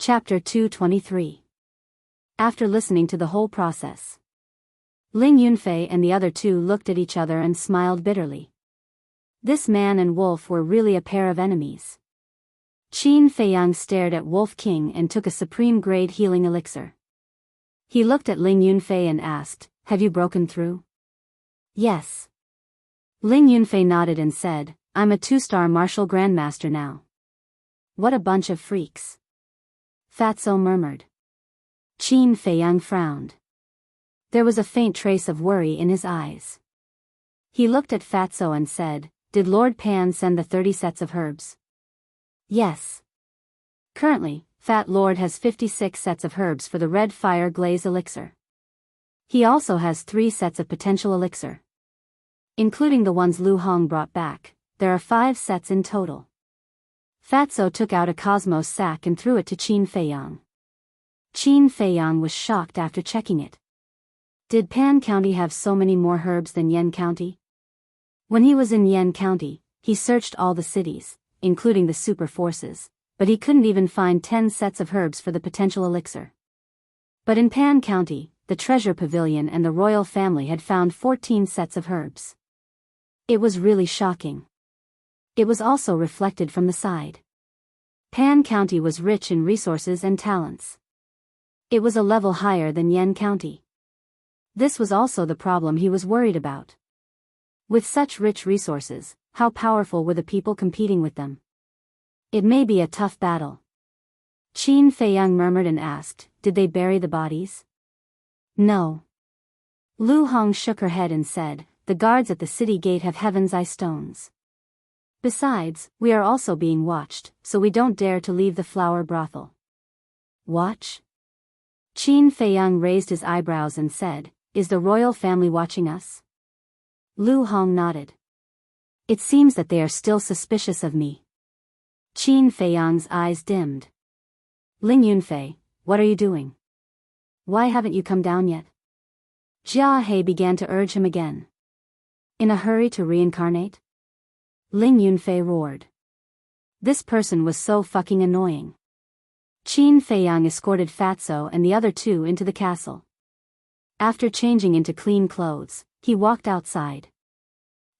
Chapter 223. After listening to the whole process, Ling Yunfei and the other two looked at each other and smiled bitterly. This man and Wolf were really a pair of enemies. Qin Feiyang stared at Wolf King and took a supreme-grade healing elixir. He looked at Ling Yunfei and asked, "Have you broken through?" "Yes." Ling Yunfei nodded and said, "I'm a 2-star martial grandmaster now." "What a bunch of freaks," Fatso murmured. Qin Feiyang frowned. There was a faint trace of worry in his eyes. He looked at Fatso and said, "Did Lord Pan send the 30 sets of herbs?" "Yes." Currently, Fat Lord has 56 sets of herbs for the Red Fire Glaze elixir. He also has 3 sets of potential elixir. Including the ones Lu Hong brought back, there are 5 sets in total. Fatso took out a Cosmos sack and threw it to Qin Feiyang. Qin Feiyang was shocked after checking it. Did Pan County have so many more herbs than Yen County? When he was in Yen County, he searched all the cities, including the super forces, but he couldn't even find 10 sets of herbs for the potential elixir. But in Pan County, the Treasure Pavilion and the royal family had found 14 sets of herbs. It was really shocking. It was also reflected from the side. Pan County was rich in resources and talents. It was a level higher than Yen County. This was also the problem he was worried about. With such rich resources, how powerful were the people competing with them? It may be a tough battle. Qin Feiyang murmured and asked, "Did they bury the bodies?" "No." Lu Hong shook her head and said, "The guards at the city gate have Heaven's Eye stones. Besides, we are also being watched, so we don't dare to leave the flower brothel." "Watch?" Qin Feiyang raised his eyebrows and said, "Is the royal family watching us?" Lu Hong nodded. "It seems that they are still suspicious of me." Qin Feiyang's eyes dimmed. "Ling Yunfei, what are you doing? Why haven't you come down yet?" Jia He began to urge him again. "In a hurry to reincarnate?" Ling Yunfei roared. This person was so fucking annoying. Qin Feiyang escorted Fatso and the other two into the castle. After changing into clean clothes, he walked outside.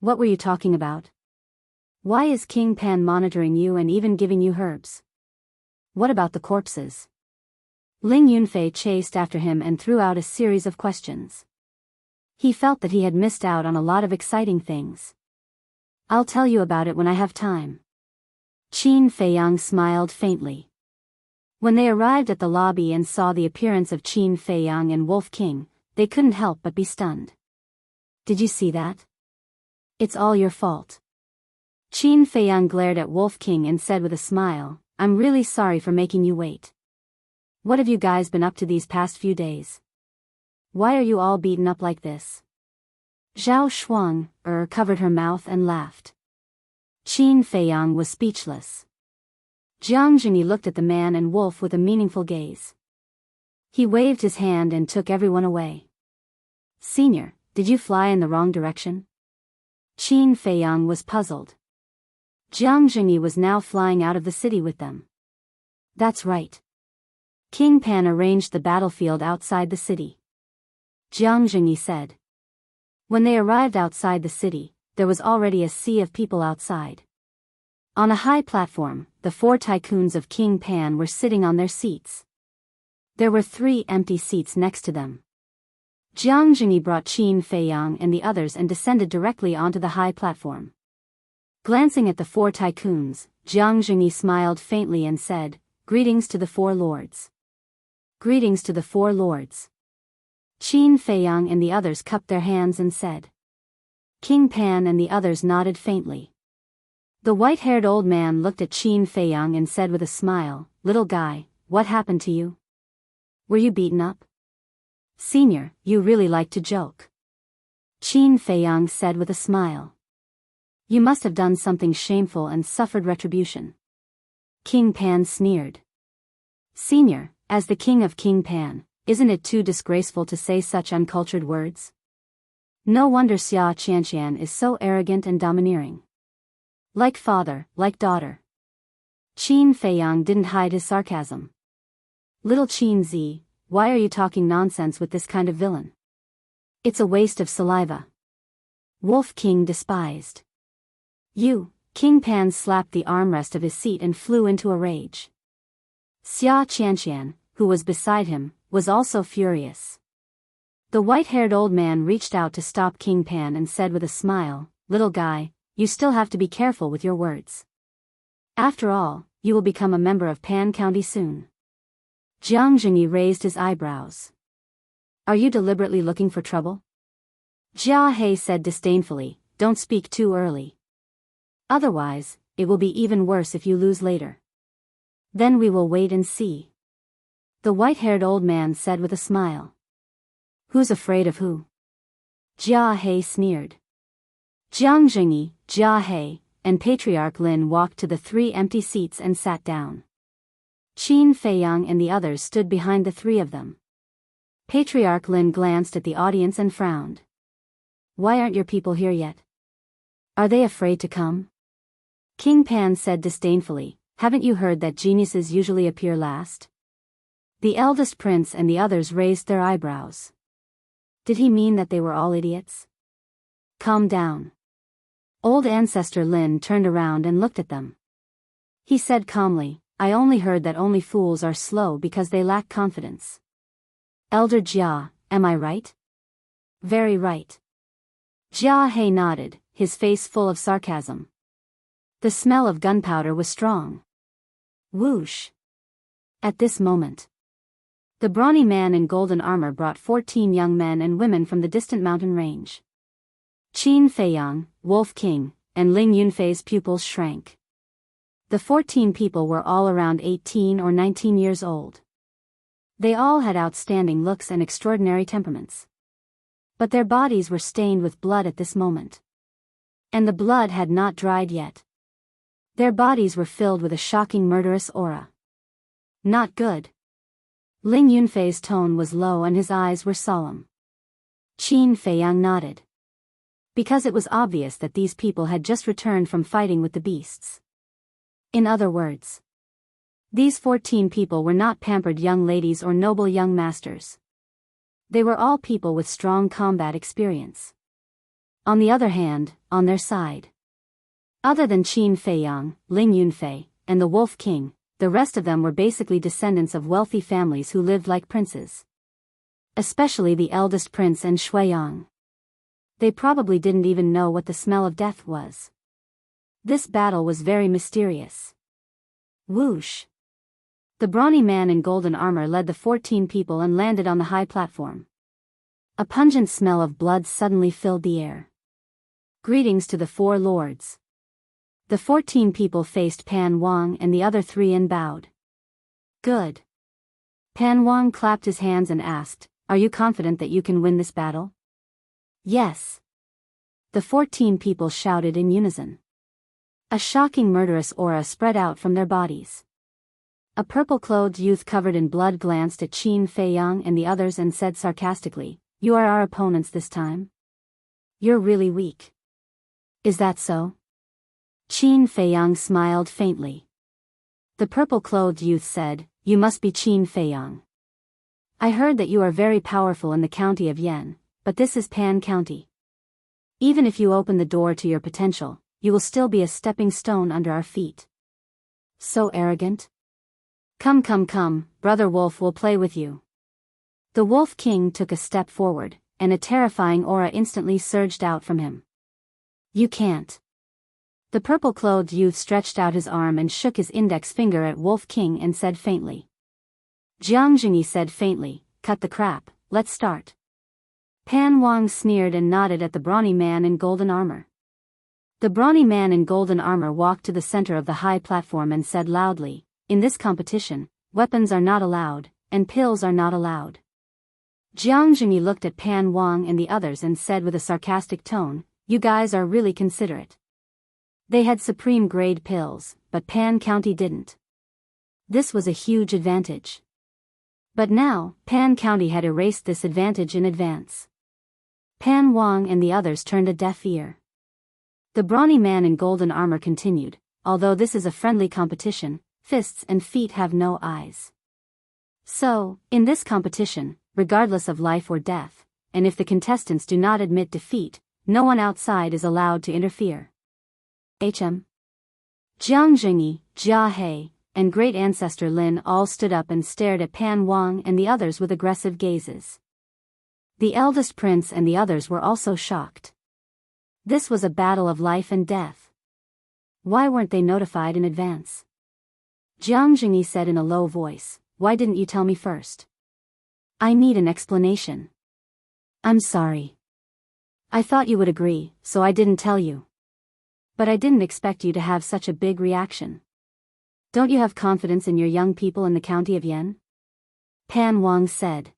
"What were you talking about? Why is King Pan monitoring you and even giving you herbs? What about the corpses?" Ling Yunfei chased after him and threw out a series of questions. He felt that he had missed out on a lot of exciting things. "I'll tell you about it when I have time." Qin Feiyang smiled faintly. When they arrived at the lobby and saw the appearance of Qin Feiyang and Wolf King, they couldn't help but be stunned. "Did you see that? It's all your fault." Qin Feiyang glared at Wolf King and said with a smile, "I'm really sorry for making you wait. What have you guys been up to these past few days? Why are you all beaten up like this?" Zhao Shuang covered her mouth and laughed. Qin Feiyang was speechless. Jiang Jingyi looked at the man and Wolf with a meaningful gaze. He waved his hand and took everyone away. "Senior, did you fly in the wrong direction?" Qin Feiyang was puzzled. Jiang Jingyi was now flying out of the city with them. "That's right. King Pan arranged the battlefield outside the city," Jiang Jingyi said. When they arrived outside the city, there was already a sea of people outside. On a high platform, the 4 tycoons of King Pan were sitting on their seats. There were 3 empty seats next to them. Jiang Jingyi brought Qin Feiyang and the others and descended directly onto the high platform. Glancing at the 4 tycoons, Jiang Jingyi smiled faintly and said, "Greetings to the 4 lords." "Greetings to the 4 lords." Qin Feiyang and the others cupped their hands and said. King Pan and the others nodded faintly. The white-haired old man looked at Qin Feiyang and said with a smile, "Little guy, what happened to you? Were you beaten up?" "Senior, you really like to joke," Qin Feiyang said with a smile. "You must have done something shameful and suffered retribution." King Pan sneered. "Senior, as the king of King Pan, isn't it too disgraceful to say such uncultured words? No wonder Xia Qianqian is so arrogant and domineering. Like father, like daughter." Qin Feiyang didn't hide his sarcasm. Little Qin Zi, why are you talking nonsense with this kind of villain? It's a waste of saliva. Wolf King despised. You, King Pan slapped the armrest of his seat and flew into a rage. Xia Qianqian, who was beside him, was also furious. The white-haired old man reached out to stop King Pan and said with a smile, "Little guy, you still have to be careful with your words. After all, you will become a member of Pan County soon." Jiang Jingyi raised his eyebrows. "Are you deliberately looking for trouble?" Jia He said disdainfully, "Don't speak too early. Otherwise, it will be even worse if you lose later. Then we will wait and see." The white-haired old man said with a smile. "Who's afraid of who?" Jia He sneered. Jiang Jingyi, Jia He, and Patriarch Lin walked to the 3 empty seats and sat down. Qin Feiyang and the others stood behind the 3 of them. Patriarch Lin glanced at the audience and frowned. "Why aren't your people here yet? Are they afraid to come?" King Pan said disdainfully, "Haven't you heard that geniuses usually appear last?" The eldest prince and the others raised their eyebrows. Did he mean that they were all idiots? "Calm down." Old Ancestor Lin turned around and looked at them. He said calmly, "I only heard that only fools are slow because they lack confidence. Elder Jia, am I right?" "Very right." Jia He nodded, his face full of sarcasm. The smell of gunpowder was strong. Whoosh! At this moment, the brawny man in golden armor brought 14 young men and women from the distant mountain range. Qin Feiyang, Wolf King, and Ling Yunfei's pupils shrank. The 14 people were all around 18 or 19 years old. They all had outstanding looks and extraordinary temperaments. But their bodies were stained with blood at this moment. And the blood had not dried yet. Their bodies were filled with a shocking murderous aura. Not good. Ling Yunfei's tone was low and his eyes were solemn. Qin Feiyang nodded. Because it was obvious that these people had just returned from fighting with the beasts. In other words, these 14 people were not pampered young ladies or noble young masters. They were all people with strong combat experience. On the other hand, on their side, other than Qin Feiyang, Ling Yunfei, and the Wolf King, the rest of them were basically descendants of wealthy families who lived like princes. Especially the eldest prince and Shuiyang. They probably didn't even know what the smell of death was. This battle was very mysterious. Whoosh! The brawny man in golden armor led the 14 people and landed on the high platform. A pungent smell of blood suddenly filled the air. Greetings to the 4 lords. The 14 people faced Pan Wang and the other 3 and bowed. Good. Pan Wang clapped his hands and asked, "Are you confident that you can win this battle?" "Yes." The 14 people shouted in unison. A shocking murderous aura spread out from their bodies. A purple-clothed youth covered in blood glanced at Qin Feiyang and the others and said sarcastically, "You are our opponents this time? You're really weak. Is that so?" Qin Feiyang smiled faintly. The purple-clothed youth said, "You must be Qin Feiyang. I heard that you are very powerful in the county of Yan, but this is Pan County. Even if you open the door to your potential, you will still be a stepping stone under our feet. So arrogant? Come, Brother Wolf will play with you." The Wolf King took a step forward, and a terrifying aura instantly surged out from him. "You can't." The purple-clothed youth stretched out his arm and shook his index finger at Wolf King and said faintly. Jiang Jingyi said faintly, "Cut the crap, let's start." Pan Wang sneered and nodded at the brawny man in golden armor. The brawny man in golden armor walked to the center of the high platform and said loudly, "In this competition, weapons are not allowed, and pills are not allowed." Jiang Jingyi looked at Pan Wang and the others and said with a sarcastic tone, "You guys are really considerate. They had supreme-grade pills, but Pan County didn't. This was a huge advantage. But now, Pan County had erased this advantage in advance." Pan Wang and the others turned a deaf ear. The brawny man in golden armor continued, "Although this is a friendly competition, fists and feet have no eyes. So, in this competition, regardless of life or death, and if the contestants do not admit defeat, no one outside is allowed to interfere. HM. Jiang Jingyi, Jia He, and great ancestor Lin all stood up and stared at Pan Wang and the others with aggressive gazes. The eldest prince and the others were also shocked. This was a battle of life and death. Why weren't they notified in advance? Jiang Jingyi said in a low voice, "Why didn't you tell me first? I need an explanation." "I'm sorry. I thought you would agree, so I didn't tell you. But I didn't expect you to have such a big reaction. Don't you have confidence in your young people in the county of Yan?" Pan Wang said.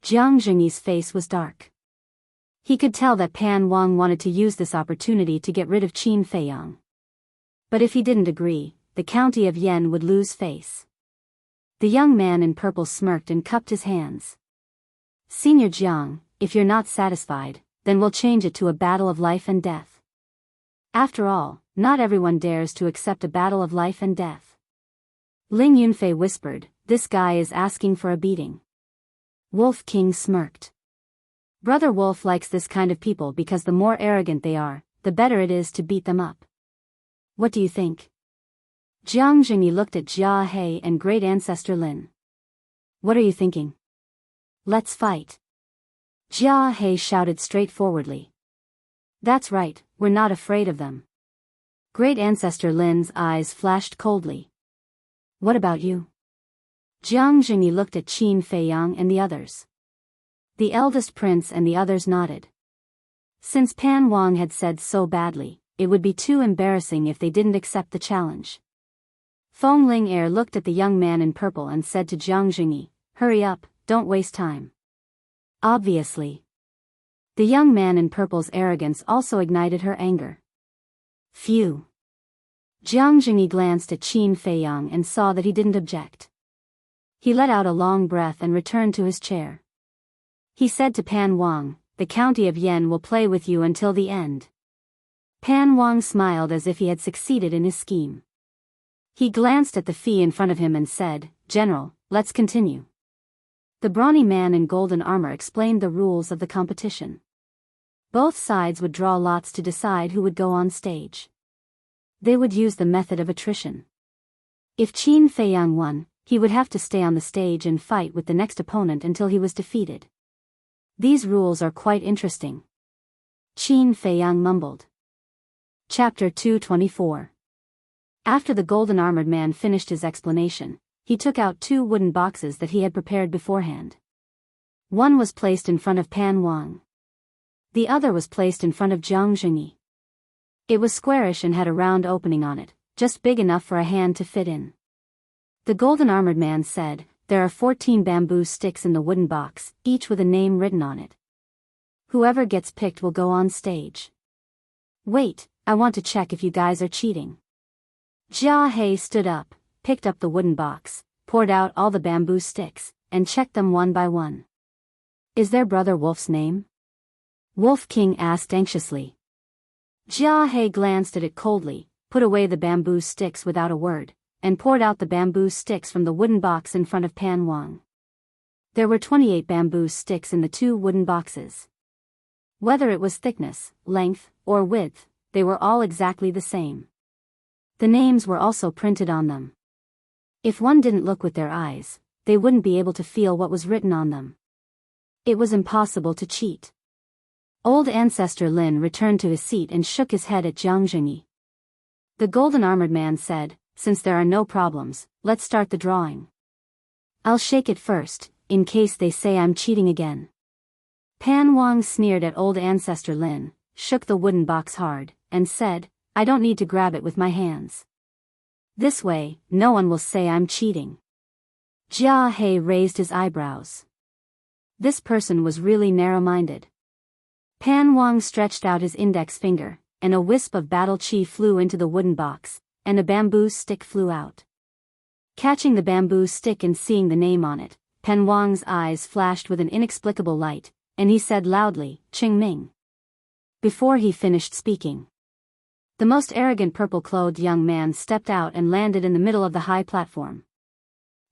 Jiang Jingyi's face was dark. He could tell that Pan Wang wanted to use this opportunity to get rid of Qin Feiyang. But if he didn't agree, the county of Yan would lose face. The young man in purple smirked and cupped his hands. "Senior Jiang, if you're not satisfied, then we'll change it to a battle of life and death. After all, not everyone dares to accept a battle of life and death." Ling Yunfei whispered, "This guy is asking for a beating." Wolf King smirked. "Brother Wolf likes this kind of people because the more arrogant they are, the better it is to beat them up. What do you think?" Jiang Jingyi looked at Jia He and great ancestor Lin. "What are you thinking?" "Let's fight." Jia He shouted straightforwardly. "That's right, we're not afraid of them." Great ancestor Lin's eyes flashed coldly. "What about you?" Jiang Jingyi looked at Qin Feiyang and the others. The eldest prince and the others nodded. Since Pan Wang had said so badly, it would be too embarrassing if they didn't accept the challenge. Feng Ling looked at the young man in purple and said to Jiang Jingyi, "Hurry up, don't waste time." Obviously. The young man in purple's arrogance also ignited her anger. Phew. Jiang Jingyi glanced at Qin Feiyang and saw that he didn't object. He let out a long breath and returned to his chair. He said to Pan Wang, "The county of Yan will play with you until the end." Pan Wang smiled as if he had succeeded in his scheme. He glanced at the fee in front of him and said, "General, let's continue." The brawny man in golden armor explained the rules of the competition. Both sides would draw lots to decide who would go on stage. They would use the method of attrition. If Qin Feiyang won, he would have to stay on the stage and fight with the next opponent until he was defeated. These rules are quite interesting. Qin Feiyang mumbled. Chapter 224. After the golden-armored man finished his explanation, he took out 2 wooden boxes that he had prepared beforehand. One was placed in front of Pan Wang. The other was placed in front of Jiang Jingyi. It was squarish and had a round opening on it, just big enough for a hand to fit in. The golden-armored man said, "There are 14 bamboo sticks in the wooden box, each with a name written on it. Whoever gets picked will go on stage." "Wait, I want to check if you guys are cheating." Jia He stood up, picked up the wooden box, poured out all the bamboo sticks, and checked them one by one. "Is there Brother Wolf's name?" Wolf King asked anxiously. Jia He glanced at it coldly, put away the bamboo sticks without a word, and poured out the bamboo sticks from the wooden box in front of Pan Wang. There were 28 bamboo sticks in the 2 wooden boxes. Whether it was thickness, length, or width, they were all exactly the same. The names were also printed on them. If one didn't look with their eyes, they wouldn't be able to feel what was written on them. It was impossible to cheat. Old ancestor Lin returned to his seat and shook his head at Jiang Jingyi. The golden-armored man said, "Since there are no problems, let's start the drawing. I'll shake it first, in case they say I'm cheating again." Pan Wang sneered at old ancestor Lin, shook the wooden box hard, and said, "I don't need to grab it with my hands. This way, no one will say I'm cheating." Jia He raised his eyebrows. This person was really narrow-minded. Pan Wang stretched out his index finger, and a wisp of battle chi flew into the wooden box, and a bamboo stick flew out. Catching the bamboo stick and seeing the name on it, Pan Wang's eyes flashed with an inexplicable light, and he said loudly, "Qing Ming." Before he finished speaking, the most arrogant purple-clothed young man stepped out and landed in the middle of the high platform.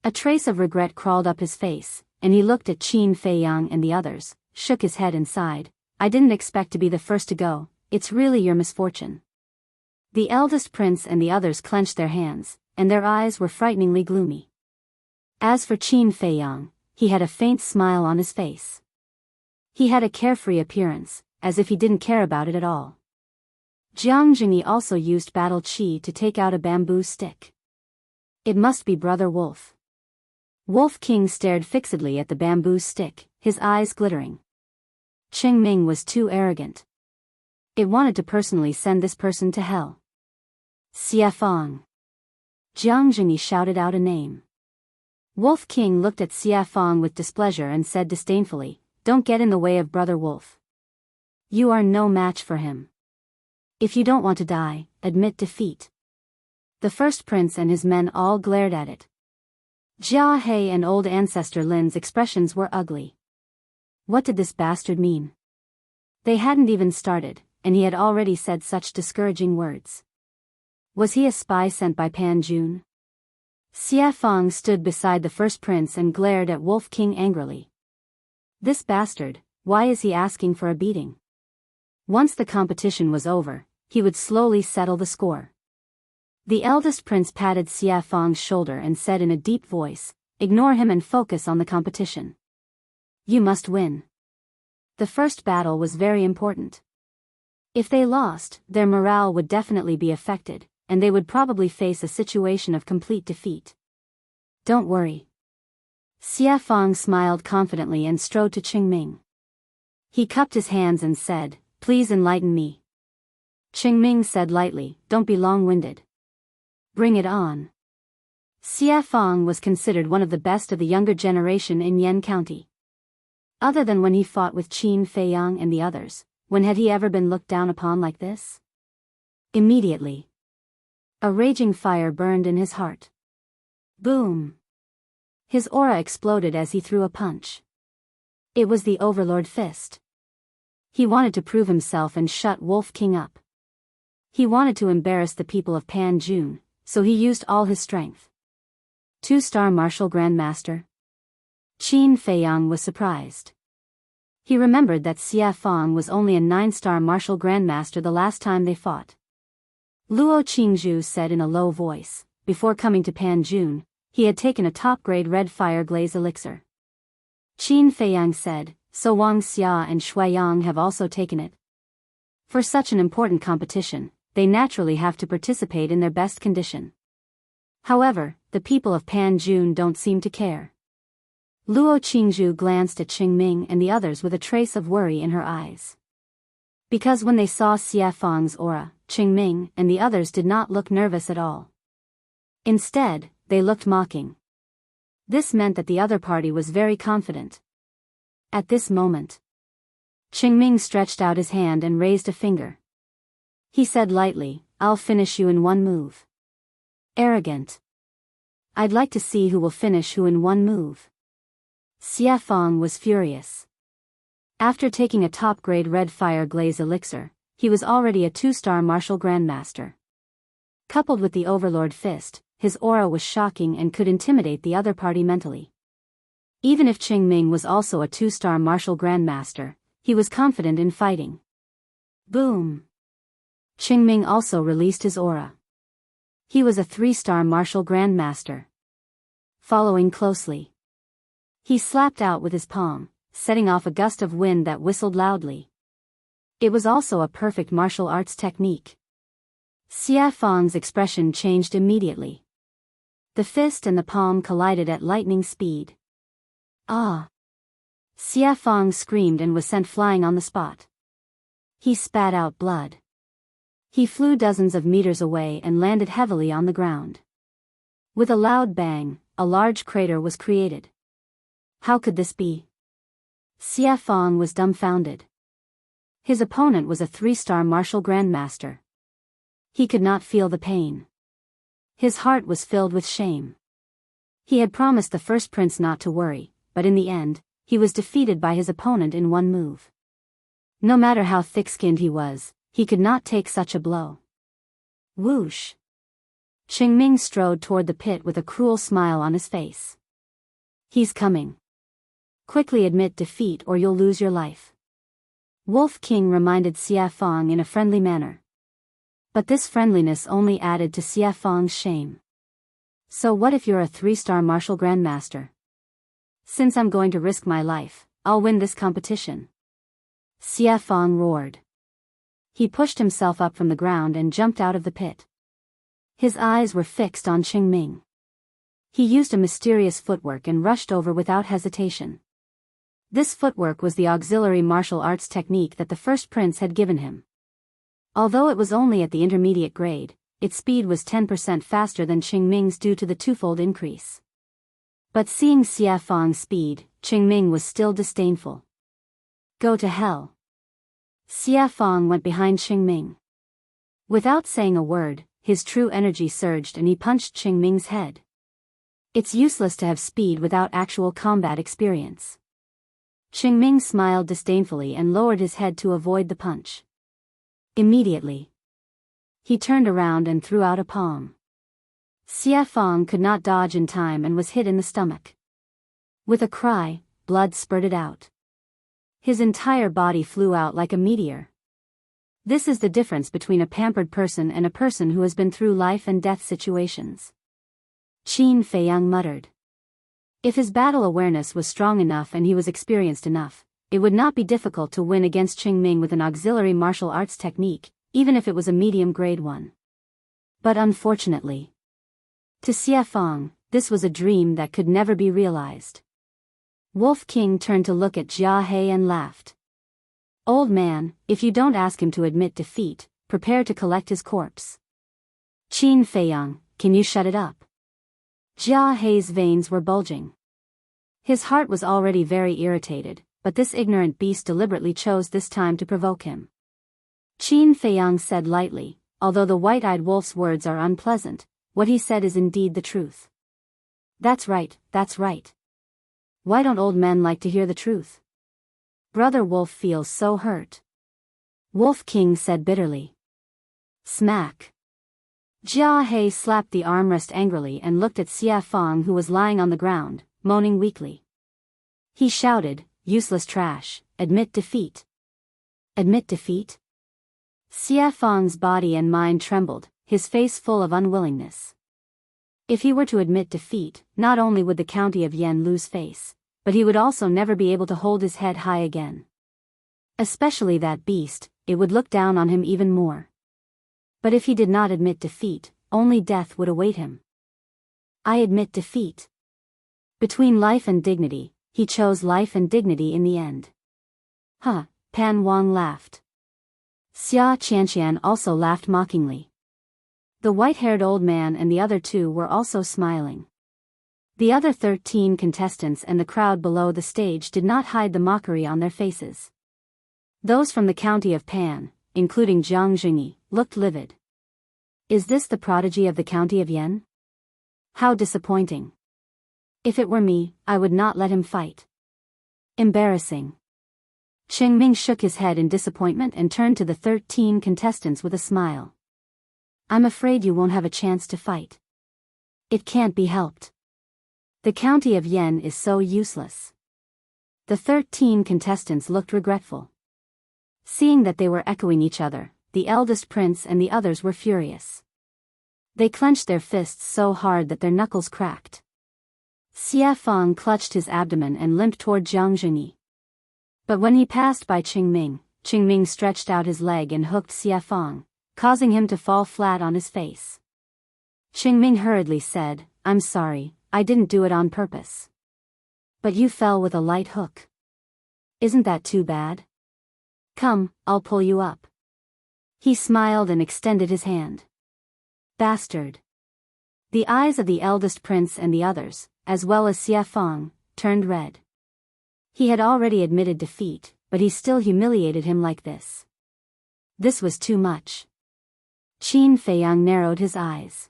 A trace of regret crawled up his face, and he looked at Qin Feiyang and the others, shook his head and sighed. I didn't expect to be the first to go, it's really your misfortune. The eldest prince and the others clenched their hands, and their eyes were frighteningly gloomy. As for Qin Feiyang, he had a faint smile on his face. He had a carefree appearance, as if he didn't care about it at all. Jiang Jingyi also used battle qi to take out a bamboo stick. It must be Brother Wolf. Wolf King stared fixedly at the bamboo stick, his eyes glittering. Qing Ming was too arrogant. It wanted to personally send this person to hell. Xie Fang. Jiang Jingyi shouted out a name. Wolf King looked at Xie Fang with displeasure and said disdainfully, don't get in the way of Brother Wolf. You are no match for him. If you don't want to die, admit defeat. The first prince and his men all glared at it. Jia He and old ancestor Lin's expressions were ugly. What did this bastard mean? They hadn't even started, and he had already said such discouraging words. Was he a spy sent by Pan Jun? Xie Fang stood beside the first prince and glared at Wolf King angrily. This bastard, why is he asking for a beating? Once the competition was over, he would slowly settle the score. The eldest prince patted Xie Fang's shoulder and said in a deep voice, ignore him and focus on the competition. You must win. The first battle was very important. If they lost, their morale would definitely be affected, and they would probably face a situation of complete defeat. Don't worry. Xie Fang smiled confidently and strode to Qing Ming. He cupped his hands and said, please enlighten me. Qing Ming said lightly, don't be long-winded. Bring it on. Xie Fang was considered one of the best of the younger generation in Yan County. Other than when he fought with Qin Feiyang and the others, when had he ever been looked down upon like this? Immediately, a raging fire burned in his heart. Boom! His aura exploded as he threw a punch. It was the Overlord Fist. He wanted to prove himself and shut Wolf King up. He wanted to embarrass the people of Pan Jun, so he used all his strength. 2-star Martial Grandmaster? Qin Feiyang was surprised. He remembered that Xie Fang was only a 9-star Martial Grandmaster the last time they fought. Luo Qingzhu said in a low voice, before coming to Pan Jun, he had taken a top-grade red fire glaze elixir. Qin Feiyang said, so Wang Xia and Shuiyang have also taken it. For such an important competition, they naturally have to participate in their best condition. However, the people of Pan Jun don't seem to care. Luo Qingzhu glanced at Qing Ming and the others with a trace of worry in her eyes. Because when they saw Xie Fang's aura, Qing Ming and the others did not look nervous at all. Instead, they looked mocking. This meant that the other party was very confident. At this moment, Qing Ming stretched out his hand and raised a finger. He said lightly, I'll finish you in one move. Arrogant. I'd like to see who will finish who in one move. Xie Fang was furious. After taking a top-grade red fire glaze elixir, he was already a 2-star Martial Grandmaster. Coupled with the Overlord Fist, his aura was shocking and could intimidate the other party mentally. Even if Qing Ming was also a 2-star Martial Grandmaster, he was confident in fighting. Boom! Qing Ming also released his aura. He was a 3-star Martial Grandmaster. Following closely, he slapped out with his palm, setting off a gust of wind that whistled loudly. It was also a perfect martial arts technique. Xie Fang's expression changed immediately. The fist and the palm collided at lightning speed. Ah! Xie Fang screamed and was sent flying on the spot. He spat out blood. He flew dozens of meters away and landed heavily on the ground. With a loud bang, a large crater was created. How could this be? Xie Fang was dumbfounded. His opponent was a 3-star Martial Grandmaster. He could not feel the pain. His heart was filled with shame. He had promised the first prince not to worry, but in the end, he was defeated by his opponent in one move. No matter how thick-skinned he was, he could not take such a blow. Whoosh! Qingming strode toward the pit with a cruel smile on his face. He's coming. Quickly admit defeat or you'll lose your life. Wolf King reminded Xia Fang in a friendly manner. But this friendliness only added to Xia Fang's shame. So what if you're a 3-star martial grandmaster? Since I'm going to risk my life, I'll win this competition. Xia Fang roared. He pushed himself up from the ground and jumped out of the pit. His eyes were fixed on Qingming. He used a mysterious footwork and rushed over without hesitation. This footwork was the auxiliary martial arts technique that the first prince had given him. Although it was only at the intermediate grade, its speed was 10% faster than Qingming's due to the twofold increase. But seeing Xia Fang's speed, Qingming was still disdainful. Go to hell. Xia Fang went behind Qingming. Without saying a word, his true energy surged and he punched Qingming's head. It's useless to have speed without actual combat experience. Qingming smiled disdainfully and lowered his head to avoid the punch. Immediately, he turned around and threw out a palm. Xia Fang could not dodge in time and was hit in the stomach. With a cry, blood spurted out. His entire body flew out like a meteor. This is the difference between a pampered person and a person who has been through life and death situations. Qin Feiyang muttered. If his battle awareness was strong enough and he was experienced enough, it would not be difficult to win against Qingming with an auxiliary martial arts technique, even if it was a medium grade one. But unfortunately, to Xia Fang, this was a dream that could never be realized. Wolf King turned to look at Jia He and laughed. Old man, if you don't ask him to admit defeat, prepare to collect his corpse. Qin Feiyang, can you shut it up? Jia He's veins were bulging. His heart was already very irritated, but this ignorant beast deliberately chose this time to provoke him. Qin Feiyang said lightly, although the white-eyed wolf's words are unpleasant, what he said is indeed the truth. That's right, that's right. Why don't old men like to hear the truth? Brother Wolf feels so hurt. Wolf King said bitterly. Smack. Jia He slapped the armrest angrily and looked at Xia Fang who was lying on the ground, moaning weakly. He shouted, useless trash, admit defeat. Admit defeat? Xia Fang's body and mind trembled, his face full of unwillingness. If he were to admit defeat, not only would the county of Yen lose face, but he would also never be able to hold his head high again. Especially that beast, it would look down on him even more. But if he did not admit defeat, only death would await him. I admit defeat. Between life and dignity, he chose life and dignity in the end. Huh, Pan Wang laughed. Xia Qianqian also laughed mockingly. The white-haired old man and the other two were also smiling. The other 13 contestants and the crowd below the stage did not hide the mockery on their faces. Those from the county of Pan, including Jiang Jingyi, looked livid. Is this the prodigy of the county of Yen? How disappointing. If it were me, I would not let him fight. Embarrassing. Qingming shook his head in disappointment and turned to the 13 contestants with a smile. I'm afraid you won't have a chance to fight. It can't be helped. The county of Yen is so useless. The 13 contestants looked regretful. Seeing that they were echoing each other, the eldest prince and the others were furious. They clenched their fists so hard that their knuckles cracked. Xia Fang clutched his abdomen and limped toward Jiang Jingyi. But when he passed by Qingming, Qingming stretched out his leg and hooked Xia Fang, causing him to fall flat on his face. Qingming hurriedly said, I'm sorry, I didn't do it on purpose. But you fell with a light hook. Isn't that too bad? Come, I'll pull you up. He smiled and extended his hand. Bastard. The eyes of the eldest prince and the others, as well as Xia Fang, turned red. He had already admitted defeat, but he still humiliated him like this. This was too much. Qin Feiyang narrowed his eyes.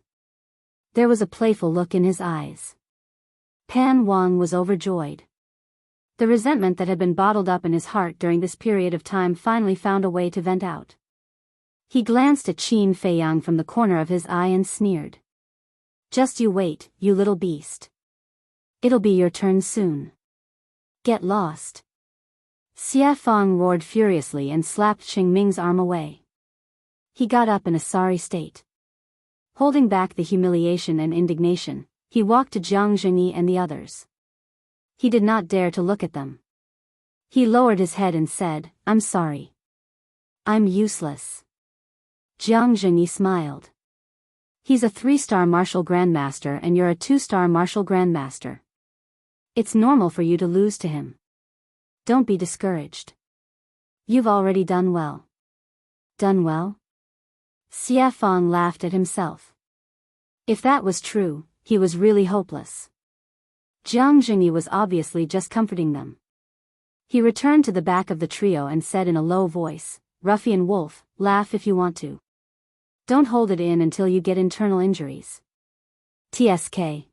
There was a playful look in his eyes. Pan Wang was overjoyed. The resentment that had been bottled up in his heart during this period of time finally found a way to vent out. He glanced at Qin Feiyang from the corner of his eye and sneered. Just you wait, you little beast. It'll be your turn soon. Get lost. Xie Fang roared furiously and slapped Qingming's arm away. He got up in a sorry state. Holding back the humiliation and indignation, he walked to Jiang Zhengyi and the others. He did not dare to look at them. He lowered his head and said, "I'm sorry. I'm useless." Jiang Zhengyi smiled. "He's a 3-star martial grandmaster and you're a 2-star martial grandmaster. It's normal for you to lose to him. Don't be discouraged. You've already done well." Done well? Xie Fang laughed at himself. If that was true, he was really hopeless. Jiang Zhengyi was obviously just comforting them. He returned to the back of the trio and said in a low voice, "Ruffian wolf, laugh if you want to. Don't hold it in until you get internal injuries." TSK.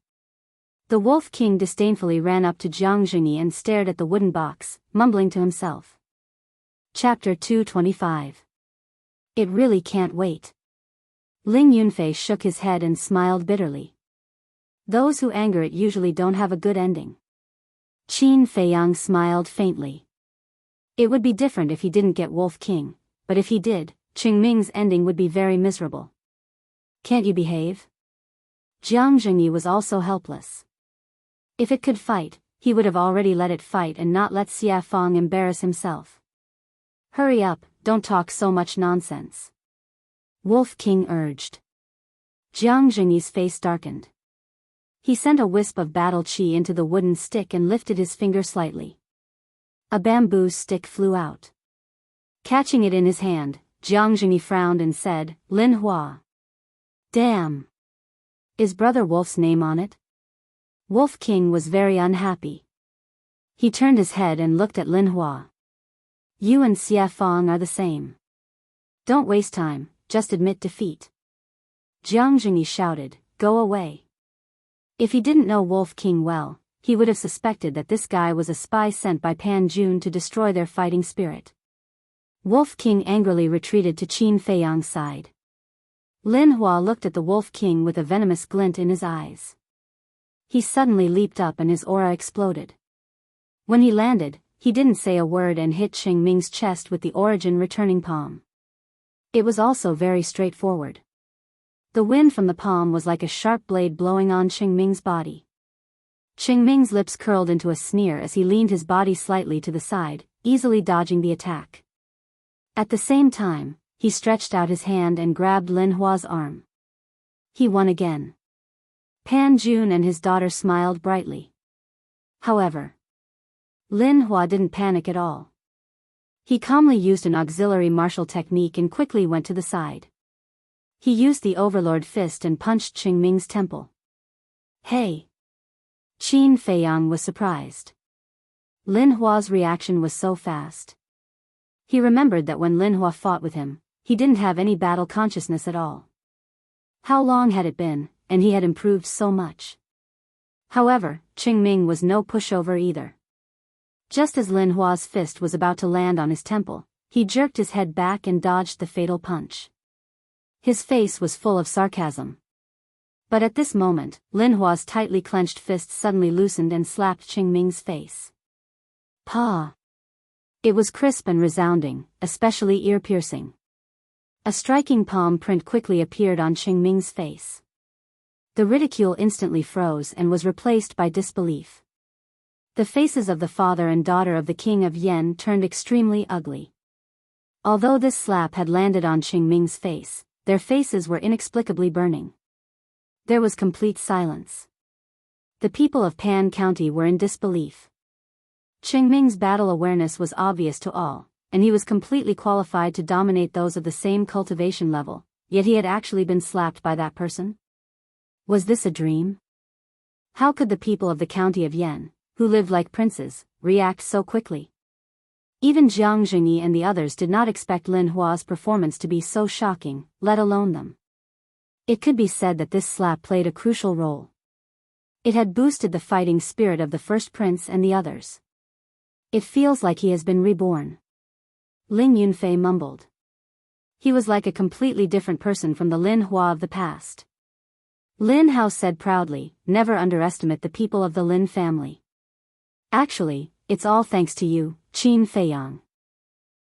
The Wolf King disdainfully ran up to Jiang Zhengyi and stared at the wooden box, mumbling to himself. Chapter 225. It really can't wait. Ling Yunfei shook his head and smiled bitterly. Those who anger it usually don't have a good ending. Qin Feiyang smiled faintly. It would be different if he didn't get Wolf King, but if he did, Qingming's ending would be very miserable. Can't you behave? Jiang Zhengyi was also helpless. If it could fight, he would have already let it fight and not let Xie Fang embarrass himself. Hurry up, don't talk so much nonsense. Wolf King urged. Jiang Zhengyi's face darkened. He sent a wisp of battle qi into the wooden stick and lifted his finger slightly. A bamboo stick flew out. Catching it in his hand, Jiang Zhengyi frowned and said, "Lin Hua. Damn. Is Brother Wolf's name on it?" Wolf King was very unhappy. He turned his head and looked at Lin Hua. "You and Xie Fang are the same. Don't waste time, just admit defeat." Jiang Zhengyi shouted, "Go away." If he didn't know Wolf King well, he would have suspected that this guy was a spy sent by Pan Jun to destroy their fighting spirit. Wolf King angrily retreated to Qin Feiyang's side. Lin Hua looked at the Wolf King with a venomous glint in his eyes. He suddenly leaped up and his aura exploded. When he landed, he didn't say a word and hit Qingming's chest with the origin returning palm. It was also very straightforward. The wind from the palm was like a sharp blade blowing on Qingming's body. Qingming's lips curled into a sneer as he leaned his body slightly to the side, easily dodging the attack. At the same time, he stretched out his hand and grabbed Lin Hua's arm. He won again. Pan Jun and his daughter smiled brightly. However, Lin Hua didn't panic at all. He calmly used an auxiliary martial technique and quickly went to the side. He used the Overlord Fist and punched Qingming's temple. "Hey!" Qin Feiyang was surprised. Lin Hua's reaction was so fast. He remembered that when Lin Hua fought with him, he didn't have any battle consciousness at all. How long had it been, and he had improved so much. However, Qingming was no pushover either. Just as Lin Hua's fist was about to land on his temple, he jerked his head back and dodged the fatal punch. His face was full of sarcasm. But at this moment, Lin Hua's tightly clenched fist suddenly loosened and slapped Qingming's face. Pa! It was crisp and resounding, especially ear-piercing. A striking palm print quickly appeared on Qingming's face. The ridicule instantly froze and was replaced by disbelief. The faces of the father and daughter of the king of Yen turned extremely ugly. Although this slap had landed on Qingming's face, their faces were inexplicably burning. There was complete silence. The people of Pan County were in disbelief. Qingming's battle awareness was obvious to all, and he was completely qualified to dominate those of the same cultivation level, yet he had actually been slapped by that person? Was this a dream? How could the people of the county of Yen, who lived like princes, react so quickly? Even Jiang Zhengyi and the others did not expect Lin Hua's performance to be so shocking, let alone them. It could be said that this slap played a crucial role. It had boosted the fighting spirit of the first prince and the others. It feels like he has been reborn. Ling Yunfei mumbled. He was like a completely different person from the Lin Hua of the past. Lin Hao said proudly, never underestimate the people of the Lin family. Actually, it's all thanks to you, Qin Feiyang.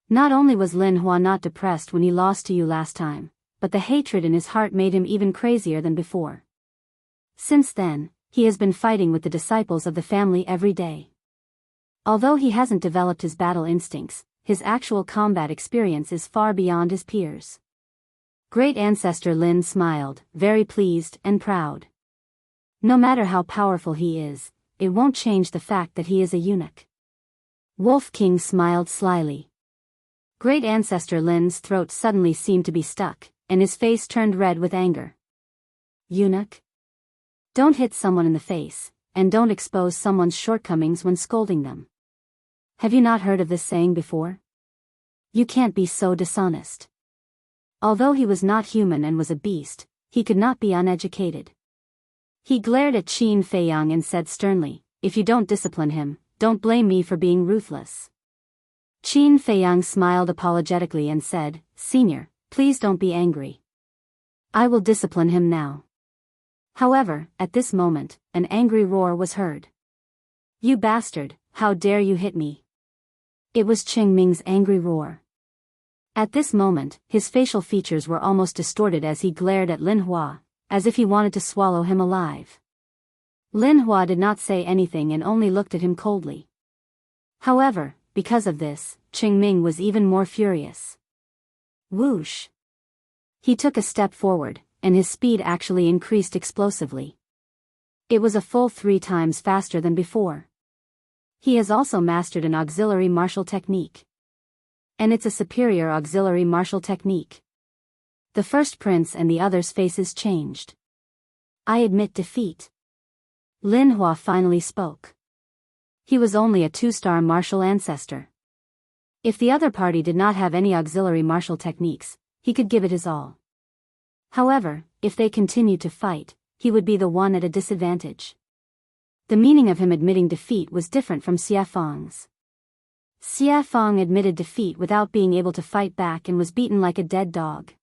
Not only was Lin Hua not depressed when he lost to you last time, but the hatred in his heart made him even crazier than before. Since then, he has been fighting with the disciples of the family every day. Although he hasn't developed his battle instincts, his actual combat experience is far beyond his peers. Great Ancestor Lin smiled, very pleased and proud. No matter how powerful he is, it won't change the fact that he is a eunuch. Wolf King smiled slyly. Great Ancestor Lin's throat suddenly seemed to be stuck, and his face turned red with anger. Eunuch? Don't hit someone in the face, and don't expose someone's shortcomings when scolding them. Have you not heard of this saying before? You can't be so dishonest. Although he was not human and was a beast, he could not be uneducated. He glared at Qin Feiyang and said sternly, if you don't discipline him, don't blame me for being ruthless. Qin Feiyang smiled apologetically and said, Senior, please don't be angry. I will discipline him now. However, at this moment, an angry roar was heard. You bastard, how dare you hit me? It was Qing Ming's angry roar. At this moment, his facial features were almost distorted as he glared at Lin Hua, as if he wanted to swallow him alive. Lin Hua did not say anything and only looked at him coldly. However, because of this, Qing Ming was even more furious. Whoosh! He took a step forward, and his speed actually increased explosively. It was a full 3 times faster than before. He has also mastered an auxiliary martial technique. And it's a superior auxiliary martial technique. The first prince and the others' faces changed. I admit defeat. Lin Hua finally spoke. He was only a 2-star martial ancestor. If the other party did not have any auxiliary martial techniques, he could give it his all. However, if they continued to fight, he would be the one at a disadvantage. The meaning of him admitting defeat was different from Xie Fang's. Xie Fang admitted defeat without being able to fight back and was beaten like a dead dog.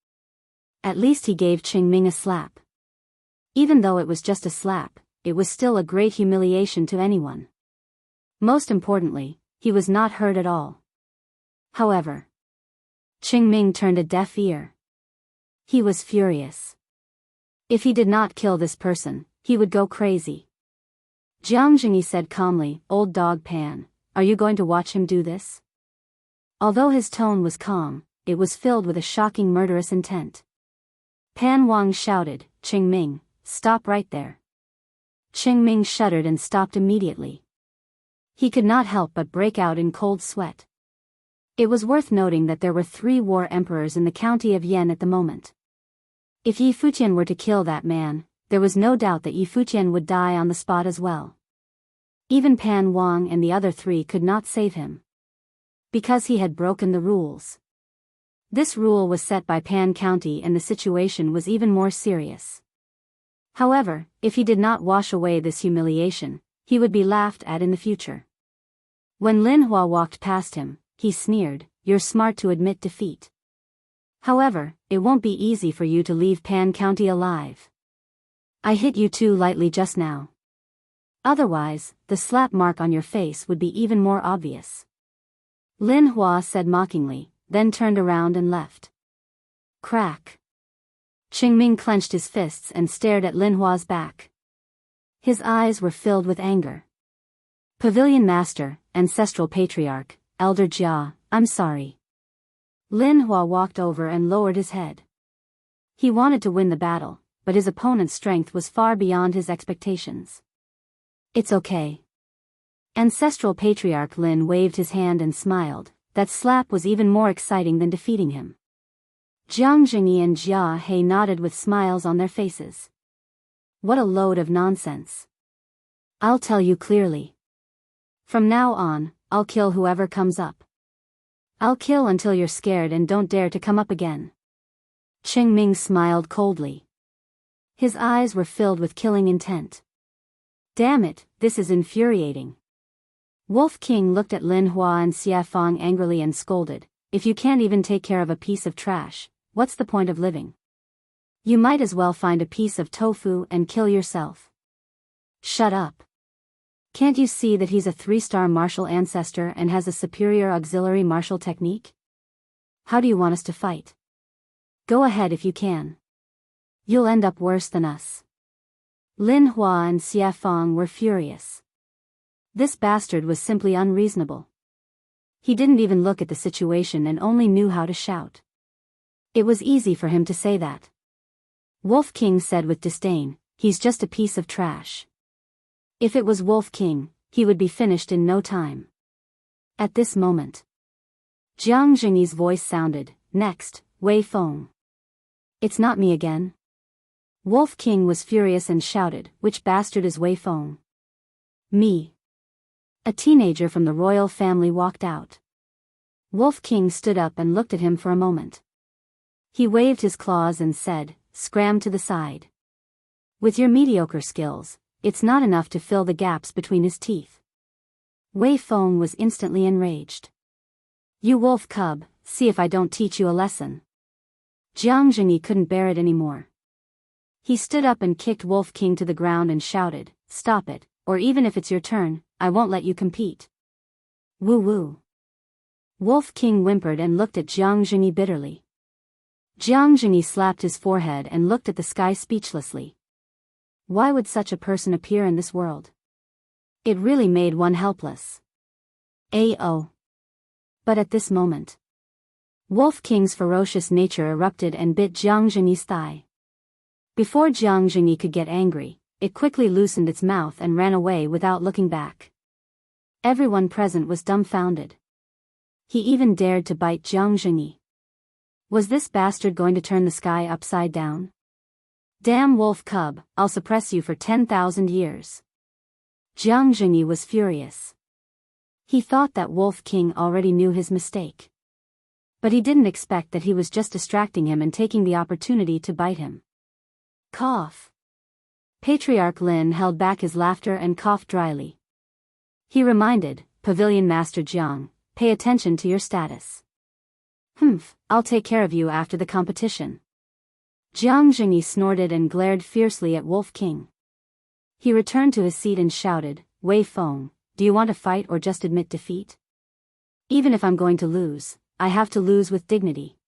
At least he gave Qing Ming a slap. Even though it was just a slap, it was still a great humiliation to anyone. Most importantly, he was not hurt at all. However, Qing Ming turned a deaf ear. He was furious. If he did not kill this person, he would go crazy. Jiang Jingyi said calmly, Old dog Pan, are you going to watch him do this? Although his tone was calm, it was filled with a shocking murderous intent. Pan Wang shouted, Qing Ming, stop right there. Qing Ming shuddered and stopped immediately. He could not help but break out in cold sweat. It was worth noting that there were 3 war emperors in the county of Yan at the moment. If Yi Fuqian were to kill that man, there was no doubt that Yi Fuqian would die on the spot as well. Even Pan Wang and the other 3 could not save him. Because he had broken the rules. This rule was set by Pan County and the situation was even more serious. However, if he did not wash away this humiliation, he would be laughed at in the future. When Lin Hua walked past him, he sneered, You're smart to admit defeat. However, it won't be easy for you to leave Pan County alive. I hit you too lightly just now. Otherwise, the slap mark on your face would be even more obvious. Lin Hua said mockingly, then turned around and left. Crack. Qing Ming clenched his fists and stared at Lin Hua's back. His eyes were filled with anger. Pavilion Master, Ancestral Patriarch, Elder Jia, I'm sorry. Lin Hua walked over and lowered his head. He wanted to win the battle, but his opponent's strength was far beyond his expectations. It's okay. Ancestral Patriarch Lin waved his hand and smiled. That slap was even more exciting than defeating him. Jiang Jingyi and Jia He nodded with smiles on their faces. What a load of nonsense. I'll tell you clearly. From now on, I'll kill whoever comes up. I'll kill until you're scared and don't dare to come up again. Qing Ming smiled coldly. His eyes were filled with killing intent. Damn it, this is infuriating. Wolf King looked at Lin Hua and Xie Fang angrily and scolded, If you can't even take care of a piece of trash, what's the point of living? You might as well find a piece of tofu and kill yourself. Shut up. Can't you see that he's a 3-star martial ancestor and has a superior auxiliary martial technique? How do you want us to fight? Go ahead if you can. You'll end up worse than us. Lin Hua and Xia Feng were furious. This bastard was simply unreasonable. He didn't even look at the situation and only knew how to shout. It was easy for him to say that. Wolf King said with disdain, "He's just a piece of trash." If it was Wolf King, he would be finished in no time. At this moment, Jiang Jingyi's voice sounded, "Next, Wei Feng." "It's not me again." Wolf King was furious and shouted, "Which bastard is Wei Feng?" "Me." A teenager from the royal family walked out. Wolf King stood up and looked at him for a moment. He waved his claws and said, "Scram to the side." With your mediocre skills, it's not enough to fill the gaps between his teeth. Wei Feng was instantly enraged. "You wolf cub, see if I don't teach you a lesson." Jiang Jingyi couldn't bear it anymore. He stood up and kicked Wolf King to the ground and shouted, "Stop it, or even if it's your turn, I won't let you compete." Woo woo. Wolf King whimpered and looked at Jiang Jingyi bitterly. Jiang Jingyi slapped his forehead and looked at the sky speechlessly. Why would such a person appear in this world? It really made one helpless. A.O. But at this moment, Wolf King's ferocious nature erupted and bit Jiang Jingyi's thigh. Before Jiang Jingyi could get angry, it quickly loosened its mouth and ran away without looking back. Everyone present was dumbfounded. He even dared to bite Jiang Jingyi. Was this bastard going to turn the sky upside down? Damn wolf cub, I'll suppress you for 10,000 years. Jiang Jingyi was furious. He thought that Wolf King already knew his mistake. But he didn't expect that he was just distracting him and taking the opportunity to bite him. Cough. Patriarch Lin held back his laughter and coughed dryly. He reminded Pavilion Master Jiang, "Pay attention to your status." "Humph, I'll take care of you after the competition." Jiang Jingyi snorted and glared fiercely at Wolf King. He returned to his seat and shouted, "Wei Feng, do you want to fight or just admit defeat? Even if I'm going to lose, I have to lose with dignity."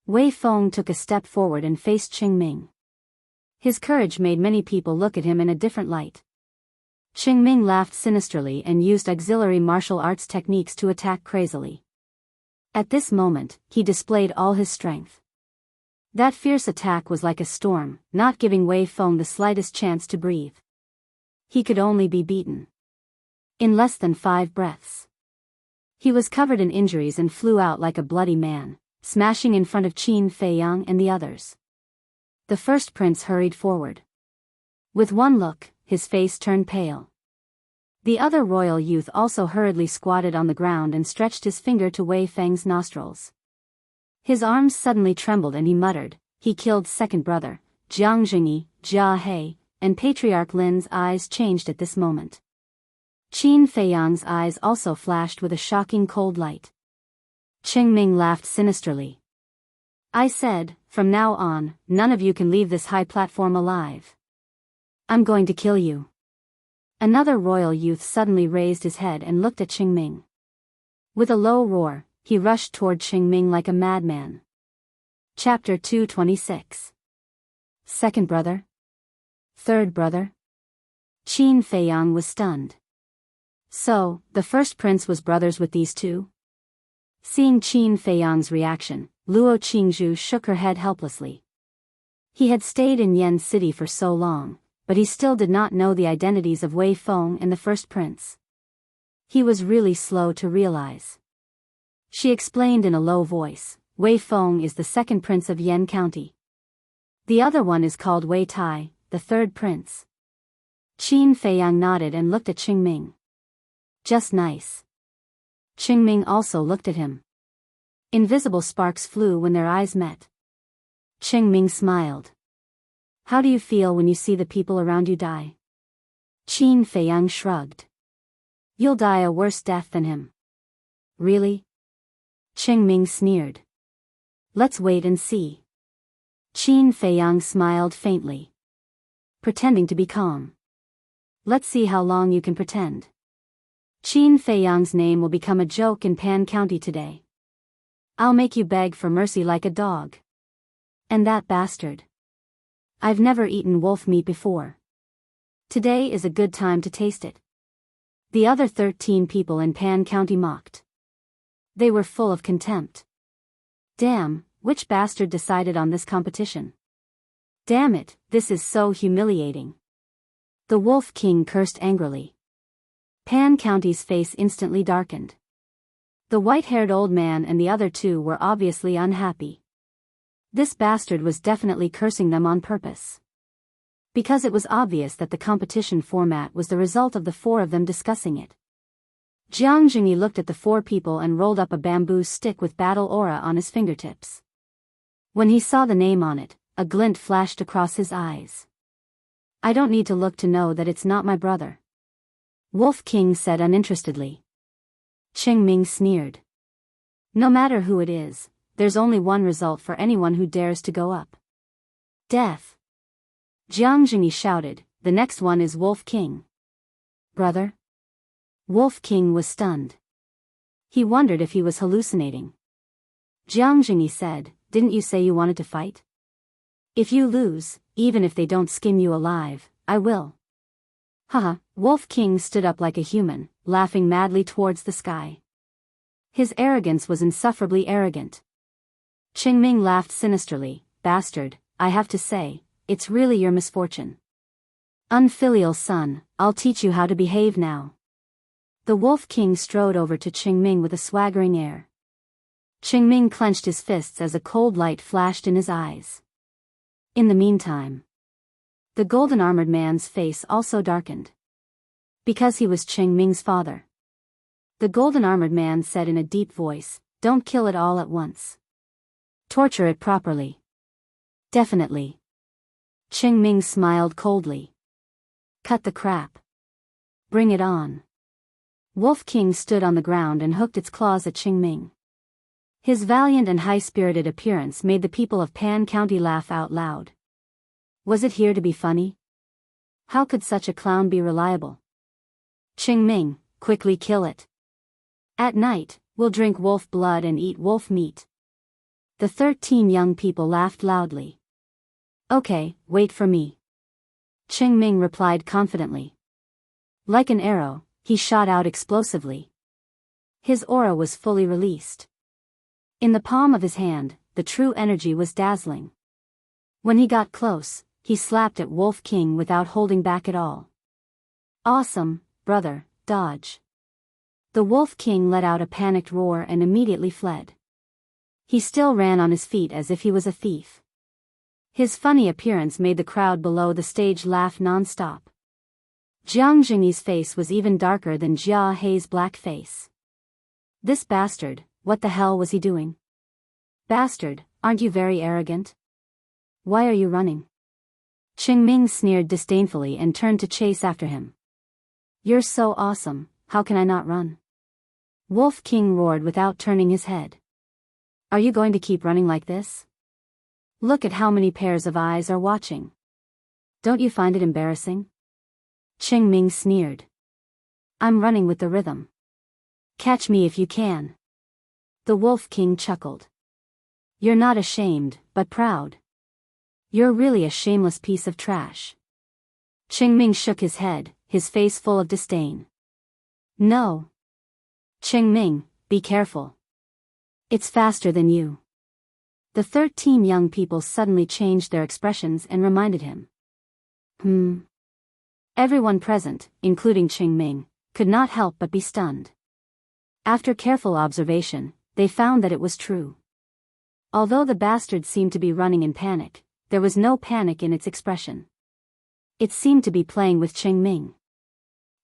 Wei Feng took a step forward and faced Qing Ming. His courage made many people look at him in a different light. Qing Ming laughed sinisterly and used auxiliary martial arts techniques to attack crazily. At this moment, he displayed all his strength. That fierce attack was like a storm, not giving Wei Feng the slightest chance to breathe. He could only be beaten in less than 5 breaths. He was covered in injuries and flew out like a bloody man, smashing in front of Qin Feiyang and the others. The first prince hurried forward. With one look, his face turned pale. The other royal youth also hurriedly squatted on the ground and stretched his finger to Wei Feng's nostrils. His arms suddenly trembled and he muttered, "He killed second brother." Jiang Jingyi, Jia He, and Patriarch Lin's eyes changed at this moment. Qin Feiyang's eyes also flashed with a shocking cold light. Qing Ming laughed sinisterly. "I said, from now on, none of you can leave this high platform alive. I'm going to kill you." Another royal youth suddenly raised his head and looked at Qing Ming. With a low roar, he rushed toward Qing Ming like a madman. Chapter 226. Second brother? Third brother? Qin Feiyang was stunned. So, the first prince was brothers with these two? Seeing Qin Feiyang's reaction, Luo Qingzhu shook her head helplessly. He had stayed in Yen City for so long, but he still did not know the identities of Wei Feng and the first prince. He was really slow to realize. She explained in a low voice, "Wei Feng is the second prince of Yen County. The other one is called Wei Tai, the third prince." Qin Feiyang nodded and looked at Qing Ming. "Just nice." Qing Ming also looked at him. Invisible sparks flew when their eyes met. Qing Ming smiled. "How do you feel when you see the people around you die?" Qin Feiyang shrugged. "You'll die a worse death than him." "Really?" Qing Ming sneered. "Let's wait and see." Qin Feiyang smiled faintly, pretending to be calm. Let's see how long you can pretend. Qin Feiyang's name will become a joke in Pan County today. I'll make you beg for mercy like a dog. And that bastard. I've never eaten wolf meat before. Today is a good time to taste it. The other 13 people in Pan County mocked. They were full of contempt. Damn, which bastard decided on this competition? Damn it, this is so humiliating. The Wolf King cursed angrily. Pan County's face instantly darkened. The white-haired old man and the other two were obviously unhappy. This bastard was definitely cursing them on purpose. Because it was obvious that the competition format was the result of the four of them discussing it. Jiang Jingyi looked at the four people and rolled up a bamboo stick with battle aura on his fingertips. When he saw the name on it, a glint flashed across his eyes. I don't need to look to know that it's not my brother. Wolf King said uninterestedly. Qingming sneered. No matter who it is, there's only one result for anyone who dares to go up. Death. Jiang Jingyi shouted, the next one is Wolf King. Brother? Wolf King was stunned. He wondered if he was hallucinating. Jiang Jingyi said, didn't you say you wanted to fight? If you lose, even if they don't skin you alive, I will. Haha, Wolf King stood up like a human, laughing madly towards the sky. His arrogance was insufferably arrogant. Qingming laughed sinisterly, bastard, I have to say, it's really your misfortune. Unfilial son, I'll teach you how to behave now. The Wolf King strode over to Qingming with a swaggering air. Qingming clenched his fists as a cold light flashed in his eyes. In the meantime, the golden-armored man's face also darkened. Because he was Qingming's father. The golden-armored man said in a deep voice, don't kill it all at once. Torture it properly. Definitely. Qingming smiled coldly. Cut the crap. Bring it on. Wolf King stood on the ground and hooked its claws at Qingming. His valiant and high-spirited appearance made the people of Pan County laugh out loud. Was it here to be funny? How could such a clown be reliable? Qingming, quickly kill it. At night, we'll drink wolf blood and eat wolf meat. The 13 young people laughed loudly. Okay, wait for me. Qingming replied confidently. Like an arrow, he shot out explosively. His aura was fully released. In the palm of his hand, the true energy was dazzling. When he got close, he slapped at Wolf King without holding back at all. Awesome, brother, dodge. The Wolf King let out a panicked roar and immediately fled. He still ran on his feet as if he was a thief. His funny appearance made the crowd below the stage laugh non-stop. Jiang Jingyi's face was even darker than Jia Hei's black face. This bastard, what the hell was he doing? Bastard, aren't you very arrogant? Why are you running? Qingming sneered disdainfully and turned to chase after him. You're so awesome, how can I not run? Wolf King roared without turning his head. Are you going to keep running like this? Look at how many pairs of eyes are watching. Don't you find it embarrassing? Qingming sneered. I'm running with the rhythm. Catch me if you can. The Wolf King chuckled. You're not ashamed, but proud. You're really a shameless piece of trash. Qingming shook his head, his face full of disdain. No. Qingming, be careful. It's faster than you. The 13 young people suddenly changed their expressions and reminded him. Everyone present, including Qingming, could not help but be stunned. After careful observation, they found that it was true. Although the bastard seemed to be running in panic, there was no panic in its expression. It seemed to be playing with Qingming.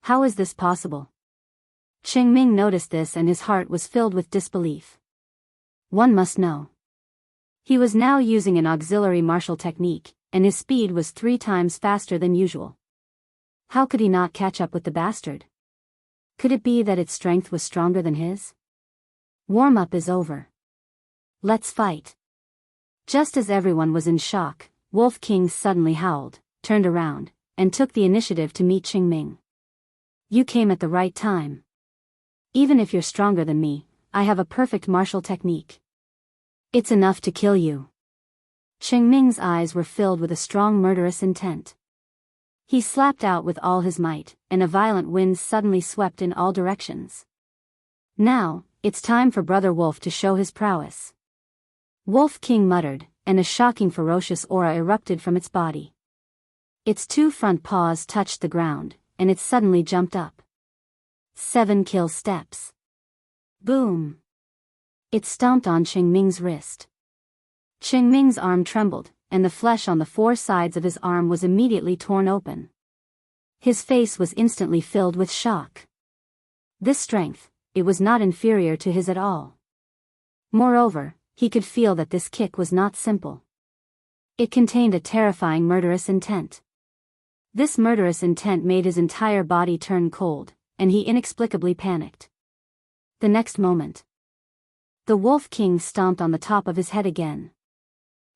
How is this possible? Qingming noticed this and his heart was filled with disbelief. One must know. He was now using an auxiliary martial technique, and his speed was 3 times faster than usual. How could he not catch up with the bastard? Could it be that its strength was stronger than his? Warm-up is over. Let's fight. Just as everyone was in shock, Wolf King suddenly howled, turned around, and took the initiative to meet Qingming. You came at the right time. Even if you're stronger than me, I have a perfect martial technique. It's enough to kill you. Qingming's eyes were filled with a strong murderous intent. He slapped out with all his might, and a violent wind suddenly swept in all directions. Now, it's time for Brother Wolf to show his prowess. Wolf King muttered, and a shocking ferocious aura erupted from its body. Its 2 front paws touched the ground, and it suddenly jumped up. 7 kill steps. Boom! It stomped on Qingming's wrist. Qingming's arm trembled, and the flesh on the 4 sides of his arm was immediately torn open. His face was instantly filled with shock. This strength, it was not inferior to his at all. Moreover, he could feel that this kick was not simple. It contained a terrifying murderous intent. This murderous intent made his entire body turn cold, and he inexplicably panicked. The next moment, the Wolf King stomped on the top of his head again.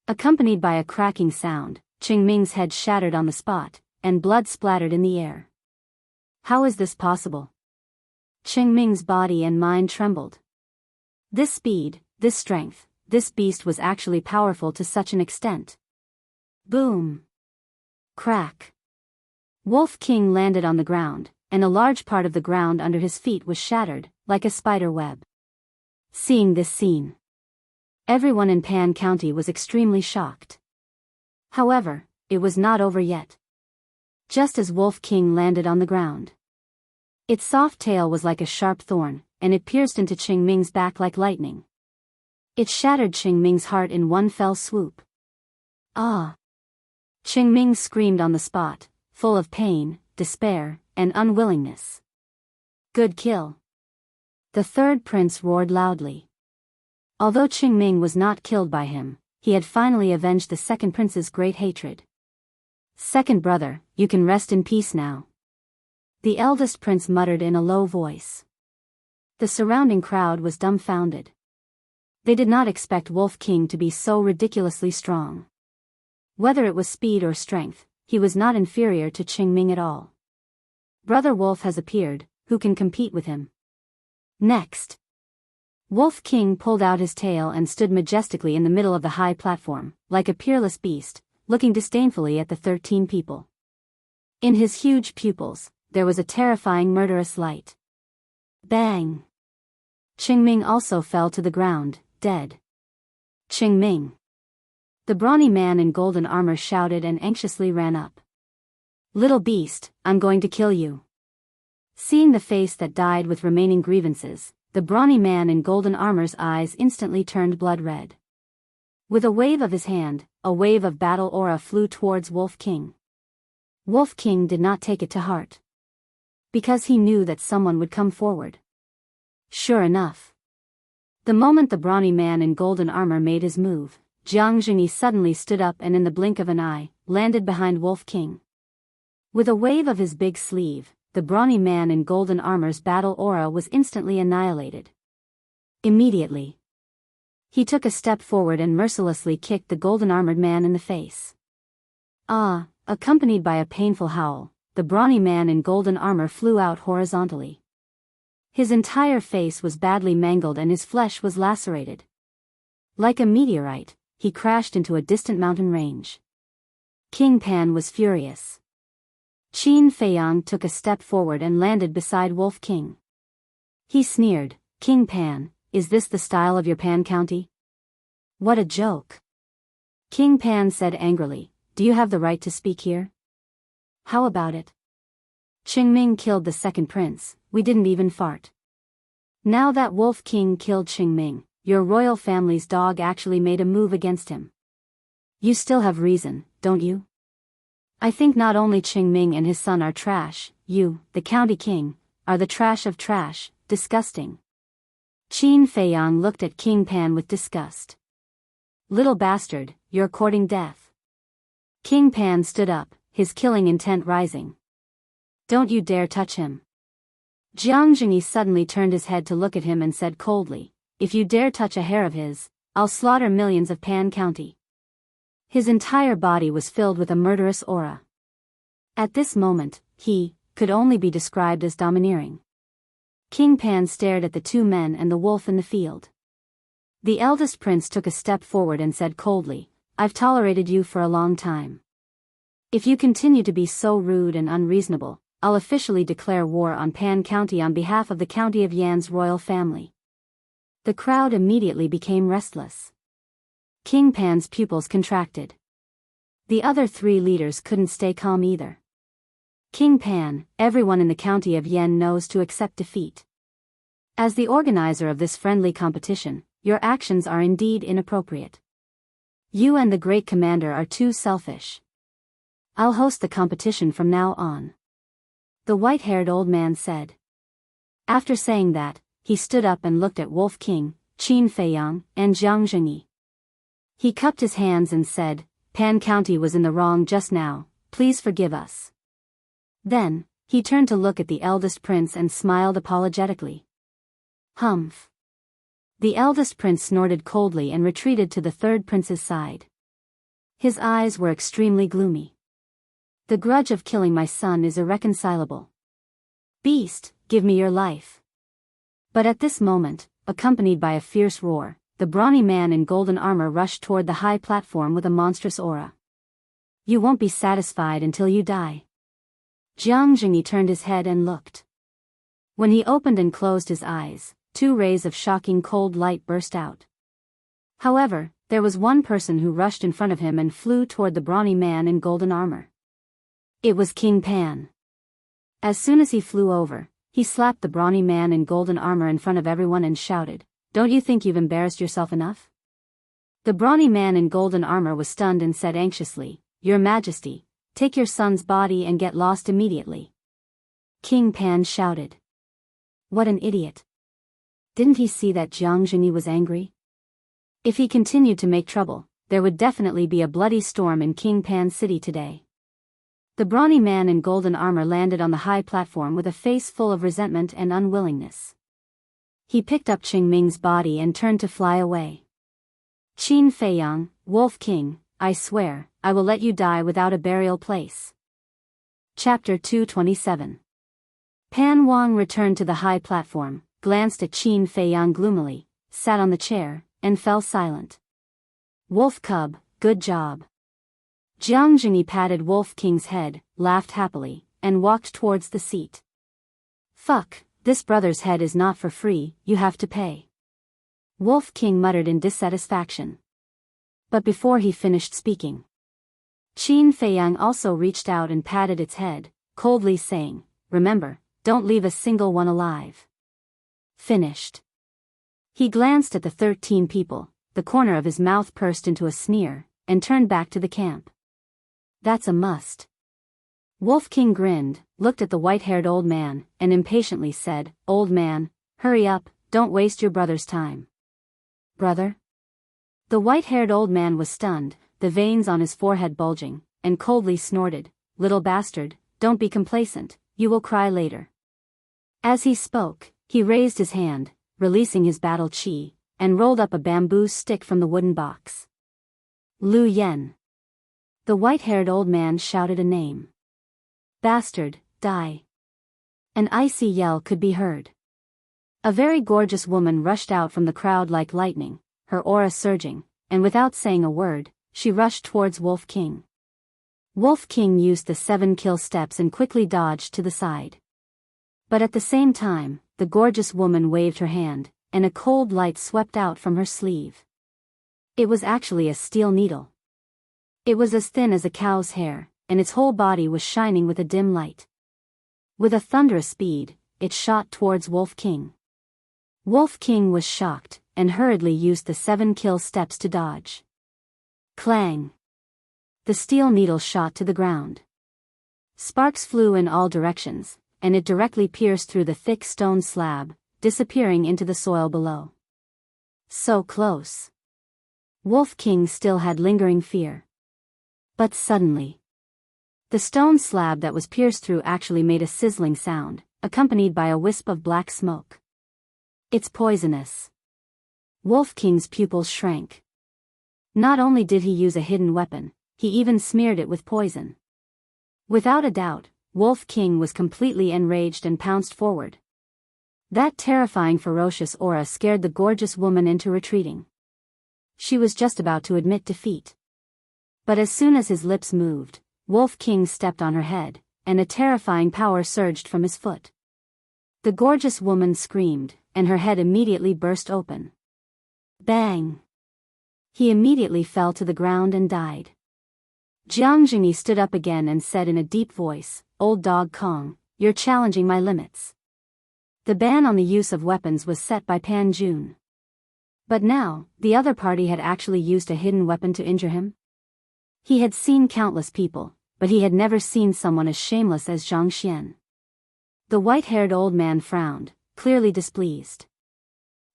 Accompanied by a cracking sound, Qingming's head shattered on the spot, and blood splattered in the air. How is this possible? Qingming's body and mind trembled. This speed, this strength, this beast was actually powerful to such an extent. Boom! Crack! Wolf King landed on the ground, and a large part of the ground under his feet was shattered, like a spider web. Seeing this scene, everyone in Pan County was extremely shocked. However, it was not over yet. Just as Wolf King landed on the ground, its soft tail was like a sharp thorn, and it pierced into Qingming's back like lightning. It shattered Qingming's heart in one fell swoop. Ah! Qingming screamed on the spot, full of pain, despair, and unwillingness. Good kill. The 3rd prince roared loudly. Although Qingming was not killed by him, he had finally avenged the 2nd prince's great hatred. Second brother, you can rest in peace now. The eldest prince muttered in a low voice. The surrounding crowd was dumbfounded. They did not expect Wolf King to be so ridiculously strong. Whether it was speed or strength, he was not inferior to Qingming at all. Brother Wolf has appeared, who can compete with him? Next, Wolf King pulled out his tail and stood majestically in the middle of the high platform, like a peerless beast, looking disdainfully at the 13 people. In his huge pupils, there was a terrifying murderous light. Bang! Qingming also fell to the ground, dead. Qingming! The brawny man in golden armor shouted and anxiously ran up. Little beast, I'm going to kill you. Seeing the face that died with remaining grievances, the brawny man in golden armor's eyes instantly turned blood red. With a wave of his hand, a wave of battle aura flew towards Wolf King. Wolf King did not take it to heart, because he knew that someone would come forward. Sure enough, the moment the brawny man in golden armor made his move, Jiang Jingyi suddenly stood up and in the blink of an eye, landed behind Wolf King. With a wave of his big sleeve, the brawny man in golden armor's battle aura was instantly annihilated. Immediately, he took a step forward and mercilessly kicked the golden-armored man in the face. Ah! Accompanied by a painful howl, the brawny man in golden armor flew out horizontally. His entire face was badly mangled and his flesh was lacerated. Like a meteorite, he crashed into a distant mountain range. King Pan was furious. Qin Feiyang took a step forward and landed beside Wolf King. He sneered, "King Pan, is this the style of your Pan County? What a joke." King Pan said angrily, "Do you have the right to speak here? How about it? Qingming killed the second prince, we didn't even fart. Now that Wolf King killed Qingming, your royal family's dog actually made a move against him. You still have reason, don't you? I think not only Qingming and his son are trash, you, the county king, are the trash of trash, disgusting." Qin Feiyang looked at King Pan with disgust. "Little bastard, you're courting death." King Pan stood up, his killing intent rising. "Don't you dare touch him." Jiang Jingyi suddenly turned his head to look at him and said coldly, "If you dare touch a hair of his, I'll slaughter millions of Pan County." His entire body was filled with a murderous aura. At this moment, he could only be described as domineering. King Pan stared at the two men and the wolf in the field. The eldest prince took a step forward and said coldly, "I've tolerated you for a long time. If you continue to be so rude and unreasonable, I'll officially declare war on Pan County on behalf of the County of Yan's royal family." The crowd immediately became restless. King Pan's pupils contracted. The other three leaders couldn't stay calm either. King Pan, everyone in the County of Yan knows to accept defeat. As the organizer of this friendly competition, your actions are indeed inappropriate. You and the great commander are too selfish. I'll host the competition from now on, the white-haired old man said. After saying that, he stood up and looked at Wolf King, Qin Feiyang, and Jiang Zhengyi. He cupped his hands and said, "Pan County was in the wrong just now, please forgive us." Then, he turned to look at the eldest prince and smiled apologetically. "Humph." The eldest prince snorted coldly and retreated to the third prince's side. His eyes were extremely gloomy. "The grudge of killing my son is irreconcilable. Beast, give me your life." But at this moment, accompanied by a fierce roar, the brawny man in golden armor rushed toward the high platform with a monstrous aura. "You won't be satisfied until you die." Jiang Zhengyi turned his head and looked. When he opened and closed his eyes, 2 rays of shocking cold light burst out. However, there was one person who rushed in front of him and flew toward the brawny man in golden armor. It was King Pan. As soon as he flew over, he slapped the brawny man in golden armor in front of everyone and shouted, "Don't you think you've embarrassed yourself enough?" The brawny man in golden armor was stunned and said anxiously, "Your Majesty, take your son's body and get lost immediately." King Pan shouted. What an idiot. Didn't he see that Jiang Zhengyi was angry? If he continued to make trouble, there would definitely be a bloody storm in King Pan City today. The brawny man in golden armor landed on the high platform with a face full of resentment and unwillingness. He picked up Qing Ming's body and turned to fly away. "Qin Feiyang, Wolf King, I swear, I will let you die without a burial place." Chapter 227. Pan Wang returned to the high platform, glanced at Qin Feiyang gloomily, sat on the chair, and fell silent. "Wolf Cub, good job." Jiang Zhengyi patted Wolf King's head, laughed happily, and walked towards the seat. "Fuck, this brother's head is not for free, you have to pay." Wolf King muttered in dissatisfaction. But before he finished speaking, Qin Feiyang also reached out and patted its head, coldly saying, "Remember, don't leave a single one alive." Finished. He glanced at the 13 people, the corner of his mouth pursed into a sneer, and turned back to the camp. "That's a must." Wolf King grinned, looked at the white-haired old man, and impatiently said, "Old man, hurry up, don't waste your brother's time." "Brother?" The white-haired old man was stunned, the veins on his forehead bulging, and coldly snorted, "Little bastard, don't be complacent, you will cry later." As he spoke, he raised his hand, releasing his battle chi, and rolled up a bamboo stick from the wooden box. "Lu Yen." The white-haired old man shouted a name. "Bastard, die." An icy yell could be heard. A very gorgeous woman rushed out from the crowd like lightning, her aura surging, and without saying a word, she rushed towards Wolf King. Wolf King used the 7 kill steps and quickly dodged to the side. But at the same time, the gorgeous woman waved her hand, and a cold light swept out from her sleeve. It was actually a steel needle. It was as thin as a cow's hair, and its whole body was shining with a dim light. With a thunderous speed, it shot towards Wolf King. Wolf King was shocked, and hurriedly used the 7 kill steps to dodge. Clang! The steel needle shot to the ground. Sparks flew in all directions, and it directly pierced through the thick stone slab, disappearing into the soil below. So close. Wolf King still had lingering fear. But suddenly, the stone slab that was pierced through actually made a sizzling sound, accompanied by a wisp of black smoke. "It's poisonous." Wolf King's pupils shrank. Not only did he use a hidden weapon, he even smeared it with poison. Without a doubt, Wolf King was completely enraged and pounced forward. That terrifying ferocious aura scared the gorgeous woman into retreating. She was just about to admit defeat. But as soon as his lips moved, Wolf King stepped on her head, and a terrifying power surged from his foot. The gorgeous woman screamed, and her head immediately burst open. Bang! He immediately fell to the ground and died. Jiang Jingyi stood up again and said in a deep voice, "Old dog Kong, you're challenging my limits." The ban on the use of weapons was set by Pan Jun. But now, the other party had actually used a hidden weapon to injure him? He had seen countless people, but he had never seen someone as shameless as Zhang Xian. The white-haired old man frowned, clearly displeased.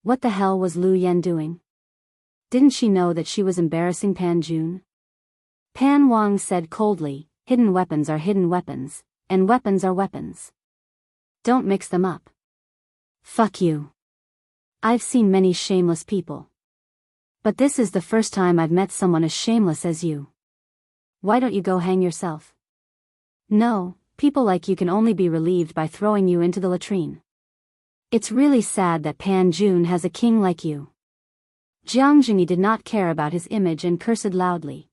What the hell was Lu Yen doing? Didn't she know that she was embarrassing Pan Jun? Pan Wang said coldly, "Hidden weapons are hidden weapons, and weapons are weapons. Don't mix them up." Fuck you. I've seen many shameless people. But this is the first time I've met someone as shameless as you. Why don't you go hang yourself? No, people like you can only be relieved by throwing you into the latrine. It's really sad that Pan Jun has a king like you. Jiang Jingyi did not care about his image and cursed loudly.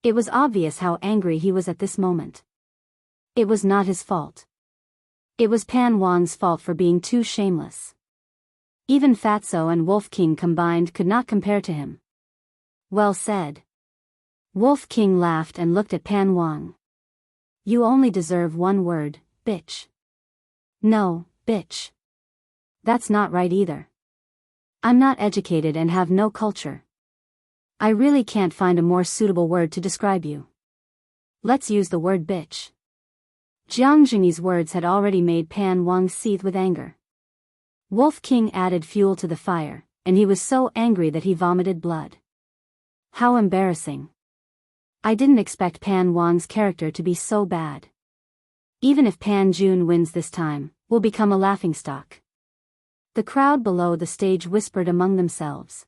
It was obvious how angry he was at this moment. It was not his fault. It was Pan Wang's fault for being too shameless. Even Fatso and Wolf King combined could not compare to him. Well said. Wolf King laughed and looked at Pan Wang. You only deserve one word, bitch. No, bitch. That's not right either. I'm not educated and have no culture. I really can't find a more suitable word to describe you. Let's use the word bitch. Jiang Jingyi's words had already made Pan Wang seethe with anger. Wolf King added fuel to the fire, and he was so angry that he vomited blood. How embarrassing. I didn't expect Pan Wang's character to be so bad. Even if Pan Jun wins this time, we'll become a laughingstock. The crowd below the stage whispered among themselves.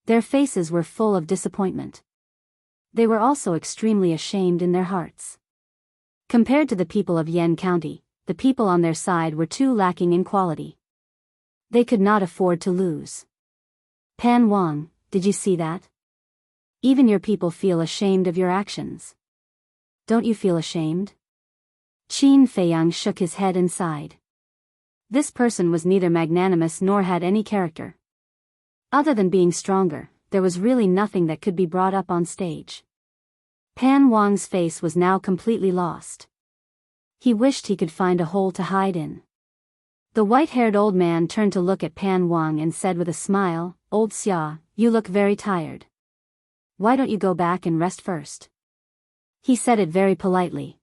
Their faces were full of disappointment. They were also extremely ashamed in their hearts. Compared to the people of Yan County, the people on their side were too lacking in quality. They could not afford to lose. Pan Wang, did you see that? Even your people feel ashamed of your actions. Don't you feel ashamed? Qin Feiyang shook his head and sighed. This person was neither magnanimous nor had any character. Other than being stronger, there was really nothing that could be brought up on stage. Pan Wang's face was now completely lost. He wished he could find a hole to hide in. The white-haired old man turned to look at Pan Wang and said with a smile, "Old Xia, you look very tired. Why don't you go back and rest first?" He said it very politely.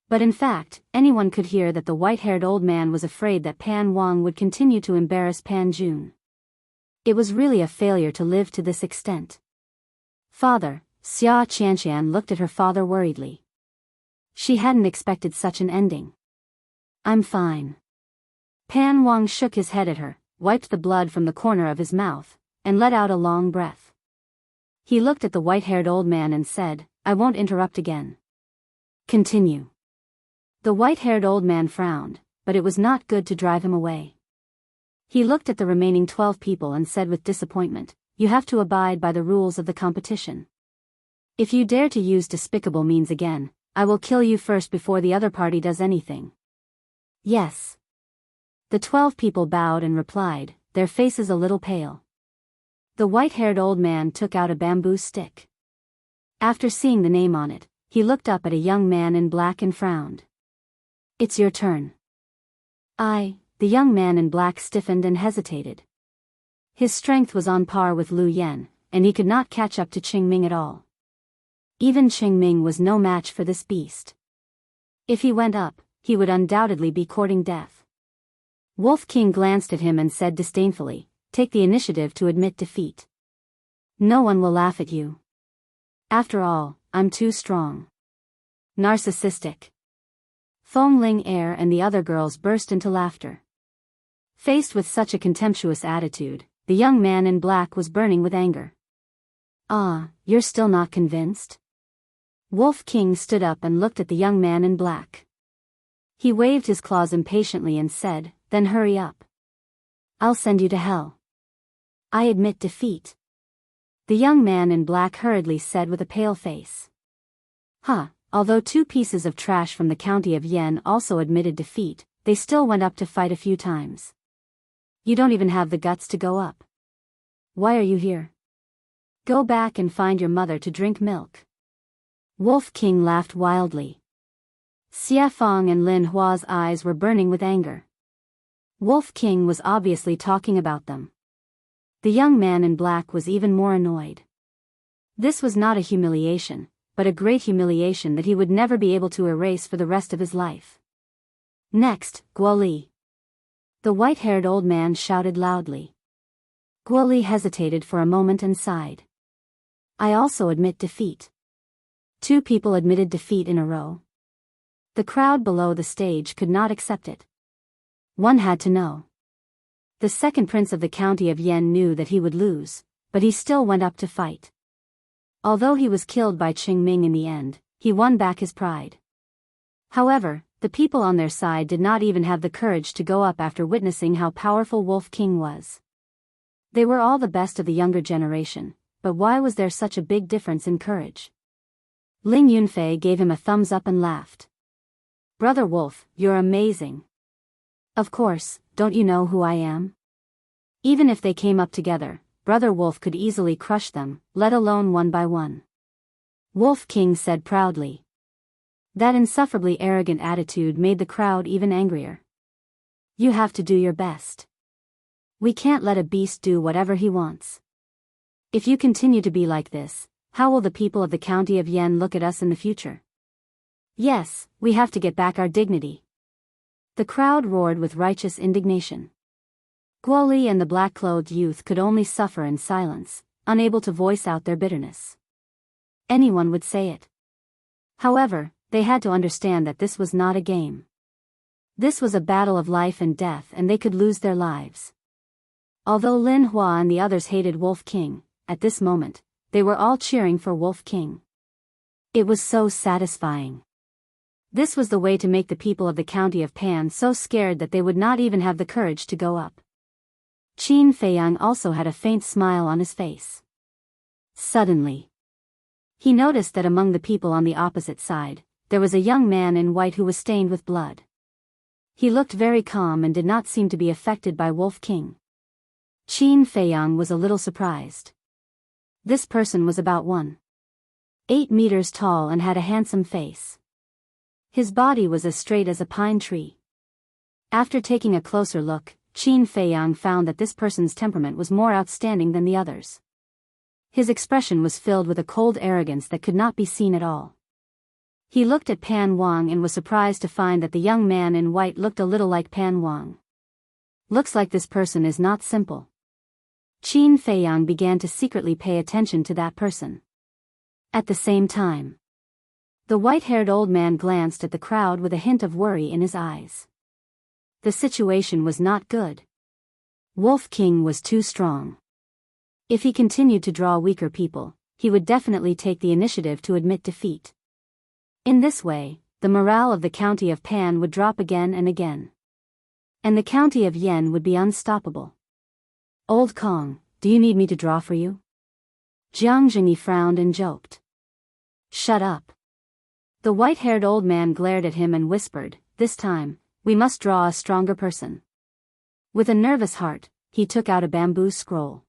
But in fact, anyone could hear that the white-haired old man was afraid that Pan Wang would continue to embarrass Pan Jun. It was really a failure to live to this extent. Father, Xia Qianqian looked at her father worriedly. She hadn't expected such an ending. I'm fine. Pan Wang shook his head at her, wiped the blood from the corner of his mouth, and let out a long breath. He looked at the white-haired old man and said, I won't interrupt again. Continue. The white-haired old man frowned, but it was not good to drive him away. He looked at the remaining 12 people and said with disappointment, You have to abide by the rules of the competition. If you dare to use despicable means again, I will kill you first before the other party does anything. Yes. The 12 people bowed and replied, their faces a little pale. The white-haired old man took out a bamboo stick. After seeing the name on it, he looked up at a young man in black and frowned. It's your turn. The young man in black stiffened and hesitated. His strength was on par with Lu Yen, and he could not catch up to Qingming at all. Even Qingming was no match for this beast. If he went up, he would undoubtedly be courting death. Wolf King glanced at him and said disdainfully, Take the initiative to admit defeat. No one will laugh at you. After all, I'm too strong. Narcissistic. Fong Ling Er and the other girls burst into laughter. Faced with such a contemptuous attitude, the young man in black was burning with anger. Ah, you're still not convinced? Wolf King stood up and looked at the young man in black. He waved his claws impatiently and said, "Then hurry up. I'll send you to hell." "I admit defeat," the young man in black hurriedly said with a pale face. Although two pieces of trash from the county of Yen also admitted defeat, they still went up to fight a few times. "You don't even have the guts to go up. Why are you here? Go back and find your mother to drink milk." Wolf King laughed wildly. Xia Fong and Lin Hua's eyes were burning with anger. Wolf King was obviously talking about them. The young man in black was even more annoyed. This was not a humiliation, but a great humiliation that he would never be able to erase for the rest of his life. "Next, Guo Li." The white-haired old man shouted loudly. Guo Li hesitated for a moment and sighed. "I also admit defeat." Two people admitted defeat in a row. The crowd below the stage could not accept it. One had to know. The second prince of the county of Yen knew that he would lose, but he still went up to fight. Although he was killed by Qing Ming in the end, he won back his pride. However, the people on their side did not even have the courage to go up after witnessing how powerful Wolf King was. They were all the best of the younger generation, but why was there such a big difference in courage? Ling Yunfei gave him a thumbs up and laughed. "Brother Wolf, you're amazing. Of course, don't you know who I am? Even if they came up together, Brother Wolf could easily crush them, let alone one by one." Wolf King said proudly. That insufferably arrogant attitude made the crowd even angrier. "You have to do your best. We can't let a beast do whatever he wants. If you continue to be like this, how will the people of the county of Yen look at us in the future? Yes, we have to get back our dignity." The crowd roared with righteous indignation. Guo Li and the black-clothed youth could only suffer in silence, unable to voice out their bitterness. Anyone would say it. However, they had to understand that this was not a game. This was a battle of life and death, and they could lose their lives. Although Lin Hua and the others hated Wolf King, at this moment, they were all cheering for Wolf King. It was so satisfying. This was the way to make the people of the county of Pan so scared that they would not even have the courage to go up. Qin Feiyang also had a faint smile on his face. Suddenly, he noticed that among the people on the opposite side, there was a young man in white who was stained with blood. He looked very calm and did not seem to be affected by Wolf King. Qin Feiyang was a little surprised. This person was about 1.8 meters tall and had a handsome face. His body was as straight as a pine tree. After taking a closer look, Qin Feiyang found that this person's temperament was more outstanding than the others. His expression was filled with a cold arrogance that could not be seen at all. He looked at Pan Wang and was surprised to find that the young man in white looked a little like Pan Wang. Looks like this person is not simple. Qin Feiyang began to secretly pay attention to that person. At the same time, the white-haired old man glanced at the crowd with a hint of worry in his eyes. The situation was not good. Wolf King was too strong. If he continued to draw weaker people, he would definitely take the initiative to admit defeat. In this way, the morale of the county of Pan would drop again and again. And the county of Yen would be unstoppable. "Old Kong, do you need me to draw for you?" Jiang Jingyi frowned and joked. "Shut up." The white-haired old man glared at him and whispered, "This time, we must draw a stronger person." With a nervous heart, he took out a bamboo scroll.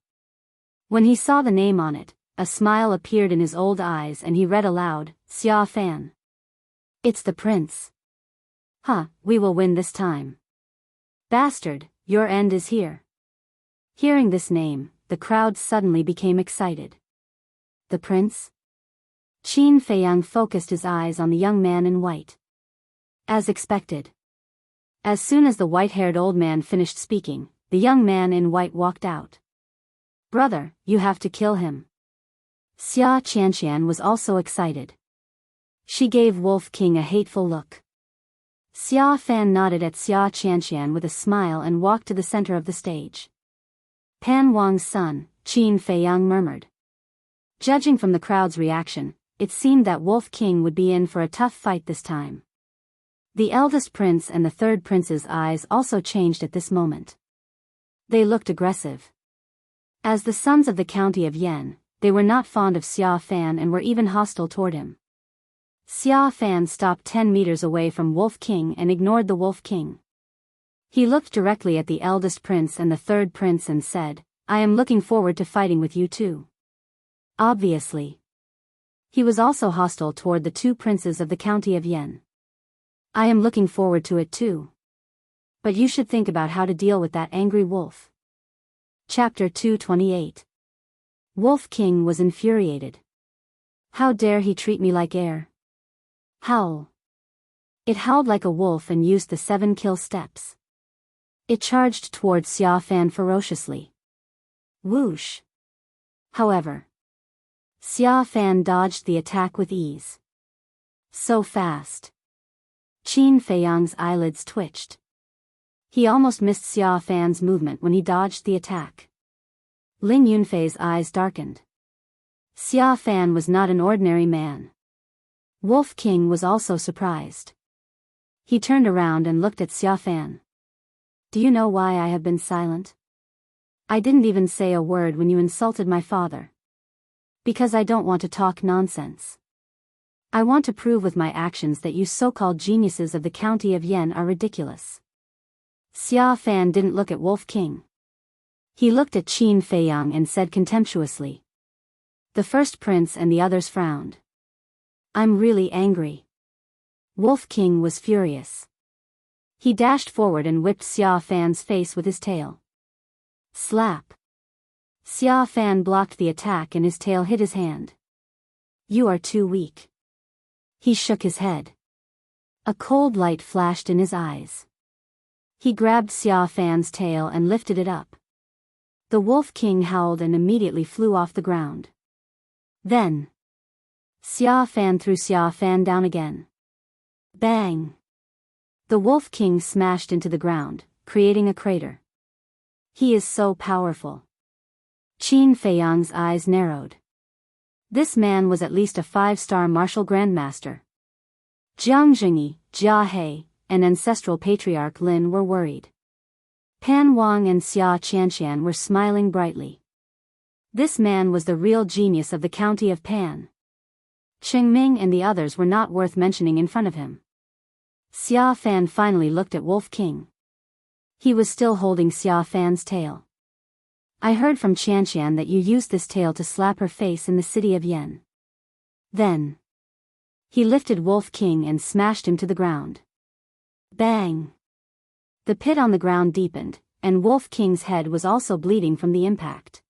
When he saw the name on it, a smile appeared in his old eyes and he read aloud, "Xia Fan." "It's the prince." We will win this time." "Bastard, your end is here." Hearing this name, the crowd suddenly became excited. "The prince?" Qin Feiyang focused his eyes on the young man in white. As expected. As soon as the white-haired old man finished speaking, the young man in white walked out. "Brother, you have to kill him." Xia Qianqian was also excited. She gave Wolf King a hateful look. Xia Fan nodded at Xia Qianqian with a smile and walked to the center of the stage. "Pan Wang's son," Qin Feiyang murmured. Judging from the crowd's reaction, it seemed that Wolf King would be in for a tough fight this time. The eldest prince and the third prince's eyes also changed at this moment. They looked aggressive. As the sons of the county of Yen, they were not fond of Xia Fan and were even hostile toward him. Xia Fan stopped 10 meters away from Wolf King and ignored the Wolf King. He looked directly at the eldest prince and the third prince and said, "I am looking forward to fighting with you too." Obviously. He was also hostile toward the two princes of the county of Yen. "I am looking forward to it too. But you should think about how to deal with that angry wolf." Chapter 228. Wolf King was infuriated. How dare he treat me like air? Howl. It howled like a wolf and used the 7 kill steps. It charged toward Xia Fan ferociously. Whoosh. However, Xia Fan dodged the attack with ease. So fast. Qin Feiyang's eyelids twitched. He almost missed Xia Fan's movement when he dodged the attack. Ling Yunfei's eyes darkened. Xia Fan was not an ordinary man. Wolf King was also surprised. He turned around and looked at Xia Fan. "Do you know why I have been silent? I didn't even say a word when you insulted my father. Because I don't want to talk nonsense. I want to prove with my actions that you so-called geniuses of the county of Yen are ridiculous." Xia Fan didn't look at Wolf King. He looked at Qin Feiyang and said contemptuously. The first prince and the others frowned. "I'm really angry." Wolf King was furious. He dashed forward and whipped Xia Fan's face with his tail. Slap. Xia Fan blocked the attack and his tail hit his hand. "You are too weak." He shook his head. A cold light flashed in his eyes. He grabbed Xia Fan's tail and lifted it up. The Wolf King howled and immediately flew off the ground. Then, Xia Fan threw Xia Fan down again. Bang! The Wolf King smashed into the ground, creating a crater. He is so powerful. Qin Feiyang's eyes narrowed. This man was at least a 5-star martial grandmaster. Jiang Jingyi, Jia He, and ancestral patriarch Lin were worried. Pan Wang and Xia Qianqian were smiling brightly. This man was the real genius of the county of Pan. Cheng Ming and the others were not worth mentioning in front of him. Xia Fan finally looked at Wolf King. He was still holding Xia Fan's tail. "I heard from Qianqian that you used this tail to slap her face in the city of Yen." Then, he lifted Wolf King and smashed him to the ground. Bang! The pit on the ground deepened, and Wolf King's head was also bleeding from the impact.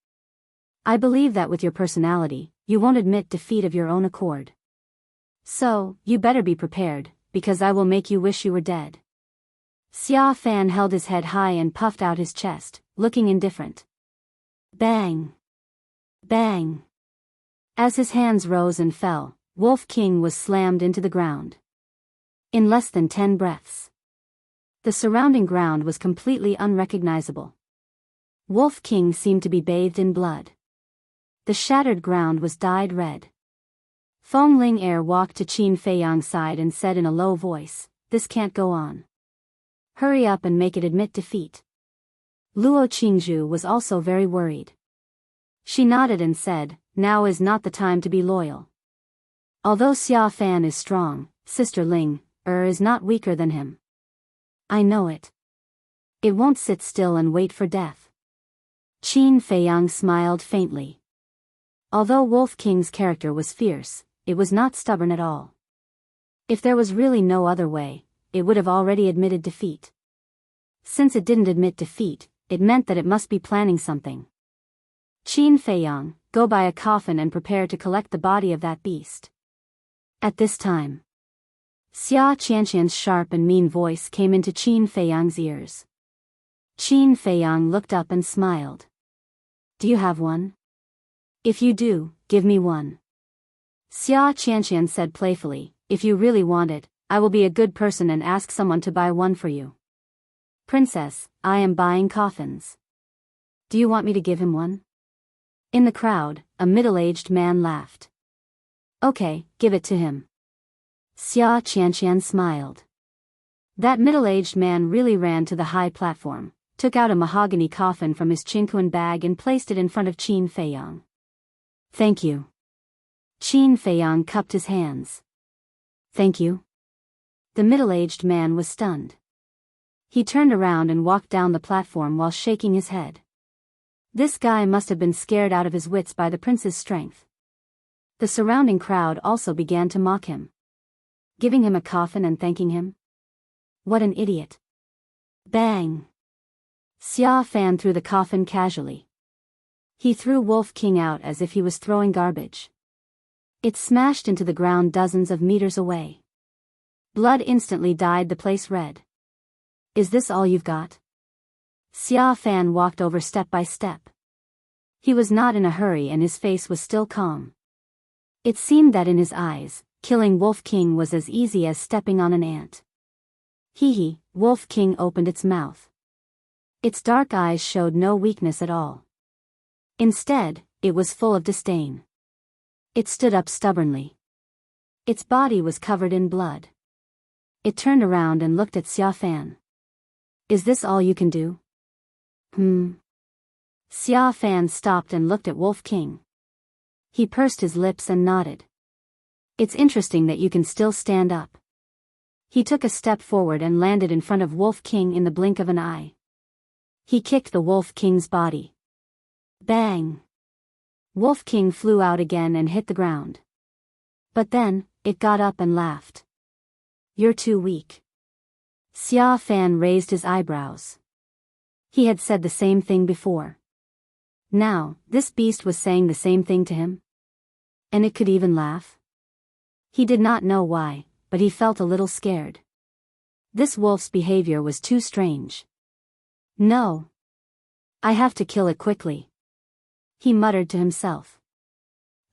"I believe that with your personality, you won't admit defeat of your own accord. So, you better be prepared, because I will make you wish you were dead." Xia Fan held his head high and puffed out his chest, looking indifferent. Bang! Bang! As his hands rose and fell, Wolf King was slammed into the ground. In less than 10 breaths, the surrounding ground was completely unrecognizable. Wolf King seemed to be bathed in blood. The shattered ground was dyed red. Feng Ling Er walked to Qin Feiyang's side and said in a low voice, "This can't go on. Hurry up and make it admit defeat." Luo Qingzhu was also very worried. She nodded and said, "Now is not the time to be loyal. Although Xia Fan is strong, Sister Ling Er is not weaker than him. I know it. It won't sit still and wait for death." Qin Feiyang smiled faintly. Although Wolf King's character was fierce, it was not stubborn at all. If there was really no other way, it would have already admitted defeat. Since it didn't admit defeat, it meant that it must be planning something. "Qin Feiyang, go buy a coffin and prepare to collect the body of that beast." At this time, Xia Qianqian's sharp and mean voice came into Qin Feiyang's ears. Qin Feiyang looked up and smiled. "Do you have one? If you do, give me one." Xia Qianqian said playfully, "If you really want it, I will be a good person and ask someone to buy one for you." "Princess, I am buying coffins. Do you want me to give him one?" In the crowd, a middle-aged man laughed. Okay, give it to him. Xia Qianqian smiled. That middle-aged man really ran to the high platform, took out a mahogany coffin from his Qinquan bag and placed it in front of Qin Feiyang. Thank you. Qin Feiyang cupped his hands. Thank you? The middle-aged man was stunned. He turned around and walked down the platform while shaking his head. This guy must have been scared out of his wits by the prince's strength. The surrounding crowd also began to mock him. Giving him a coffin and thanking him? What an idiot. Bang! Xia Fan threw the coffin casually. He threw Wolf King out as if he was throwing garbage. It smashed into the ground dozens of meters away. Blood instantly dyed the place red. Is this all you've got? Xia Fan walked over step by step. He was not in a hurry and his face was still calm. It seemed that in his eyes, killing Wolf King was as easy as stepping on an ant. Hee. Wolf King opened its mouth. Its dark eyes showed no weakness at all. Instead, it was full of disdain. It stood up stubbornly. Its body was covered in blood. It turned around and looked at Xia Fan. Is this all you can do? Xia Fan stopped and looked at Wolf King. He pursed his lips and nodded. It's interesting that you can still stand up. He took a step forward and landed in front of Wolf King in the blink of an eye. He kicked the Wolf King's body. Bang! Wolf King flew out again and hit the ground. But then, it got up and laughed. You're too weak. Xia Fan raised his eyebrows. He had said the same thing before. Now, this beast was saying the same thing to him? And it could even laugh? He did not know why, but he felt a little scared. This wolf's behavior was too strange. No. I have to kill it quickly. He muttered to himself.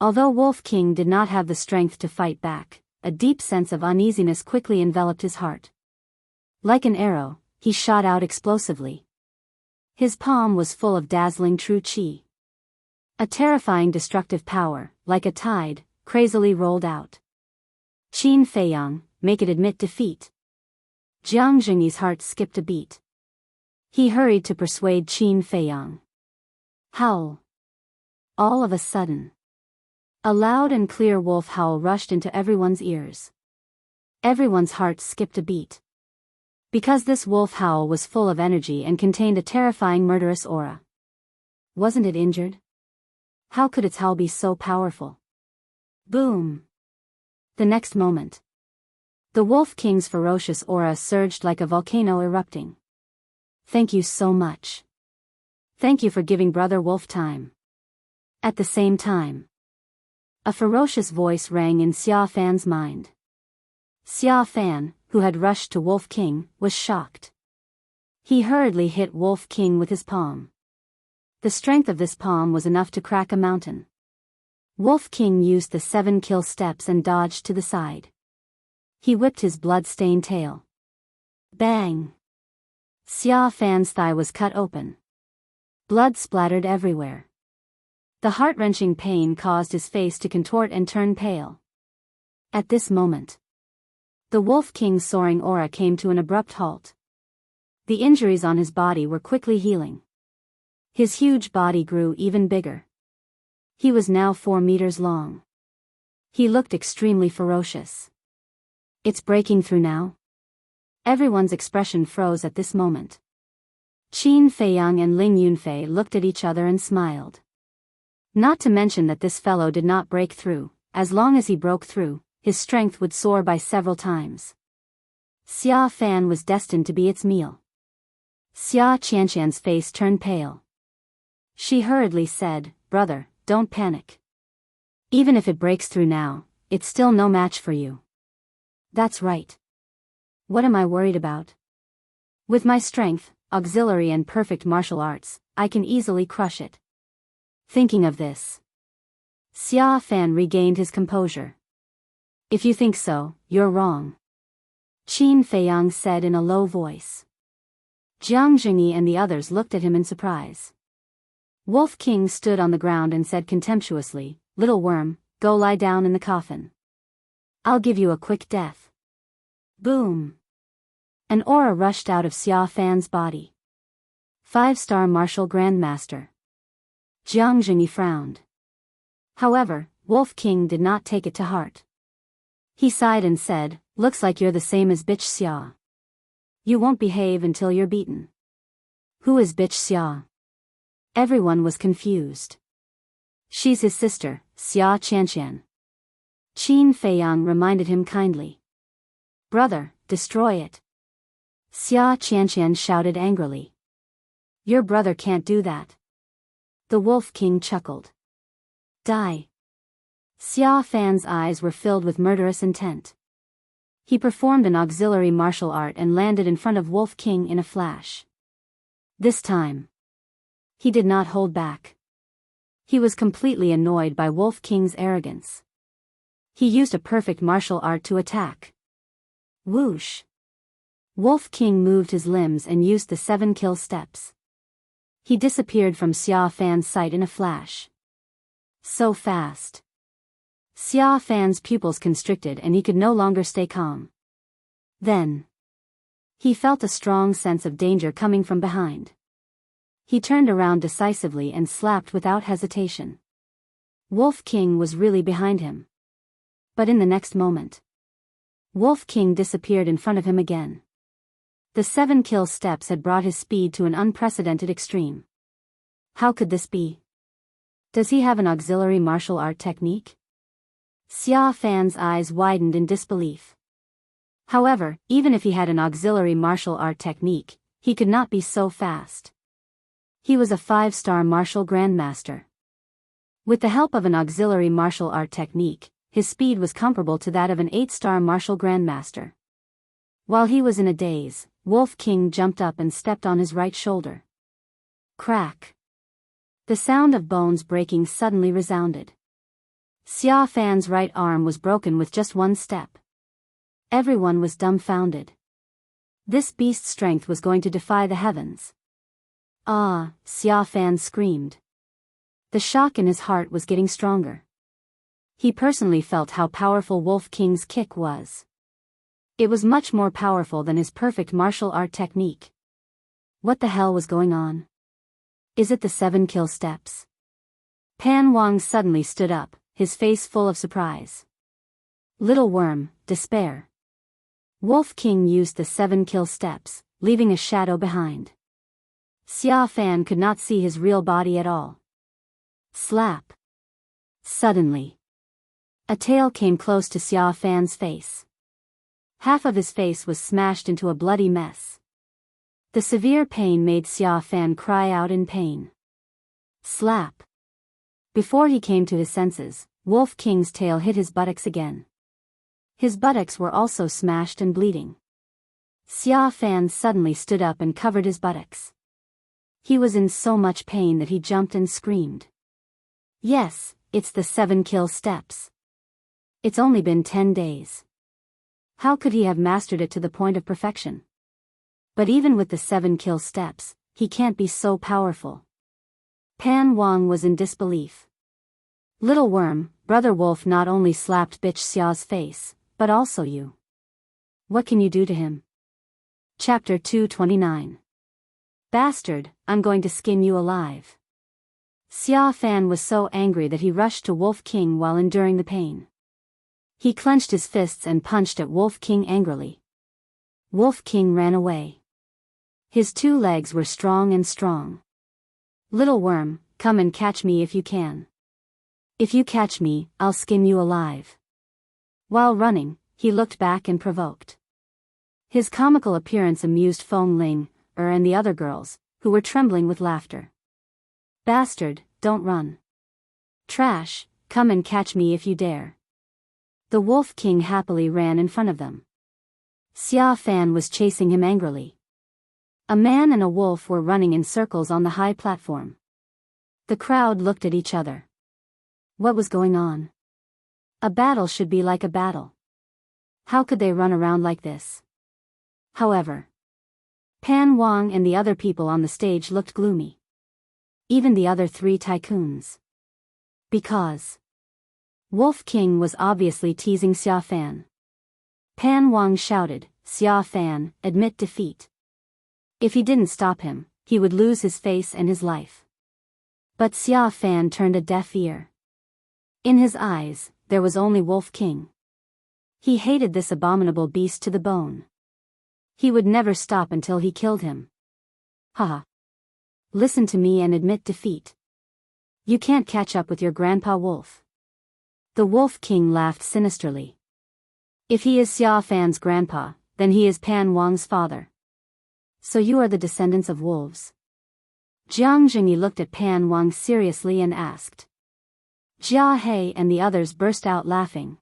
Although Wolf King did not have the strength to fight back, a deep sense of uneasiness quickly enveloped his heart. Like an arrow, he shot out explosively. His palm was full of dazzling true qi. A terrifying destructive power, like a tide, crazily rolled out. Qin Feiyang, make it admit defeat. Jiang Jingyi's heart skipped a beat. He hurried to persuade Qin Feiyang. Howl. All of a sudden, a loud and clear wolf howl rushed into everyone's ears. Everyone's heart skipped a beat. Because this wolf howl was full of energy and contained a terrifying murderous aura. Wasn't it injured? How could its howl be so powerful? Boom! The next moment, the Wolf King's ferocious aura surged like a volcano erupting. Thank you so much. Thank you for giving Brother Wolf time. At the same time, a ferocious voice rang in Xia Fan's mind. Xia Fan, who had rushed to Wolf King, was shocked. He hurriedly hit Wolf King with his palm. The strength of this palm was enough to crack a mountain. Wolf King used the 7 kill steps and dodged to the side. He whipped his blood-stained tail. Bang! Xia Fan's thigh was cut open. Blood splattered everywhere. The heart-wrenching pain caused his face to contort and turn pale. At this moment, the Wolf King's soaring aura came to an abrupt halt. The injuries on his body were quickly healing. His huge body grew even bigger. He was now 4 meters long. He looked extremely ferocious. It's breaking through now? Everyone's expression froze at this moment. Qin Feiyang and Ling Yunfei looked at each other and smiled. Not to mention that this fellow did not break through. As long as he broke through, his strength would soar by several times. Xia Fan was destined to be its meal. Xia Qianqian's face turned pale. She hurriedly said, "Brother, don't panic. Even if it breaks through now, it's still no match for you." That's right. What am I worried about? With my strength, auxiliary and perfect martial arts, I can easily crush it. Thinking of this, Xia Fan regained his composure. If you think so, you're wrong. Qin Feiyang said in a low voice. Jiang Jingyi and the others looked at him in surprise. Wolf King stood on the ground and said contemptuously, "Little worm, go lie down in the coffin. I'll give you a quick death." Boom! An aura rushed out of Xia Fan's body. 5-star martial grandmaster. Jiang Jingyi frowned. However, Wolf King did not take it to heart. He sighed and said, "Looks like you're the same as bitch Xia. You won't behave until you're beaten." "Who is bitch Xia?" Everyone was confused. "She's his sister, Xia Qianqian." Qin Feiyang reminded him kindly. "Brother, destroy it." Xia Qianqian shouted angrily. "Your brother can't do that." The Wolf King chuckled. "Die." Xia Fan's eyes were filled with murderous intent. He performed an auxiliary martial art and landed in front of Wolf King in a flash. This time, he did not hold back. He was completely annoyed by Wolf King's arrogance. He used a perfect martial art to attack. Whoosh! Wolf King moved his limbs and used the 7 kill steps. He disappeared from Xia Fan's sight in a flash. So fast. Xia Fan's pupils constricted and he could no longer stay calm. Then, he felt a strong sense of danger coming from behind. He turned around decisively and slapped without hesitation. Wolf King was really behind him. But in the next moment, Wolf King disappeared in front of him again. The 7 kill steps had brought his speed to an unprecedented extreme. How could this be? Does he have an auxiliary martial art technique? Xia Fan's eyes widened in disbelief. However, even if he had an auxiliary martial art technique, he could not be so fast. He was a 5-star martial grandmaster. With the help of an auxiliary martial art technique, his speed was comparable to that of an 8-star martial grandmaster. While he was in a daze, Wolf King jumped up and stepped on his right shoulder. Crack! The sound of bones breaking suddenly resounded. Xia Fan's right arm was broken with just one step. Everyone was dumbfounded. This beast's strength was going to defy the heavens. "Ah!" Xia Fan screamed. The shock in his heart was getting stronger. He personally felt how powerful Wolf King's kick was. It was much more powerful than his perfect martial art technique. What the hell was going on? Is it the 7 kill steps? Pan Wang suddenly stood up, his face full of surprise. "Little worm, despair." Wolf King used the 7 kill steps, leaving a shadow behind. Xia Fan could not see his real body at all. Slap! Suddenly, a tail came close to Xia Fan's face. Half of his face was smashed into a bloody mess. The severe pain made Xia Fan cry out in pain. Slap! Before he came to his senses, Wolf King's tail hit his buttocks again. His buttocks were also smashed and bleeding. Xia Fan suddenly stood up and covered his buttocks. He was in so much pain that he jumped and screamed. Yes, it's the 7 kill steps. It's only been 10 days. How could he have mastered it to the point of perfection? But even with the 7 kill steps, he can't be so powerful. Pan Wang was in disbelief. Little worm, Brother Wolf not only slapped bitch Xia's face, but also you. What can you do to him? Chapter 229. Bastard, I'm going to skin you alive. Xia Fan was so angry that he rushed to Wolf King while enduring the pain. He clenched his fists and punched at Wolf King angrily. Wolf King ran away. His 2 legs were strong and strong. Little worm, come and catch me if you can. If you catch me, I'll skin you alive. While running, he looked back and provoked. His comical appearance amused Feng Ling, and the other girls, who were trembling with laughter. Bastard, don't run. Trash, come and catch me if you dare. The Wolf King happily ran in front of them. Xia Fan was chasing him angrily. A man and a wolf were running in circles on the high platform. The crowd looked at each other. What was going on? A battle should be like a battle. How could they run around like this? However, Pan Wang and the other people on the stage looked gloomy. even the other 3 tycoons. Because Wolf King was obviously teasing Xia Fan. Pan Wang shouted, "Xia Fan, admit defeat." If he didn't stop him, he would lose his face and his life. But Xia Fan turned a deaf ear. In his eyes, there was only Wolf King. He hated this abominable beast to the bone. He would never stop until he killed him. Haha. Listen to me and admit defeat. You can't catch up with your grandpa Wolf. The Wolf King laughed sinisterly. If he is Xia Fan's grandpa, then he is Pan Wang's father. So you are the descendants of wolves? Jiang Jingyi looked at Pan Wang seriously and asked. Jia He and the others burst out laughing.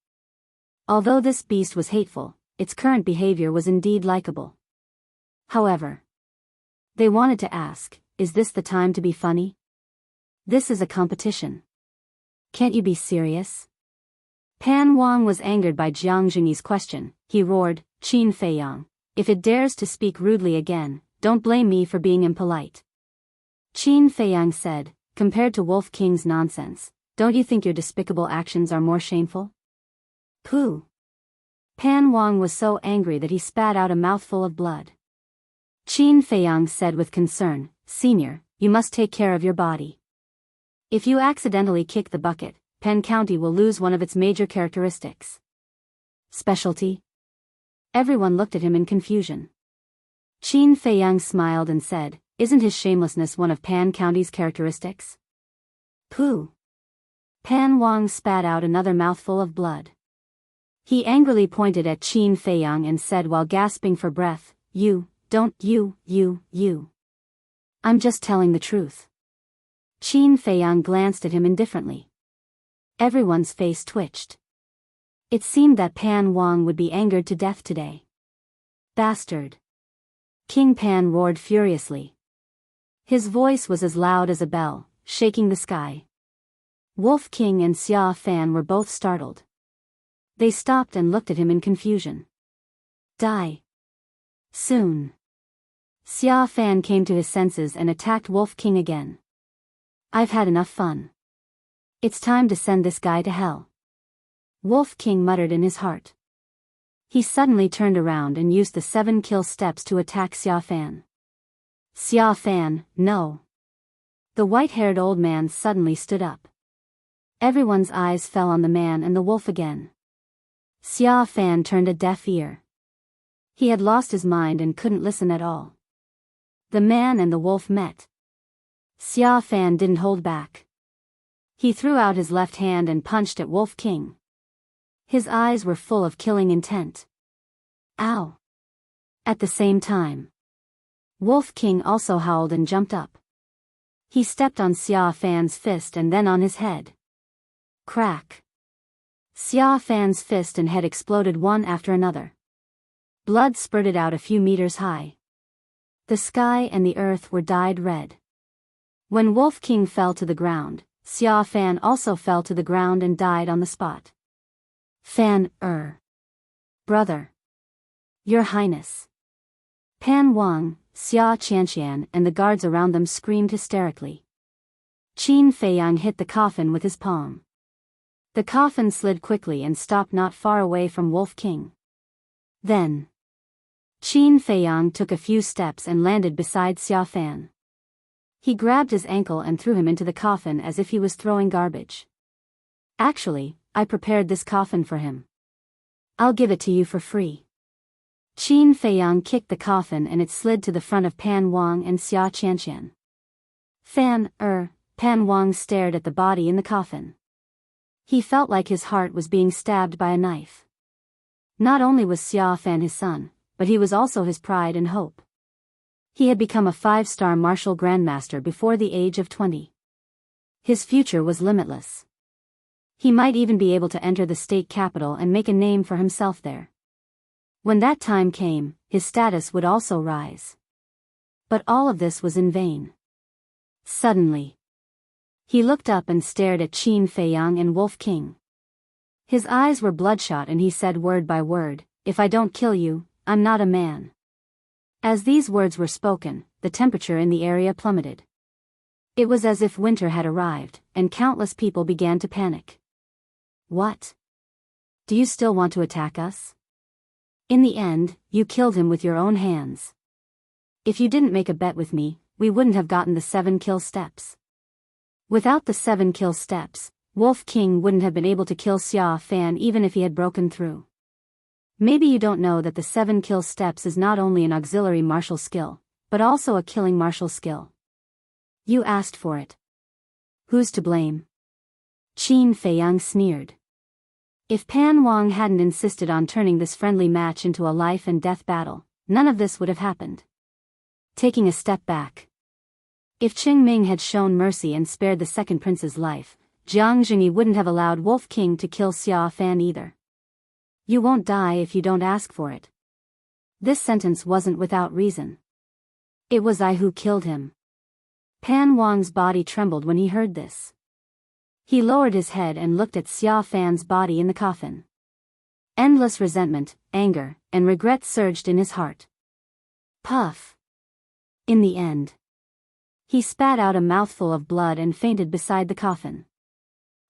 Although this beast was hateful, its current behavior was indeed likable. However, they wanted to ask, is this the time to be funny? This is a competition. Can't you be serious? Pan Wang was angered by Jiang Jingyi's question. He roared, "Qin Feiyang, if it dares to speak rudely again, don't blame me for being impolite." Qin Feiyang said, "Compared to Wolf King's nonsense, don't you think your despicable actions are more shameful?" Pooh. Pan Wang was so angry that he spat out a mouthful of blood. Qin Feiyang said with concern, "Senior, you must take care of your body. If you accidentally kick the bucket, Pen County will lose one of its major characteristics." Specialty? Everyone looked at him in confusion. Qin Feiyang smiled and said, "Isn't his shamelessness one of Pan County's characteristics?" Pooh. Pan Wang spat out another mouthful of blood. He angrily pointed at Qin Feiyang and said while gasping for breath, you. I'm just telling the truth." Qin Feiyang glanced at him indifferently. Everyone's face twitched. It seemed that Pan Wang would be angered to death today. Bastard. King Pan roared furiously. His voice was as loud as a bell, shaking the sky. Wolf King and Xia Fan were both startled. They stopped and looked at him in confusion. Die. Soon. Xia Fan came to his senses and attacked Wolf King again. "I've had enough fun. It's time to send this guy to hell." Wolf King muttered in his heart. He suddenly turned around and used the 7 kill steps to attack Xia Fan. "Xia Fan, no." The white-haired old man suddenly stood up. Everyone's eyes fell on the man and the wolf again. Xia Fan turned a deaf ear. He had lost his mind and couldn't listen at all. The man and the wolf met. Xia Fan didn't hold back. He threw out his left hand and punched at Wolf King. His eyes were full of killing intent. Ow! At the same time, Wolf King also howled and jumped up. He stepped on Xia Fan's fist and then on his head. Crack! Xia Fan's fist and head exploded one after another. Blood spurted out a few meters high. The sky and the earth were dyed red. When Wolf King fell to the ground, Xia Fan also fell to the ground and died on the spot. Fan, brother. Your Highness. Pan Wang, Xia Qianqian and the guards around them screamed hysterically. Qin Feiyang hit the coffin with his palm. The coffin slid quickly and stopped not far away from Wolf King. Then Qin Feiyang took a few steps and landed beside Xia Fan. He grabbed his ankle and threw him into the coffin as if he was throwing garbage. "Actually, I prepared this coffin for him. I'll give it to you for free." Qin Feiyang kicked the coffin and it slid to the front of Pan Wang and Xia Qianqian. Pan Wang stared at the body in the coffin. He felt like his heart was being stabbed by a knife. Not only was Xia Fan his son, but he was also his pride and hope. He had become a 5-star martial grandmaster before the age of 20. His future was limitless. He might even be able to enter the state capital and make a name for himself there. When that time came, his status would also rise. But all of this was in vain. Suddenly, he looked up and stared at Qin Feiyang and Wolf King. His eyes were bloodshot and he said word by word, "If I don't kill you, I'm not a man." As these words were spoken, the temperature in the area plummeted. It was as if winter had arrived, and countless people began to panic. What? Do you still want to attack us? In the end, you killed him with your own hands. If you didn't make a bet with me, we wouldn't have gotten the 7 kill steps. Without the 7 kill steps, Wolf King wouldn't have been able to kill Xia Fan even if he had broken through. Maybe you don't know that the 7 kill steps is not only an auxiliary martial skill, but also a killing martial skill. You asked for it. Who's to blame? Qin Feiyang sneered. If Pan Wang hadn't insisted on turning this friendly match into a life and death battle, none of this would have happened. Taking a step back. If Qing Ming had shown mercy and spared the second prince's life, Jiang Jingyi wouldn't have allowed Wolf King to kill Xia Fan either. You won't die if you don't ask for it. This sentence wasn't without reason. It was I who killed him. Pan Wang's body trembled when he heard this. He lowered his head and looked at Xia Fan's body in the coffin. Endless resentment, anger, and regret surged in his heart. Puff. In the end, he spat out a mouthful of blood and fainted beside the coffin.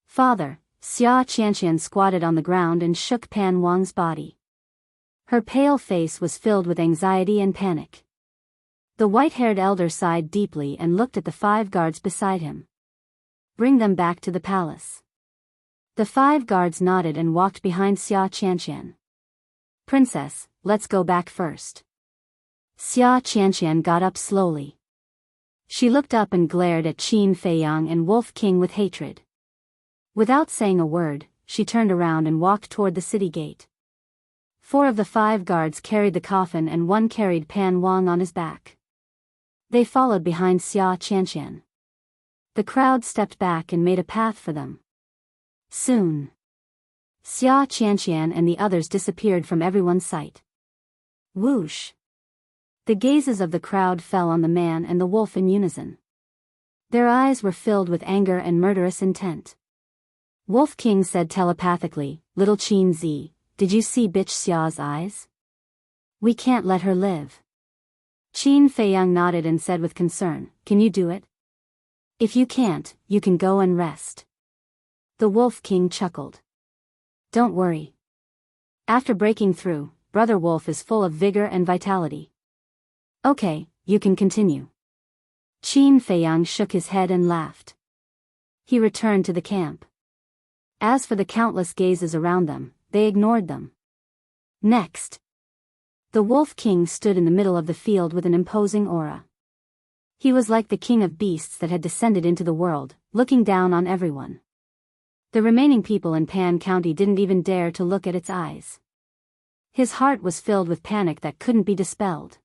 Father, Xia Qianqian squatted on the ground and shook Pan Wang's body. Her pale face was filled with anxiety and panic. The white-haired elder sighed deeply and looked at the 5 guards beside him. Bring them back to the palace. The 5 guards nodded and walked behind Xia Qianqian. Princess, let's go back first. Xia Qianqian got up slowly. She looked up and glared at Qin Feiyang and Wolf King with hatred. Without saying a word, she turned around and walked toward the city gate. 4 of the 5 guards carried the coffin and 1 carried Pan Wang on his back. They followed behind Xia Qianqian. The crowd stepped back and made a path for them. Soon, Xia Qianqian and the others disappeared from everyone's sight. Whoosh! The gazes of the crowd fell on the man and the wolf in unison. Their eyes were filled with anger and murderous intent. Wolf King said telepathically, Little Qin Zi, did you see bitch Xia's eyes? We can't let her live. Qin Feiyang nodded and said with concern, can you do it? If you can't, you can go and rest. The Wolf King chuckled. Don't worry. After breaking through, Brother Wolf is full of vigor and vitality. Okay, you can continue. Qin Feiyang shook his head and laughed. He returned to the camp. As for the countless gazes around them, they ignored them. Next, the Wolf King stood in the middle of the field with an imposing aura. He was like the king of beasts that had descended into the world, looking down on everyone. The remaining people in Pan County didn't even dare to look at its eyes. His heart was filled with panic that couldn't be dispelled.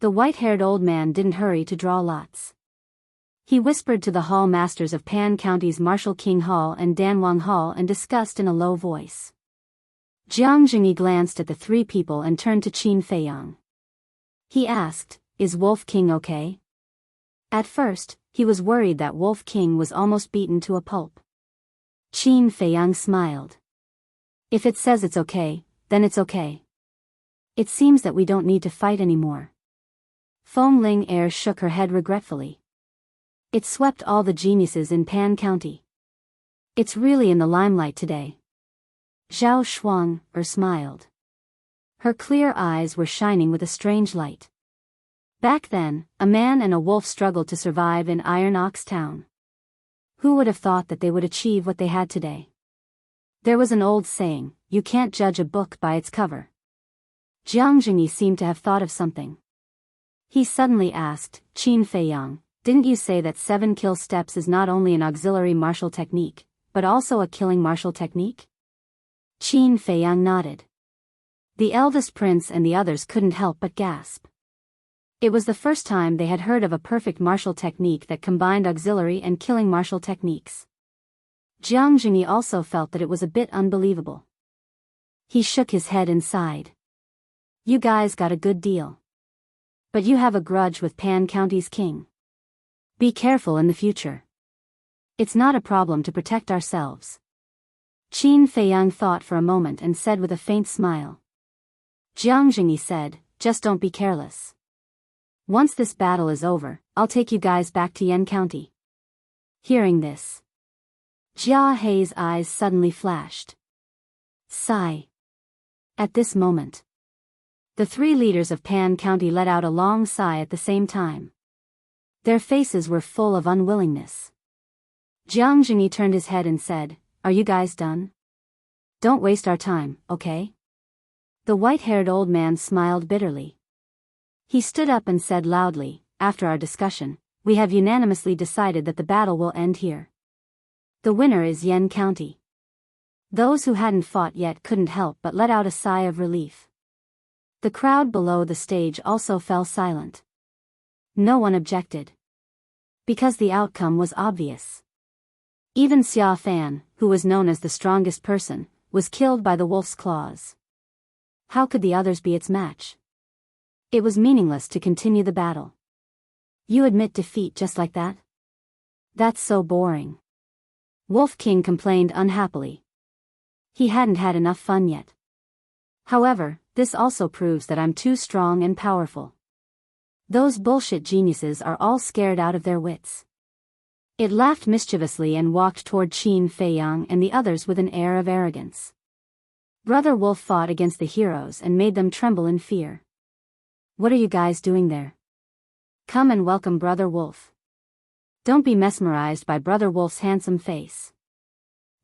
The white-haired old man didn't hurry to draw lots. He whispered to the hall masters of Pan County's Marshal King Hall and Danwang Hall and discussed in a low voice. Jiang Jingyi glanced at the 3 people and turned to Qin Feiyang. He asked, is Wolf King okay? At first, he was worried that Wolf King was almost beaten to a pulp. Qin Feiyang smiled. If it says it's okay, then it's okay. It seems that we don't need to fight anymore. Feng Ling Er shook her head regretfully. It swept all the geniuses in Pan County. It's really in the limelight today. Zhao Shuang smiled. Her clear eyes were shining with a strange light. Back then, a man and a wolf struggled to survive in Iron Ox Town. Who would have thought that they would achieve what they had today? There was an old saying, you can't judge a book by its cover. Jiang Jingyi seemed to have thought of something. He suddenly asked, Qin Feiyang, didn't you say that 7 kill steps is not only an auxiliary martial technique, but also a killing martial technique? Qin Feiyang nodded. The eldest prince and the others couldn't help but gasp. It was the first time they had heard of a perfect martial technique that combined auxiliary and killing martial techniques. Jiang Jingyi also felt that it was a bit unbelievable. He shook his head and sighed. You guys got a good deal. But you have a grudge with Pan County's king. Be careful in the future. It's not a problem to protect ourselves. Qin Feiyang thought for a moment and said with a faint smile. Jiang Jingyi said, just don't be careless. Once this battle is over, I'll take you guys back to Yen County. Hearing this, Jia Hei's eyes suddenly flashed. Sigh. At this moment, the three leaders of Pan County let out a long sigh at the same time. Their faces were full of unwillingness. Jiang Jingyi turned his head and said, "Are you guys done? Don't waste our time, okay?" The white-haired old man smiled bitterly. He stood up and said loudly, "After our discussion, we have unanimously decided that the battle will end here. The winner is Yen County." Those who hadn't fought yet couldn't help but let out a sigh of relief. The crowd below the stage also fell silent. No one objected, because the outcome was obvious. Even Xia Fan, who was known as the strongest person, was killed by the wolf's claws. How could the others be its match? It was meaningless to continue the battle. You admit defeat just like that? That's so boring. Wolf King complained unhappily. He hadn't had enough fun yet. However, this also proves that I'm too strong and powerful. Those bullshit geniuses are all scared out of their wits. It laughed mischievously and walked toward Qin Feiyang and the others with an air of arrogance. Brother Wolf fought against the heroes and made them tremble in fear. What are you guys doing there? Come and welcome Brother Wolf. Don't be mesmerized by Brother Wolf's handsome face.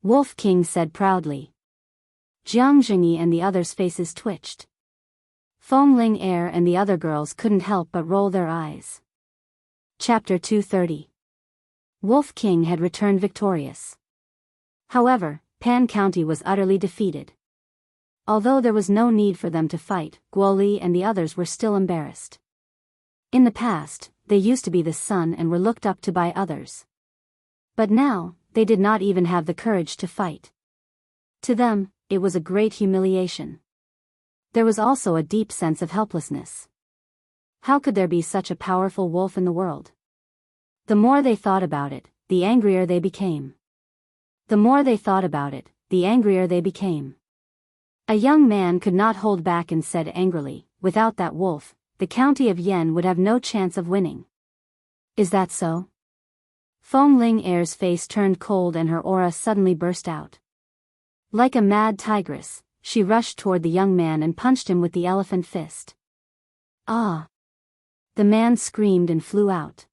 Wolf King said proudly. Jiang Jingyi and the others' faces twitched. Feng Ling Er and the other girls couldn't help but roll their eyes. Chapter 230. Wolf King had returned victorious. However, Pan County was utterly defeated. Although there was no need for them to fight, Guo Li and the others were still embarrassed. In the past, they used to be the sun and were looked up to by others. But now, they did not even have the courage to fight. To them, it was a great humiliation. There was also a deep sense of helplessness. How could there be such a powerful wolf in the world? The more they thought about it, the angrier they became. The more they thought about it, the angrier they became. A young man could not hold back and said angrily, "Without that wolf, the county of Yen would have no chance of winning." Is that so? Feng Ling Er's face turned cold and her aura suddenly burst out. Like a mad tigress, she rushed toward the young man and punched him with the elephant fist. Ah! The man screamed and flew out.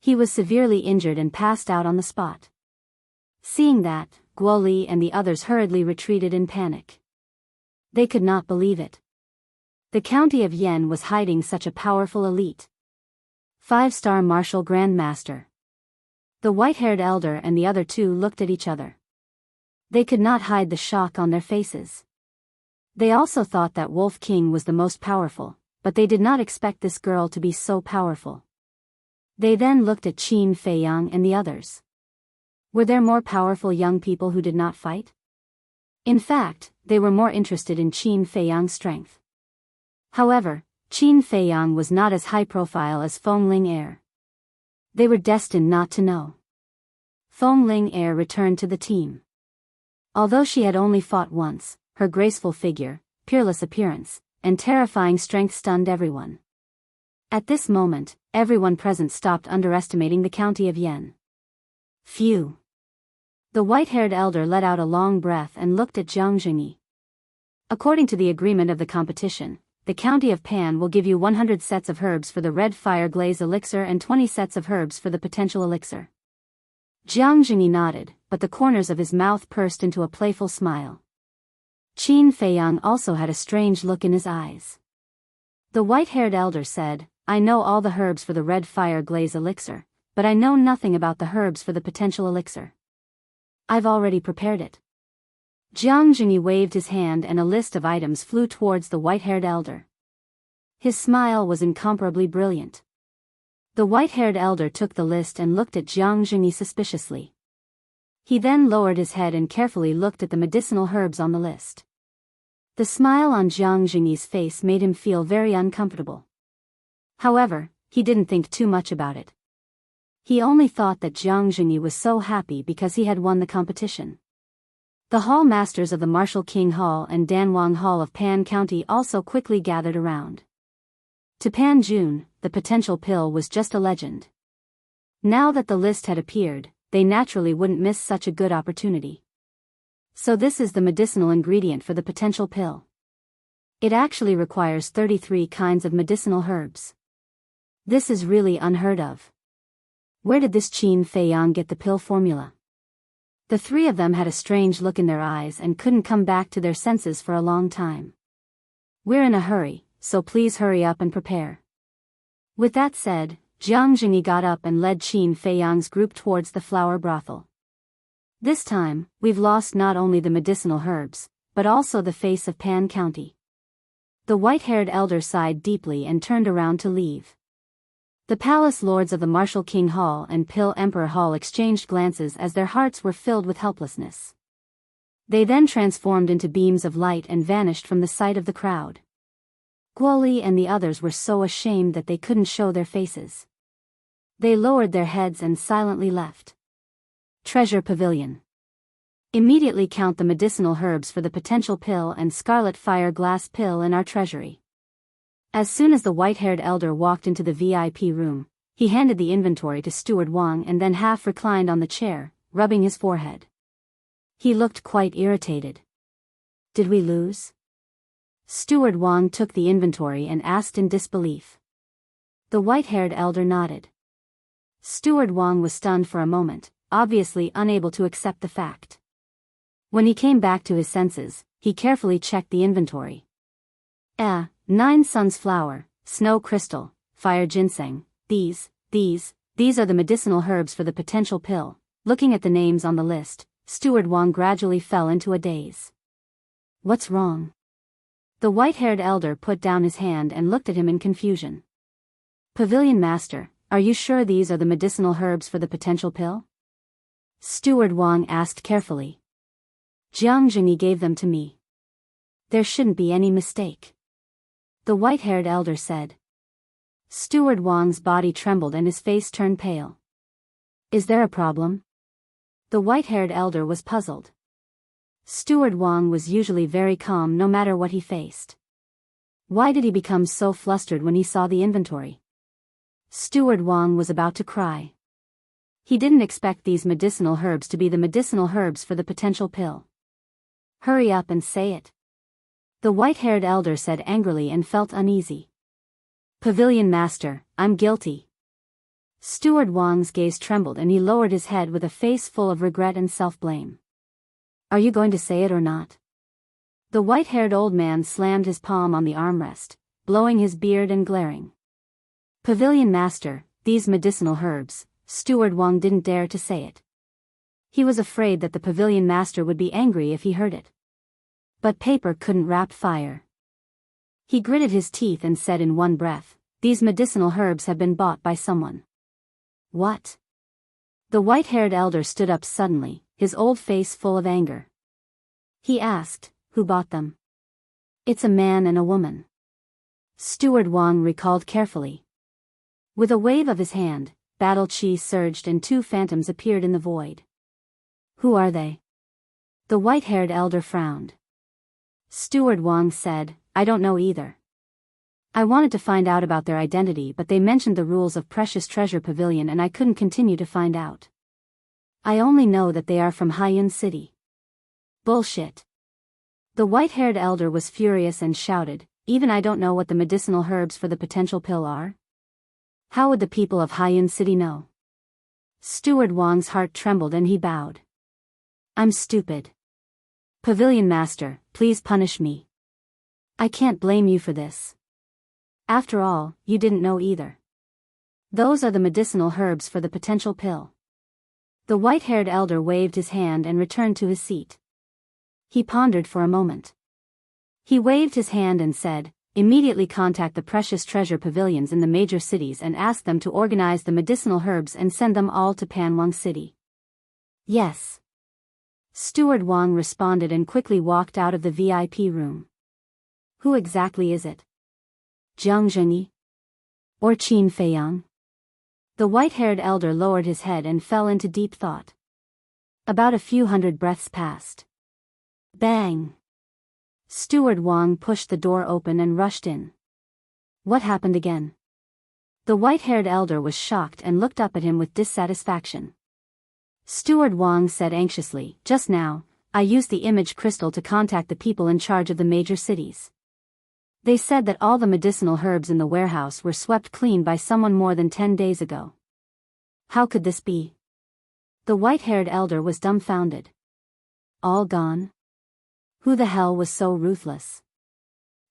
He was severely injured and passed out on the spot. Seeing that, Guo Li and the others hurriedly retreated in panic. They could not believe it. The county of Yen was hiding such a powerful elite. 5-star martial grandmaster. The white-haired elder and the other two looked at each other. They could not hide the shock on their faces. They also thought that Wolf King was the most powerful, but they did not expect this girl to be so powerful. They then looked at Qin Feiyang and the others. Were there more powerful young people who did not fight? In fact, they were more interested in Qin Feiyang's strength. However, Qin Feiyang was not as high profile as Feng Ling Er. They were destined not to know. Feng Ling Er returned to the team. Although she had only fought once, her graceful figure, peerless appearance, and terrifying strength stunned everyone. At this moment, everyone present stopped underestimating the county of Yen. Phew! The white-haired elder let out a long breath and looked at Jiang Jingyi. According to the agreement of the competition, the county of Pan will give you 100 sets of herbs for the red fire glaze elixir and 20 sets of herbs for the potential elixir. Jiang Jingyi nodded, but the corners of his mouth pursed into a playful smile. Qin Feiyang also had a strange look in his eyes. The white-haired elder said, "I know all the herbs for the red fire glaze elixir, but I know nothing about the herbs for the potential elixir. I've already prepared it." Jiang Jingyi waved his hand and a list of items flew towards the white-haired elder. His smile was incomparably brilliant. The white-haired elder took the list and looked at Jiang Jingyi suspiciously. He then lowered his head and carefully looked at the medicinal herbs on the list. The smile on Jiang Jingyi's face made him feel very uncomfortable. However, he didn't think too much about it. He only thought that Jiang Jingyi was so happy because he had won the competition. The hall masters of the Martial King Hall and Danwang Hall of Pan County also quickly gathered around. To Pan Jun, the potential pill was just a legend. Now that the list had appeared, they naturally wouldn't miss such a good opportunity. So this is the medicinal ingredient for the potential pill. It actually requires 33 kinds of medicinal herbs. This is really unheard of. Where did this Qin Fei Yang get the pill formula? The three of them had a strange look in their eyes and couldn't come back to their senses for a long time. We're in a hurry, so please hurry up and prepare. With that said, Jiang Jingyi got up and led Qin Fei Yang's group towards the flower brothel. This time, we've lost not only the medicinal herbs, but also the face of Pan County. The white-haired elder sighed deeply and turned around to leave. The palace lords of the Martial King Hall and Pill Emperor Hall exchanged glances as their hearts were filled with helplessness. They then transformed into beams of light and vanished from the sight of the crowd. Guoli and the others were so ashamed that they couldn't show their faces. They lowered their heads and silently left. Treasure Pavilion. Immediately count the medicinal herbs for the potential pill and scarlet fire glass pill in our treasury. As soon as the white-haired elder walked into the VIP room, he handed the inventory to Steward Wang and then half reclined on the chair, rubbing his forehead. He looked quite irritated. Did we lose? Steward Wang took the inventory and asked in disbelief. The white-haired elder nodded. Steward Wang was stunned for a moment, obviously unable to accept the fact. When he came back to his senses, he carefully checked the inventory. 9 Sun's flower, snow crystal, fire ginseng, these are the medicinal herbs for the potential pill. Looking at the names on the list, Steward Wang gradually fell into a daze. What's wrong? The white-haired elder put down his hand and looked at him in confusion. Pavilion Master, are you sure these are the medicinal herbs for the potential pill? Steward Wang asked carefully. Jiang Jingyi gave them to me. There shouldn't be any mistake. The white-haired elder said. Steward Wang's body trembled and his face turned pale. Is there a problem? The white-haired elder was puzzled. Steward Wang was usually very calm no matter what he faced. Why did he become so flustered when he saw the inventory? Steward Wang was about to cry. He didn't expect these medicinal herbs to be the medicinal herbs for the potential pill. Hurry up and say it. The white-haired elder said angrily and felt uneasy. Pavilion Master, I'm guilty. Steward Wang's gaze trembled and he lowered his head with a face full of regret and self-blame. Are you going to say it or not? The white-haired old man slammed his palm on the armrest, blowing his beard and glaring. Pavilion Master, these medicinal herbs. Steward Wang didn't dare to say it. He was afraid that the Pavilion Master would be angry if he heard it. But paper couldn't wrap fire. He gritted his teeth and said in one breath, these medicinal herbs have been bought by someone. What? The white-haired elder stood up suddenly, his old face full of anger. He asked, who bought them? It's a man and a woman. Steward Wang recalled carefully. With a wave of his hand, battle chi surged and 2 phantoms appeared in the void. Who are they? The white-haired elder frowned. Steward Wang said, I don't know either. I wanted to find out about their identity but they mentioned the rules of Precious Treasure Pavilion and I couldn't continue to find out. I only know that they are from Haiyun City. Bullshit. The white-haired elder was furious and shouted, even I don't know what the medicinal herbs for the potential pill are? How would the people of Haiyun City know? Steward Wang's heart trembled and he bowed. I'm stupid. Pavilion Master, please punish me. I can't blame you for this. After all, you didn't know either. Those are the medicinal herbs for the potential pill. The white-haired elder waved his hand and returned to his seat. He pondered for a moment. He waved his hand and said, immediately contact the Precious Treasure Pavilions in the major cities and ask them to organize the medicinal herbs and send them all to Panwang City. Yes. Steward Wang responded and quickly walked out of the VIP room. Who exactly is it? Jiang Jingyi? Or Qin Fei Yang? The white-haired elder lowered his head and fell into deep thought. About a few hundred breaths passed. Bang! Steward Wang pushed the door open and rushed in. What happened again? The white-haired elder was shocked and looked up at him with dissatisfaction. Steward Wang said anxiously, "Just now, I used the image crystal to contact the people in charge of the major cities. They said that all the medicinal herbs in the warehouse were swept clean by someone more than 10 days ago." "How could this be?" The white-haired elder was dumbfounded. "All gone? Who the hell was so ruthless?"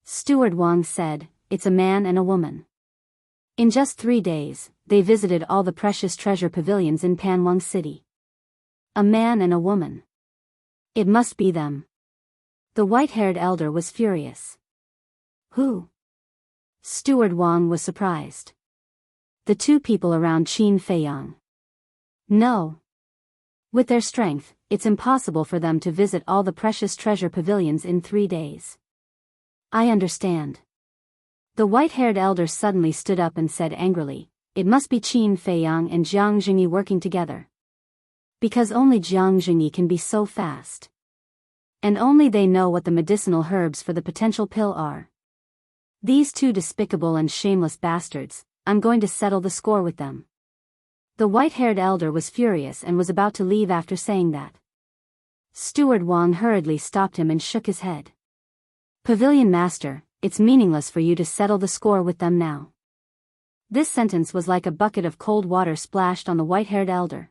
Steward Wang said, "It's a man and a woman. In just 3 days, they visited all the precious treasure pavilions in Panwang City. A man and a woman. It must be them." The white-haired elder was furious. "Who?" Steward Wang was surprised. "The 2 people around Qin Feiyang." "No. With their strength, it's impossible for them to visit all the precious treasure pavilions in 3 days." "I understand." The white-haired elder suddenly stood up and said angrily, "It must be Qin Feiyang and Jiang Jingyi working together. Because only Jiang Jingyi can be so fast. And only they know what the medicinal herbs for the potential pill are. These 2 despicable and shameless bastards, I'm going to settle the score with them." The white-haired elder was furious and was about to leave after saying that. Steward Wang hurriedly stopped him and shook his head. "Pavilion Master, it's meaningless for you to settle the score with them now." This sentence was like a bucket of cold water splashed on the white-haired elder.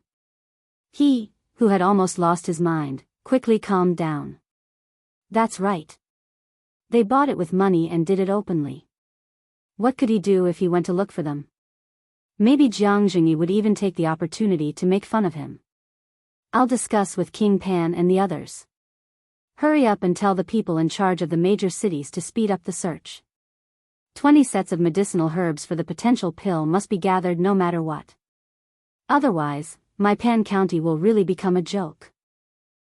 He, who had almost lost his mind, quickly calmed down. That's right. They bought it with money and did it openly. What could he do if he went to look for them? Maybe Jiang Jingyi would even take the opportunity to make fun of him. "I'll discuss with King Pan and the others. Hurry up and tell the people in charge of the major cities to speed up the search. 20 sets of medicinal herbs for the potential pill must be gathered no matter what. Otherwise, my Pan County will really become a joke."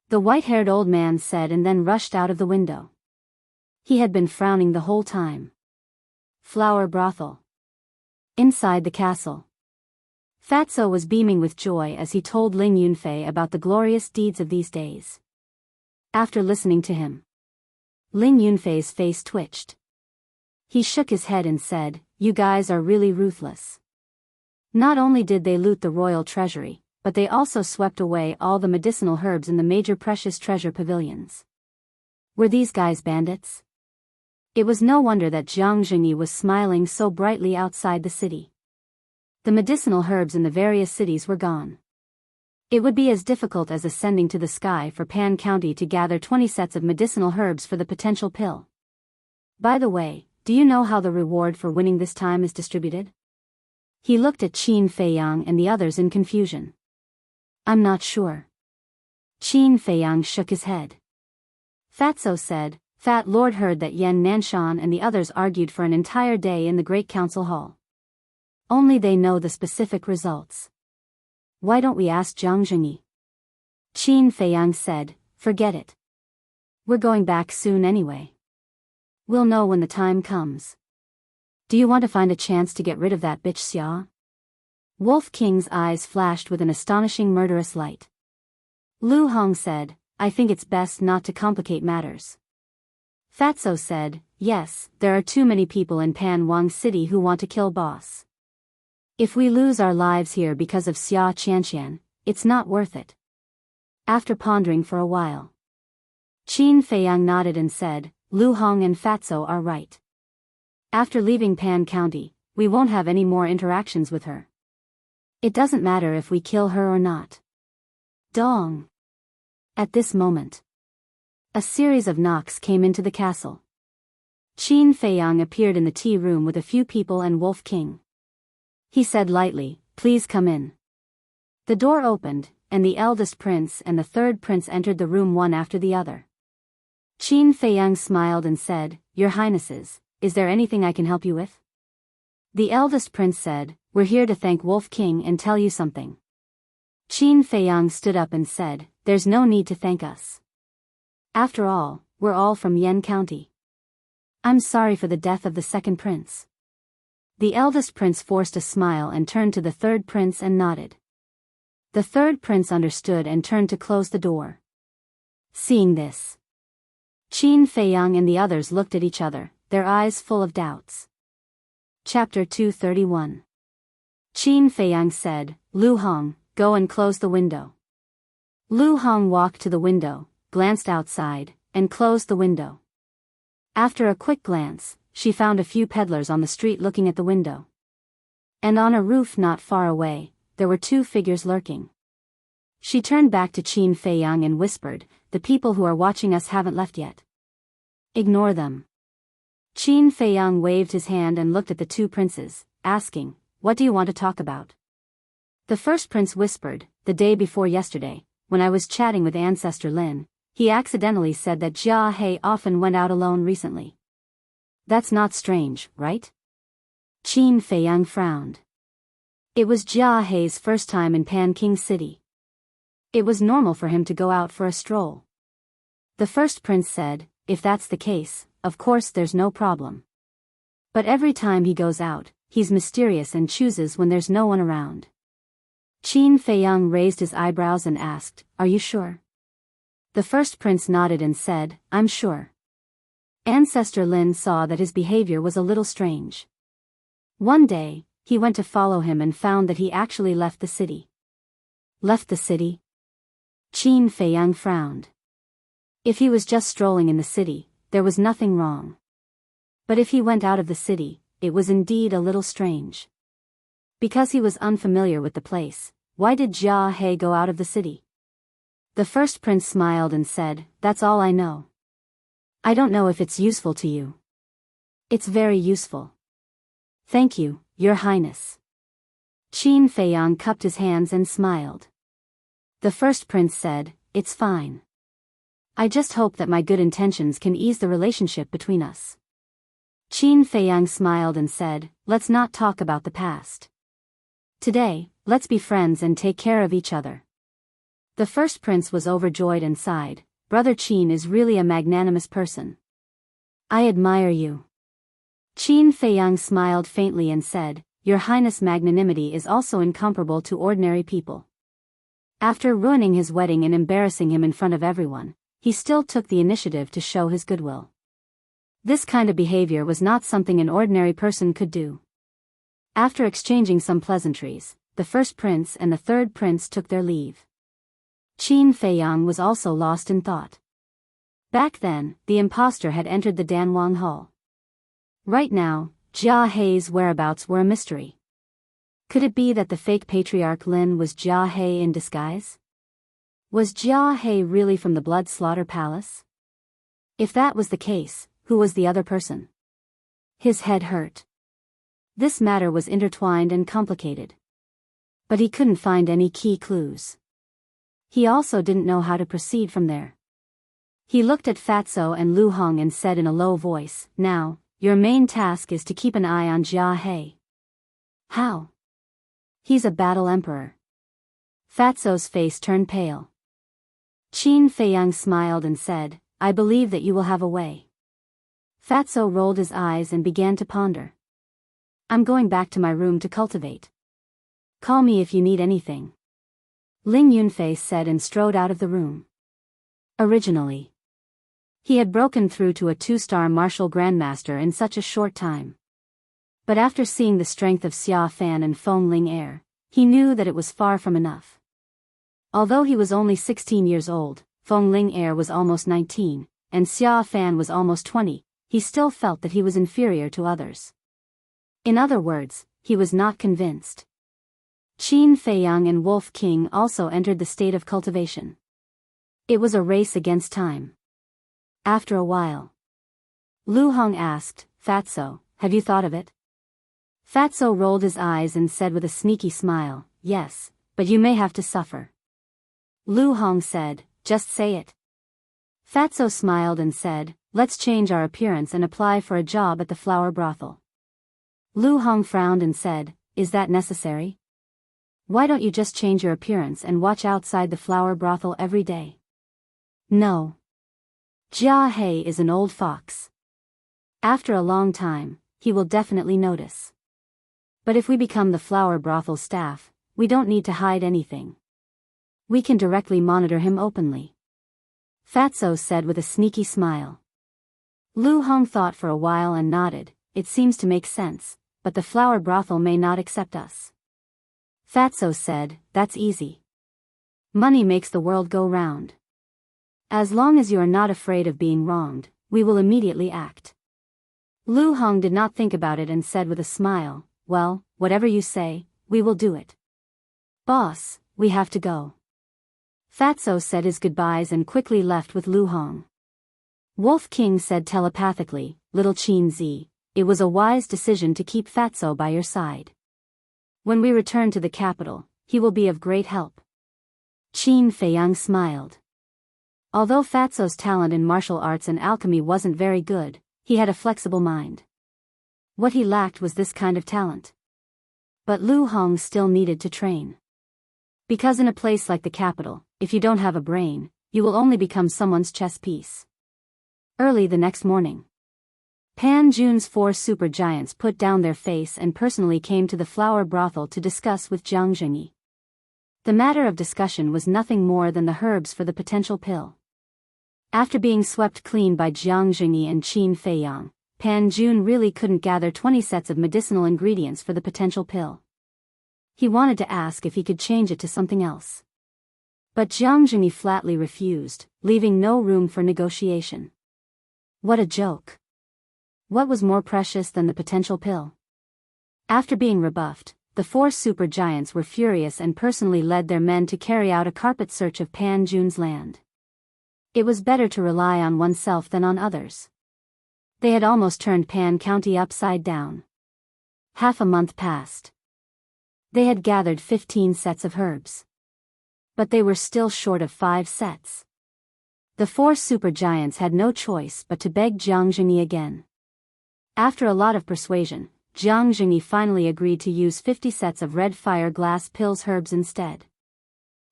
The white-haired old man said and then rushed out of the window. He had been frowning the whole time. Flower brothel. Inside the castle. Fatso was beaming with joy as he told Ling Yunfei about the glorious deeds of these days. After listening to him, Ling Yunfei's face twitched. He shook his head and said, "You guys are really ruthless. Not only did they loot the royal treasury, but they also swept away all the medicinal herbs in the major precious treasure pavilions. Were these guys bandits?" It was no wonder that Jiang Jingyi was smiling so brightly outside the city. The medicinal herbs in the various cities were gone. It would be as difficult as ascending to the sky for Pan County to gather 20 sets of medicinal herbs for the potential pill. "By the way, do you know how the reward for winning this time is distributed?" He looked at Qin Feiyang and the others in confusion. "I'm not sure." Qin Feiyang shook his head. Fatso said, "Fat Lord heard that Yan Nanshan and the others argued for an entire day in the Great Council Hall. Only they know the specific results. Why don't we ask Jiang Jingyi?" Qin Feiyang said, "Forget it. We're going back soon anyway. We'll know when the time comes. Do you want to find a chance to get rid of that bitch Xia?" Wolf King's eyes flashed with an astonishing murderous light. Lu Hong said, "I think it's best not to complicate matters." Fatso said, "Yes, there are too many people in Panwang City who want to kill boss. If we lose our lives here because of Xia Qianqian, it's not worth it." After pondering for a while, Qin Feiyang nodded and said, "Lu Hong and Fatso are right. After leaving Pan County, we won't have any more interactions with her. It doesn't matter if we kill her or not." Dong. At this moment, a series of knocks came into the castle. Qin Feiyang appeared in the tea room with a few people and Wolf King. He said lightly, "Please come in." The door opened, and the eldest prince and the third prince entered the room one after the other. Qin Feiyang smiled and said, "Your Highnesses, is there anything I can help you with?" The eldest prince said, "We're here to thank Wolf King and tell you something." Qin Feiyang stood up and said, "There's no need to thank us. After all, we're all from Yan County. I'm sorry for the death of the second prince." The eldest prince forced a smile and turned to the third prince and nodded. The third prince understood and turned to close the door. Seeing this, Qin Feiyang and the others looked at each other, their eyes full of doubts. Chapter 231. Qin Feiyang said, Lu Hong, go and close the window. Lu Hong walked to the window, glanced outside, and closed the window. After a quick glance, she found a few peddlers on the street looking at the window. And on a roof not far away, there were two figures lurking. She turned back to Qin Feiyang and whispered, the people who are watching us haven't left yet. Ignore them. Qin Feiyang waved his hand and looked at the two princes, asking, what do you want to talk about? The first prince whispered, the day before yesterday, when I was chatting with Ancestor Lin, he accidentally said that Jia He often went out alone recently. That's not strange, right? Qin Feiyang frowned. It was Jia He's first time in Panking City. It was normal for him to go out for a stroll. The first prince said, if that's the case, of course there's no problem. But every time he goes out, he's mysterious and chooses when there's no one around. Qin Feiyang raised his eyebrows and asked, are you sure? The first prince nodded and said, I'm sure. Ancestor Lin saw that his behavior was a little strange. One day, he went to follow him and found that he actually left the city. Left the city? Qin Feiyang frowned. If he was just strolling in the city, there was nothing wrong. But if he went out of the city, it was indeed a little strange. Because he was unfamiliar with the place, why did Jia He go out of the city? The first prince smiled and said, that's all I know. I don't know if it's useful to you. It's very useful. Thank you, Your Highness. Qin Feiyang cupped his hands and smiled. The first prince said, it's fine. I just hope that my good intentions can ease the relationship between us. Qin Feiyang smiled and said, let's not talk about the past. Today, let's be friends and take care of each other. The first prince was overjoyed and sighed, Brother Qin is really a magnanimous person. I admire you. Qin Feiyang smiled faintly and said, Your Highness' magnanimity is also incomparable to ordinary people. After ruining his wedding and embarrassing him in front of everyone, he still took the initiative to show his goodwill. This kind of behavior was not something an ordinary person could do. After exchanging some pleasantries, the first prince and the third prince took their leave. Qin Feiyang was also lost in thought. Back then, the impostor had entered the Danwang Hall. Right now, Jia He's whereabouts were a mystery. Could it be that the fake patriarch Lin was Jia He in disguise? Was Jia He really from the Blood Slaughter Palace? If that was the case, who was the other person? His head hurt. This matter was intertwined and complicated. But he couldn't find any key clues. He also didn't know how to proceed from there. He looked at Fatso and Lu Hong and said in a low voice, Now, your main task is to keep an eye on Jia He. How? He's a battle emperor. Fatso's face turned pale. Qin Feiyang smiled and said, I believe that you will have a way. Fatso rolled his eyes and began to ponder. I'm going back to my room to cultivate. Call me if you need anything. Ling Yunfei said and strode out of the room. Originally, he had broken through to a 2-star martial grandmaster in such a short time. But after seeing the strength of Xia Fan and Feng Ling Air, he knew that it was far from enough. Although he was only 16 years old, Feng Ling Air was almost 19, and Xia Fan was almost 20, he still felt that he was inferior to others. In other words, he was not convinced. Qin Feiyang and Wolf King also entered the state of cultivation. It was a race against time. After a while, Lu Hong asked, Fatso, have you thought of it? Fatso rolled his eyes and said with a sneaky smile, Yes, but you may have to suffer. Lu Hong said, Just say it. Fatso smiled and said, Let's change our appearance and apply for a job at the flower brothel. Lu Hong frowned and said, Is that necessary? Why don't you just change your appearance and watch outside the flower brothel every day? No. Jia He is an old fox. After a long time, he will definitely notice. But if we become the flower brothel staff, we don't need to hide anything. We can directly monitor him openly. Fatso said with a sneaky smile. Lu Hong thought for a while and nodded, It seems to make sense, but the flower brothel may not accept us. Fatso said, "That's easy. Money makes the world go round. As long as you are not afraid of being wronged, we will immediately act." Lu Hong did not think about it and said with a smile, "Well, whatever you say, we will do it." "Boss, we have to go." Fatso said his goodbyes and quickly left with Lu Hong. Wolf King said telepathically, "Little Qin Zi, it was a wise decision to keep Fatso by your side. When we return to the capital, he will be of great help." Qin Feiyang smiled. Although Fatso's talent in martial arts and alchemy wasn't very good, he had a flexible mind. What he lacked was this kind of talent. But Lu Hong still needed to train. Because in a place like the capital, if you don't have a brain, you will only become someone's chess piece. Early the next morning, Pan Jun's 4 super giants put down their face and personally came to the flower brothel to discuss with Jiang Zhengyi. The matter of discussion was nothing more than the herbs for the potential pill. After being swept clean by Jiang Zhengyi and Qin Feiyang, Pan Jun really couldn't gather 20 sets of medicinal ingredients for the potential pill. He wanted to ask if he could change it to something else. But Jiang Zhengyi flatly refused, leaving no room for negotiation. What a joke. What was more precious than the potential pill? After being rebuffed, the 4 super giants were furious and personally led their men to carry out a carpet search of Pan Jun's land. It was better to rely on oneself than on others. They had almost turned Pan County upside down. Half a month passed. They had gathered 15 sets of herbs. But they were still short of 5 sets. The 4 super giants had no choice but to beg Jiang Zhengyi again. After a lot of persuasion, Jiang Zhengyi finally agreed to use 50 sets of red fire glass pills herbs instead.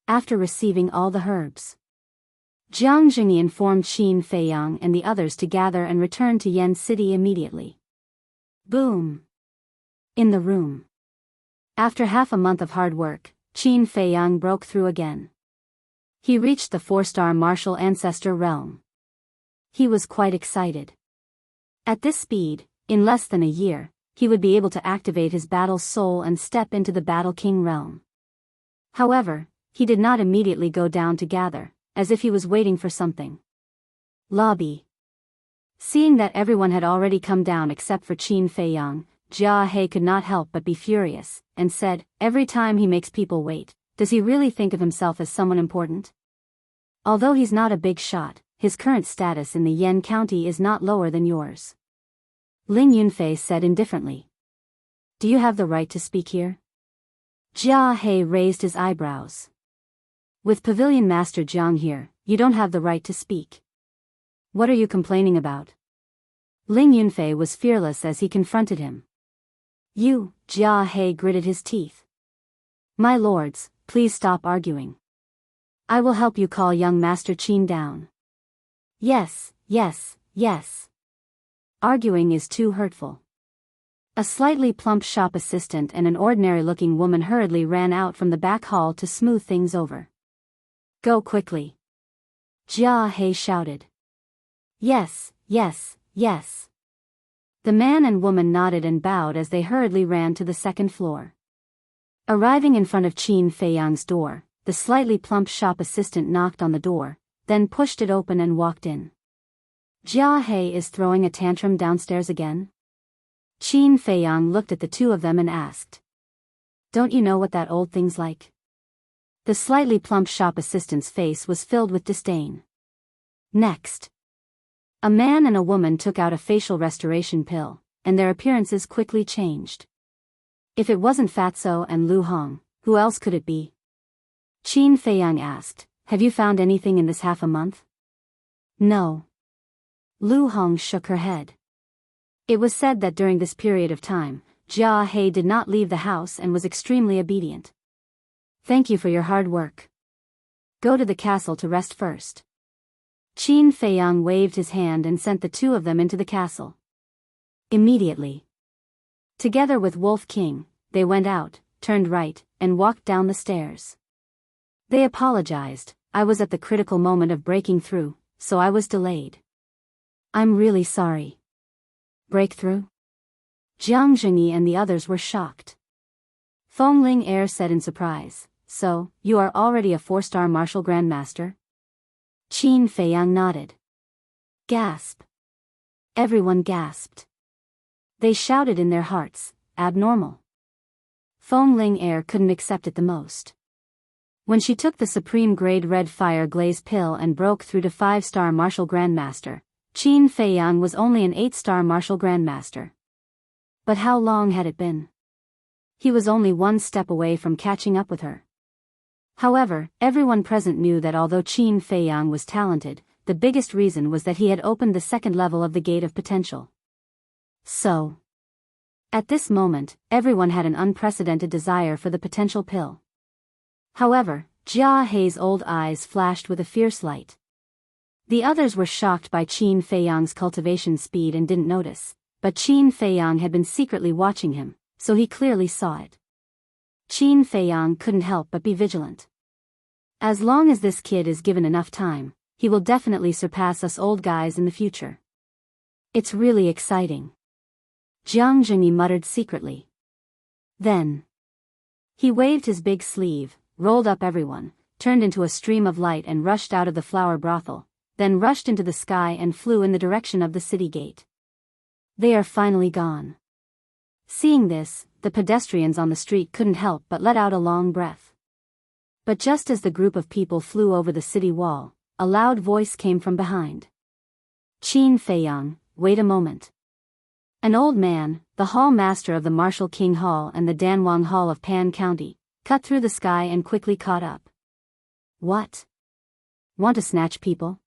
After receiving all the herbs, Jiang Zhengyi informed Qin Feiyang and the others to gather and return to Yen City immediately. Boom! In the room. After half a month of hard work, Qin Feiyang broke through again. He reached the 4-star martial ancestor realm. He was quite excited. At this speed, in less than a year, he would be able to activate his battle soul and step into the Battle King realm. However, he did not immediately go down to gather, as if he was waiting for something. Lobby. Seeing that everyone had already come down except for Qin Feiyang, Jia He could not help but be furious, and said, "Every time he makes people wait, does he really think of himself as someone important? Although he's not a big shot, his current status in the Yen County is not lower than yours." Ling Yunfei said indifferently. "Do you have the right to speak here?" Jia He raised his eyebrows. "With Pavilion Master Jiang here, you don't have the right to speak. What are you complaining about?" Ling Yunfei was fearless as he confronted him. "You," Jia He gritted his teeth. "My lords, please stop arguing. I will help you call young Master Qin down." "Yes, yes, yes. Arguing is too hurtful." A slightly plump shop assistant and an ordinary-looking woman hurriedly ran out from the back hall to smooth things over. "Go quickly," Jia He shouted. "Yes, yes, yes." The man and woman nodded and bowed as they hurriedly ran to the 2nd floor. Arriving in front of Qin Feiyang's door, the slightly plump shop assistant knocked on the door, then pushed it open and walked in. "Jia He is throwing a tantrum downstairs again?" Qin Feiyang looked at the two of them and asked. "Don't you know what that old thing's like?" The slightly plump shop assistant's face was filled with disdain. Next, a man and a woman took out a facial restoration pill, and their appearances quickly changed. If it wasn't Fatso and Lu Hong, who else could it be? Qin Feiyang asked, "Have you found anything in this half a month?" "No." Lu Hong shook her head. It was said that during this period of time, Jia He did not leave the house and was extremely obedient. "Thank you for your hard work. Go to the castle to rest first." Qin Feiyang waved his hand and sent the two of them into the castle. Immediately, together with Wolf King, they went out, turned right, and walked down the stairs. They apologized. "I was at the critical moment of breaking through, so I was delayed." "I'm really sorry." "Breakthrough?" Jiang Zhengyi and the others were shocked. Feng Ling Air said in surprise. So, you are already a 4-star martial grandmaster? Qin Feiyang nodded. Gasp. Everyone gasped. They shouted in their hearts, abnormal. Feng Ling Air couldn't accept it the most. When she took the supreme grade red fire glaze pill and broke through to 5-star martial grandmaster, Qin Feiyang was only an 8-star martial grandmaster. But how long had it been? He was only one step away from catching up with her. However, everyone present knew that although Qin Feiyang was talented, the biggest reason was that he had opened the second level of the Gate of Potential. So, at this moment, everyone had an unprecedented desire for the potential pill. However, Jia Hei's old eyes flashed with a fierce light. The others were shocked by Qin Feiyang's cultivation speed and didn't notice, but Qin Feiyang had been secretly watching him, so he clearly saw it. Qin Feiyang couldn't help but be vigilant. As long as this kid is given enough time, he will definitely surpass us old guys in the future. It's really exciting. Jiang Jingyi muttered secretly. Then, he waved his big sleeve, rolled up everyone, turned into a stream of light and rushed out of the flower brothel, then rushed into the sky and flew in the direction of the city gate. They are finally gone. Seeing this, the pedestrians on the street couldn't help but let out a long breath. But just as the group of people flew over the city wall, a loud voice came from behind. Qin Feiyang, wait a moment. An old man, the hall master of the Martial King Hall and the Danwang Hall of Pan County, cut through the sky and quickly caught up. What? Want to snatch people?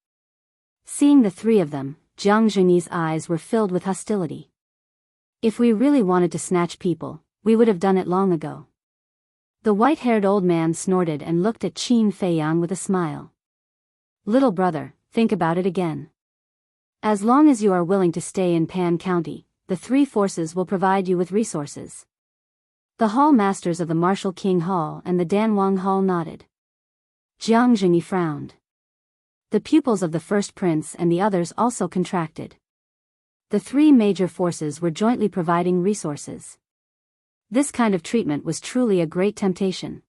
Seeing the three of them, Jiang Jingyi's eyes were filled with hostility. If we really wanted to snatch people, we would have done it long ago. The white-haired old man snorted and looked at Qin Feiyang with a smile. Little brother, think about it again. As long as you are willing to stay in Pan County, the three forces will provide you with resources. The hall masters of the Martial King Hall and the Danwang Hall nodded. Jiang Jingyi frowned. The pupils of the first prince and the others also contracted. The three major forces were jointly providing resources. This kind of treatment was truly a great temptation.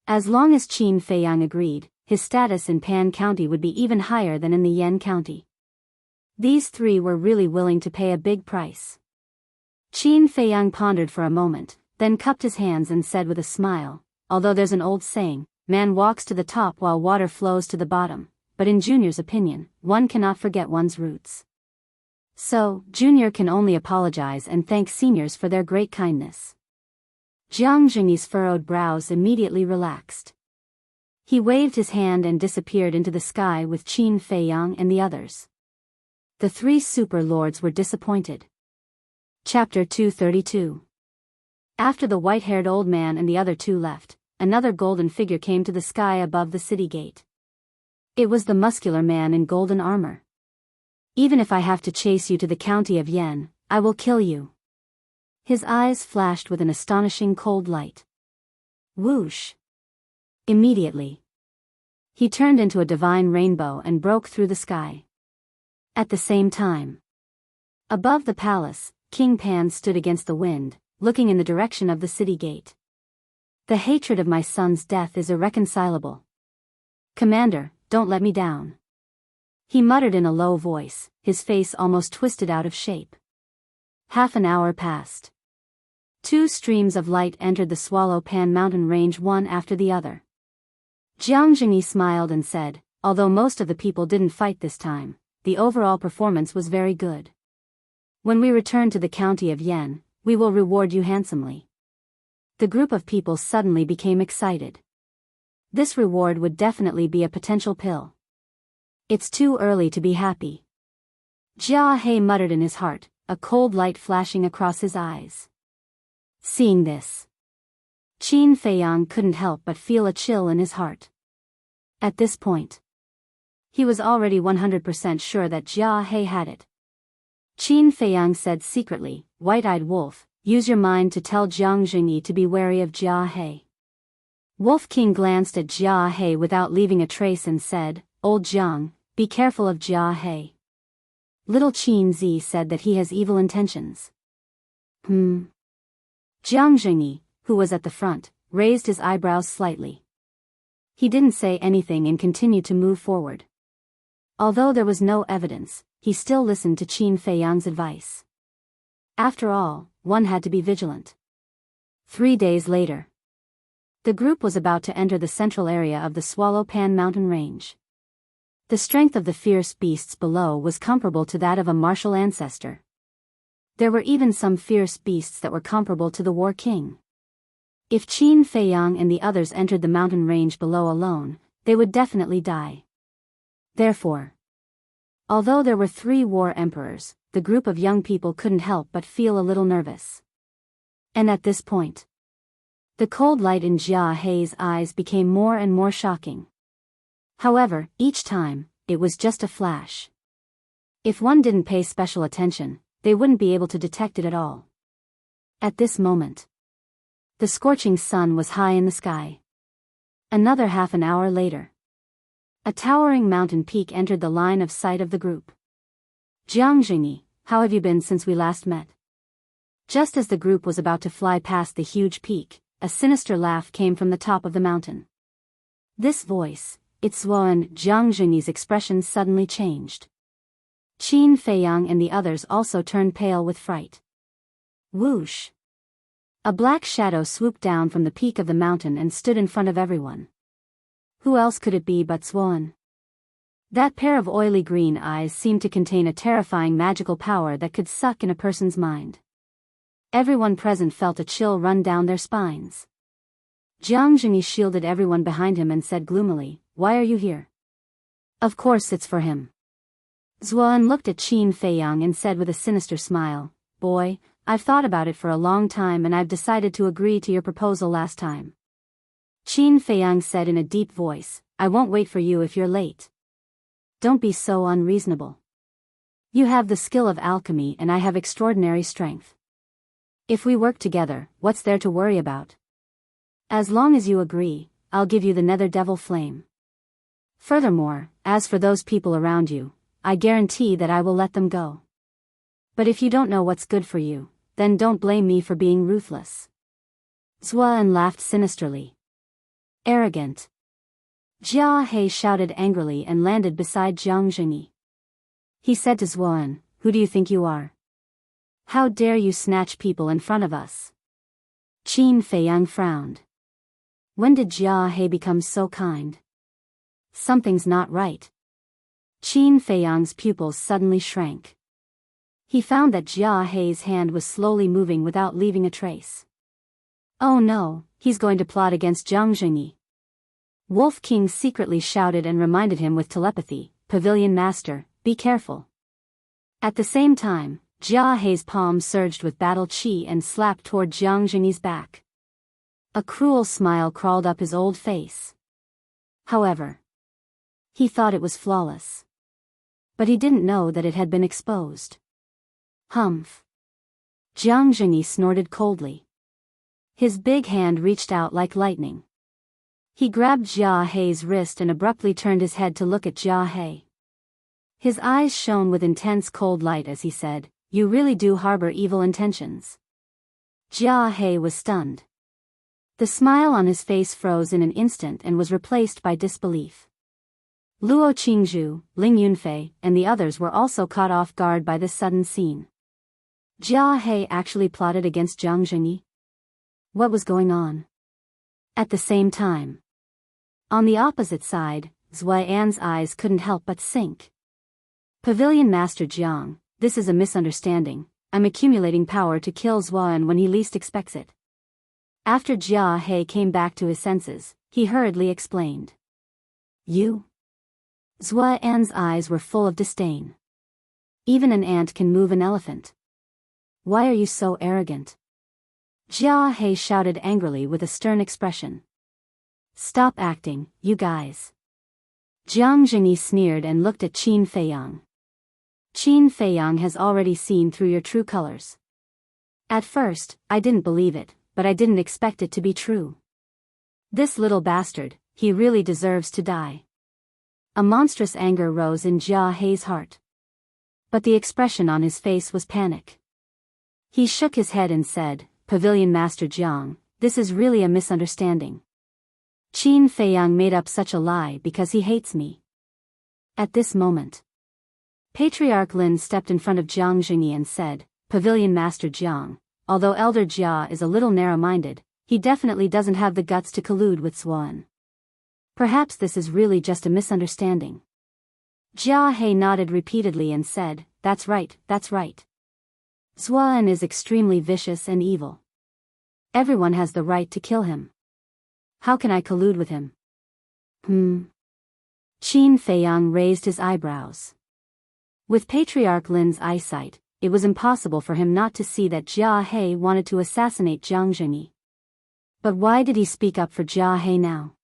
As long as Qin Feiyang agreed, his status in Pan County would be even higher than in the Yan County. These three were really willing to pay a big price. Qin Feiyang pondered for a moment, then cupped his hands and said with a smile, although there's an old saying, man walks to the top while water flows to the bottom, but in Junior's opinion, one cannot forget one's roots. So, Junior can only apologize and thank seniors for their great kindness. Jiang Jingyi's furrowed brows immediately relaxed. He waved his hand and disappeared into the sky with Qin Feiyang and the others. The three super lords were disappointed. Chapter 232. After the white-haired old man and the other two left, another golden figure came to the sky above the city gate. It was the muscular man in golden armor. Even if I have to chase you to the county of Yan, I will kill you. His eyes flashed with an astonishing cold light. Whoosh! Immediately, he turned into a divine rainbow and broke through the sky. At the same time, above the palace, King Pan stood against the wind, looking in the direction of the city gate. The hatred of my son's death is irreconcilable. Commander, don't let me down. He muttered in a low voice, his face almost twisted out of shape. Half an hour passed. Two streams of light entered the Swallow Pan mountain range one after the other. Jiang Jingyi smiled and said, although most of the people didn't fight this time, the overall performance was very good. When we return to the county of Yan, we will reward you handsomely. The group of people suddenly became excited. This reward would definitely be a potential pill. It's too early to be happy. Jia Hei muttered in his heart, a cold light flashing across his eyes. Seeing this, Qin Feiyang couldn't help but feel a chill in his heart. At this point, he was already 100% sure that Jia Hei had it. Qin Feiyang said secretly, White-eyed wolf, use your mind to tell Jiang Jingyi to be wary of Jia Hei. Wolf King glanced at Jia Hei without leaving a trace and said, Old Jiang, be careful of Jia Hei. Little Qin Zi said that he has evil intentions. Jiang Jingyi, who was at the front, raised his eyebrows slightly. He didn't say anything and continued to move forward. Although there was no evidence, he still listened to Qin Feiyang's advice. After all, one had to be vigilant. 3 days later. The group was about to enter the central area of the Swallow Pan mountain range. The strength of the fierce beasts below was comparable to that of a martial ancestor. There were even some fierce beasts that were comparable to the War King. If Qin Feiyang and the others entered the mountain range below alone, they would definitely die. Therefore, although there were 3 war emperors, the group of young people couldn't help but feel a little nervous. And at this point, the cold light in Jia Hei's eyes became more and more shocking. However, each time, it was just a flash. If one didn't pay special attention, they wouldn't be able to detect it at all. At this moment, the scorching sun was high in the sky. Another half an hour later, a towering mountain peak entered the line of sight of the group. Jiang Jingyi, how have you been since we last met? Just as the group was about to fly past the huge peak, a sinister laugh came from the top of the mountain. This voice, it's Zuoan. Jiang Jingyi's expression suddenly changed. Qin Feiyang and the others also turned pale with fright. Whoosh! A black shadow swooped down from the peak of the mountain and stood in front of everyone. Who else could it be but Zuoan? That pair of oily green eyes seemed to contain a terrifying magical power that could suck in a person's mind. Everyone present felt a chill run down their spines. Jiang Jingyi shielded everyone behind him and said gloomily, "Why are you here?" "Of course it's for him." Zuoan looked at Qin Feiyang and said with a sinister smile, "Boy, I've thought about it for a long time and I've decided to agree to your proposal last time." Qin Feiyang said in a deep voice, "I won't wait for you if you're late. Don't be so unreasonable. You have the skill of alchemy and I have extraordinary strength. If we work together, what's there to worry about? As long as you agree, I'll give you the Nether Devil Flame. Furthermore, as for those people around you, I guarantee that I will let them go. But if you don't know what's good for you, then don't blame me for being ruthless." Zuoan laughed sinisterly. Arrogant. Jia Hei shouted angrily and landed beside Jiang Jingyi. He said to Zuoan, "Who do you think you are? How dare you snatch people in front of us?" Qin Feiyang frowned. When did Jia Hei become so kind? Something's not right. Qin Feiyang's pupils suddenly shrank. He found that Jia Hei's hand was slowly moving without leaving a trace. Oh no, he's going to plot against Jiang Jingyi. Wolf King secretly shouted and reminded him with telepathy, "Pavilion Master, be careful." At the same time, Jia Hei's palm surged with battle chi and slapped toward Jiang Jingyi's back. A cruel smile crawled up his old face. However, he thought it was flawless. But he didn't know that it had been exposed. Humph. Jiang Jingyi snorted coldly. His big hand reached out like lightning. He grabbed Jia Hei's wrist and abruptly turned his head to look at Jia Hei. His eyes shone with intense cold light as he said, "You really do harbor evil intentions." Jia Hei was stunned. The smile on his face froze in an instant and was replaced by disbelief. Luo Qingzhu, Ling Yunfei, and the others were also caught off guard by this sudden scene. Jia Hei actually plotted against Jiang Jingyi? What was going on? At the same time, on the opposite side, Zuoyan's eyes couldn't help but sink. Pavilion Master Jiang, this is a misunderstanding. I'm accumulating power to kill Zuoyan when he least expects it. After Jia Hei came back to his senses, he hurriedly explained. You? Zuoyan's eyes were full of disdain. Even an ant can move an elephant. Why are you so arrogant? Jia Hei shouted angrily with a stern expression. Stop acting, you guys. Jiang Jingyi sneered and looked at Qin Feiyang. Qin Feiyang has already seen through your true colors. At first, I didn't believe it, but I didn't expect it to be true. This little bastard, he really deserves to die. A monstrous anger rose in Jia Hei's heart. But the expression on his face was panic. He shook his head and said, Pavilion Master Jiang, This is really a misunderstanding. Qin Feiyang made up such a lie because he hates me. At this moment, Patriarch Lin stepped in front of Jiang Jingyi and said, Pavilion Master Jiang, although Elder Jia is a little narrow-minded, he definitely doesn't have the guts to collude with Zuan. Perhaps this is really just a misunderstanding. Jia He nodded repeatedly and said, That's right, that's right. Zuan is extremely vicious and evil. Everyone has the right to kill him. How can I collude with him? Qin Feiyang raised his eyebrows. With Patriarch Lin's eyesight, it was impossible for him not to see that Jia He wanted to assassinate Jiang Jingyi. But why did he speak up for Jia He now?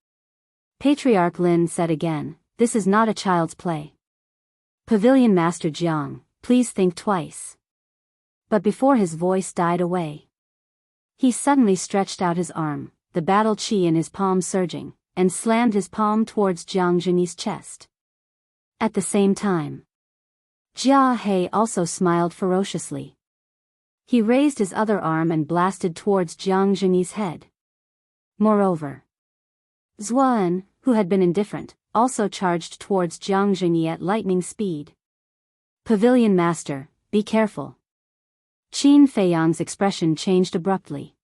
Patriarch Lin said again, This is not a child's play. Pavilion Master Jiang, please think twice. But before his voice died away, he suddenly stretched out his arm, the battle chi in his palm surging, and slammed his palm towards Jiang Jingyi's chest. At the same time, Jia He also smiled ferociously. He raised his other arm and blasted towards Jiang Jingyi's head. Moreover, Zuan, who had been indifferent, also charged towards Jiang Jingyi at lightning speed. Pavilion Master, be careful. Qin Feiyang's expression changed abruptly.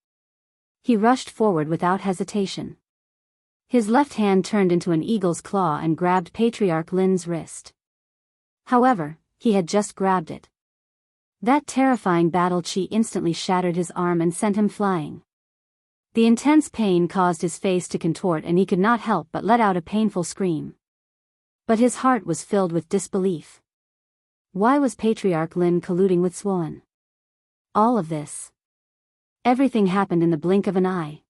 He rushed forward without hesitation. His left hand turned into an eagle's claw and grabbed Patriarch Lin's wrist. However, he had just grabbed it. That terrifying battle chi instantly shattered his arm and sent him flying. The intense pain caused his face to contort and he could not help but let out a painful scream. But his heart was filled with disbelief. Why was Patriarch Lin colluding with Zuan? All of this. Everything happened in the blink of an eye.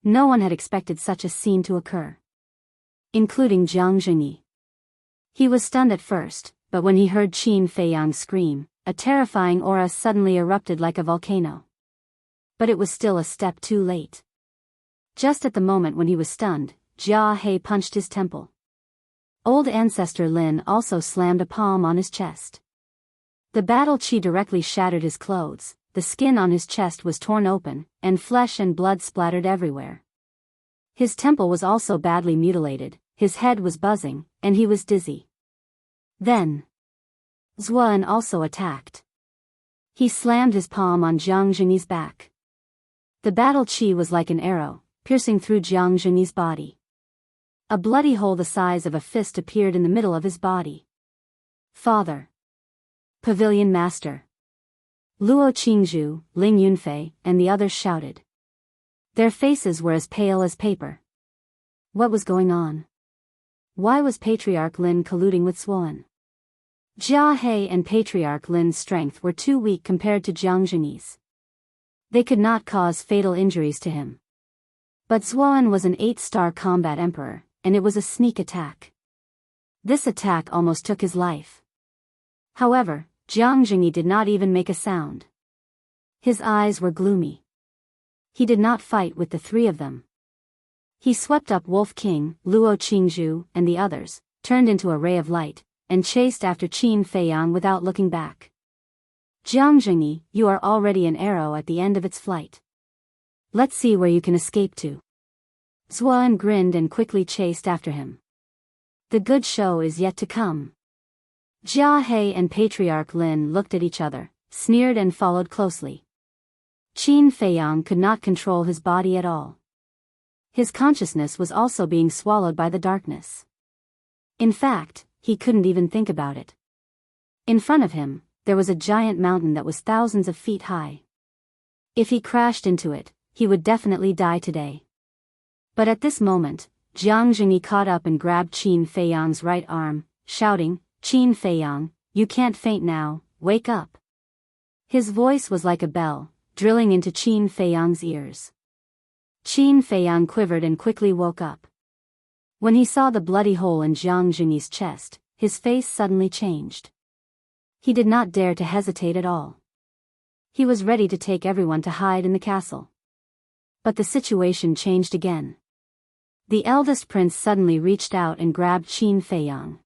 No one had expected such a scene to occur, including Jiang Jingyi. He was stunned at first, but when he heard Qin Feiyang scream, a terrifying aura suddenly erupted like a volcano. But it was still a step too late. Just at the moment when he was stunned, Jia He punched his temple. Old Ancestor Lin also slammed a palm on his chest. The battle chi directly shattered his clothes, the skin on his chest was torn open, and flesh and blood splattered everywhere. His temple was also badly mutilated, his head was buzzing, and he was dizzy. Then, Zuan also attacked. He slammed his palm on Jiang Jingyi's back. The battle chi was like an arrow, piercing through Jiang Jingyi's body. A bloody hole the size of a fist appeared in the middle of his body. Father. Pavilion Master. Luo Qingzhu, Ling Yunfei, and the others shouted. Their faces were as pale as paper. What was going on? Why was Patriarch Lin colluding with Zuan? Jia He and Patriarch Lin's strength were too weak compared to Jiang Jingyi's. They could not cause fatal injuries to him. But Zuan was an 8-star combat emperor, and it was a sneak attack. This attack almost took his life. However, Jiang Jingyi did not even make a sound. His eyes were gloomy. He did not fight with the three of them. He swept up Wolf King, Luo Qingzhu, and the others, turned into a ray of light, and chased after Qin Feiyang without looking back. Jiang Jingyi, you are already an arrow at the end of its flight. Let's see where you can escape to. Zuan grinned and quickly chased after him. The good show is yet to come. Jia He and Patriarch Lin looked at each other, sneered and followed closely. Qin Feiyang could not control his body at all. His consciousness was also being swallowed by the darkness. In fact, he couldn't even think about it. In front of him, there was a giant mountain that was thousands of feet high. If he crashed into it, he would definitely die today. But at this moment, Jiang Jingyi caught up and grabbed Qin Feiyang's right arm, shouting, Qin Feiyang, you can't faint now, wake up. His voice was like a bell, drilling into Qin Feiyang's ears. Qin Feiyang quivered and quickly woke up. When he saw the bloody hole in Jiang Jingyi's chest, his face suddenly changed. He did not dare to hesitate at all. He was ready to take everyone to hide in the castle. But the situation changed again. The eldest prince suddenly reached out and grabbed Qin Feiyang.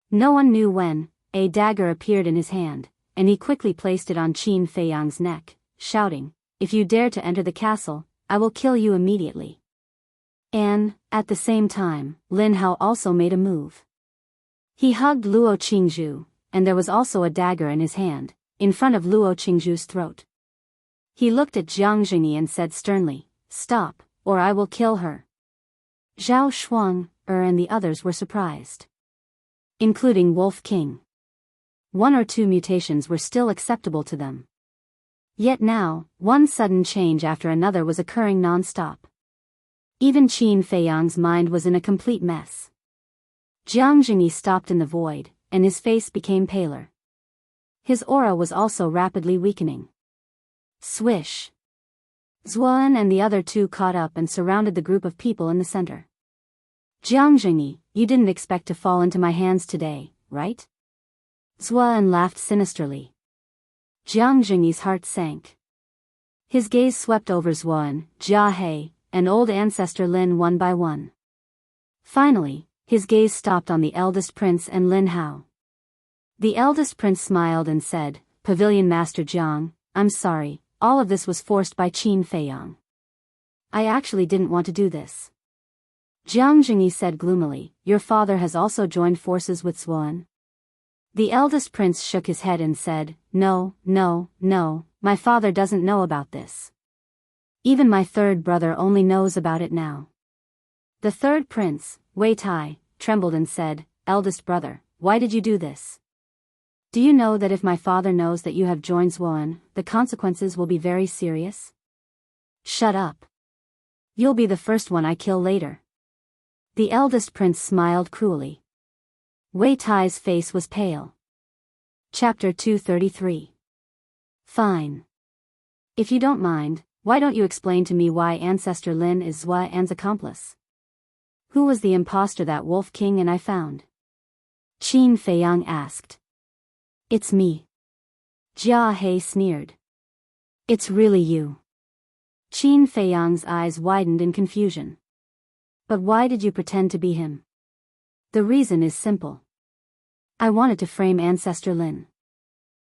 No one knew when, a dagger appeared in his hand, and he quickly placed it on Qin Feiyang's neck, shouting, if you dare to enter the castle, I will kill you immediately. And, at the same time, Lin Hao also made a move. He hugged Luo Qingzhu, and there was also a dagger in his hand, in front of Luo Qingzhu's throat. He looked at Jiang Jingyi and said sternly, "Stop, or I will kill her." Zhao Shuang, and the others were surprised. Including Wolf King. 1 or 2 mutations were still acceptable to them. Yet now, one sudden change after another was occurring non-stop. Even Qin Feiyang's mind was in a complete mess. Jiang Jingyi stopped in the void, and his face became paler. His aura was also rapidly weakening. Swish! Zuan and the other 2 caught up and surrounded the group of people in the center. Jiang Jingyi, you didn't expect to fall into my hands today, right? Zuan laughed sinisterly. Jiang Jingyi's heart sank. His gaze swept over Zuan, Jia He, and old ancestor Lin one by one. Finally, his gaze stopped on the eldest prince and Lin Hao. The eldest prince smiled and said, "Pavilion Master Jiang, I'm sorry, all of this was forced by Qin Feiyang. I actually didn't want to do this." Jiang Jingyi said gloomily, "Your father has also joined forces with Zuan?" The eldest prince shook his head and said, No, my father doesn't know about this. Even my third brother only knows about it now." The third prince, Wei Tai, trembled and said, "Eldest brother, why did you do this? Do you know that if my father knows that you have joined Zuan, the consequences will be very serious?" "Shut up. You'll be the first one I kill later." The eldest prince smiled cruelly. Wei Tai's face was pale. Chapter 233. Fine. If you don't mind, why don't you explain to me why Ancestor Lin is Zuan's accomplice? Who was the imposter that Wolf King and I found? Qin Feiyang asked. "It's me." Jia He sneered. "It's really you." Qin Feiyang's eyes widened in confusion. "But why did you pretend to be him?" "The reason is simple. I wanted to frame Ancestor Lin.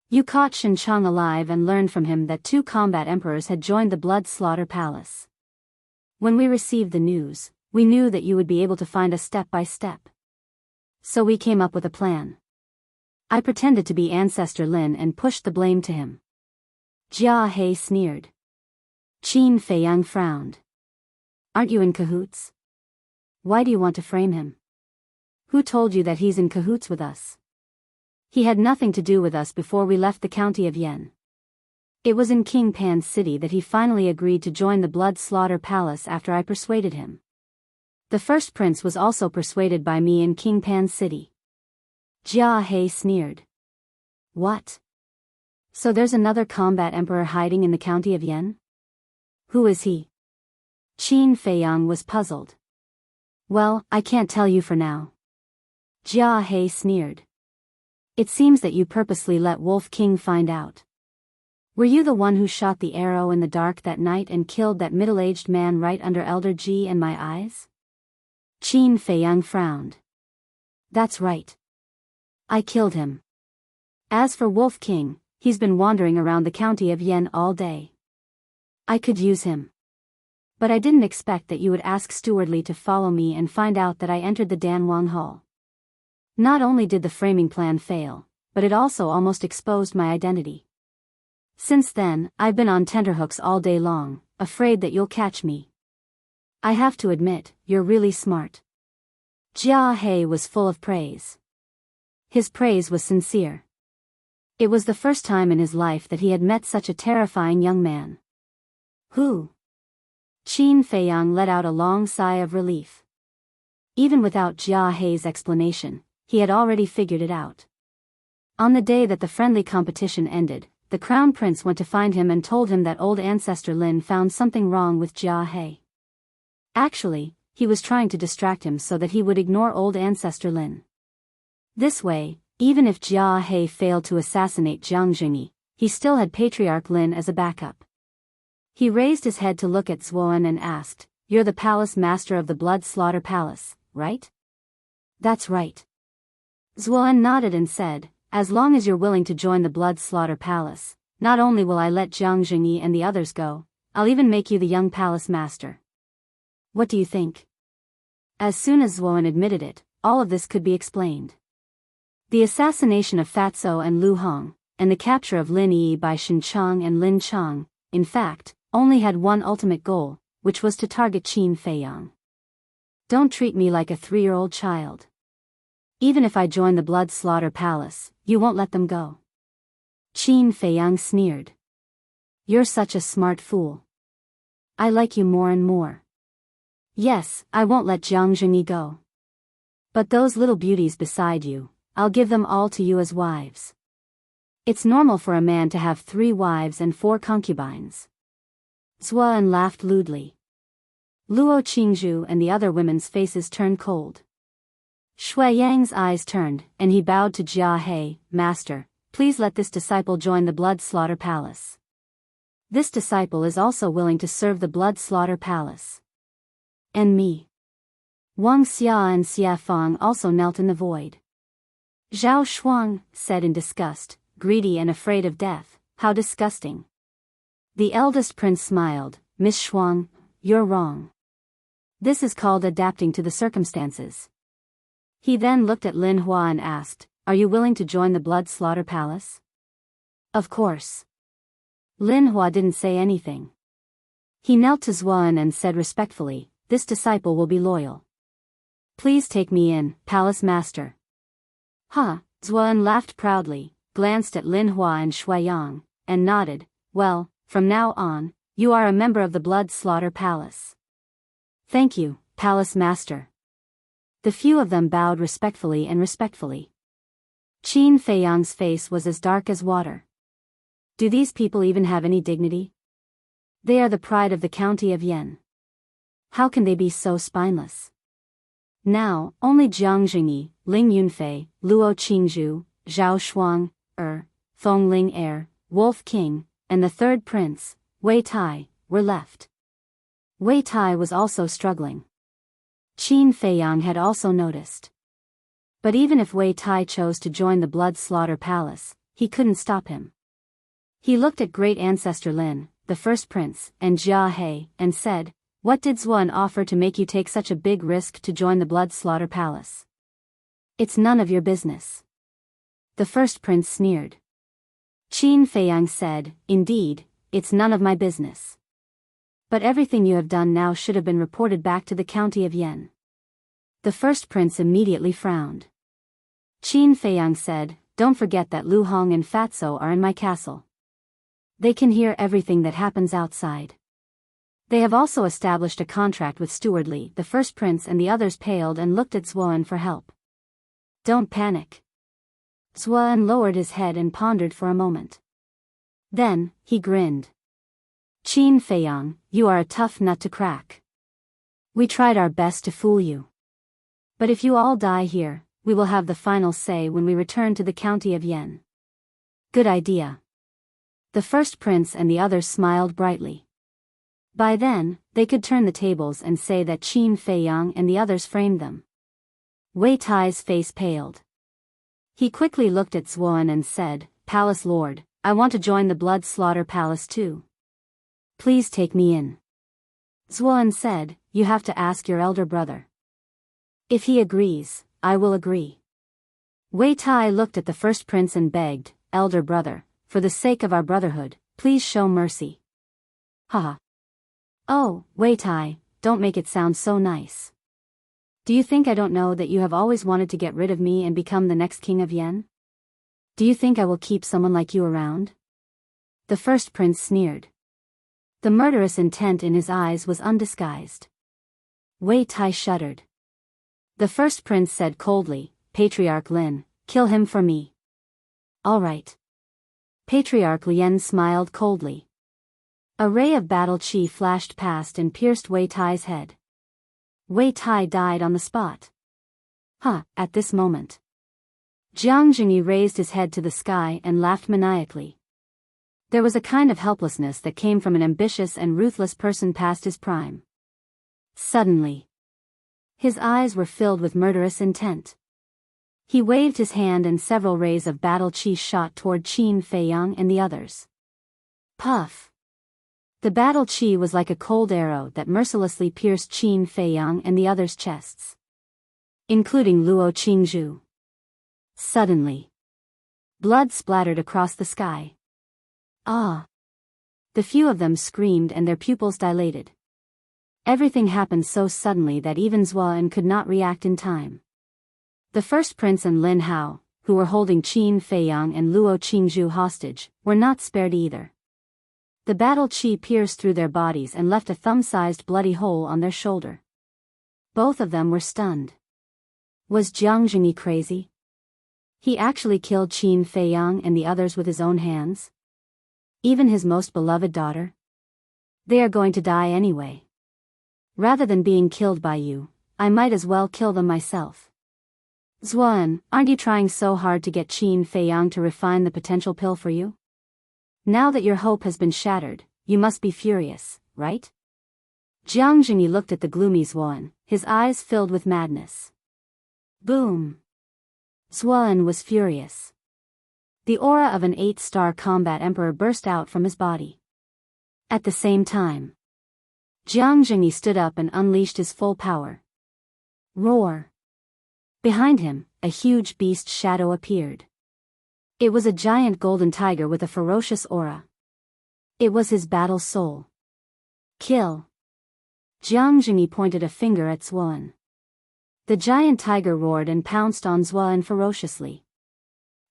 You caught Shen Chang alive and learned from him that 2 combat emperors had joined the Blood Slaughter Palace. When we received the news, we knew that you would be able to find us step by step. So we came up with a plan. I pretended to be Ancestor Lin and pushed the blame to him." Jia He sneered. Qin Feiyang frowned. "Aren't you in cahoots? Why do you want to frame him? Who told you that he's in cahoots with us? He had nothing to do with us before we left the county of Yan. It was in King Pan's city that he finally agreed to join the Blood Slaughter Palace after I persuaded him. The first prince was also persuaded by me in King Pan's city." Jia He sneered. "What? So there's another combat emperor hiding in the county of Yan? Who is he?" Qin Feiyang was puzzled. "Well, I can't tell you for now." Jia He sneered. "It seems that you purposely let Wolf King find out. Were you the one who shot the arrow in the dark that night and killed that middle-aged man right under Elder Ji and my eyes?" Qin Feiyang frowned. "That's right. I killed him. As for Wolf King, he's been wandering around the county of Yan all day. I could use him. But I didn't expect that you would ask Stewardly to follow me and find out that I entered the Danwang Hall. Not only did the framing plan fail, but it also almost exposed my identity. Since then, I've been on tenterhooks all day long, afraid that you'll catch me. I have to admit, you're really smart." Jia He was full of praise. His praise was sincere. It was the first time in his life that he had met such a terrifying young man. "Who?" Qin Feiyang let out a long sigh of relief. Even without Jia He's explanation, he had already figured it out. On the day that the friendly competition ended, the Crown Prince went to find him and told him that old Ancestor Lin found something wrong with Jia He. Actually, he was trying to distract him so that he would ignore old Ancestor Lin. This way, even if Jia He failed to assassinate Jiang Jingyi, he still had Patriarch Lin as a backup. He raised his head to look at Zuan and asked, "You're the palace master of the Blood Slaughter Palace, right?" "That's right." Zuan nodded and said, "As long as you're willing to join the Blood Slaughter Palace, not only will I let Jiang Jingyi and the others go, I'll even make you the young palace master. What do you think? As soon as Zuoan admitted it, all of this could be explained. The assassination of Fatso and Lu Hong, and the capture of Lin Yi by Shen Chang and Lin Chang, in fact, only had one ultimate goal, which was to target Qin Feiyang. Don't treat me like a 3-year-old child. Even if I join the Blood Slaughter Palace, you won't let them go. Qin Feiyang sneered. You're such a smart fool. I like you more and more. Yes, I won't let Jiang Zhengyi go. But those little beauties beside you, I'll give them all to you as wives. It's normal for a man to have 3 wives and 4 concubines. Zuoan laughed lewdly. Luo Qingzhu and the other women's faces turned cold. Shui Yang's eyes turned, and he bowed to Jia He, Master, please let this disciple join the Blood Slaughter Palace. This disciple is also willing to serve the Blood Slaughter Palace. And me. Wang Xia and Xia Fang also knelt in the void. Zhao Shuang said in disgust, greedy and afraid of death, how disgusting. The eldest prince smiled, Miss Shuang, you're wrong. This is called adapting to the circumstances. He then looked at Lin Hua and asked, are you willing to join the Blood Slaughter Palace? Of course. Lin Hua didn't say anything. He knelt to Zuoan and said respectfully, this disciple will be loyal. Please take me in, Palace Master. Ha, Zuoan laughed proudly, glanced at Lin Hua and Shui Yang, and nodded, well, from now on, you are a member of the Blood Slaughter Palace. Thank you, Palace Master. The few of them bowed respectfully. Qin Feiyang's face was as dark as water. Do these people even have any dignity? They are the pride of the county of Yan. How can they be so spineless? Now, only Jiang Zhengyi, Ling Yunfei, Luo Qingzhu, Zhao Shuang, Feng Ling Wolf King, and the third prince, Wei Tai, were left. Wei Tai was also struggling. Qin Feiyang had also noticed. But even if Wei Tai chose to join the Blood Slaughter Palace, he couldn't stop him. He looked at great ancestor Lin, the first prince, and Jia He, and said, what did Zuoan offer to make you take such a big risk to join the Blood Slaughter Palace? It's none of your business. The first prince sneered. Qin Feiyang said, indeed, it's none of my business. But everything you have done now should have been reported back to the county of Yan. The first prince immediately frowned. Qin Feiyang said, don't forget that Lu Hong and Fatso are in my castle. They can hear everything that happens outside. They have also established a contract with Steward Li. The first prince and the others paled and looked at Zuoan for help. Don't panic. Zuoan lowered his head and pondered for a moment. Then, he grinned. Qin Feiyang, you are a tough nut to crack. We tried our best to fool you. But if you all die here, we will have the final say when we return to the county of Yan. Good idea. The first prince and the others smiled brightly. By then, they could turn the tables and say that Qin Feiyang and the others framed them. Wei Tai's face paled. He quickly looked at Zuoan and said, Palace Lord, I want to join the Blood Slaughter Palace too. Please take me in. Zuoan said, you have to ask your elder brother. If he agrees, I will agree. Wei Tai looked at the first prince and begged, elder brother, for the sake of our brotherhood, please show mercy. Haha. Oh, Wei Tai, don't make it sound so nice. Do you think I don't know that you have always wanted to get rid of me and become the next king of Yan? Do you think I will keep someone like you around? The first prince sneered. The murderous intent in his eyes was undisguised. Wei Tai shuddered. The first prince said coldly, Patriarch Lin, kill him for me. All right. Patriarch Lien smiled coldly. A ray of battle chi flashed past and pierced Wei Tai's head. Wei Tai died on the spot. At this moment. Jiang Zhengyi raised his head to the sky and laughed maniacally. There was a kind of helplessness that came from an ambitious and ruthless person past his prime. Suddenly, his eyes were filled with murderous intent. He waved his hand and several rays of battle chi shot toward Qin Feiyang and the others. Puff! The battle chi was like a cold arrow that mercilessly pierced Qin Feiyang and the others' chests, including Luo Qingzhu. Suddenly, blood splattered across the sky. Ah! The few of them screamed and their pupils dilated. Everything happened so suddenly that even Zuan could not react in time. The first prince and Lin Hao, who were holding Qin Feiyang and Luo Qingzhu hostage, were not spared either. The battle chi pierced through their bodies and left a thumb-sized bloody hole on their shoulder. Both of them were stunned. Was Jiang Jingyi crazy? He actually killed Qin Feiyang and the others with his own hands? Even his most beloved daughter? They are going to die anyway. Rather than being killed by you, I might as well kill them myself. Zuan, aren't you trying so hard to get Qin Feiyang to refine the potential pill for you? Now that your hope has been shattered, you must be furious, right? Jiang Jingyi looked at the gloomy Zuan, his eyes filled with madness. Boom! Zuan was furious. The aura of an 8-star combat emperor burst out from his body. At the same time, Jiang Jingyi stood up and unleashed his full power. Roar! Behind him, a huge beast shadow appeared. It was a giant golden tiger with a ferocious aura. It was his battle soul. Kill! Jiang Jingyi pointed a finger at Zuan. The giant tiger roared and pounced on Zuan ferociously.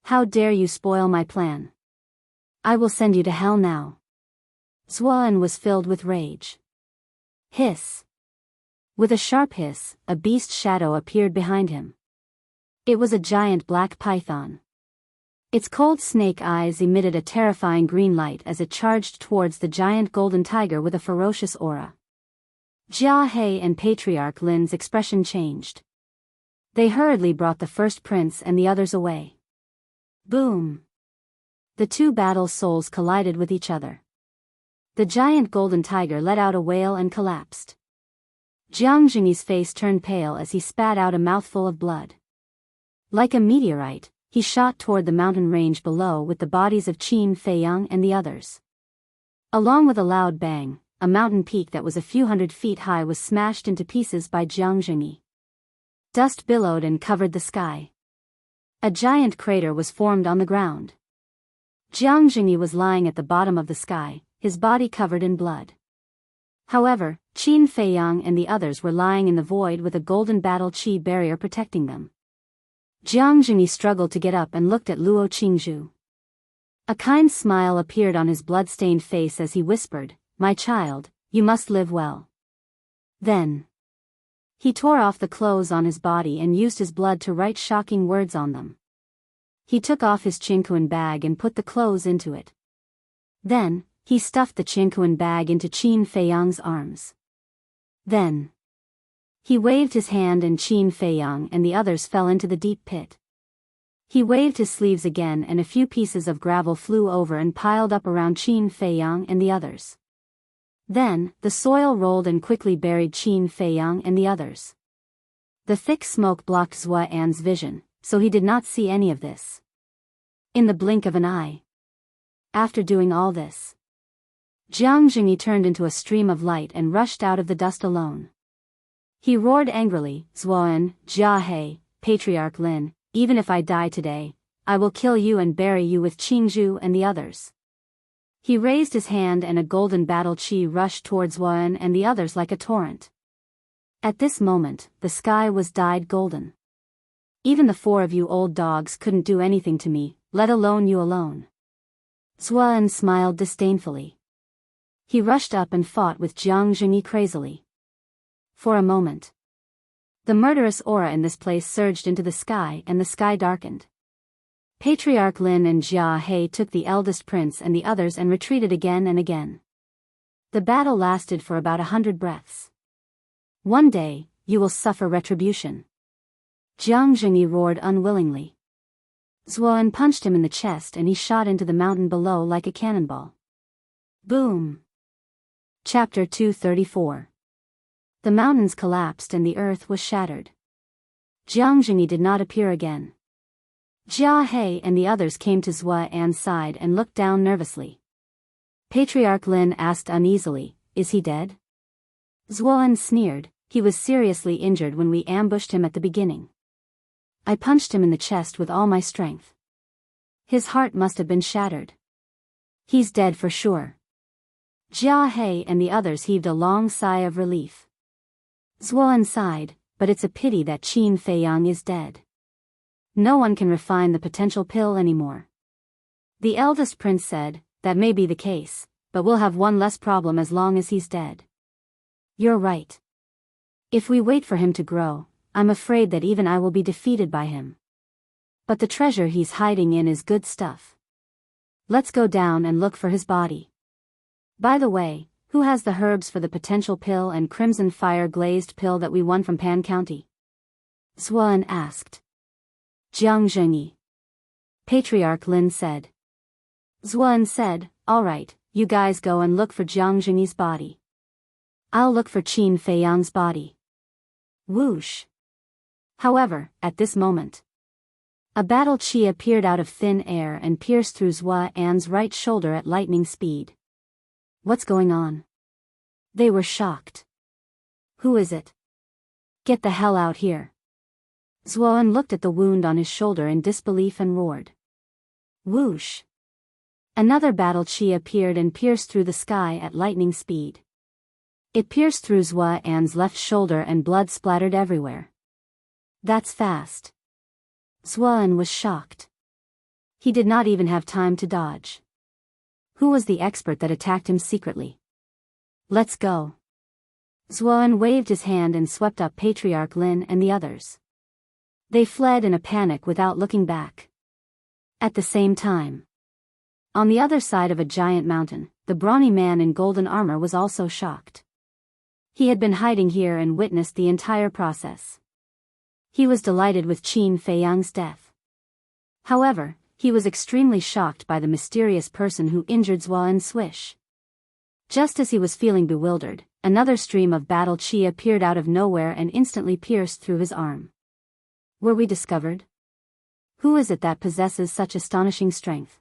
How dare you spoil my plan? I will send you to hell now. Zuan was filled with rage. Hiss! With a sharp hiss, a beast shadow appeared behind him. It was a giant black python. Its cold snake eyes emitted a terrifying green light as it charged towards the giant golden tiger with a ferocious aura. Jia He and Patriarch Lin's expression changed. They hurriedly brought the first prince and the others away. Boom! The two battle souls collided with each other. The giant golden tiger let out a wail and collapsed. Jiang Jingyi's face turned pale as he spat out a mouthful of blood. Like a meteorite, he shot toward the mountain range below with the bodies of Qin Feiyang and the others. Along with a loud bang, a mountain peak that was a few hundred feet high was smashed into pieces by Jiang Jingyi. Dust billowed and covered the sky. A giant crater was formed on the ground. Jiang Jingyi was lying at the bottom of the sky, his body covered in blood. However, Qin Feiyang and the others were lying in the void with a golden battle chi barrier protecting them. Jiang Jingyi struggled to get up and looked at Luo Qingzhu. A kind smile appeared on his blood-stained face as he whispered, "My child, you must live well." Then, he tore off the clothes on his body and used his blood to write shocking words on them. He took off his chinkuan bag and put the clothes into it. Then, he stuffed the chinkuan bag into Qin Feiyang's arms. Then, he waved his hand and Qin Feiyang and the others fell into the deep pit. He waved his sleeves again and a few pieces of gravel flew over and piled up around Qin Feiyang and the others. Then, the soil rolled and quickly buried Qin Feiyang and the others. The thick smoke blocked Zuan's vision, so he did not see any of this. In the blink of an eye. After doing all this, Jiang Jingyi turned into a stream of light and rushed out of the dust alone. He roared angrily, "Zuan, Jia He, Patriarch Lin, even if I die today, I will kill you and bury you with Qingzhu and the others." He raised his hand and a golden battle chi rushed towards Zuan and the others like a torrent. At this moment, the sky was dyed golden. Even the four of you old dogs couldn't do anything to me, let alone you alone. Zuan smiled disdainfully. He rushed up and fought with Jiang Jingyi crazily. For a moment, the murderous aura in this place surged into the sky and the sky darkened. Patriarch Lin and Jia He took the eldest prince and the others and retreated again and again. The battle lasted for about 100 breaths. "One day, you will suffer retribution." Jiang Jingyi roared unwillingly. Zuan punched him in the chest and he shot into the mountain below like a cannonball. Boom! Chapter 234. The mountains collapsed and the earth was shattered. Jiang Jingyi did not appear again. Jia He and the others came to Zuan's side and looked down nervously. Patriarch Lin asked uneasily, "Is he dead?" Zuan sneered, "He was seriously injured when we ambushed him at the beginning. I punched him in the chest with all my strength. His heart must have been shattered. He's dead for sure." Jia He and the others heaved a long sigh of relief. Zuan sighed, "But it's a pity that Qin Feiyang is dead. No one can refine the potential pill anymore." The eldest prince said, "That may be the case, but we'll have one less problem as long as he's dead." "You're right. If we wait for him to grow, I'm afraid that even I will be defeated by him. But the treasure he's hiding in is good stuff. Let's go down and look for his body. By the way, who has the herbs for the potential pill and crimson fire glazed pill that we won from Pan County?" Zuan asked. "Jiang Zhengyi." Patriarch Lin said. Zuan said, "All right, you guys go and look for Jiang Zhengyi's body. I'll look for Qin Feiyang's body." Whoosh. However, at this moment, a battle chi appeared out of thin air and pierced through Zuan's right shoulder at lightning speed. "What's going on?" They were shocked. "Who is it? Get the hell out here." Zuan looked at the wound on his shoulder in disbelief and roared. Whoosh. Another battle chi appeared and pierced through the sky at lightning speed. It pierced through Zuan's left shoulder and blood splattered everywhere. "That's fast." Zuan was shocked. He did not even have time to dodge. Who was the expert that attacked him secretly? "Let's go." Zuan waved his hand and swept up Patriarch Lin and the others. They fled in a panic without looking back. At the same time, on the other side of a giant mountain, the brawny man in golden armor was also shocked. He had been hiding here and witnessed the entire process. He was delighted with Qin Feiyang's death. However, he was extremely shocked by the mysterious person who injured Zuan Swish. Just as he was feeling bewildered, another stream of battle chi appeared out of nowhere and instantly pierced through his arm. Were we discovered? Who is it that possesses such astonishing strength?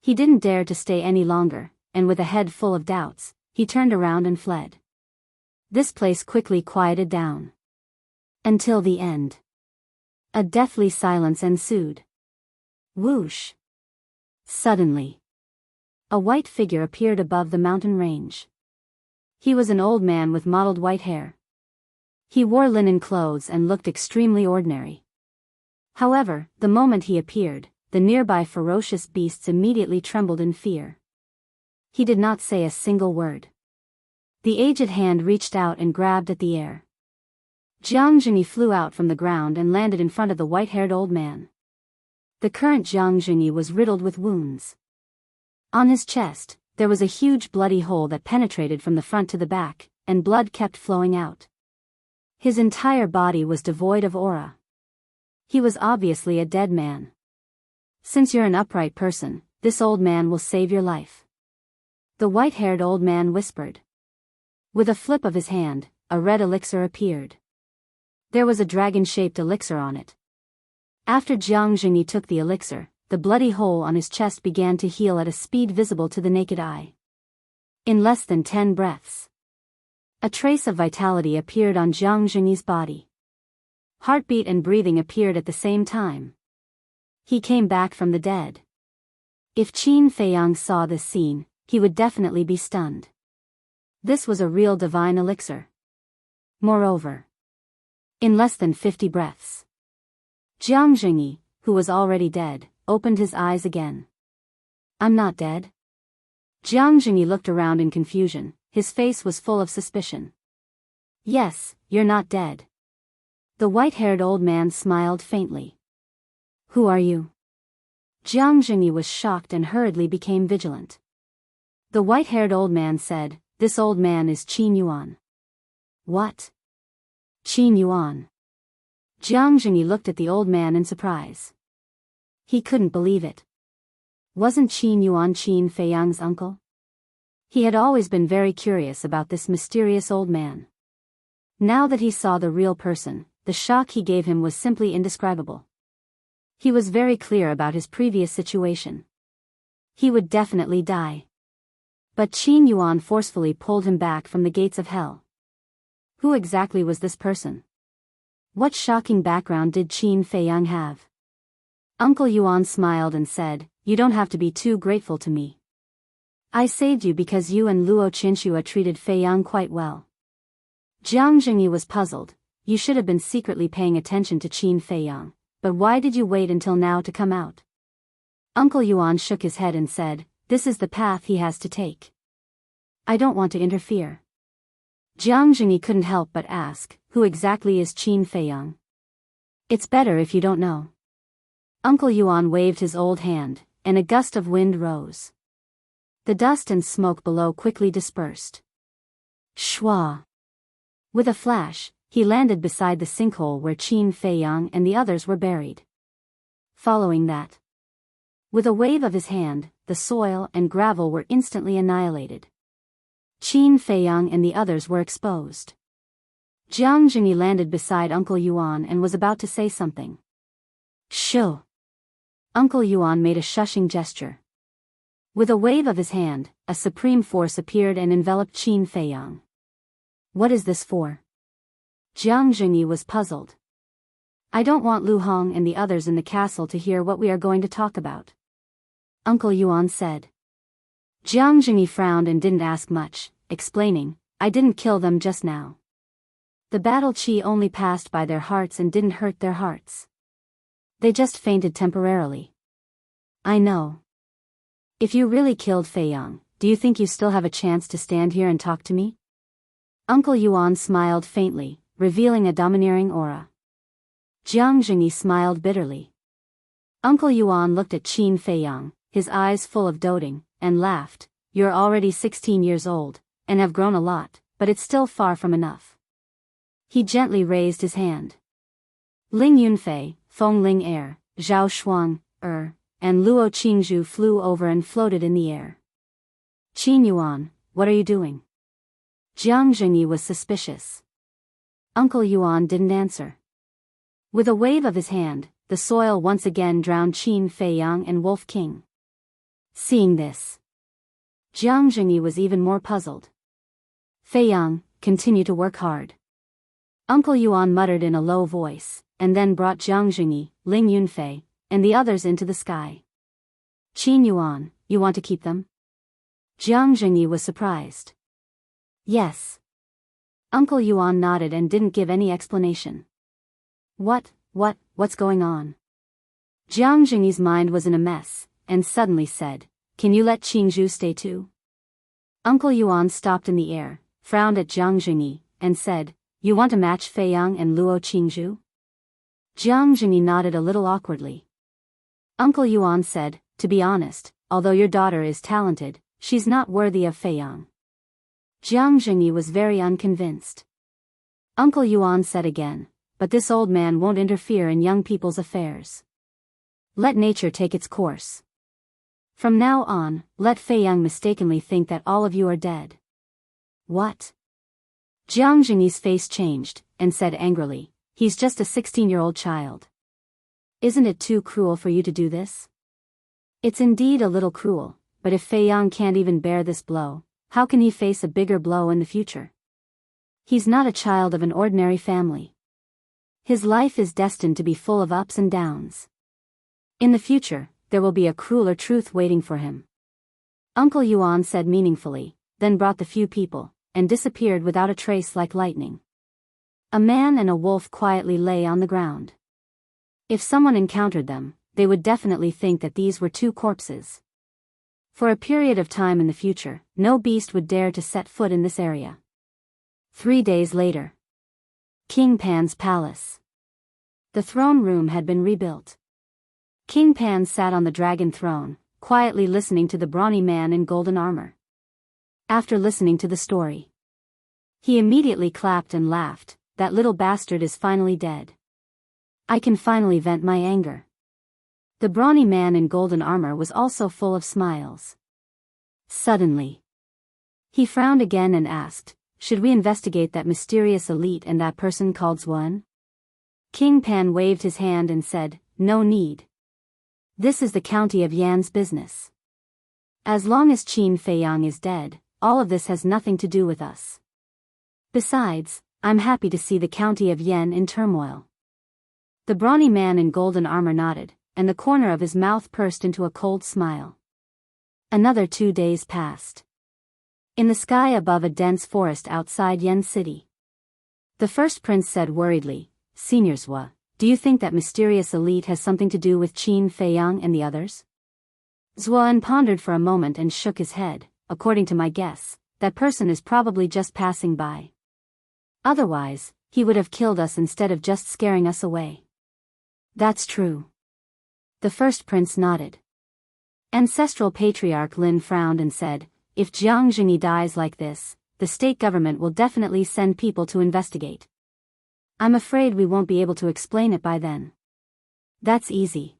He didn't dare to stay any longer, and with a head full of doubts, he turned around and fled. This place quickly quieted down. Until the end. A deathly silence ensued. Whoosh. Suddenly, a white figure appeared above the mountain range. He was an old man with mottled white hair. He wore linen clothes and looked extremely ordinary. However, the moment he appeared, the nearby ferocious beasts immediately trembled in fear. He did not say a single word. The aged hand reached out and grabbed at the air. Jiang Zhengyi flew out from the ground and landed in front of the white-haired old man. The current Jiang Zhengyi was riddled with wounds. On his chest, there was a huge bloody hole that penetrated from the front to the back, and blood kept flowing out. His entire body was devoid of aura. He was obviously a dead man. "Since you're an upright person, this old man will save your life," the white-haired old man whispered. With a flip of his hand, a red elixir appeared. There was a dragon-shaped elixir on it. After Jiang Zhengyi took the elixir, the bloody hole on his chest began to heal at a speed visible to the naked eye. In less than 10 breaths, a trace of vitality appeared on Jiang Zhengyi's body. Heartbeat and breathing appeared at the same time. He came back from the dead. If Qin Feiyang saw this scene, he would definitely be stunned. This was a real divine elixir. Moreover, in less than 50 breaths, Jiang Zhengyi, who was already dead, opened his eyes again. "I'm not dead?" Jiang Zhengyi looked around in confusion. His face was full of suspicion. "Yes, you're not dead." The white-haired old man smiled faintly. "Who are you?" Jiang Zhengyi was shocked and hurriedly became vigilant. The white-haired old man said, "This old man is Qin Yuan." "What? Qin Yuan?" Jiang Zhengyi looked at the old man in surprise. He couldn't believe it. Wasn't Qin Yuan Qin Feiyang's uncle? He had always been very curious about this mysterious old man. Now that he saw the real person, the shock he gave him was simply indescribable. He was very clear about his previous situation. He would definitely die. But Qin Yuan forcefully pulled him back from the gates of hell. Who exactly was this person? What shocking background did Qin Feiyang have? Uncle Yuan smiled and said, "You don't have to be too grateful to me. I saved you because you and Luo Qinshua treated Feiyang quite well." Jiang Jingyi was puzzled. You should have been secretly paying attention to Qin Feiyang, but why did you wait until now to come out? Uncle Yuan shook his head and said, "This is the path he has to take. I don't want to interfere." Jiang Jingyi couldn't help but ask, "Who exactly is Qin Feiyang?" "It's better if you don't know." Uncle Yuan waved his old hand, and a gust of wind rose. The dust and smoke below quickly dispersed. Shwa! With a flash, he landed beside the sinkhole where Qin Feiyang and the others were buried. Following that, with a wave of his hand, the soil and gravel were instantly annihilated. Qin Feiyang and the others were exposed. Jiang Jingyi landed beside Uncle Yuan and was about to say something. Shoo! Uncle Yuan made a shushing gesture. With a wave of his hand, a supreme force appeared and enveloped Qin Feiyang. "What is this for?" Jiang Jingyi was puzzled. "I don't want Lu Hong and the others in the castle to hear what we are going to talk about," Uncle Yuan said. Jiang Jingyi frowned and didn't ask much, explaining, "I didn't kill them just now. The battle chi only passed by their hearts and didn't hurt their hearts. They just fainted temporarily." "I know. If you really killed Feiyang, do you think you still have a chance to stand here and talk to me?" Uncle Yuan smiled faintly, revealing a domineering aura. Jiang Jingyi smiled bitterly. Uncle Yuan looked at Qin Feiyang, his eyes full of doting, and laughed. "You're already 16 years old, and have grown a lot, but it's still far from enough." He gently raised his hand. Ling Yunfei, Feng Ling Air, Zhao Shuang, and Luo Qingzhu flew over and floated in the air. "Qin Yuan, what are you doing?" Jiang Jingyi was suspicious. Uncle Yuan didn't answer. With a wave of his hand, the soil once again drowned Qin Feiyang and Wolf King. Seeing this, Jiang Jingyi was even more puzzled. "Feiyang, continue to work hard," Uncle Yuan muttered in a low voice, and then brought Jiang Jingyi, Ling Yunfei, and the others into the sky. "Qin Yuan, you want to keep them?" Jiang Jingyi was surprised. "Yes." Uncle Yuan nodded and didn't give any explanation. What's going on?" Jiang Jingyi's mind was in a mess, and suddenly said, "Can you let Qingzhu stay too?" Uncle Yuan stopped in the air, frowned at Jiang Jingyi, and said, "You want to match Feiyang and Luo Qingzhu?" Jiang Jingyi nodded a little awkwardly. Uncle Yuan said, "To be honest, although your daughter is talented, she's not worthy of Feiyang." Jiang Jingyi was very unconvinced. Uncle Yuan said again, "But this old man won't interfere in young people's affairs. Let nature take its course. From now on, let Feiyang mistakenly think that all of you are dead." "What?" Jiang Jingyi's face changed, and said angrily, "He's just a 16-year-old child. Isn't it too cruel for you to do this?" "It's indeed a little cruel, but if Feiyang can't even bear this blow, how can he face a bigger blow in the future? He's not a child of an ordinary family. His life is destined to be full of ups and downs. In the future, there will be a crueler truth waiting for him." Uncle Yuan said meaningfully, then brought the few people, and disappeared without a trace like lightning. A man and a wolf quietly lay on the ground. If someone encountered them, they would definitely think that these were two corpses. For a period of time in the future, no beast would dare to set foot in this area. 3 days later, King Pan's palace. The throne room had been rebuilt. King Pan sat on the dragon throne, quietly listening to the brawny man in golden armor. After listening to the story, he immediately clapped and laughed. "That little bastard is finally dead. I can finally vent my anger." The brawny man in golden armor was also full of smiles. Suddenly, he frowned again and asked, "Should we investigate that mysterious elite and that person called Zwan?" King Pan waved his hand and said, "No need. This is the county of Yan's business. As long as Qin Feiyang is dead, all of this has nothing to do with us. Besides, I'm happy to see the county of Yen in turmoil. The brawny man in golden armor nodded, and the corner of his mouth pursed into a cold smile. Another 2 days passed. In the sky above a dense forest outside Yen City. The first prince said worriedly, Senior Zhua, do you think that mysterious elite has something to do with Qin Feiyang and the others? Zhuan pondered for a moment and shook his head. According to my guess, that person is probably just passing by. Otherwise, he would have killed us instead of just scaring us away. That's true. The first prince nodded. Ancestral Patriarch Lin frowned and said, if Jiang Jingyi dies like this, the state government will definitely send people to investigate. I'm afraid we won't be able to explain it by then. That's easy.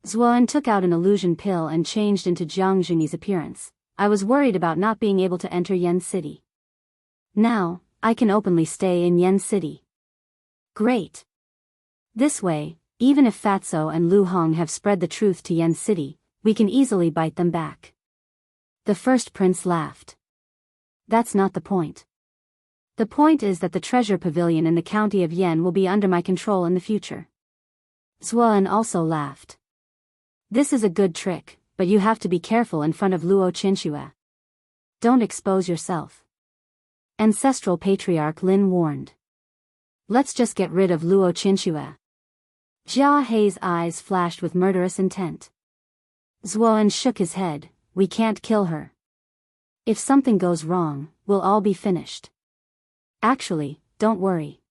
Zhuan took out an illusion pill and changed into Jiang Jingyi's appearance. I was worried about not being able to enter Yen City. Now, I can openly stay in Yen City. Great. This way, even if Fatso and Lu Hong have spread the truth to Yen City, we can easily bite them back. The first prince laughed. That's not the point. The point is that the treasure pavilion in the county of Yen will be under my control in the future. Zhuan also laughed. This is a good trick, but you have to be careful in front of Luo Qinxue. Don't expose yourself. Ancestral Patriarch Lin warned. Let's just get rid of Luo Qinxue. Jia Hei's eyes flashed with murderous intent. Zhuan shook his head, we can't kill her. If something goes wrong, we'll all be finished. Actually, don't worry.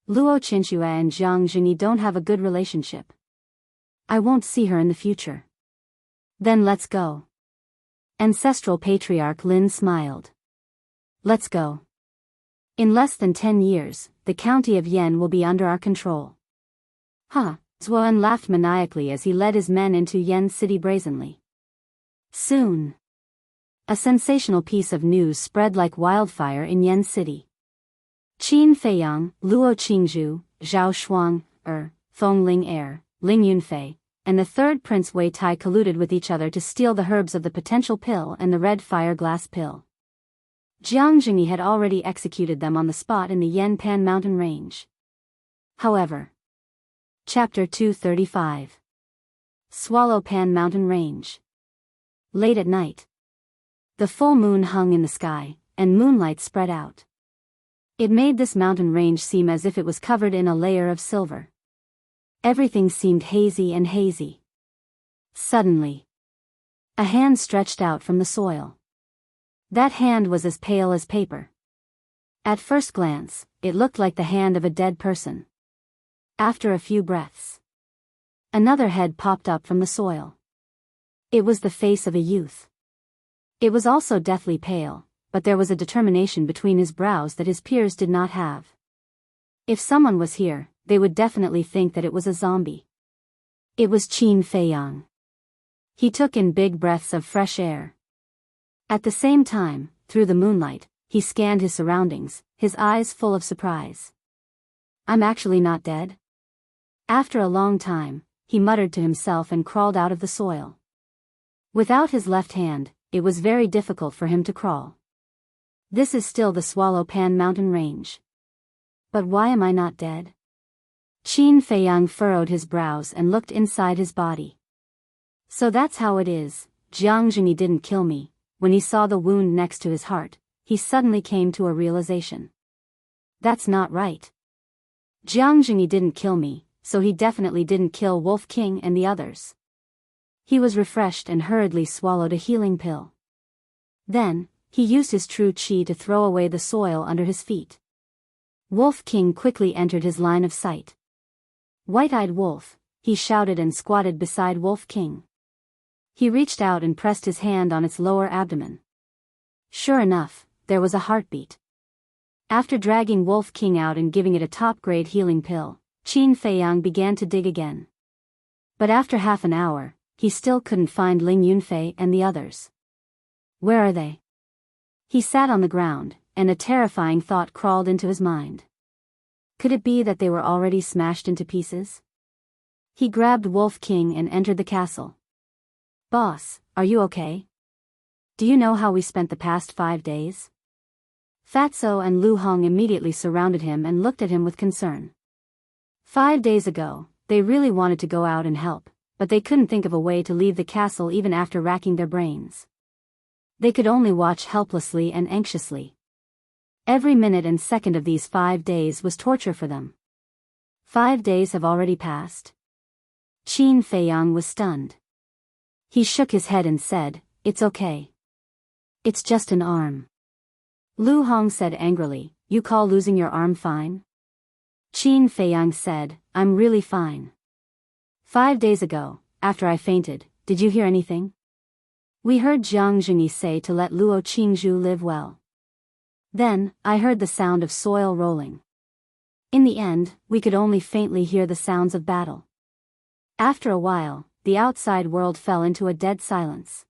Luo Qinxue and Jiang Jingyi don't have a good relationship. I won't see her in the future. Then let's go. Ancestral Patriarch Lin smiled. Let's go. In less than 10 years, the county of Yen will be under our control. Huh, Zhuan laughed maniacally as he led his men into Yen City brazenly. Soon. A sensational piece of news spread like wildfire in Yen City. Qin Feiyang, Luo Qingzhu, Zhao Shuang, Feng Ling Ling Yunfei, and the third Prince Wei Tai colluded with each other to steal the herbs of the potential pill and the red fire glass pill. Jiang Jingyi had already executed them on the spot in the Yen Pan mountain range. However. Chapter 235. Swallow Pan Mountain Range. Late at night. The full moon hung in the sky, and moonlight spread out. It made this mountain range seem as if it was covered in a layer of silver. Everything seemed hazy and hazy. Suddenly, a hand stretched out from the soil. That hand was as pale as paper. At first glance, it looked like the hand of a dead person. After a few breaths, another head popped up from the soil. It was the face of a youth. It was also deathly pale, but there was a determination between his brows that his peers did not have. If someone was here, they would definitely think that it was a zombie. It was Qin Feiyang. He took in big breaths of fresh air. At the same time, through the moonlight, he scanned his surroundings, his eyes full of surprise. I'm actually not dead? After a long time, he muttered to himself and crawled out of the soil. Without his left hand, it was very difficult for him to crawl. This is still the Swallow Pan mountain range. But why am I not dead? Qin Feiyang furrowed his brows and looked inside his body. So that's how it is, Jiang Jingyi didn't kill me. When he saw the wound next to his heart, he suddenly came to a realization. That's not right. Jiang Jingyi didn't kill me, so he definitely didn't kill Wolf King and the others. He was refreshed and hurriedly swallowed a healing pill. Then, he used his true qi to throw away the soil under his feet. Wolf King quickly entered his line of sight. White-eyed wolf, he shouted and squatted beside Wolf King. He reached out and pressed his hand on its lower abdomen. Sure enough, there was a heartbeat. After dragging Wolf King out and giving it a top-grade healing pill, Qin Feiyang began to dig again. But after half an hour, he still couldn't find Ling Yunfei and the others. Where are they? He sat on the ground, and a terrifying thought crawled into his mind. Could it be that they were already smashed into pieces? He grabbed Wolf King and entered the castle. Boss, are you okay? Do you know how we spent the past 5 days? Fatso and Lu Hong immediately surrounded him and looked at him with concern. 5 days ago, they really wanted to go out and help, but they couldn't think of a way to leave the castle even after racking their brains. They could only watch helplessly and anxiously. Every minute and second of these 5 days was torture for them. 5 days have already passed? Qin Feiyang was stunned. He shook his head and said, "It's okay. It's just an arm." Lu Hong said angrily, "You call losing your arm fine?" Qin Feiyang said, "I'm really fine. 5 days ago, after I fainted, did you hear anything? We heard Jiang Jingyi say to let Luo Qingzhu live well. Then, I heard the sound of soil rolling. In the end, we could only faintly hear the sounds of battle. After a while, the outside world fell into a dead silence."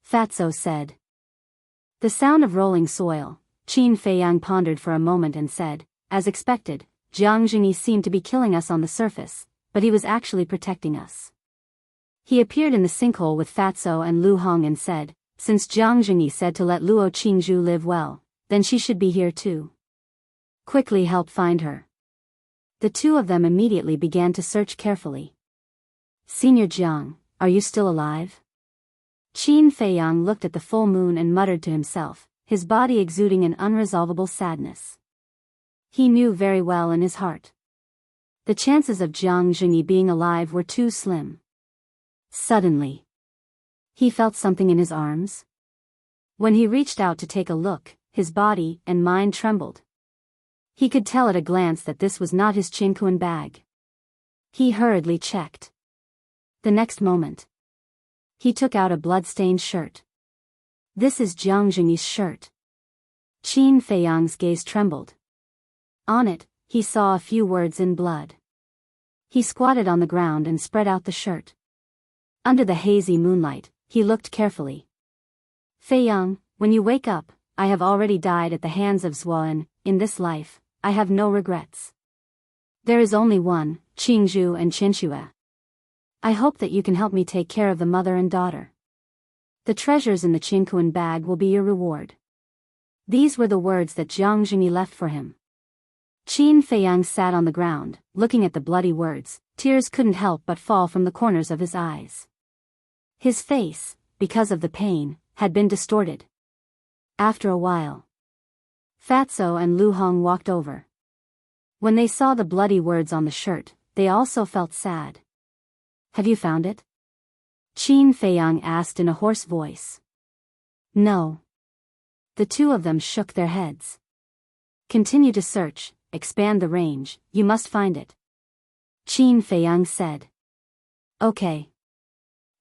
Fatso said. The sound of rolling soil. Qin Feiyang pondered for a moment and said, "As expected, Jiang Jingyi seemed to be killing us on the surface, but he was actually protecting us." He appeared in the sinkhole with Fatso and Lu Hong and said, "Since Jiang Jingyi said to let Luo Qingzhu live well, then she should be here too. Quickly help find her." The two of them immediately began to search carefully. "Senior Jiang, are you still alive?" Qin Feiyang looked at the full moon and muttered to himself, his body exuding an unresolvable sadness. He knew very well in his heart. The chances of Jiang Jingyi being alive were too slim. Suddenly, he felt something in his arms. When he reached out to take a look, his body and mind trembled. He could tell at a glance that this was not his Qinkuan bag. He hurriedly checked. The next moment, he took out a blood-stained shirt. "This is Jiang Jingyi's shirt." Qin Feiyang's gaze trembled. On it, he saw a few words in blood. He squatted on the ground and spread out the shirt. Under the hazy moonlight, he looked carefully. "Feiyang, when you wake up, I have already died at the hands of Zuan. In this life, I have no regrets. There is only one, Qingzhu and Qinxue. I hope that you can help me take care of the mother and daughter. The treasures in the Qinkuan bag will be your reward." These were the words that Jiang Jingyi left for him. Qin Feiyang sat on the ground, looking at the bloody words. Tears couldn't help but fall from the corners of his eyes. His face, because of the pain, had been distorted. After a while, Fatso and Lu Hong walked over. When they saw the bloody words on the shirt, they also felt sad. "Have you found it?" Qin Feiyang asked in a hoarse voice. "No." The two of them shook their heads. "Continue to search, expand the range, you must find it," Qin Feiyang said. "Okay."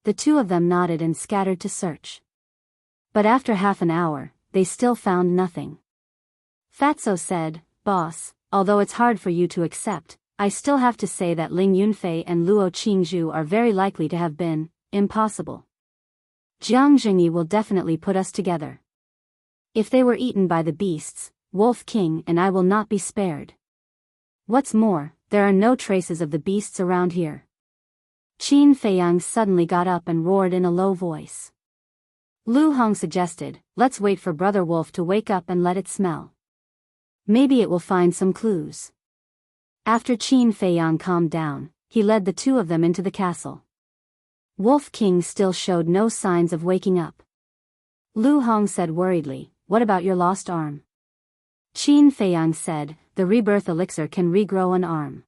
The two of them nodded and scattered to search. But after half an hour, they still found nothing. Fatso said, "Boss, although it's hard for you to accept, I still have to say that Ling Yunfei and Luo Qingzhu are very likely to have been impossible. Jiang Jingyi will definitely put us together. If they were eaten by the beasts, Wolf King and I will not be spared. What's more, there are no traces of the beasts around here." Qin Feiyang suddenly got up and roared in a low voice. Lu Hong suggested, "Let's wait for Brother Wolf to wake up and let it smell. Maybe it will find some clues." After Qin Feiyang calmed down, he led the two of them into the castle. Wolf King still showed no signs of waking up. Lu Hong said worriedly, "What about your lost arm?" Qin Feiyang said, "The rebirth elixir can regrow an arm.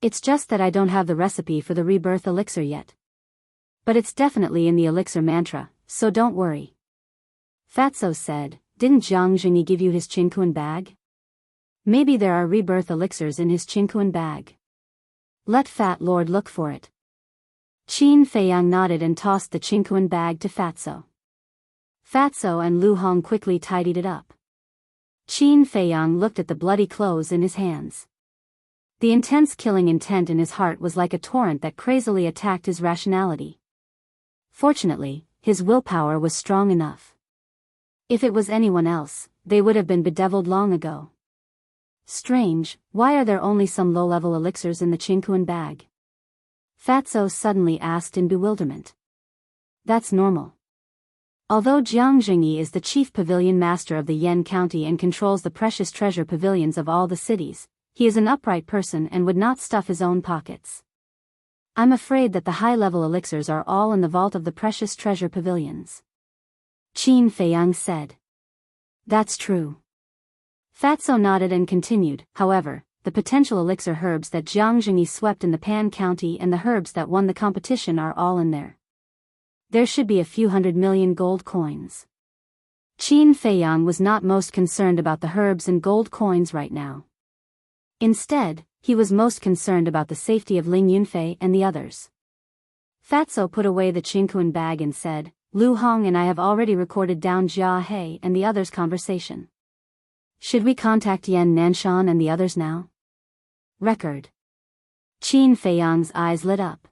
It's just that I don't have the recipe for the rebirth elixir yet. But it's definitely in the elixir mantra, so don't worry." Fatso said, "Didn't Jiang Jingyi give you his Qinkuan bag? Maybe there are rebirth elixirs in his Qinkuan bag. Let Fat Lord look for it." Qin Feiyang nodded and tossed the Qinkuan bag to Fatso. Fatso and Lu Hong quickly tidied it up. Qin Feiyang looked at the bloody clothes in his hands. The intense killing intent in his heart was like a torrent that crazily attacked his rationality. Fortunately, his willpower was strong enough. If it was anyone else, they would have been bedeviled long ago. Strange, why are there only some low-level elixirs in the Qinkuan bag? Fatso suddenly asked in bewilderment. That's normal. Although Jiang Jingyi is the chief pavilion master of the Yan County and controls the precious treasure pavilions of all the cities, he is an upright person and would not stuff his own pockets. I'm afraid that the high-level elixirs are all in the vault of the precious treasure pavilions. Qin Feiyang said. That's true. Fatso nodded and continued, however, the potential elixir herbs that Jiang Jingyi swept in the Pan County and the herbs that won the competition are all in there. There should be a few 100 million gold coins. Qin Feiyang was not most concerned about the herbs and gold coins right now. Instead, he was most concerned about the safety of Ling Yunfei and the others. Fatso put away the Qingquan bag and said, Lu Hong and I have already recorded down Jia He and the others' conversation. Should we contact Yan Nanshan and the others now? Record. Qin Feiyang's eyes lit up.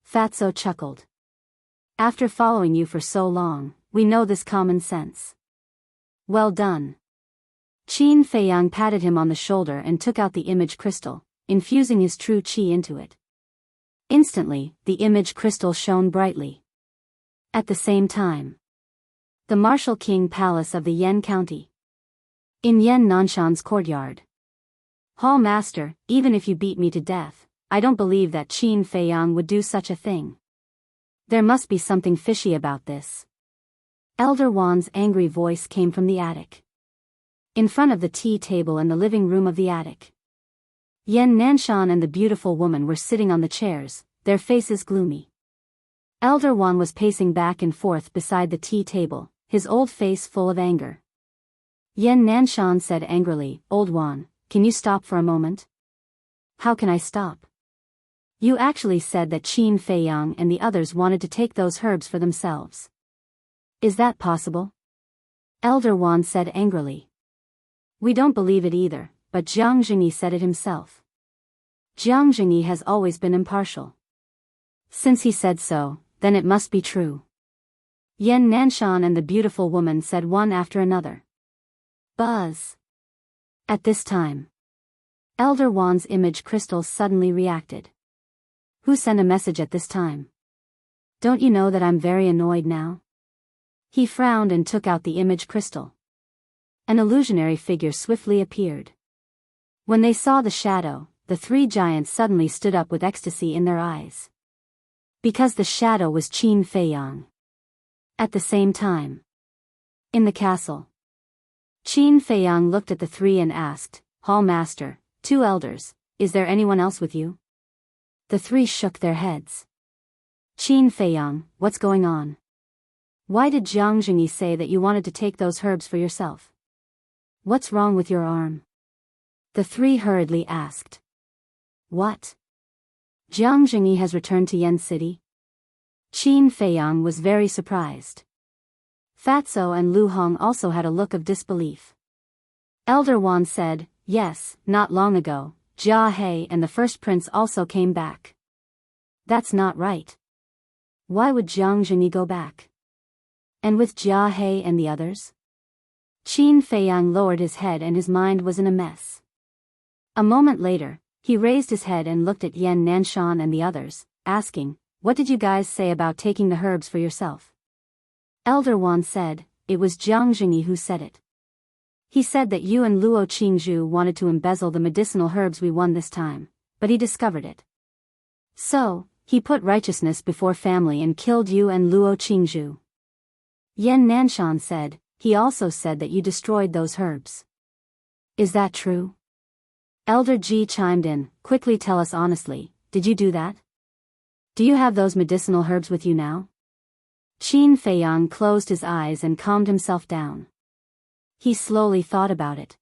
Fatso chuckled. After following you for so long, we know this common sense. Well done. Qin Feiyang patted him on the shoulder and took out the image crystal, infusing his true qi into it. Instantly, the image crystal shone brightly. At the same time, the Martial King Palace of the Yan County. In Yan Nanshan's courtyard. Hall Master, even if you beat me to death, I don't believe that Qin Feiyang would do such a thing. There must be something fishy about this. Elder Wan's angry voice came from the attic. In front of the tea table in the living room of the attic. Yan Nanshan and the beautiful woman were sitting on the chairs, their faces gloomy. Elder Wan was pacing back and forth beside the tea table, his old face full of anger. Yan Nanshan said angrily, Old Wan, can you stop for a moment? How can I stop? You actually said that Qin Feiyang and the others wanted to take those herbs for themselves. Is that possible? Elder Wan said angrily. We don't believe it either, but Jiang Jingyi said it himself. Jiang Jingyi has always been impartial. Since he said so, then it must be true. Yan Nanshan and the beautiful woman said one after another. Buzz. At this time, Elder Wan's image crystal suddenly reacted. Who sent a message at this time? Don't you know that I'm very annoyed now? He frowned and took out the image crystal. An illusionary figure swiftly appeared. When they saw the shadow, the three giants suddenly stood up with ecstasy in their eyes. Because the shadow was Qin Feiyang. At the same time, in the castle, Qin Feiyang looked at the three and asked, Hall Master, two elders, is there anyone else with you? The three shook their heads. Qin Feiyang, what's going on? Why did Jiang Jingyi say that you wanted to take those herbs for yourself? What's wrong with your arm? The three hurriedly asked. What? Jiang Jingyi has returned to Yan City? Qin Feiyang was very surprised. Fatso and Lu Hong also had a look of disbelief. Elder Wan said, yes, not long ago, Jia He and the first prince also came back. That's not right. Why would Jiang Jingyi go back? And with Jia He and the others? Qin Feiyang lowered his head and his mind was in a mess. A moment later, he raised his head and looked at Yan Nanshan and the others, asking, what did you guys say about taking the herbs for yourself? Elder Wan said, it was Jiang Jingyi who said it. He said that you and Luo Qingzhu wanted to embezzle the medicinal herbs we won this time, but he discovered it. So, he put righteousness before family and killed you and Luo Qingzhu. Yan Nanshan said, he also said that you destroyed those herbs. Is that true? Elder Ji chimed in, quickly tell us honestly, did you do that? Do you have those medicinal herbs with you now? Qin Feiyang closed his eyes and calmed himself down. He slowly thought about it.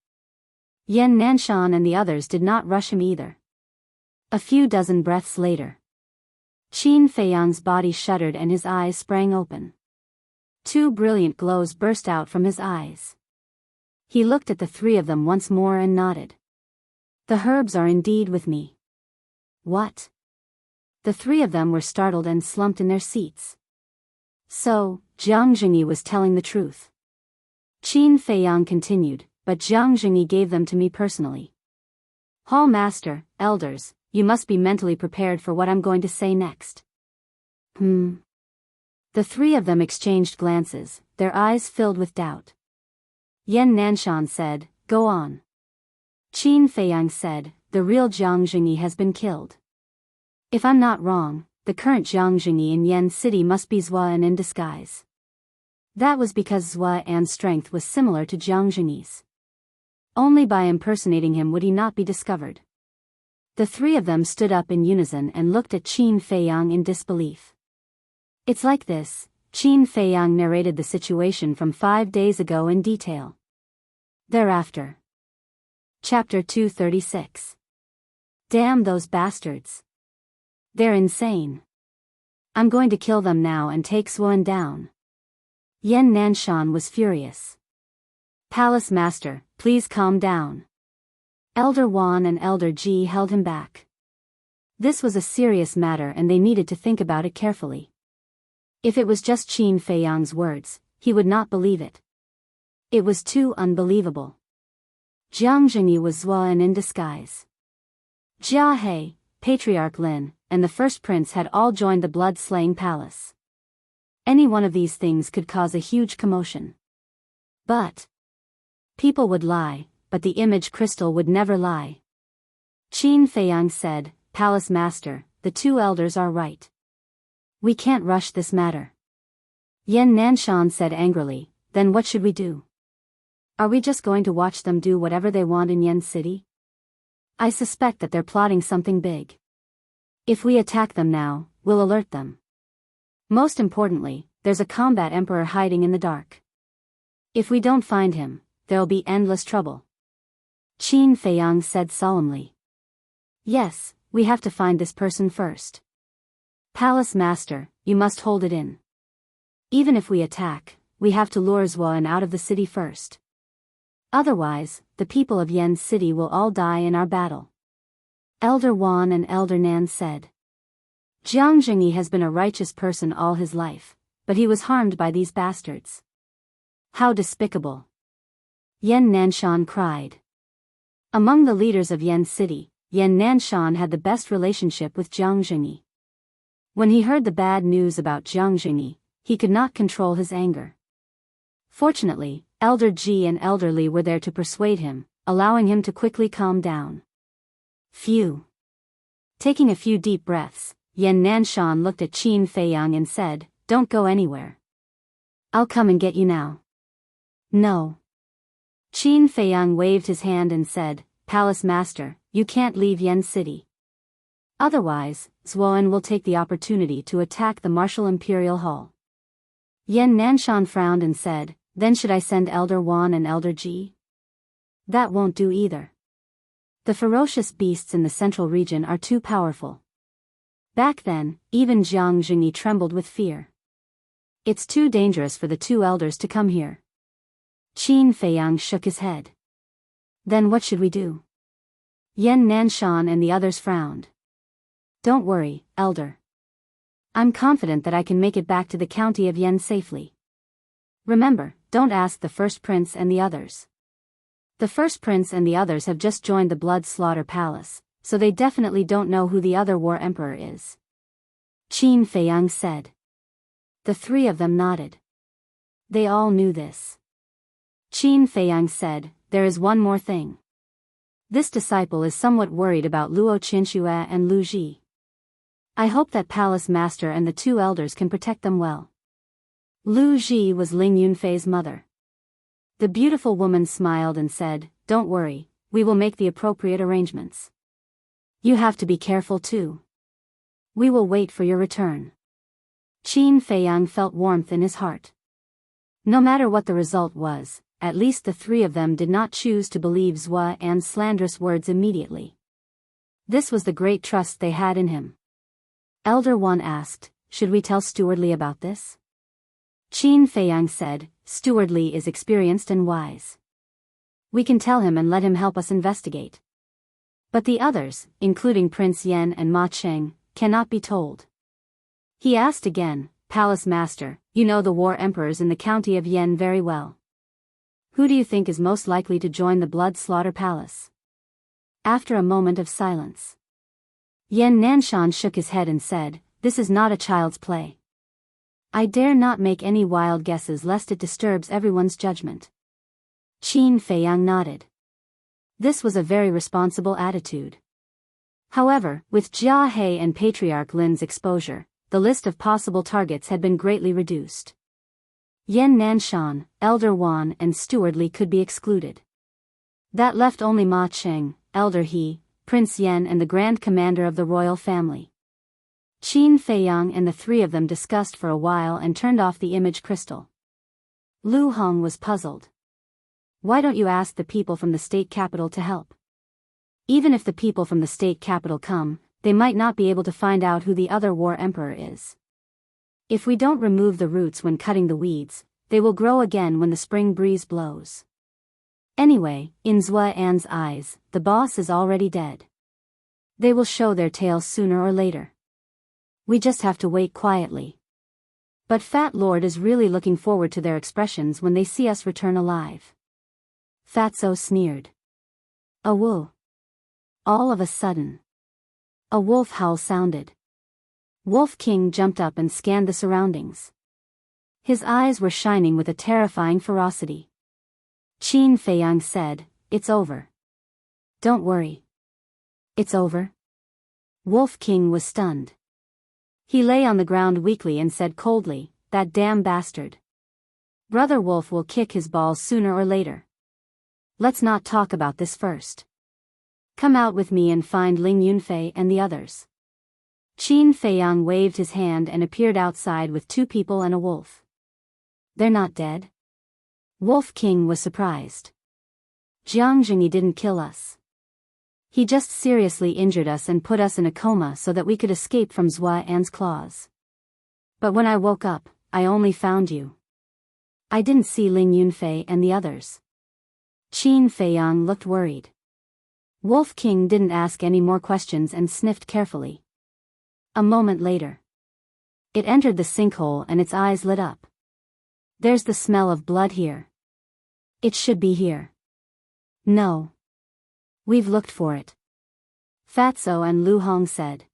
Yan Nanshan and the others did not rush him either. A few dozen breaths later, Qin Feiyang's body shuddered and his eyes sprang open. Two brilliant glows burst out from his eyes. He looked at the three of them once more and nodded. The herbs are indeed with me. What? The three of them were startled and slumped in their seats. So, Jiang Jingyi was telling the truth. Qin Feiyang continued, but Jiang Jingyi gave them to me personally. Hall Master, elders, you must be mentally prepared for what I'm going to say next. The three of them exchanged glances, their eyes filled with doubt. Yan Nanshan said, "Go on." Qin Feiyang said, "The real Jiang Jingyi has been killed. If I'm not wrong, the current Jiang Jingyi in Yan City must be Zuan in disguise. That was because Zuan's strength was similar to Jiang Jingyi's. Only by impersonating him would he not be discovered." The three of them stood up in unison and looked at Qin Feiyang in disbelief. "It's like this," Qin Feiyang narrated the situation from 5 days ago in detail. Thereafter. Chapter 236. Damn those bastards. They're insane. I'm going to kill them now and take Xuan down. Yan Nanshan was furious. "Palace Master, please calm down." Elder Wan and Elder Ji held him back. This was a serious matter and they needed to think about it carefully. If it was just Qin Feiyang's words, he would not believe it. It was too unbelievable. Jiang Jingyi was Zuan in disguise. Jia He, Patriarch Lin, and the first prince had all joined the blood-slaying palace. Any one of these things could cause a huge commotion. But people would lie, but the image crystal would never lie. Qin Feiyang said, "Palace Master, the two elders are right. We can't rush this matter." Yan Nanshan said angrily, "Then what should we do? Are we just going to watch them do whatever they want in Yan City? I suspect that they're plotting something big. If we attack them now, we'll alert them. Most importantly, there's a combat emperor hiding in the dark. If we don't find him, there'll be endless trouble." Qin Feiyang said solemnly. "Yes, we have to find this person first. Palace Master, you must hold it in. Even if we attack, we have to lure Zuan out of the city first. Otherwise, the people of Yan City will all die in our battle." Elder Wan and Elder Nan said. "Jiang Jingyi has been a righteous person all his life, but he was harmed by these bastards. How despicable!" Yan Nanshan cried. Among the leaders of Yan City, Yan Nanshan had the best relationship with Jiang Jingyi. When he heard the bad news about Jiang Jingyi, he could not control his anger. Fortunately, Elder Ji and Elder Li were there to persuade him, allowing him to quickly calm down. Phew. Taking a few deep breaths, Yan Nanshan looked at Qin Feiyang and said, "Don't go anywhere. I'll come and get you now." "No." Qin Feiyang waved his hand and said, "Palace Master, you can't leave Yan City. Otherwise, Zuan will take the opportunity to attack the Martial Imperial Hall." Yan Nanshan frowned and said, "Then should I send Elder Wan and Elder Ji?" "That won't do either. The ferocious beasts in the central region are too powerful." Back then, even Jiang Jingyi trembled with fear. "It's too dangerous for the two elders to come here." Qin Feiyang shook his head. "Then what should we do?" Yan Nanshan and the others frowned. "Don't worry, Elder. I'm confident that I can make it back to the county of Yan safely. Remember, don't ask the first prince and the others. The first prince and the others have just joined the Blood Slaughter Palace, so they definitely don't know who the other war emperor is." Qin Feiyang said. The three of them nodded. They all knew this. Qin Feiyang said, "There is one more thing. This disciple is somewhat worried about Luo Qinxue and Lu Ji. I hope that Palace Master and the two elders can protect them well." Lu Ji was Ling Yunfei's mother. The beautiful woman smiled and said, "Don't worry, we will make the appropriate arrangements. You have to be careful too. We will wait for your return." Qin Feiyang felt warmth in his heart. No matter what the result was, at least the three of them did not choose to believe Zuan's slanderous words immediately. This was the great trust they had in him. Elder Wan asked, "Should we tell Steward Li about this?" Qin Feiyang said, "Steward Li is experienced and wise. We can tell him and let him help us investigate. But the others, including Prince Yan and Ma Cheng, cannot be told." He asked again, "Palace Master, you know the war emperors in the county of Yan very well. Who do you think is most likely to join the Blood Slaughter Palace?" After a moment of silence, Yan Nanshan shook his head and said, "This is not a child's play. I dare not make any wild guesses lest it disturbs everyone's judgment. Qin Feiyang nodded. This was a very responsible attitude. However, with Jia He and Patriarch Lin's exposure, the list of possible targets had been greatly reduced. Yan Nanshan, Elder Wan and Steward Li could be excluded. That left only Ma Cheng, Elder He, Prince Yan and the Grand Commander of the royal family. Qin Feiyang and the three of them discussed for a while and turned off the image crystal. Lu Hong was puzzled. Why don't you ask the people from the state capital to help? Even if the people from the state capital come, they might not be able to find out who the other war emperor is. If we don't remove the roots when cutting the weeds, they will grow again when the spring breeze blows. Anyway, in Zhua An's eyes, the boss is already dead. They will show their tails sooner or later. We just have to wait quietly. But Fat Lord is really looking forward to their expressions when they see us return alive. Fatso sneered. A woo. All of a sudden, a wolf howl sounded. Wolf King jumped up and scanned the surroundings. His eyes were shining with a terrifying ferocity. Qin Feiyang said, "It's over. Don't worry. It's over." Wolf King was stunned. He lay on the ground weakly and said coldly, "That damn bastard. Brother Wolf will kick his balls sooner or later. Let's not talk about this first. Come out with me and find Ling Yunfei and the others." Qin Feiyang waved his hand and appeared outside with two people and a wolf. They're not dead? Wolf King was surprised. Jiang Jingyi didn't kill us. He just seriously injured us and put us in a coma so that we could escape from Zhua An's claws. But when I woke up, I only found you. I didn't see Ling Yunfei and the others. Qin Feiyang looked worried. Wolf King didn't ask any more questions and sniffed carefully. A moment later, it entered the sinkhole and its eyes lit up. There's the smell of blood here. It should be here. No. We've looked for it. Fatso and Lu Hong said.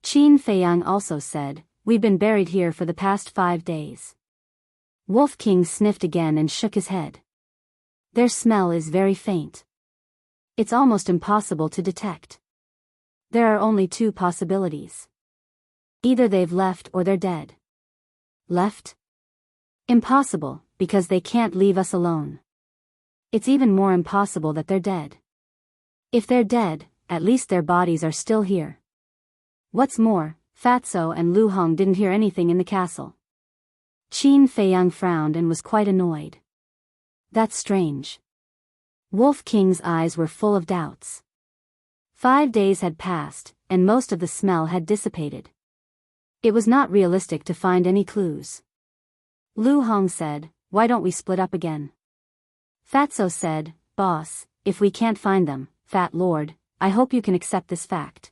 Qin Feiyang also said, "We've been buried here for the past 5 days." Wolf King sniffed again and shook his head. Their smell is very faint. It's almost impossible to detect. There are only 2 possibilities. Either they've left or they're dead. Left? Impossible, because they can't leave us alone. It's even more impossible that they're dead. If they're dead, at least their bodies are still here. What's more, Fatso and Lu Hong didn't hear anything in the castle. Qin Feiyang frowned and was quite annoyed. That's strange. Wolf King's eyes were full of doubts. 5 days had passed, and most of the smell had dissipated. It was not realistic to find any clues. Lu Hong said, "Why don't we split up again?" Fatso said, "Boss, if we can't find them, Fat Lord, I hope you can accept this fact."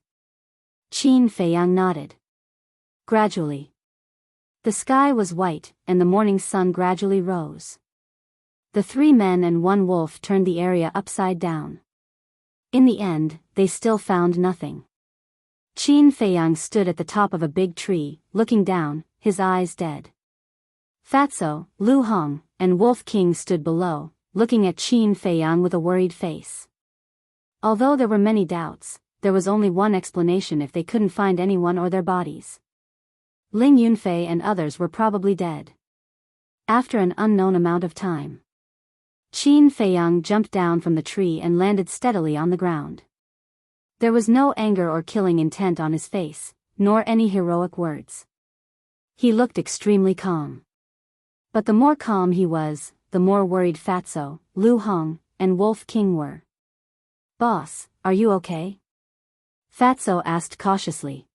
Qin Feiyang nodded. Gradually, the sky was white, and the morning sun gradually rose. The 3 men and 1 wolf turned the area upside down. In the end, they still found nothing. Qin Feiyang stood at the top of a big tree, looking down, his eyes dead. Fatso, Lu Hong, and Wolf King stood below, looking at Qin Feiyang with a worried face. Although there were many doubts, there was only one explanation if they couldn't find anyone or their bodies. Ling Yunfei and others were probably dead. After an unknown amount of time, Qin Feiyang jumped down from the tree and landed steadily on the ground. There was no anger or killing intent on his face, nor any heroic words. He looked extremely calm. But the more calm he was, the more worried Fatso, Lu Hong, and Wolf King were. "Boss, are you okay?" Fatso asked cautiously.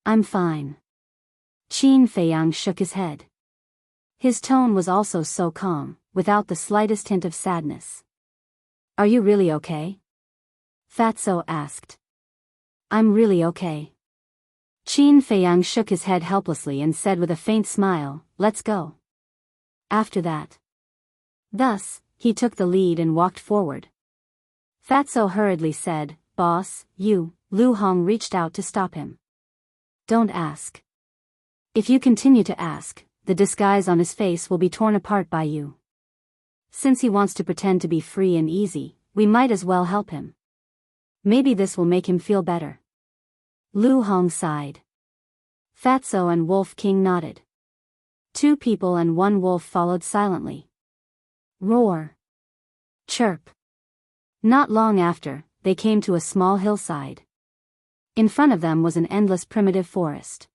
"I'm fine." Qin Feiyang shook his head. His tone was also so calm, without the slightest hint of sadness. "Are you really okay?" Fatso asked. "I'm really okay." Qin Feiyang shook his head helplessly and said with a faint smile, "Let's go." After that. Thus, he took the lead and walked forward. Fatso hurriedly said, "Boss, you." Lu Hong reached out to stop him. "Don't ask. If you continue to ask, the disguise on his face will be torn apart by you. Since he wants to pretend to be free and easy, we might as well help him. Maybe this will make him feel better. Lu Hong sighed. Fatso and Wolf King nodded. 2 people and 1 wolf followed silently. Roar. Chirp. Not long after, they came to a small hillside. In front of them was an endless primitive forest.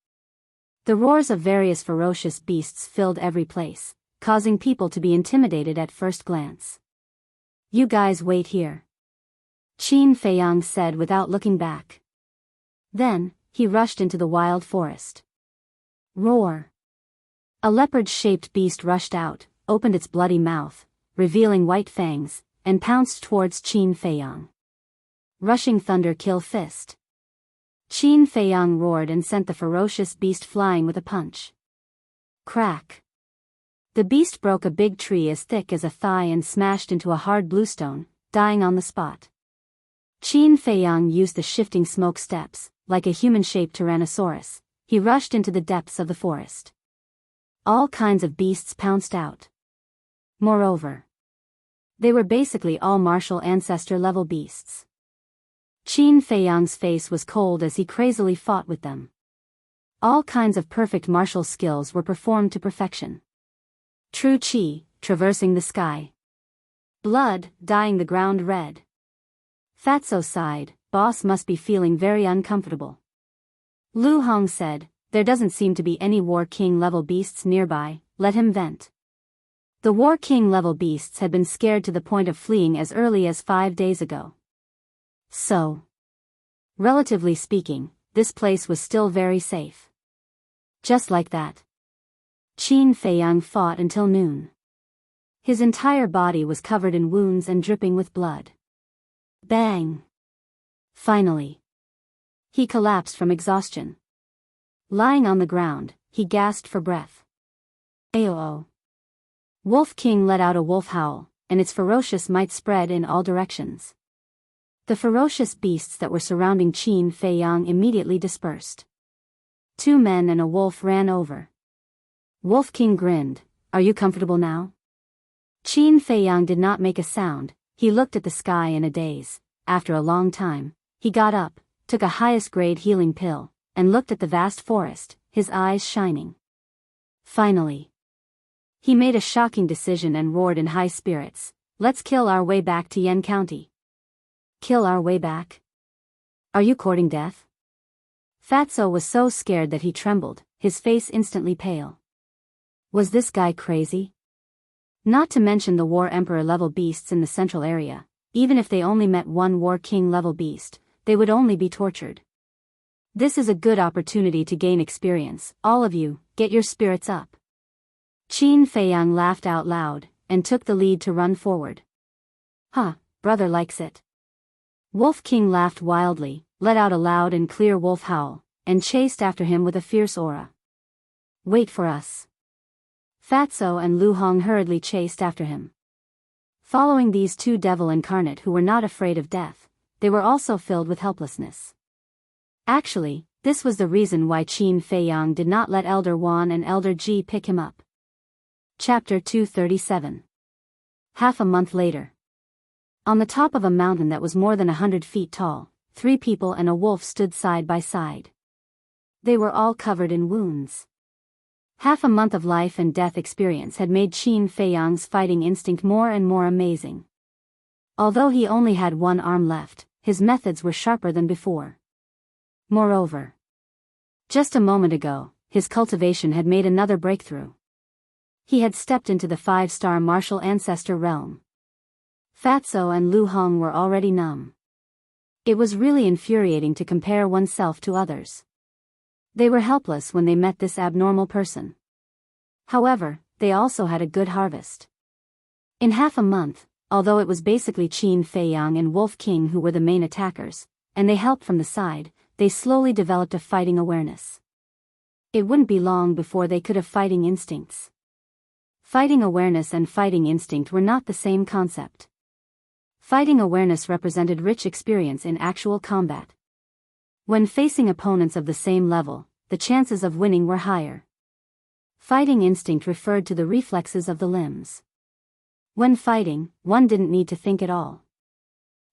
The roars of various ferocious beasts filled every place, causing people to be intimidated at first glance. You guys wait here. Qin Feiyang said without looking back. Then, he rushed into the wild forest. Roar. A leopard-shaped beast rushed out, opened its bloody mouth, revealing white fangs, and pounced towards Qin Feiyang. Rushing thunder kill fist. Qin Feiyang roared and sent the ferocious beast flying with a punch. Crack. The beast broke a big tree as thick as a thigh and smashed into a hard bluestone, dying on the spot. Qin Feiyang used the shifting smoke steps, like a human-shaped tyrannosaurus. He rushed into the depths of the forest. All kinds of beasts pounced out. Moreover, they were basically all martial ancestor-level beasts. Qin Feiyang's face was cold as he crazily fought with them. All kinds of perfect martial skills were performed to perfection. True Qi, traversing the sky. Blood, dyeing the ground red. Fatso sighed, boss must be feeling very uncomfortable. Lu Hong said, there doesn't seem to be any War King level beasts nearby, let him vent. The War King level beasts had been scared to the point of fleeing as early as 5 days ago. So, relatively speaking, this place was still very safe. Just like that, Qin Feiyang fought until noon. His entire body was covered in wounds and dripping with blood. Bang! Finally, he collapsed from exhaustion. Lying on the ground, he gasped for breath. Aoo! Wolf King let out a wolf howl, and its ferocious might spread in all directions. The ferocious beasts that were surrounding Qin Feiyang immediately dispersed. 2 men and a wolf ran over. Wolf King grinned, are you comfortable now? Qin Feiyang did not make a sound. He looked at the sky in a daze. After a long time, he got up, took a highest-grade healing pill, and looked at the vast forest, his eyes shining. Finally, he made a shocking decision and roared in high spirits, let's kill our way back to Yen County. Kill our way back? Are you courting death? Fatso was so scared that he trembled, his face instantly pale. Was this guy crazy? Not to mention the War Emperor level beasts in the central area. Even if they only met 1 War King level beast, they would only be tortured. This is a good opportunity to gain experience. All of you, get your spirits up. Qin Feiyang laughed out loud, and took the lead to run forward. Huh, brother likes it. Wolf King laughed wildly, let out a loud and clear wolf howl, and chased after him with a fierce aura. Wait for us. Fatso and Lu Hong hurriedly chased after him. Following these 2 devil incarnate who were not afraid of death, they were also filled with helplessness. Actually, this was the reason why Qin Feiyang did not let Elder Wan and Elder Ji pick him up. Chapter 237. Half a month later. On the top of a mountain that was more than 100 feet tall, 3 people and a wolf stood side by side. They were all covered in wounds. Half a month of life and death experience had made Qin Feiyang's fighting instinct more and more amazing. Although he only had 1 arm left, his methods were sharper than before. Moreover, just a moment ago, his cultivation had made another breakthrough. He had stepped into the 5-star martial ancestor realm. Fatso and Lu Hong were already numb. It was really infuriating to compare oneself to others. They were helpless when they met this abnormal person. However, they also had a good harvest. In half a month, although it was basically Qin Feiyang and Wolf King who were the main attackers, and they helped from the side, they slowly developed a fighting awareness. It wouldn't be long before they could have fighting instincts. Fighting awareness and fighting instinct were not the same concept. Fighting awareness represented rich experience in actual combat. When facing opponents of the same level, the chances of winning were higher, Fighting instinct referred to the reflexes of the limbs. When fighting, one didn't need to think at all.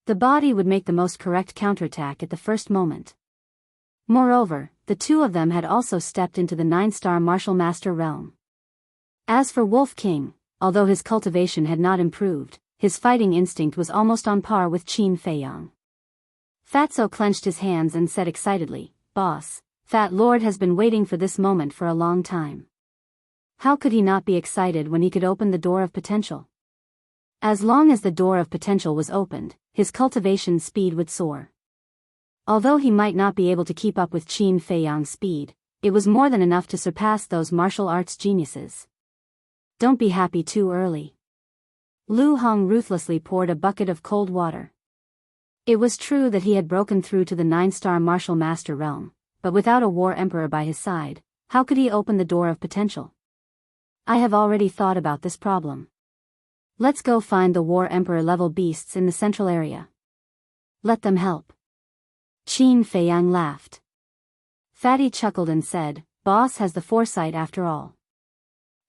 The body would make the most correct counterattack at the first moment. Moreover, the two of them had also stepped into the 9-star martial master realm. As for Wolf King, although his cultivation had not improved, his fighting instinct was almost on par with Qin Feiyang. Fatso clenched his hands and said excitedly, "Boss, Fat Lord has been waiting for this moment for a long time." How could he not be excited when he could open the door of potential? As long as the door of potential was opened, his cultivation speed would soar. Although he might not be able to keep up with Qin Feiyang's speed, it was more than enough to surpass those martial arts geniuses. Don't be happy too early. Lu Hong ruthlessly poured a bucket of cold water. It was true that he had broken through to the 9-star martial master realm, but without a war emperor by his side, how could he open the door of potential? I have already thought about this problem. Let's go find the war emperor level beasts in the central area. Let them help. Qin Feiyang laughed. Fatty chuckled and said, "Boss has the foresight after all.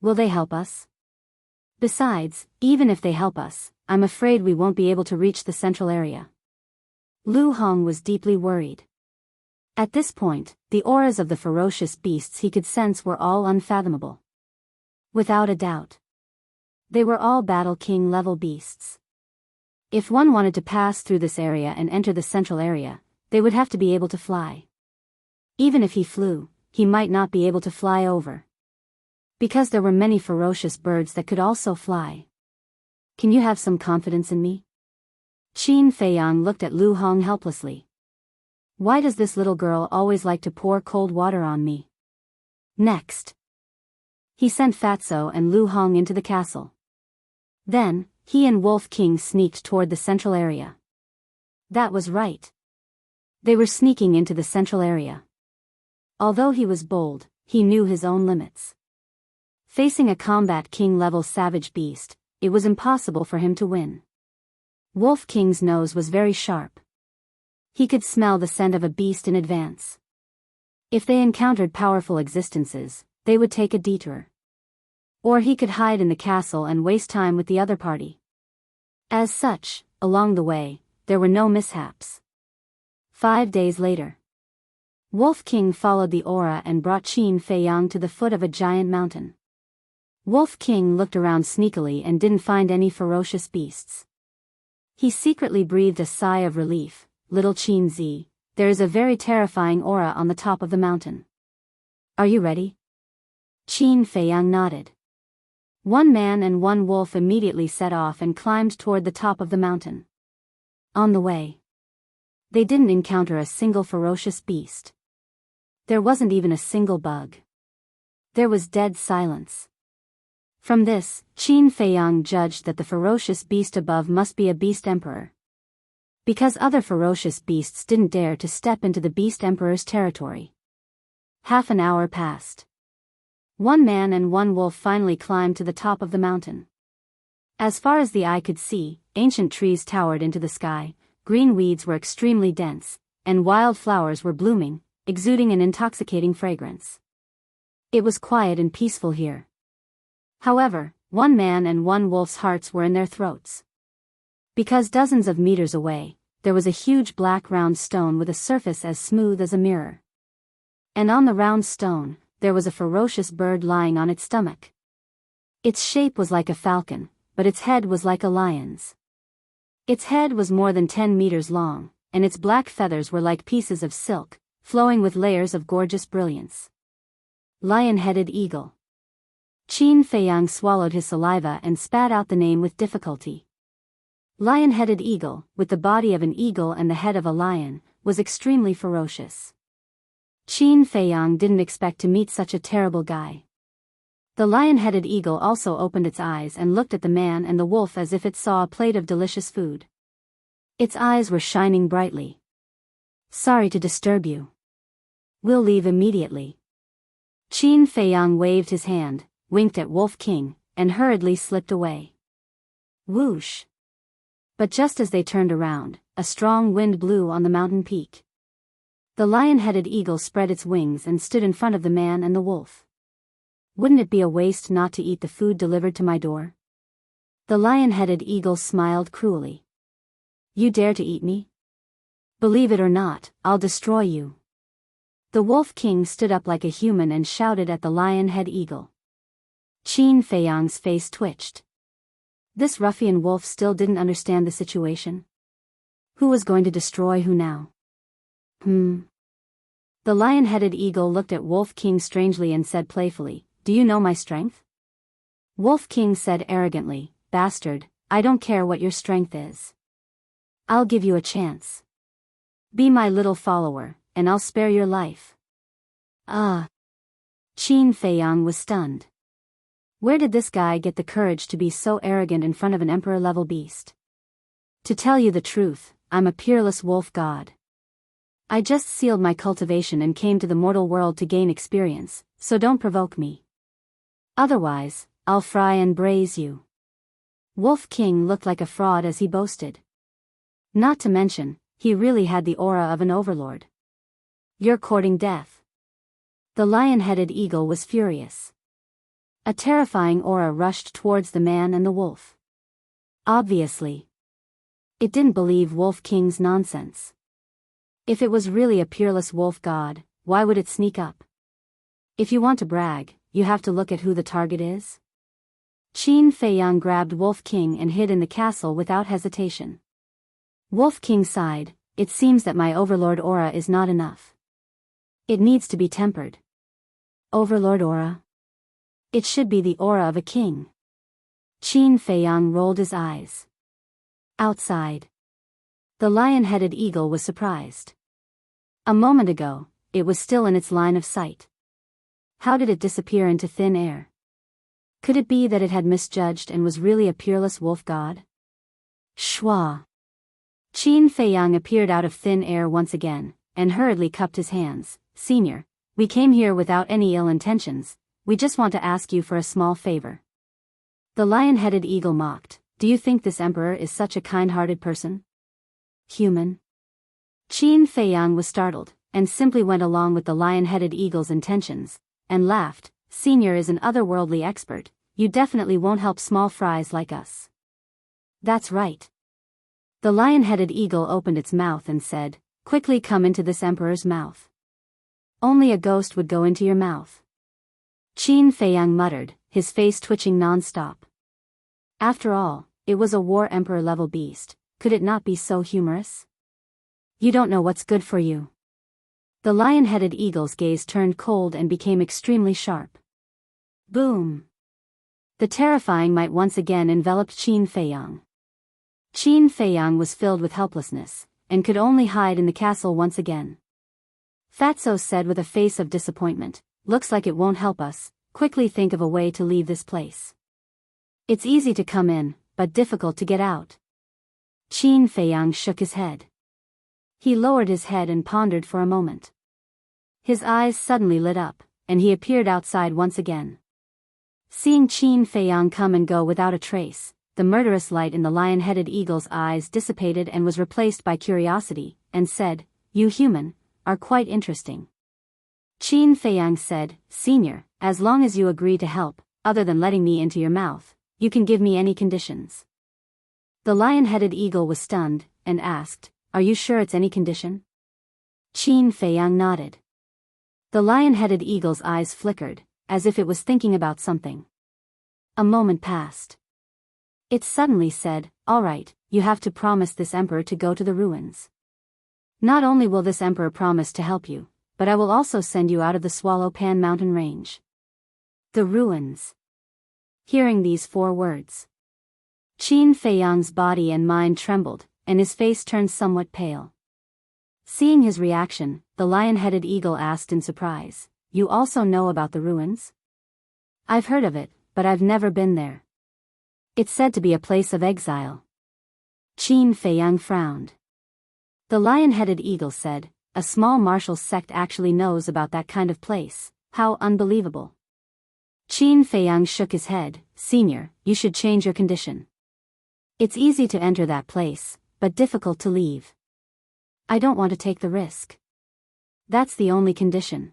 Will they help us? Besides, even if they help us, I'm afraid we won't be able to reach the central area." Lu Hong was deeply worried. At this point, the auras of the ferocious beasts he could sense were all unfathomable. Without a doubt. They were all Battle King level beasts. If one wanted to pass through this area and enter the central area, they would have to be able to fly. Even if he flew, he might not be able to fly over. Because there were many ferocious birds that could also fly. Can you have some confidence in me? Qin Feiyang looked at Lu Hong helplessly. Why does this little girl always like to pour cold water on me? Next. He sent Fatso and Lu Hong into the castle. Then, he and Wolf King sneaked toward the central area. That was right. They were sneaking into the central area. Although he was bold, he knew his own limits. Facing a combat king-level savage beast, it was impossible for him to win. Wolf King's nose was very sharp. He could smell the scent of a beast in advance. If they encountered powerful existences, they would take a detour. Or he could hide in the castle and waste time with the other party. As such, along the way, there were no mishaps. 5 days later. Wolf King followed the aura and brought Qin Feiyang to the foot of a giant mountain. Wolf King looked around sneakily and didn't find any ferocious beasts. He secretly breathed a sigh of relief. Little Qin Zi, there is a very terrifying aura on the top of the mountain. Are you ready? Qin Feiyang nodded. One man and one wolf immediately set off and climbed toward the top of the mountain. On the way, they didn't encounter a single ferocious beast. There wasn't even a single bug. There was dead silence. From this, Qin Feiyang judged that the ferocious beast above must be a beast emperor. Because other ferocious beasts didn't dare to step into the beast emperor's territory. Half an hour passed. One man and one wolf finally climbed to the top of the mountain. As far as the eye could see, ancient trees towered into the sky, green weeds were extremely dense, and wild flowers were blooming, exuding an intoxicating fragrance. It was quiet and peaceful here. However, one man and one wolf's hearts were in their throats. Because dozens of meters away, there was a huge black round stone with a surface as smooth as a mirror. And on the round stone, there was a ferocious bird lying on its stomach. Its shape was like a falcon, but its head was like a lion's. Its head was more than 10 meters long, and its black feathers were like pieces of silk, flowing with layers of gorgeous brilliance. Lion-headed eagle. Qin Feiyang swallowed his saliva and spat out the name with difficulty. Lion-headed eagle, with the body of an eagle and the head of a lion, was extremely ferocious. Qin Feiyang didn't expect to meet such a terrible guy. The lion-headed eagle also opened its eyes and looked at the man and the wolf as if it saw a plate of delicious food. Its eyes were shining brightly. Sorry to disturb you. We'll leave immediately. Qin Feiyang waved his hand, winked at Wolf King, and hurriedly slipped away. Whoosh! But just as they turned around, a strong wind blew on the mountain peak. The lion-headed eagle spread its wings and stood in front of the man and the wolf. Wouldn't it be a waste not to eat the food delivered to my door? The lion-headed eagle smiled cruelly. You dare to eat me? Believe it or not, I'll destroy you. The Wolf King stood up like a human and shouted at the lion-head eagle. Qin Feiyang's face twitched. This ruffian wolf still didn't understand the situation. Who was going to destroy who now? The lion-headed eagle looked at Wolf King strangely and said playfully, Do you know my strength? Wolf King said arrogantly, Bastard, I don't care what your strength is. I'll give you a chance. Be my little follower, and I'll spare your life. Qin Feiyang was stunned. Where did this guy get the courage to be so arrogant in front of an emperor-level beast? To tell you the truth, I'm a peerless wolf god. I just sealed my cultivation and came to the mortal world to gain experience, so don't provoke me. Otherwise, I'll fry and braise you. Wolf King looked like a fraud as he boasted. Not to mention, he really had the aura of an overlord. You're courting death. The lion-headed eagle was furious. A terrifying aura rushed towards the man and the wolf. Obviously, it didn't believe Wolf King's nonsense. If it was really a peerless wolf god, why would it sneak up? If you want to brag, you have to look at who the target is. Qin Feiyang grabbed Wolf King and hid in the castle without hesitation. Wolf King sighed, It seems that my overlord aura is not enough. It needs to be tempered. Overlord aura? It should be the aura of a king. Qin Feiyang rolled his eyes. Outside. The lion-headed eagle was surprised. A moment ago, it was still in its line of sight. How did it disappear into thin air? Could it be that it had misjudged and was really a peerless wolf god? Shwa. Qin Feiyang appeared out of thin air once again, and hurriedly cupped his hands. Senior, we came here without any ill intentions, we just want to ask you for a small favor. The lion-headed eagle mocked, Do you think this emperor is such a kind-hearted person? Human? Qin Feiyang was startled, and simply went along with the lion-headed eagle's intentions, and laughed, Senior is an otherworldly expert, you definitely won't help small fries like us. That's right. The lion-headed eagle opened its mouth and said, Quickly come into this emperor's mouth. Only a ghost would go into your mouth. Qin Feiyang muttered, his face twitching non-stop. After all, it was a war emperor-level beast, could it not be so humorous? You don't know what's good for you. The lion-headed eagle's gaze turned cold and became extremely sharp. Boom! The terrifying might once again enveloped Qin Feiyang. Qin Feiyang was filled with helplessness, and could only hide in the castle once again. Fatso said with a face of disappointment, Looks like it won't help us, quickly think of a way to leave this place. It's easy to come in, but difficult to get out. Qin Feiyang shook his head. He lowered his head and pondered for a moment. His eyes suddenly lit up, and he appeared outside once again. Seeing Qin Feiyang come and go without a trace, the murderous light in the lion-headed eagle's eyes dissipated and was replaced by curiosity, and said, You human, are quite interesting. Qin Feiyang said, Senior, as long as you agree to help, other than letting me into your mouth, you can give me any conditions. The lion-headed eagle was stunned, and asked, Are you sure it's any condition? Qin Feiyang nodded. The lion-headed eagle's eyes flickered, as if it was thinking about something. A moment passed. It suddenly said, All right, you have to promise this emperor to go to the ruins. Not only will this emperor promise to help you, but I will also send you out of the Swallow Pan mountain range. The ruins. Hearing these 4 words, Qin Feiyang's body and mind trembled, and his face turned somewhat pale. Seeing his reaction, the lion-headed eagle asked in surprise, You also know about the ruins? I've heard of it, but I've never been there. It's said to be a place of exile. Qin Feiyang frowned. The lion-headed eagle said, A small martial sect actually knows about that kind of place, how unbelievable. Qin Feiyang shook his head, Senior, you should change your condition. It's easy to enter that place, but difficult to leave. I don't want to take the risk. That's the only condition.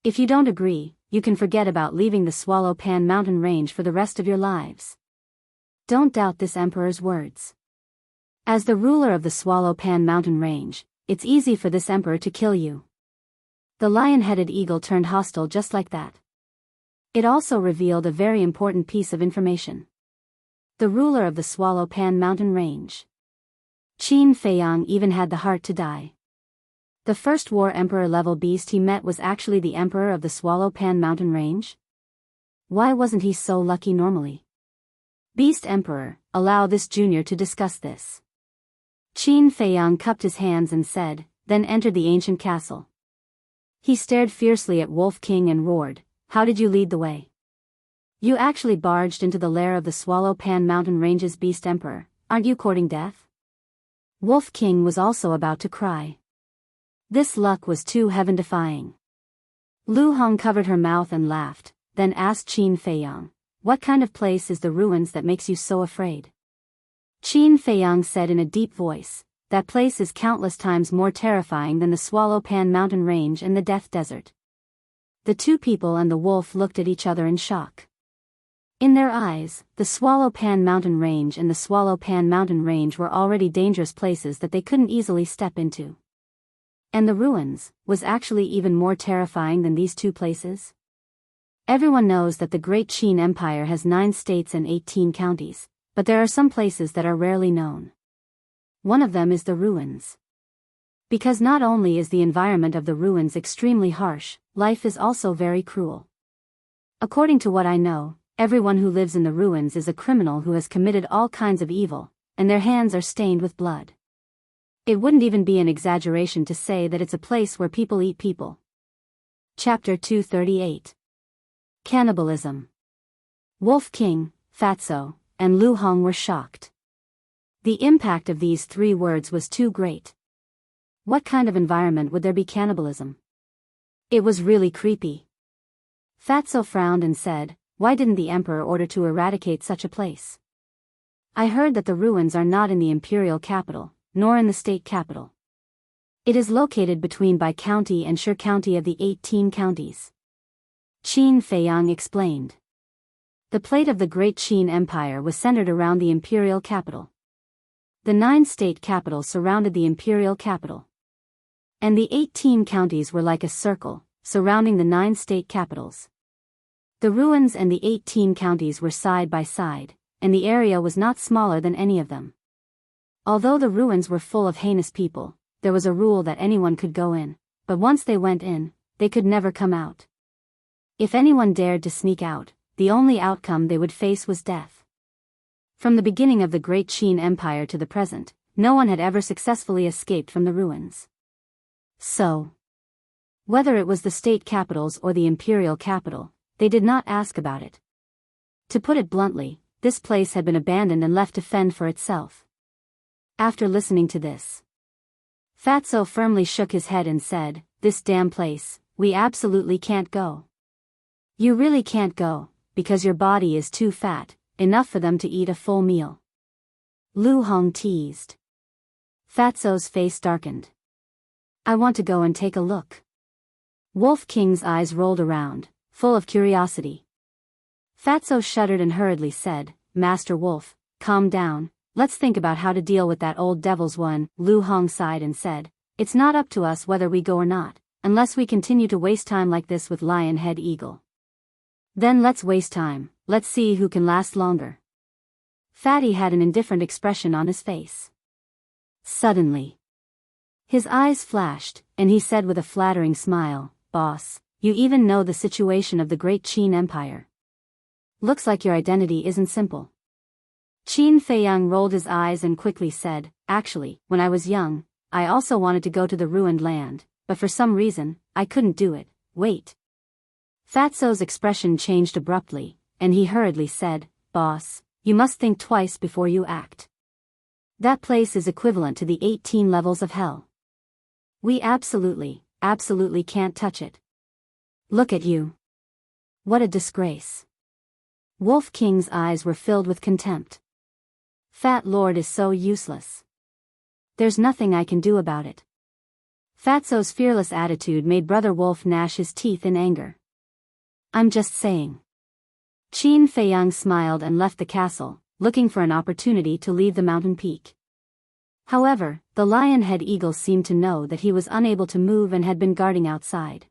If you don't agree, you can forget about leaving the Swallow Pan mountain range for the rest of your lives. Don't doubt this emperor's words. As the ruler of the Swallow Pan mountain range, it's easy for this emperor to kill you. The lion-headed eagle turned hostile just like that. It also revealed a very important piece of information. The ruler of the Swallow Pan mountain range. Qin Feiyang even had the heart to die. The first war emperor level beast he met was actually the emperor of the Swallow Pan mountain range? Why wasn't he so lucky normally? Beast Emperor, allow this junior to discuss this. Qin Feiyang cupped his hands and said, then entered the ancient castle. He stared fiercely at Wolf King and roared, how did you lead the way? You actually barged into the lair of the Swallow Pan mountain range's Beast Emperor, aren't you courting death? Wolf King was also about to cry. This luck was too heaven-defying. Lu Hong covered her mouth and laughed, then asked Qin Feiyang, what kind of place is the ruins that makes you so afraid? Qin Feiyang said in a deep voice, that place is countless times more terrifying than the Swallow Pan mountain range and the Death Desert. The two people and the wolf looked at each other in shock. In their eyes, the Swallow Pan mountain range and the Swallow Pan mountain range were already dangerous places that they couldn't easily step into. And the ruins was actually even more terrifying than these two places? Everyone knows that the Great Qin Empire has 9 states and 18 counties, but there are some places that are rarely known. One of them is the ruins. Because not only is the environment of the ruins extremely harsh, life is also very cruel. According to what I know, everyone who lives in the ruins is a criminal who has committed all kinds of evil, and their hands are stained with blood. It wouldn't even be an exaggeration to say that it's a place where people eat people. Chapter 238. Cannibalism. Wolf King, Fatso, and Lu Hong were shocked. The impact of these 3 words was too great. What kind of environment would there be cannibalism? It was really creepy. Fatso frowned and said, why didn't the emperor order to eradicate such a place? I heard that the ruins are not in the imperial capital, nor in the state capital. It is located between Bai County and Shi County of the 18 counties. Qin Feiyang explained. The plate of the Great Qin Empire was centered around the imperial capital. The 9 state capitals surrounded the imperial capital. And the 18 counties were like a circle, surrounding the 9 state capitals. The ruins and the 18 counties were side by side, and the area was not smaller than any of them. Although the ruins were full of heinous people, there was a rule that anyone could go in, but once they went in, they could never come out. If anyone dared to sneak out, the only outcome they would face was death. From the beginning of the Great Qin Empire to the present, no one had ever successfully escaped from the ruins. So, whether it was the state capitals or the imperial capital, they did not ask about it. To put it bluntly, this place had been abandoned and left to fend for itself. After listening to this, Fatso firmly shook his head and said, this damn place, we absolutely can't go. You really can't go, because your body is too fat, enough for them to eat a full meal. Lu Hong teased. Fatso's face darkened. I want to go and take a look. Wolf King's eyes rolled around, full of curiosity. Fatso shuddered and hurriedly said, Master Wolf, calm down, let's think about how to deal with that old devil's one. Lu Hong sighed and said, it's not up to us whether we go or not, unless we continue to waste time like this with Lion-Head Eagle. Then let's waste time, let's see who can last longer. Fatty had an indifferent expression on his face. Suddenly, his eyes flashed, and he said with a flattering smile, Boss, you even know the situation of the Great Qin Empire. Looks like your identity isn't simple. Qin Feiyang rolled his eyes and quickly said, actually, when I was young, I also wanted to go to the ruined land, but for some reason, I couldn't do it. Wait. Fatso's expression changed abruptly, and he hurriedly said, Boss, you must think twice before you act. That place is equivalent to the 18 levels of hell. We absolutely can't touch it. Look at you. What a disgrace. Wolf King's eyes were filled with contempt. Fat Lord is so useless. There's nothing I can do about it. Fatso's fearless attitude made Brother Wolf gnash his teeth in anger. I'm just saying. Qin Feiyang smiled and left the castle, looking for an opportunity to leave the mountain peak. However, the lion-head eagle seemed to know that he was unable to move and had been guarding outside.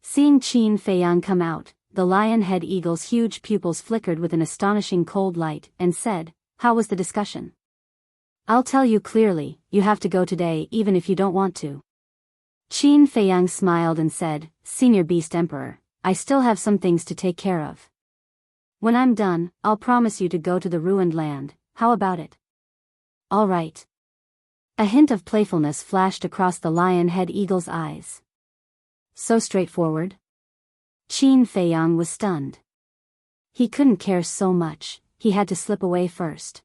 Seeing Qin Feiyang come out, the lion-head eagle's huge pupils flickered with an astonishing cold light and said, "How was the discussion?" "I'll tell you clearly, you have to go today even if you don't want to." Qin Feiyang smiled and said, "Senior Beast Emperor, I still have some things to take care of. When I'm done, I'll promise you to go to the ruined land, how about it?" "All right." A hint of playfulness flashed across the lion-head eagle's eyes. So straightforward? Qin Feiyang was stunned. He couldn't care so much, he had to slip away first.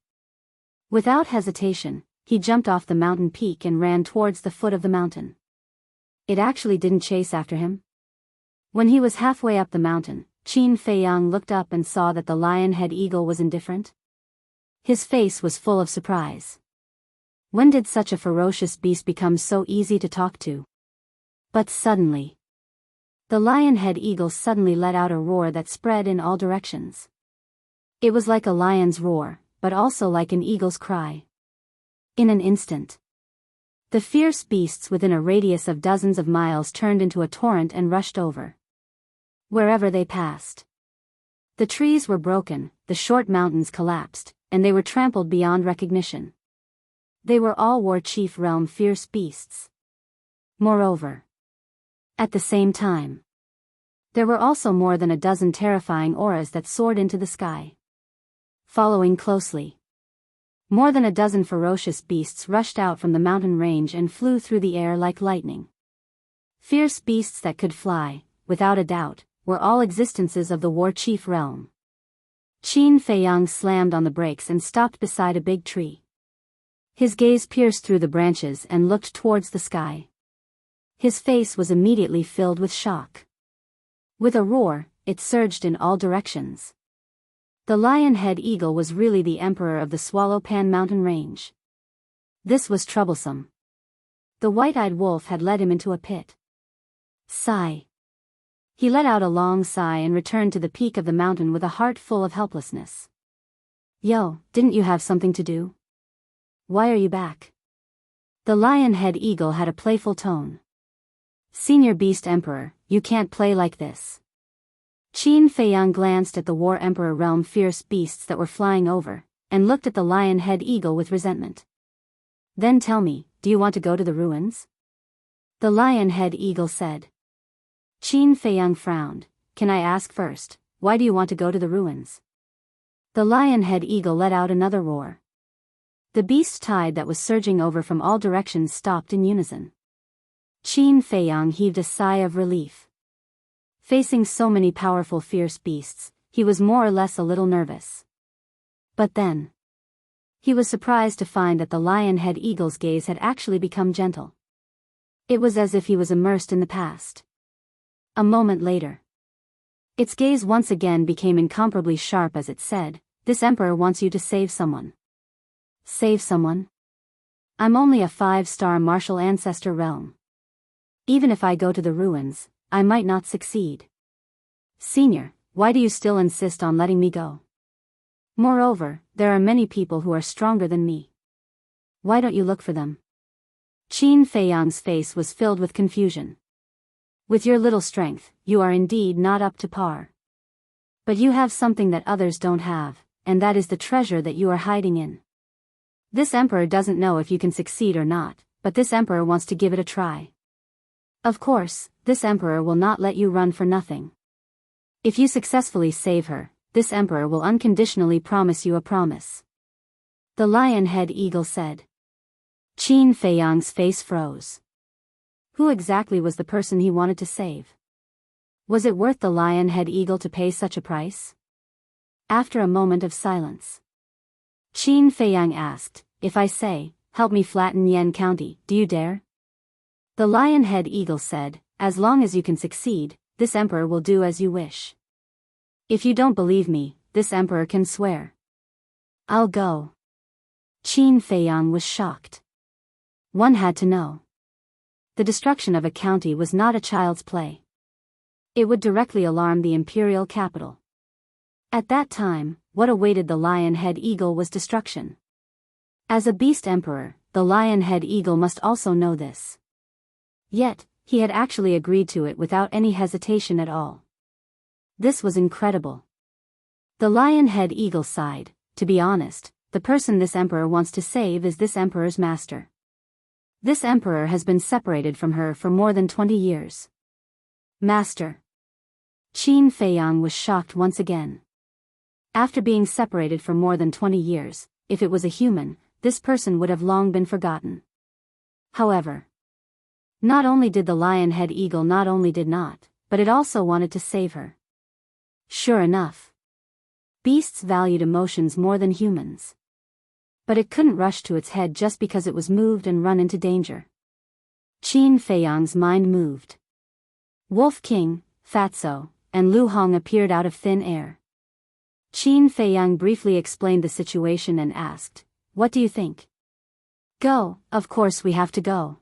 Without hesitation, he jumped off the mountain peak and ran towards the foot of the mountain. It actually didn't chase after him. When he was halfway up the mountain, Qin Feiyang looked up and saw that the lion-head eagle was indifferent. His face was full of surprise. When did such a ferocious beast become so easy to talk to? But suddenly, the lion-head eagle suddenly let out a roar that spread in all directions. It was like a lion's roar, but also like an eagle's cry. In an instant, the fierce beasts within a radius of dozens of miles turned into a torrent and rushed over. Wherever they passed, the trees were broken, the short mountains collapsed, and they were trampled beyond recognition. They were all War Chief Realm fierce beasts. Moreover, at the same time, there were also more than a dozen terrifying auras that soared into the sky. Following closely, more than a dozen ferocious beasts rushed out from the mountain range and flew through the air like lightning. Fierce beasts that could fly, without a doubt, were all existences of the War Chief Realm. Qin Feiyang slammed on the brakes and stopped beside a big tree. His gaze pierced through the branches and looked towards the sky. His face was immediately filled with shock. With a roar, it surged in all directions. The lion-head eagle was really the emperor of the Swallowpan mountain range. This was troublesome. The white-eyed wolf had led him into a pit. Sigh. He let out a long sigh and returned to the peak of the mountain with a heart full of helplessness. "Yo, didn't you have something to do? Why are you back?" The lion-head eagle had a playful tone. "Senior Beast Emperor, you can't play like this." Qin Feiyang glanced at the War Emperor realm fierce beasts that were flying over, and looked at the lion-head eagle with resentment. "Then tell me, do you want to go to the ruins?" The lion-head eagle said. Qin Feiyang frowned. "Can I ask first, why do you want to go to the ruins?" The lion-head eagle let out another roar. The beast tide that was surging over from all directions stopped in unison. Qin Feiyang heaved a sigh of relief. Facing so many powerful fierce beasts, he was more or less a little nervous. But then, he was surprised to find that the lion-head eagle's gaze had actually become gentle. It was as if he was immersed in the past. A moment later, its gaze once again became incomparably sharp as it said, "This emperor wants you to save someone." "Save someone? I'm only a 5-star martial ancestor realm. Even if I go to the ruins, I might not succeed. Senior, why do you still insist on letting me go? Moreover, there are many people who are stronger than me. Why don't you look for them?" Qin Feiyang's face was filled with confusion. "With your little strength, you are indeed not up to par. But you have something that others don't have, and that is the treasure that you are hiding in. This emperor doesn't know if you can succeed or not, but this emperor wants to give it a try. Of course, this emperor will not let you run for nothing. If you successfully save her, this emperor will unconditionally promise you a promise." The lion-head eagle said. Qin Feiyang's face froze. Who exactly was the person he wanted to save? Was it worth the lion-head eagle to pay such a price? After a moment of silence, Qin Feiyang asked, "If I say, help me flatten Yan County, do you dare?" The lion-head eagle said, "As long as you can succeed, this emperor will do as you wish. If you don't believe me, this emperor can swear." "I'll go." Qin Feiyang was shocked. One had to know. The destruction of a county was not a child's play. It would directly alarm the imperial capital. At that time, what awaited the lion-head eagle was destruction. As a beast emperor, the lion-head eagle must also know this. Yet, he had actually agreed to it without any hesitation at all. This was incredible. The lion-head eagle sighed. To be honest, the person this emperor wants to save is this emperor's master. This emperor has been separated from her for more than 20 years. Master. Qin Feiyang was shocked once again. After being separated for more than 20 years, if it was a human, this person would have long been forgotten. However, not only did the lion-head eagle but it also wanted to save her. Sure enough. Beasts valued emotions more than humans. But it couldn't rush to its head just because it was moved and run into danger. Qin Feiyang's mind moved. Wolf King, Fatso, and Lu Hong appeared out of thin air. Qin Feiyang briefly explained the situation and asked, "What do you think?" "Go, of course we have to go,"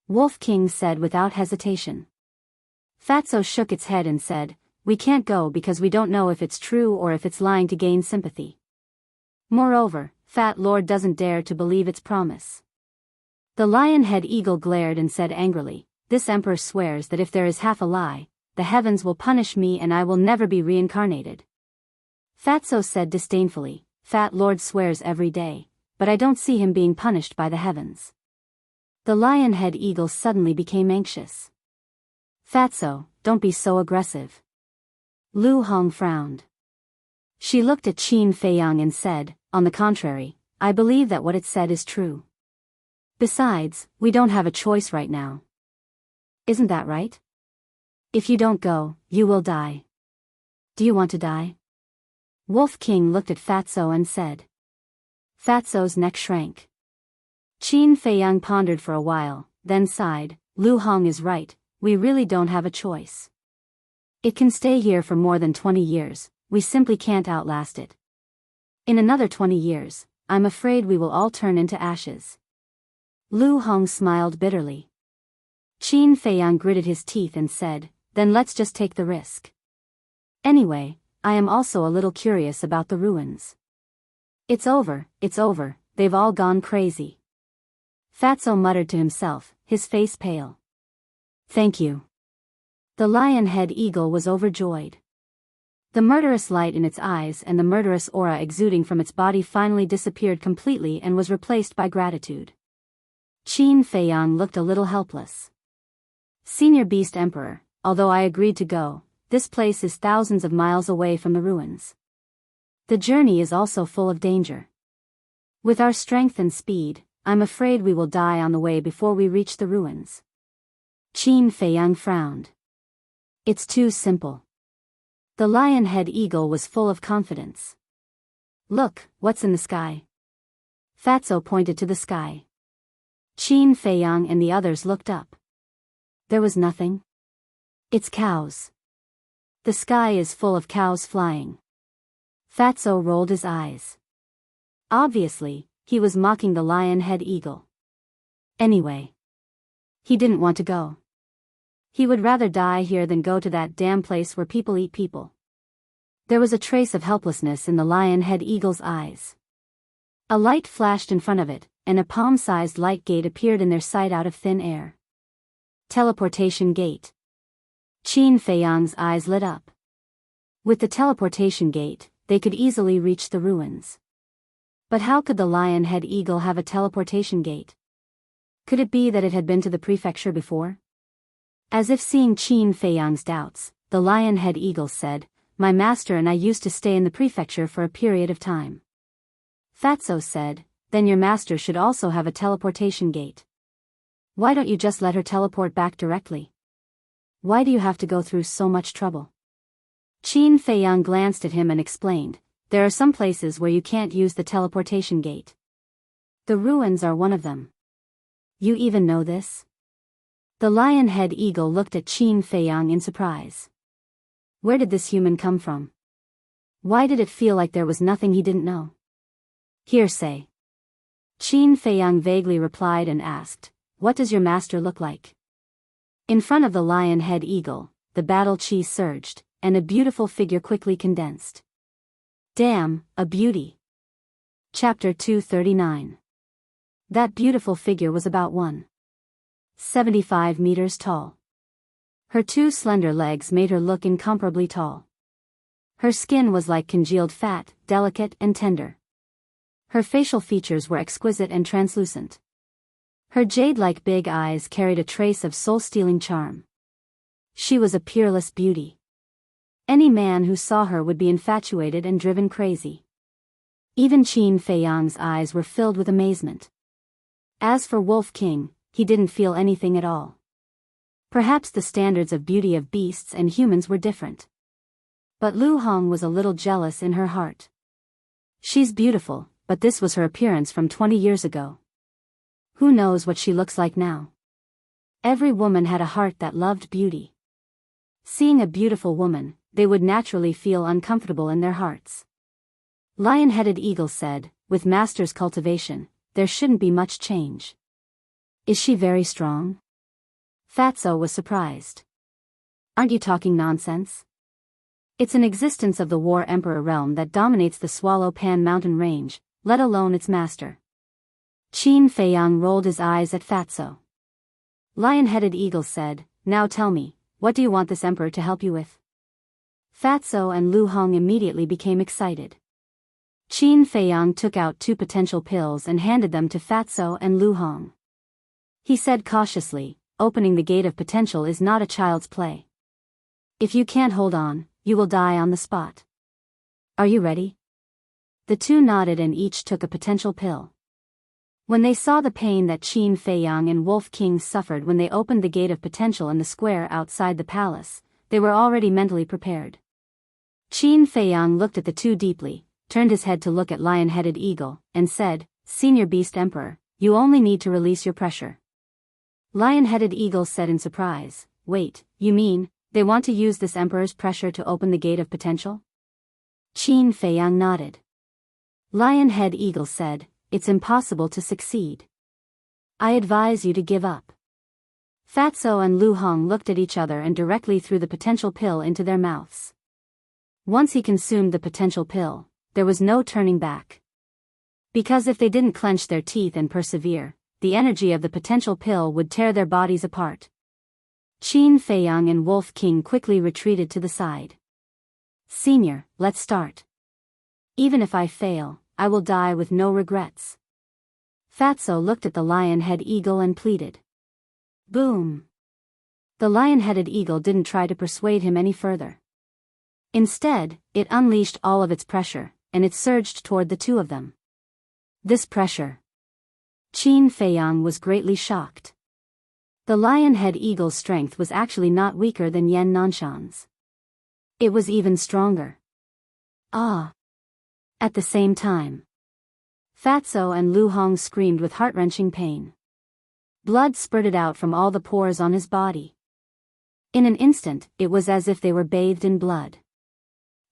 Wolf King said without hesitation. Fatso shook its head and said, "We can't go because we don't know if it's true or if it's lying to gain sympathy. Moreover, Fat Lord doesn't dare to believe its promise." The lion-head eagle glared and said angrily, "This emperor swears that if there is half a lie, the heavens will punish me and I will never be reincarnated." Fatso said disdainfully, "Fat Lord swears every day, but I don't see him being punished by the heavens." The lion-head eagle suddenly became anxious. "Fatso, don't be so aggressive." Lu Hong frowned. She looked at Qin Feiyang and said, "On the contrary, I believe that what it said is true. Besides, we don't have a choice right now. Isn't that right? If you don't go, you will die. Do you want to die?" Wolf King looked at Fatso and said. Fatso's neck shrank. Qin Feiyang pondered for a while, then sighed, "Lu Hong is right, we really don't have a choice. It can stay here for more than 20 years, we simply can't outlast it. In another 20 years, I'm afraid we will all turn into ashes." Lu Hong smiled bitterly. Qin Feiyang gritted his teeth and said, "Then let's just take the risk. Anyway, I am also a little curious about the ruins." It's over, they've all gone crazy." Fatso muttered to himself, his face pale. "Thank you." The lion-head eagle was overjoyed. The murderous light in its eyes and the murderous aura exuding from its body finally disappeared completely and was replaced by gratitude. Qin Feiyang looked a little helpless. "Senior Beast Emperor, although I agreed to go, this place is thousands of miles away from the ruins. The journey is also full of danger. With our strength and speed, I'm afraid we will die on the way before we reach the ruins." Qin Feiyang frowned. "It's too simple." The lion-head eagle was full of confidence. "Look, what's in the sky?" Fatso pointed to the sky. Qin Feiyang and the others looked up. There was nothing. "It's cows. The sky is full of cows flying." Fatso rolled his eyes. Obviously, he was mocking the lion-head eagle. Anyway, he didn't want to go. He would rather die here than go to that damn place where people eat people. There was a trace of helplessness in the lion-head eagle's eyes. A light flashed in front of it, and a palm-sized light gate appeared in their sight out of thin air. Teleportation gate. Qin Feiyang's eyes lit up. With the teleportation gate, they could easily reach the ruins. But how could the lion-head eagle have a teleportation gate? Could it be that it had been to the prefecture before? As if seeing Qin Feiyang's doubts, the lion-head eagle said, "My master and I used to stay in the prefecture for a period of time." Fatso said, "Then your master should also have a teleportation gate. Why don't you just let her teleport back directly? Why do you have to go through so much trouble?" Qin Feiyang glanced at him and explained, "There are some places where you can't use the teleportation gate. The ruins are one of them." "You even know this?" The lion-head eagle looked at Qin Feiyang in surprise. Where did this human come from? Why did it feel like there was nothing he didn't know? "Hearsay." Qin Feiyang vaguely replied and asked, "What does your master look like?" In front of the lion-head eagle, the battle chi surged, and a beautiful figure quickly condensed. Damn, a beauty. Chapter 239. That beautiful figure was about 175 meters tall. Her 2 slender legs made her look incomparably tall. Her skin was like congealed fat, delicate and tender. Her facial features were exquisite and translucent. Her jade-like big eyes carried a trace of soul-stealing charm. She was a peerless beauty. Any man who saw her would be infatuated and driven crazy. Even Qin Feiyang's eyes were filled with amazement. As for Wolf King, he didn't feel anything at all. Perhaps the standards of beauty of beasts and humans were different. But Lu Hong was a little jealous in her heart. She's beautiful, but this was her appearance from 20 years ago. Who knows what she looks like now? Every woman had a heart that loved beauty. Seeing a beautiful woman, they would naturally feel uncomfortable in their hearts. Lion-headed Eagle said, with master's cultivation, there shouldn't be much change. Is she very strong? Fatso was surprised. Aren't you talking nonsense? It's an existence of the War Emperor realm that dominates the Swallow Pan mountain range, let alone its master. Qin Feiyang rolled his eyes at Fatso. Lion-headed Eagle said, now tell me, what do you want this emperor to help you with? Fatso and Lu Hong immediately became excited. Qin Feiyang took out 2 potential pills and handed them to Fatso and Lu Hong. He said cautiously, opening the gate of potential is not a child's play. If you can't hold on, you will die on the spot. Are you ready? The 2 nodded and each took a potential pill. When they saw the pain that Qin Feiyang and Wolf King suffered when they opened the gate of potential in the square outside the palace, they were already mentally prepared. Qin Feiyang looked at the 2 deeply, turned his head to look at Lion-headed Eagle, and said, Senior Beast Emperor, you only need to release your pressure. Lion-headed Eagle said in surprise, wait, you mean, they want to use this emperor's pressure to open the gate of potential? Qin Feiyang nodded. Lion-head Eagle said, it's impossible to succeed. I advise you to give up. Fatso and Lu Hong looked at each other and directly threw the potential pill into their mouths. Once he consumed the potential pill, there was no turning back. Because if they didn't clench their teeth and persevere, the energy of the potential pill would tear their bodies apart. Qin Feiyang and Wolf King quickly retreated to the side. Senior, let's start. Even if I fail, I will die with no regrets. Fatso looked at the lion-head eagle and pleaded. Boom! The lion-headed eagle didn't try to persuade him any further. Instead, it unleashed all of its pressure, and it surged toward the 2 of them. This pressure. Qin Feiyang was greatly shocked. The lion-head eagle's strength was actually not weaker than Yan Nanshan's. It was even stronger. Ah! At the same time, Fatso and Lu Hong screamed with heart-wrenching pain. Blood spurted out from all the pores on his body. In an instant, it was as if they were bathed in blood.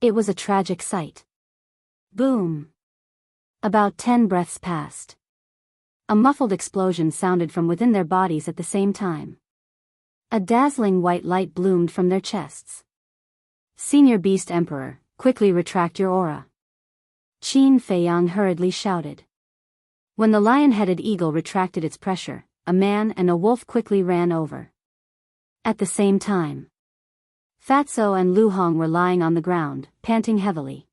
It was a tragic sight. Boom! About 10 breaths passed. A muffled explosion sounded from within their bodies at the same time. A dazzling white light bloomed from their chests. Senior Beast Emperor, quickly retract your aura. Qin Feiyang hurriedly shouted. When the lion-headed eagle retracted its pressure, a man and a wolf quickly ran over. At the same time, Fatso and Lu Hong were lying on the ground, panting heavily.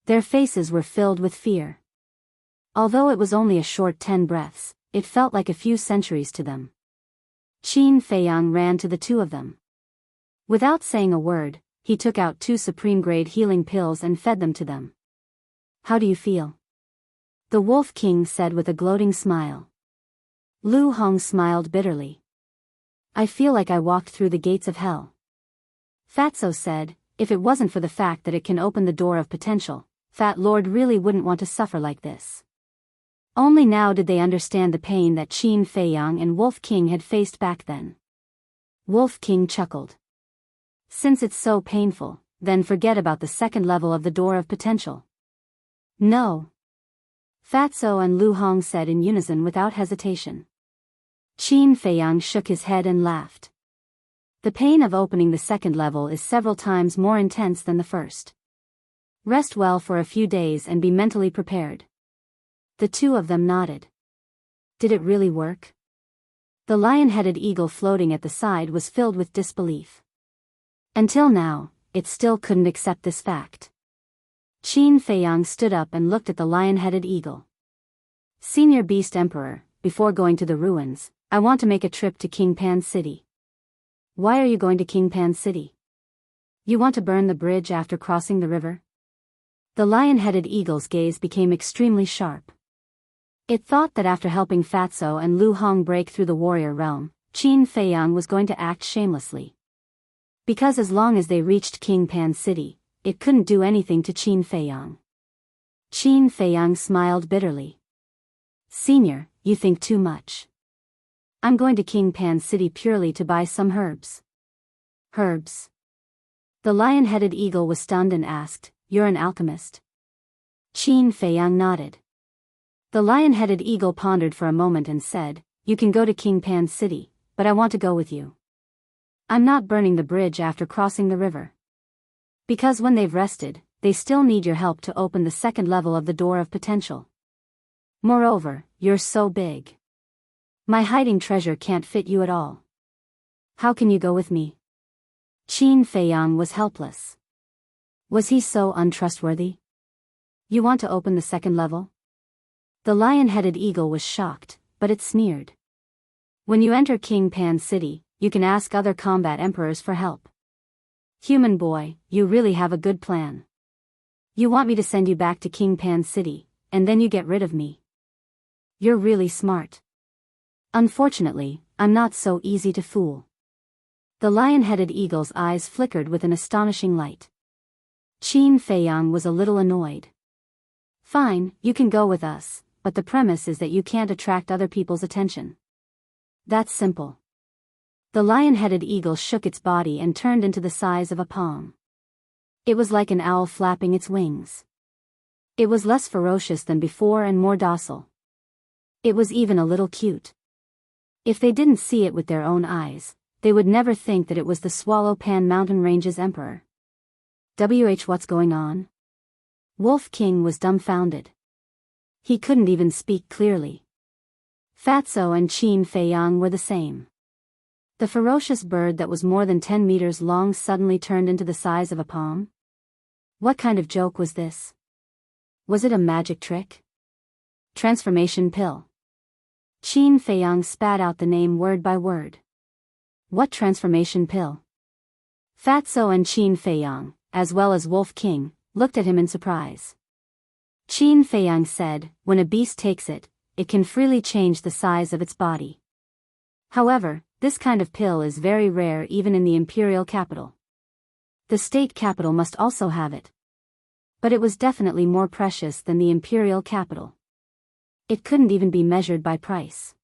Their faces were filled with fear. Although it was only a short 10 breaths, it felt like a few centuries to them. Qin Feiyang ran to the 2 of them. Without saying a word, he took out 2 supreme-grade healing pills and fed them to them. How do you feel? The Wolf King said with a gloating smile. Lu Hong smiled bitterly. I feel like I walked through the gates of hell. Fatso said, if it wasn't for the fact that it can open the door of potential, Fat Lord really wouldn't want to suffer like this. Only now did they understand the pain that Qin Feiyang and Wolf King had faced back then. Wolf King chuckled. Since it's so painful, then forget about the 2nd level of the door of potential. No. Fatso and Lu Hong said in unison without hesitation. Qin Feiyang shook his head and laughed. The pain of opening the second level is several times more intense than the first. Rest well for a few days and be mentally prepared. The two of them nodded. Did it really work? The lion-headed eagle floating at the side was filled with disbelief. Until now, it still couldn't accept this fact. Qin Feiyang stood up and looked at the lion-headed eagle. Senior Beast Emperor, before going to the ruins, I want to make a trip to King Pan City. Why are you going to King Pan City? You want to burn the bridge after crossing the river? The lion-headed eagle's gaze became extremely sharp. It thought that after helping Fatso and Lu Hong break through the warrior realm, Qin Feiyang was going to act shamelessly. Because as long as they reached King Pan City, it couldn't do anything to Qin Feiyang. Qin Feiyang smiled bitterly. Senior, you think too much. I'm going to King Pan City purely to buy some herbs. Herbs? The lion-headed eagle was stunned and asked, You're an alchemist? Qin Feiyang nodded. The lion-headed eagle pondered for a moment and said, You can go to King Pan City, but I want to go with you. I'm not burning the bridge after crossing the river. Because when they've rested, they still need your help to open the second level of the Door of Potential. Moreover, you're so big. My hiding treasure can't fit you at all. How can you go with me? Qin Feiyang was helpless. Was he so untrustworthy? You want to open the second level? The lion-headed eagle was shocked, but it sneered. When you enter King Pan City, you can ask other combat emperors for help. Human boy, you really have a good plan. You want me to send you back to King Pan City, and then you get rid of me. You're really smart. Unfortunately, I'm not so easy to fool. The lion-headed eagle's eyes flickered with an astonishing light. Qin Feiyang was a little annoyed. Fine, you can go with us, but the premise is that you can't attract other people's attention. That's simple. The lion-headed eagle shook its body and turned into the size of a palm. It was like an owl flapping its wings. It was less ferocious than before and more docile. It was even a little cute. If they didn't see it with their own eyes, they would never think that it was the Swallow Pan Mountain Range's emperor. What's going on? Wolf King was dumbfounded. He couldn't even speak clearly. Fatso and Qin Feiyang were the same. The ferocious bird that was more than 10 meters long suddenly turned into the size of a palm? What kind of joke was this? Was it a magic trick? Transformation pill. Qin Feiyang spat out the name word by word. What transformation pill? Fatso and Qin Feiyang, as well as Wolf King, looked at him in surprise. Qin Feiyang said, When a beast takes it, it can freely change the size of its body. However, this kind of pill is very rare even in the imperial capital. The state capital must also have it. But it was definitely more precious than the imperial capital. It couldn't even be measured by price.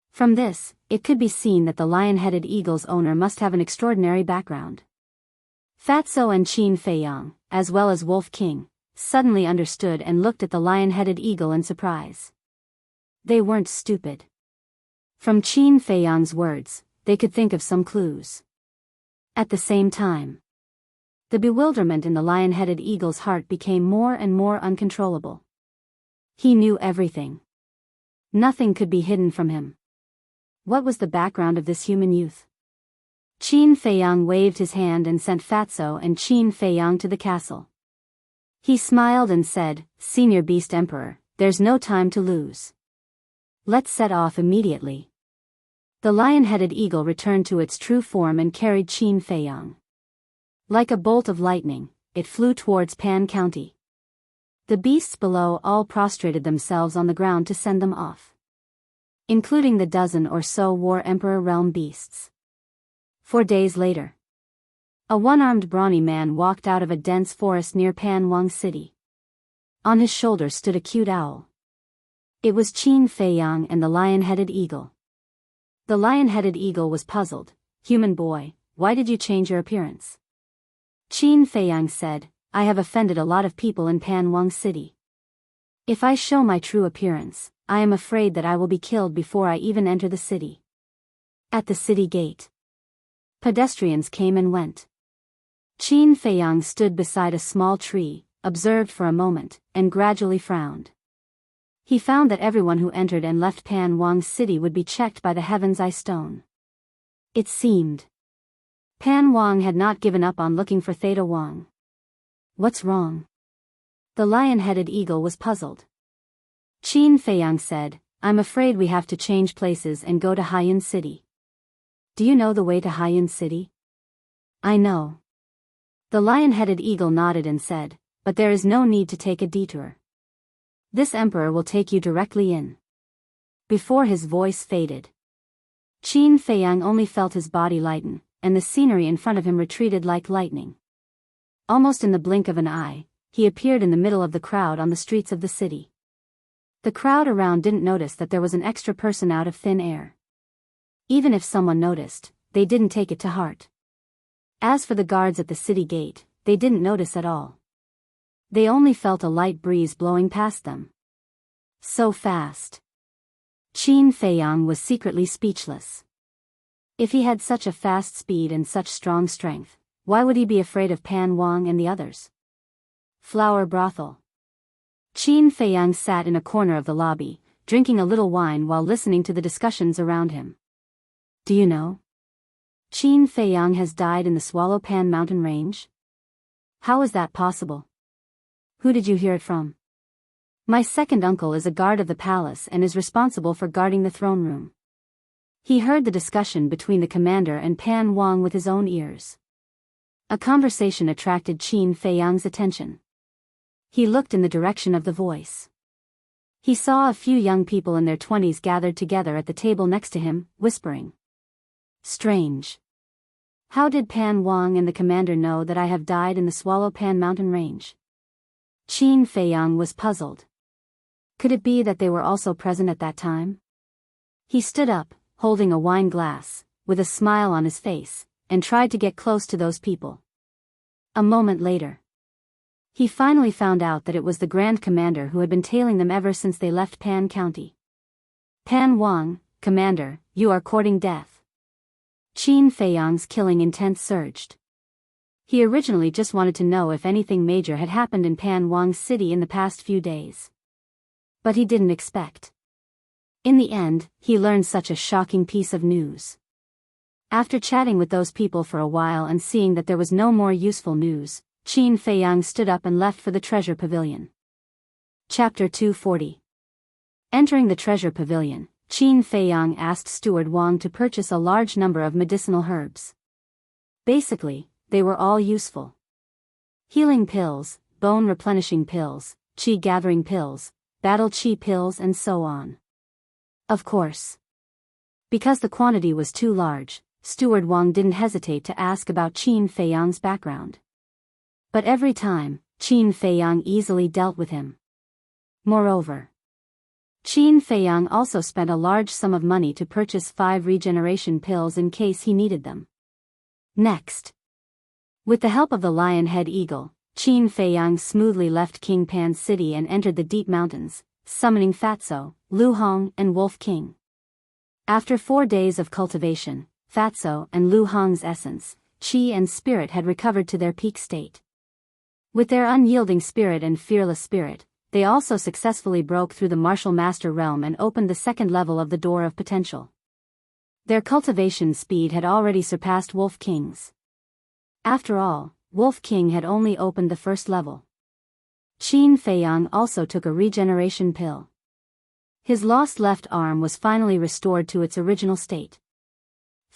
From this, it could be seen that the lion-headed eagle's owner must have an extraordinary background. Fatso and Qin Feiyang, as well as Wolf King, suddenly understood and looked at the lion-headed eagle in surprise. They weren't stupid. From Qin Feiyang's words, they could think of some clues. At the same time, the bewilderment in the lion-headed eagle's heart became more and more uncontrollable. He knew everything. Nothing could be hidden from him. What was the background of this human youth? Qin Feiyang waved his hand and sent Fatso and Qin Feiyang to the castle. He smiled and said, Senior Beast Emperor, there's no time to lose. Let's set off immediately. The lion-headed eagle returned to its true form and carried Qin Feiyang. Like a bolt of lightning, it flew towards Pan County. The beasts below all prostrated themselves on the ground to send them off, including the dozen or so War Emperor realm beasts. 4 days later, a one-armed brawny man walked out of a dense forest near Pan Wang City. On his shoulder stood a cute owl. It was Qin Feiyang and the lion-headed eagle. The lion-headed eagle was puzzled. Human boy, why did you change your appearance? Qin Feiyang said, I have offended a lot of people in Pan Wang City. If I show my true appearance, I am afraid that I will be killed before I even enter the city. At the city gate, Pedestrians came and went. Qin Feiyang stood beside a small tree, observed for a moment, and gradually frowned. He found that everyone who entered and left Pan Wang's city would be checked by the Heaven's Eye Stone. It seemed Pan Wang had not given up on looking for Theta Wang. What's wrong? The lion-headed eagle was puzzled. Qin Feiyang said, I'm afraid we have to change places and go to Haiyan City. Do you know the way to Haiyan City? I know. The lion-headed eagle nodded and said, but there is no need to take a detour. This emperor will take you directly in. Before his voice faded, Qin Feiyang only felt his body lighten, and the scenery in front of him retreated like lightning. Almost in the blink of an eye, he appeared in the middle of the crowd on the streets of the city. The crowd around didn't notice that there was an extra person out of thin air. Even if someone noticed, they didn't take it to heart. As for the guards at the city gate, they didn't notice at all. They only felt a light breeze blowing past them. So fast. Qin Feiyang was secretly speechless. If he had such a fast speed and such strong strength, why would he be afraid of Pan Wang and the others? Flower brothel. Qin Feiyang sat in a corner of the lobby, drinking a little wine while listening to the discussions around him. Do you know? Qin Feiyang has died in the Swallow Pan mountain range? How is that possible? Who did you hear it from? My second uncle is a guard of the palace and is responsible for guarding the throne room. He heard the discussion between the commander and Pan Wang with his own ears. A conversation attracted Qin Feiyang's attention. He looked in the direction of the voice. He saw a few young people in their 20s gathered together at the table next to him, whispering. Strange. How did Pan Wang and the commander know that I have died in the Swallow Pan mountain range? Qin Feiyang was puzzled. Could it be that they were also present at that time? He stood up, holding a wine glass, with a smile on his face, and tried to get close to those people. A moment later, he finally found out that it was the Grand Commander who had been tailing them ever since they left Pan County. Pan Wang, Commander, you are courting death. Qin Feiyang's killing intent surged. He originally just wanted to know if anything major had happened in Pan Wang's city in the past few days. But he didn't expect. In the end, he learned such a shocking piece of news. After chatting with those people for a while and seeing that there was no more useful news, Qin Feiyang stood up and left for the treasure pavilion. Chapter 240. Entering the treasure pavilion, Qin Feiyang asked Steward Wang to purchase a large number of medicinal herbs. Basically, they were all useful. Healing pills, bone replenishing pills, qi gathering pills, battle qi pills and so on. Of course. Because the quantity was too large, Steward Wang didn't hesitate to ask about Qin Feiyang's background. But every time, Qin Feiyang easily dealt with him. Moreover, Qin Feiyang also spent a large sum of money to purchase 5 regeneration pills in case he needed them. Next, with the help of the lion-head eagle, Qin Feiyang smoothly left King Pan's city and entered the deep mountains, summoning Fatso, Lu Hong and Wolf King. After 4 days of cultivation, Fatso and Lu Hong's essence, qi and spirit had recovered to their peak state. With their unyielding spirit and fearless spirit, they also successfully broke through the martial master realm and opened the second level of the door of potential. Their cultivation speed had already surpassed Wolf King's. After all, Wolf King had only opened the first level. Qin Feiyang also took a regeneration pill. His lost left arm was finally restored to its original state.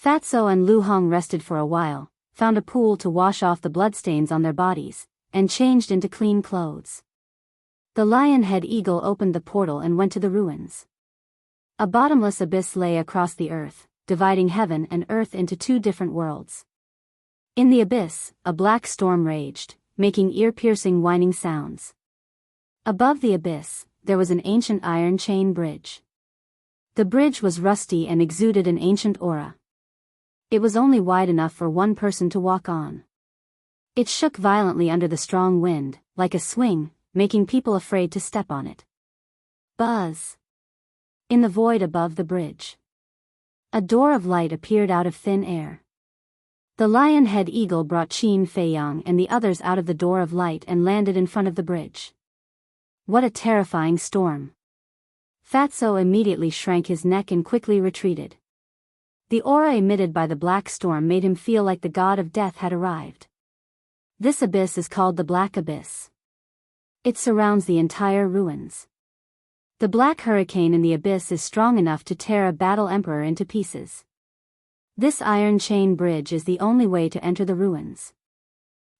Fatso and Lu Hong rested for a while, found a pool to wash off the bloodstains on their bodies, and changed into clean clothes. The lion-head eagle opened the portal and went to the ruins. A bottomless abyss lay across the earth, dividing heaven and earth into 2 different worlds. In the abyss, a black storm raged, making ear-piercing whining sounds. Above the abyss, there was an ancient iron chain bridge. The bridge was rusty and exuded an ancient aura. It was only wide enough for one person to walk on. It shook violently under the strong wind, like a swing, making people afraid to step on it. Buzz! In the void above the bridge, a door of light appeared out of thin air. The lion-head eagle brought Qin Feiyang and the others out of the door of light and landed in front of the bridge. What a terrifying storm. Fatso immediately shrank his neck and quickly retreated. The aura emitted by the black storm made him feel like the god of death had arrived. This abyss is called the Black Abyss. It surrounds the entire ruins. The black hurricane in the abyss is strong enough to tear a battle emperor into pieces. This iron chain bridge is the only way to enter the ruins.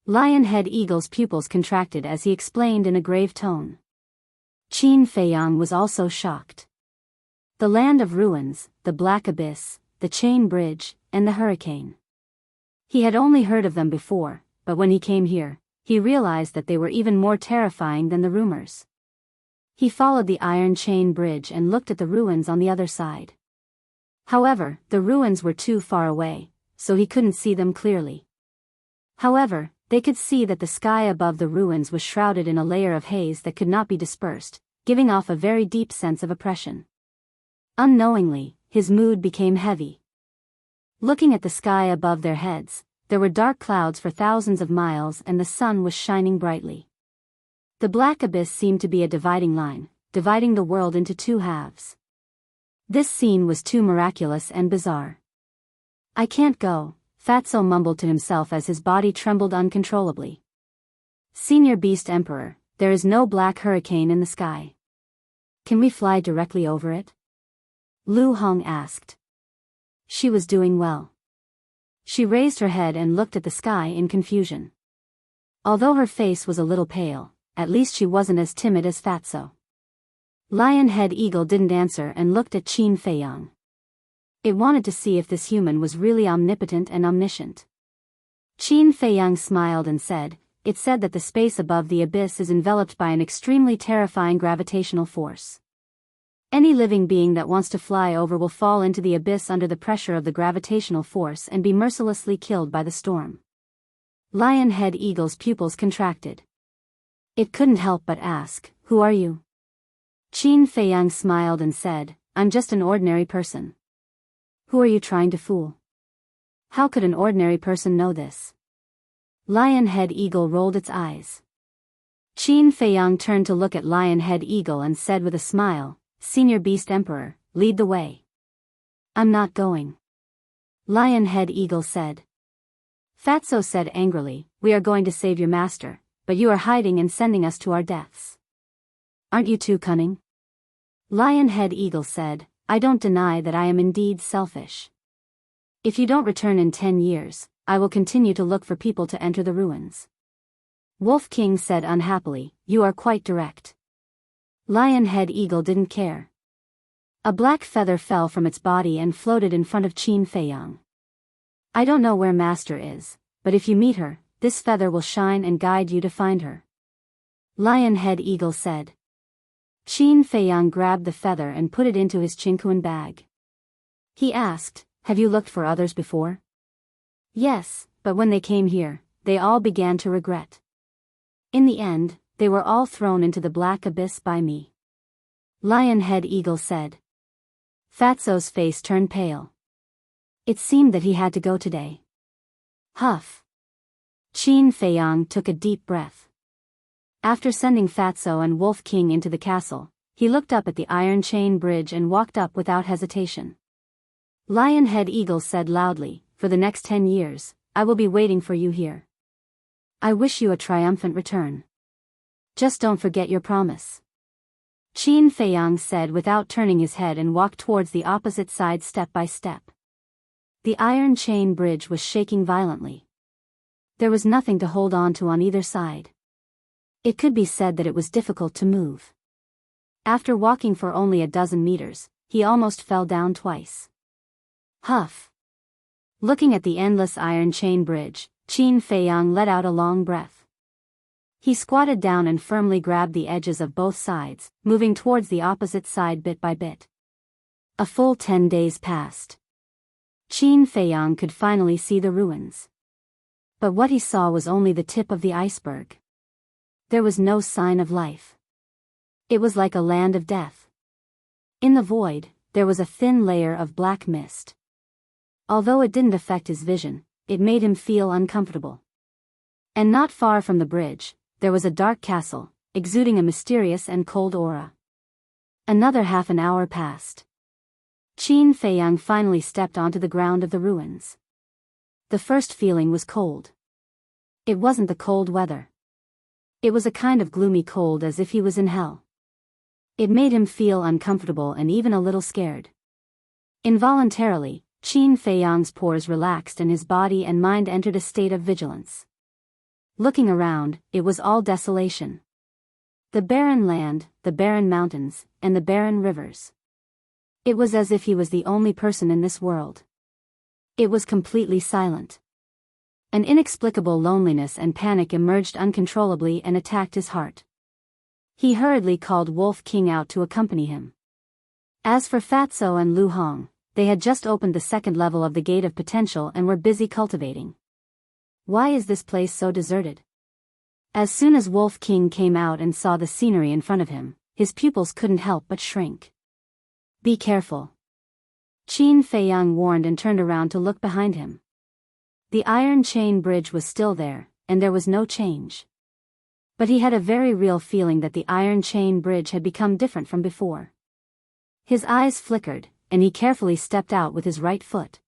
Lionhead Eagle's pupils contracted as he explained in a grave tone. Qin Feiyang was also shocked. The land of ruins, the Black Abyss, the chain bridge, and the hurricane. He had only heard of them before, but when he came here, he realized that they were even more terrifying than the rumors. He followed the iron chain bridge and looked at the ruins on the other side. However, the ruins were too far away, so he couldn't see them clearly. However, they could see that the sky above the ruins was shrouded in a layer of haze that could not be dispersed, giving off a very deep sense of oppression. Unknowingly, his mood became heavy. Looking at the sky above their heads, there were dark clouds for thousands of miles and the sun was shining brightly. The Black Abyss seemed to be a dividing line, dividing the world into two halves. This scene was too miraculous and bizarre. I can't go, Fatso mumbled to himself as his body trembled uncontrollably. Senior Beast Emperor, there is no black hurricane in the sky. Can we fly directly over it? Lu Hong asked. She was doing well. She raised her head and looked at the sky in confusion. Although her face was a little pale, at least she wasn't as timid as Fatso. Lionhead Eagle didn't answer and looked at Qin Feiyang. It wanted to see if this human was really omnipotent and omniscient. Qin Feiyang smiled and said, "It said that the space above the abyss is enveloped by an extremely terrifying gravitational force. Any living being that wants to fly over will fall into the abyss under the pressure of the gravitational force and be mercilessly killed by the storm." Lionhead Eagle's pupils contracted. It couldn't help but ask, "Who are you?" Qin Feiyang smiled and said, "I'm just an ordinary person." "Who are you trying to fool? How could an ordinary person know this?" Lionhead Eagle rolled its eyes. Qin Feiyang turned to look at Lionhead Eagle and said with a smile, "Senior Beast Emperor, lead the way." "I'm not going," Lionhead Eagle said. Fatso said angrily, "We are going to save your master, but you are hiding and sending us to our deaths. Aren't you too cunning?" Lionhead Eagle said, "I don't deny that I am indeed selfish. If you don't return in 10 years, I will continue to look for people to enter the ruins." Wolf King said unhappily, "You are quite direct." Lionhead Eagle didn't care. A black feather fell from its body and floated in front of Qin Feiyang. "I don't know where Master is, but if you meet her, this feather will shine and guide you to find her," Lionhead Eagle said. Qin Feiyang grabbed the feather and put it into his chinkuan bag. He asked, "Have you looked for others before?" "Yes, but when they came here, they all began to regret. In the end, they were all thrown into the Black Abyss by me," Lionhead Eagle said. Fatso's face turned pale. It seemed that he had to go today. Huff. Qin Feiyang took a deep breath. After sending Fatso and Wolf King into the castle, he looked up at the iron chain bridge and walked up without hesitation. Lionhead Eagle said loudly, "For the next 10 years, I will be waiting for you here. I wish you a triumphant return. Just don't forget your promise." Qin Feiyang said without turning his head and walked towards the opposite side step by step. The iron chain bridge was shaking violently. There was nothing to hold on to on either side. It could be said that it was difficult to move. After walking for only a dozen meters, he almost fell down twice. Huff. Looking at the endless iron chain bridge, Qin Feiyang let out a long breath. He squatted down and firmly grabbed the edges of both sides, moving towards the opposite side bit by bit. A full 10 days passed. Qin Feiyang could finally see the ruins. But what he saw was only the tip of the iceberg. There was no sign of life. It was like a land of death. In the void, there was a thin layer of black mist. Although it didn't affect his vision, it made him feel uncomfortable. And not far from the bridge, there was a dark castle, exuding a mysterious and cold aura. Another half an hour passed. Qin Feiyang finally stepped onto the ground of the ruins. The first feeling was cold. It wasn't the cold weather. It was a kind of gloomy cold, as if he was in hell. It made him feel uncomfortable and even a little scared. Involuntarily, Qin Feiyang's pores relaxed and his body and mind entered a state of vigilance. Looking around, it was all desolation. The barren land, the barren mountains, and the barren rivers. It was as if he was the only person in this world. It was completely silent. An inexplicable loneliness and panic emerged uncontrollably and attacked his heart. He hurriedly called Wolf King out to accompany him. As for Fatso and Lu Hong, they had just opened the second level of the Gate of Potential and were busy cultivating. Why is this place so deserted? As soon as Wolf King came out and saw the scenery in front of him, his pupils couldn't help but shrink. Be careful. Qin Feiyang warned and turned around to look behind him. The iron chain bridge was still there, and there was no change. But he had a very real feeling that the iron chain bridge had become different from before. His eyes flickered, and he carefully stepped out with his right foot.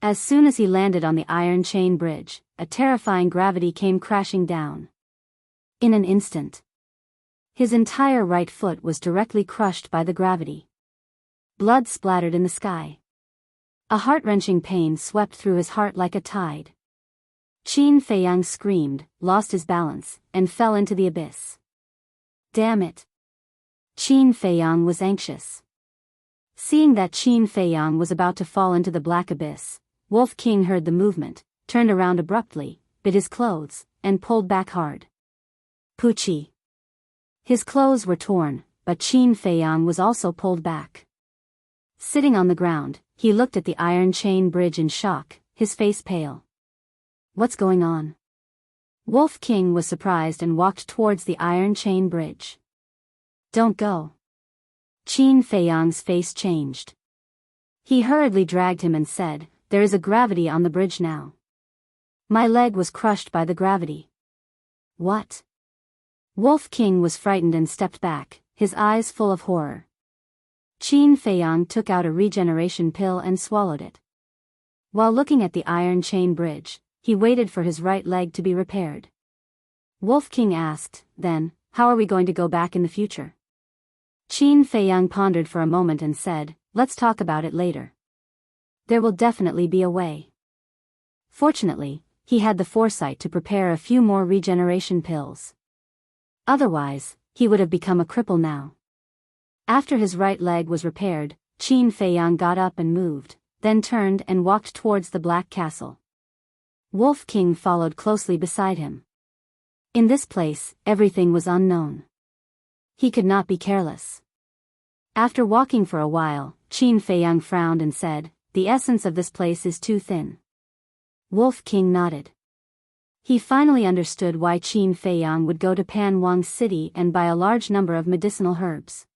As soon as he landed on the iron chain bridge, a terrifying gravity came crashing down. In an instant, his entire right foot was directly crushed by the gravity. Blood splattered in the sky. A heart-wrenching pain swept through his heart like a tide. Qin Feiyang screamed, lost his balance, and fell into the abyss. Damn it! Qin Feiyang was anxious. Seeing that Qin Feiyang was about to fall into the black abyss, Wolf King heard the movement, turned around abruptly, bit his clothes, and pulled back hard. Poochie! His clothes were torn, but Qin Feiyang was also pulled back. Sitting on the ground, he looked at the iron chain bridge in shock, his face pale. What's going on? Wolf King was surprised and walked towards the iron chain bridge. Don't go. Qin Feiyang's face changed. He hurriedly dragged him and said, there is a gravity on the bridge now. My leg was crushed by the gravity. What? Wolf King was frightened and stepped back, his eyes full of horror. Qin Feiyang took out a regeneration pill and swallowed it. While looking at the iron chain bridge, he waited for his right leg to be repaired. Wolf King asked, then, how are we going to go back in the future? Qin Feiyang pondered for a moment and said, let's talk about it later. There will definitely be a way. Fortunately, he had the foresight to prepare a few more regeneration pills. Otherwise, he would have become a cripple now. After his right leg was repaired, Qin Feiyang got up and moved, then turned and walked towards the Black Castle. Wolf King followed closely beside him. In this place, everything was unknown. He could not be careless. After walking for a while, Qin Feiyang frowned and said, the essence of this place is too thin. Wolf King nodded. He finally understood why Qin Feiyang would go to Pan Wang's city and buy a large number of medicinal herbs.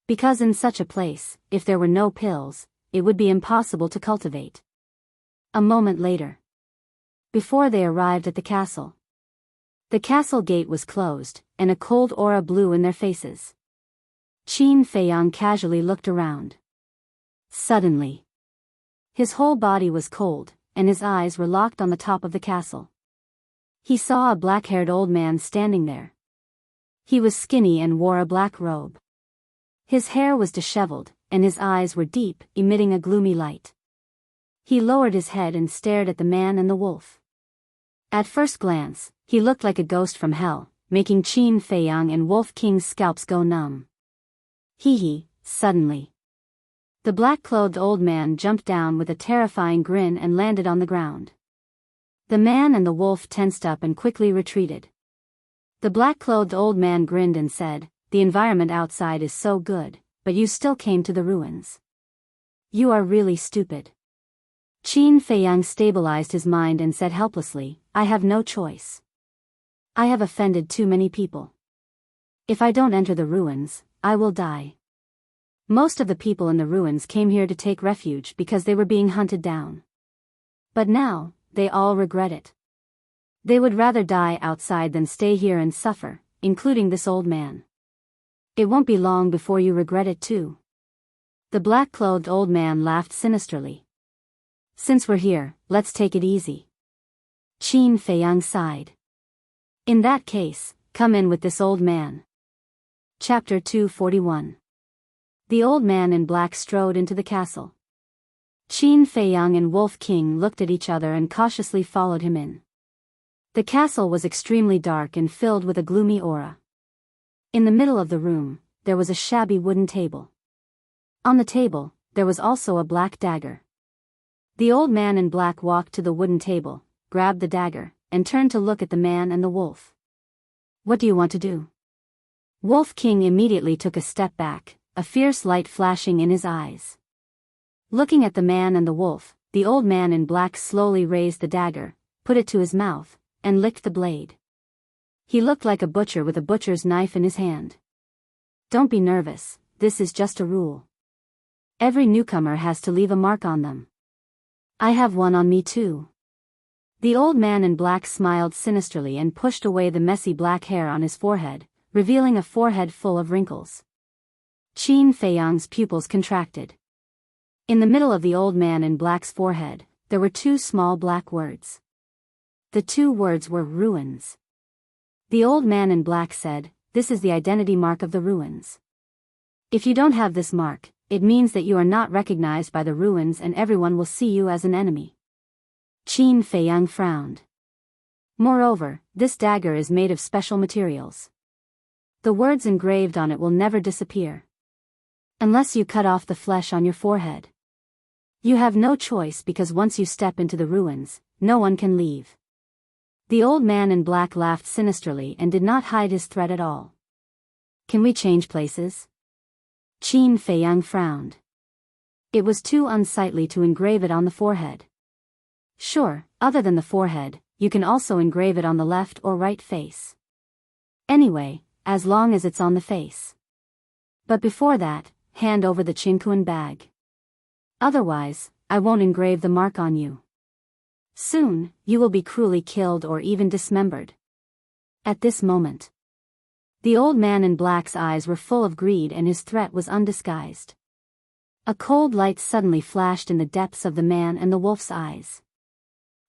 Because in such a place, if there were no pills, it would be impossible to cultivate. A moment later, before they arrived at the castle gate was closed, and a cold aura blew in their faces. Qin Feiyang casually looked around. Suddenly, his whole body was cold, and his eyes were locked on the top of the castle. He saw a black-haired old man standing there. He was skinny and wore a black robe. His hair was disheveled, and his eyes were deep, emitting a gloomy light. He lowered his head and stared at the man and the wolf. At first glance, he looked like a ghost from hell, making Qin Feiyang and Wolf King's scalps go numb. Hee. Suddenly, the black-clothed old man jumped down with a terrifying grin and landed on the ground. The man and the wolf tensed up and quickly retreated. The black-clothed old man grinned and said, the environment outside is so good, but you still came to the ruins. You are really stupid. Qin Feiyang stabilized his mind and said helplessly, I have no choice. I have offended too many people. If I don't enter the ruins, I will die. Most of the people in the ruins came here to take refuge because they were being hunted down. But now, they all regret it. They would rather die outside than stay here and suffer, including this old man. It won't be long before you regret it too. The black-clothed old man laughed sinisterly. Since we're here, let's take it easy. Qin Feiyang sighed. In that case, come in with this old man. Chapter 241. The old man in black strode into the castle. Qin Feiyang and Wolf King looked at each other and cautiously followed him in. The castle was extremely dark and filled with a gloomy aura. In the middle of the room, there was a shabby wooden table. On the table, there was also a black dagger. The old man in black walked to the wooden table, grabbed the dagger, and turned to look at the man and the wolf. What do you want to do? Wolf King immediately took a step back, a fierce light flashing in his eyes. Looking at the man and the wolf, the old man in black slowly raised the dagger, put it to his mouth, and licked the blade. He looked like a butcher with a butcher's knife in his hand. Don't be nervous, this is just a rule. Every newcomer has to leave a mark on them. I have one on me too. The old man in black smiled sinisterly and pushed away the messy black hair on his forehead, revealing a forehead full of wrinkles. Qin Feiyang's pupils contracted. In the middle of the old man in black's forehead, there were two small black words. The two words were ruins. The old man in black said, "This is the identity mark of the ruins. If you don't have this mark, it means that you are not recognized by the ruins and everyone will see you as an enemy." Qin Feiyang frowned. Moreover, this dagger is made of special materials. The words engraved on it will never disappear. Unless you cut off the flesh on your forehead. You have no choice because once you step into the ruins, no one can leave. The old man in black laughed sinisterly and did not hide his threat at all. Can we change places? Qin Feiyang frowned. It was too unsightly to engrave it on the forehead. Sure, other than the forehead, you can also engrave it on the left or right face. Anyway, as long as it's on the face. But before that, hand over the Qinkuan bag. Otherwise, I won't engrave the mark on you. Soon, you will be cruelly killed or even dismembered. At this moment, the old man in black's eyes were full of greed and his threat was undisguised. A cold light suddenly flashed in the depths of the man and the wolf's eyes.